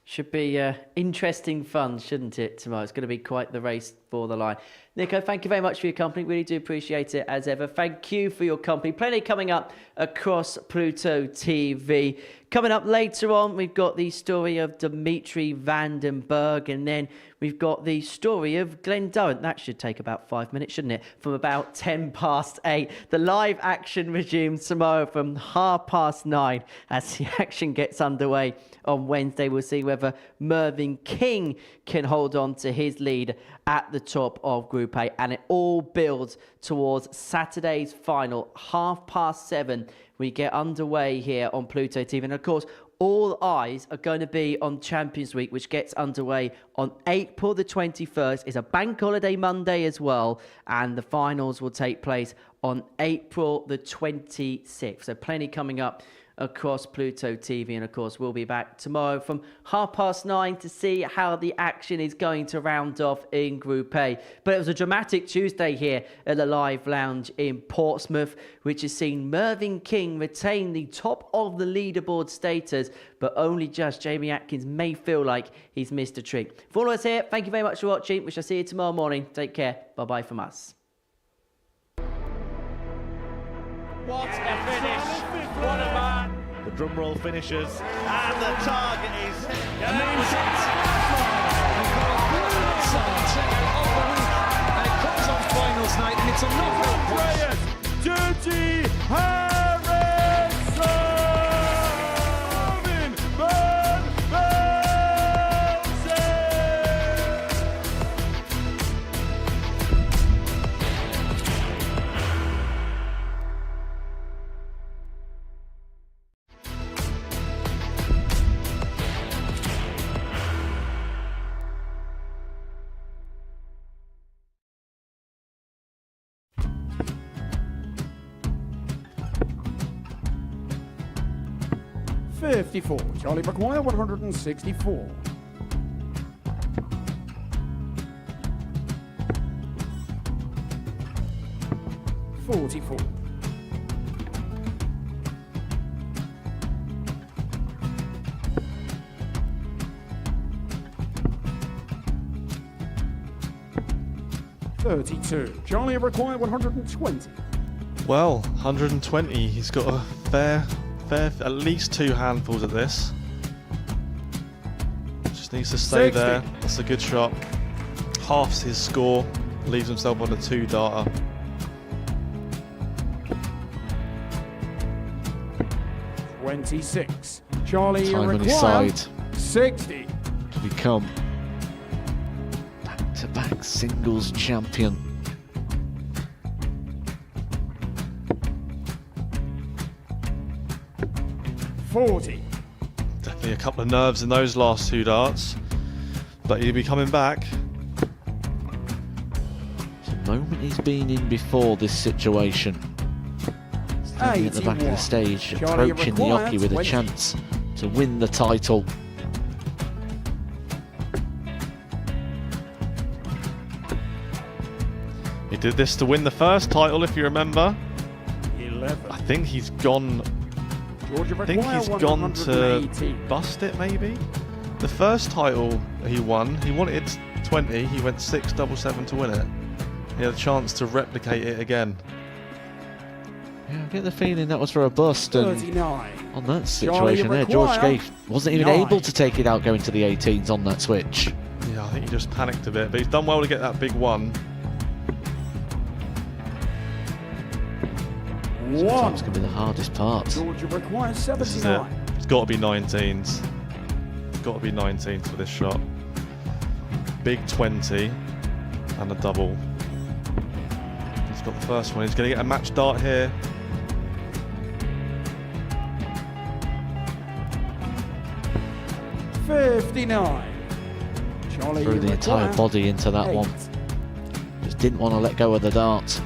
Should be interesting fun, shouldn't it, tomorrow? It's going to be quite the race for the line. Nico, thank you very much for your company. Really do appreciate it as ever. Thank you for your company. Plenty coming up across Pluto TV. Coming up later on, we've got the story of Dimitri van den Berg, and then we've got the story of Glenn Durrant. That should take about 5 minutes, shouldn't it? From about 8:10. The live action resumes tomorrow from 9:30 as the action gets underway on Wednesday. We'll see whether Mervyn King can hold on to his lead at the top of Group A, and it all builds towards Saturday's final, 7:30. We get underway here on Pluto TV, and of course, all eyes are going to be on Champions Week, which gets underway on April the 21st. It's a bank holiday Monday as well, and the finals will take place on April the 26th. So plenty coming up across Pluto TV, and of course we'll be back tomorrow from 9:30 to see how the action is going to round off in Group A. But it was a dramatic Tuesday here at the Live Lounge in Portsmouth, which has seen Mervyn King retain the top of the leaderboard status, but only just Jamie Atkins may feel like he's missed a trick. For all of us here, thank you very much for watching. We shall see you tomorrow morning. Take care. Bye-bye from us. What a finish! What a man! The drum roll finishes, and the target is And it comes on finals night, and it's a knockout player. Dirty Harrison! Van Velzen! 54. Charlie McGuire, 164. $44. $32. Charlie required 120. Well, 120. He's got a fair, at least 2 handfuls at this. Just needs to stay 60. there. That's a good shot. Halves his score. Leaves himself on a 2-darter. $26. Charlie Time on his required side 60. to become back-to-back singles champion. $40. Definitely a couple of nerves in those last 2 darts, but he'll be coming back. It's a moment he's been in before this situation. Standing at the back of the 81. stage, Charlie approaching the required hockey with a 20. chance to win the title. He did this to win the first title, if you remember. 11. I think he's gone. Georgia I think he's gone to bust it, maybe. The first title he won, he wanted 20. He went 6-7-7 to win it. He had a chance to replicate it again. Yeah, I get the feeling that was for a bust, and 39. on that situation there, George Gage wasn't even 9. able to take it out going to the 18s on that switch. Yeah, I think he just panicked a bit, but he's done well to get that big one. Sometimes can be the hardest part. Georgia requires This is it. 79. It's got to be 19s. It's got to be 19s for this shot. Big 20 and a double. He's got the first one. He's going to get a match dart here. $59. Charlie Threw the entire required body into that 8. one. Just didn't want to let go of the dart.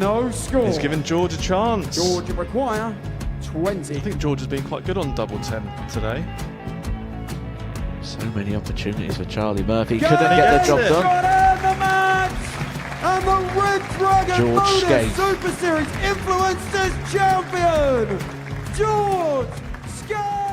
no score. He's given George a chance. George require 20. I think George has been quite good on double 10 today. So many opportunities for Charlie Murphy. Get Couldn't get the job done. Got in the match! And the Red Dragon George Modus Skate. Super Series Influencers Champion, George Skate!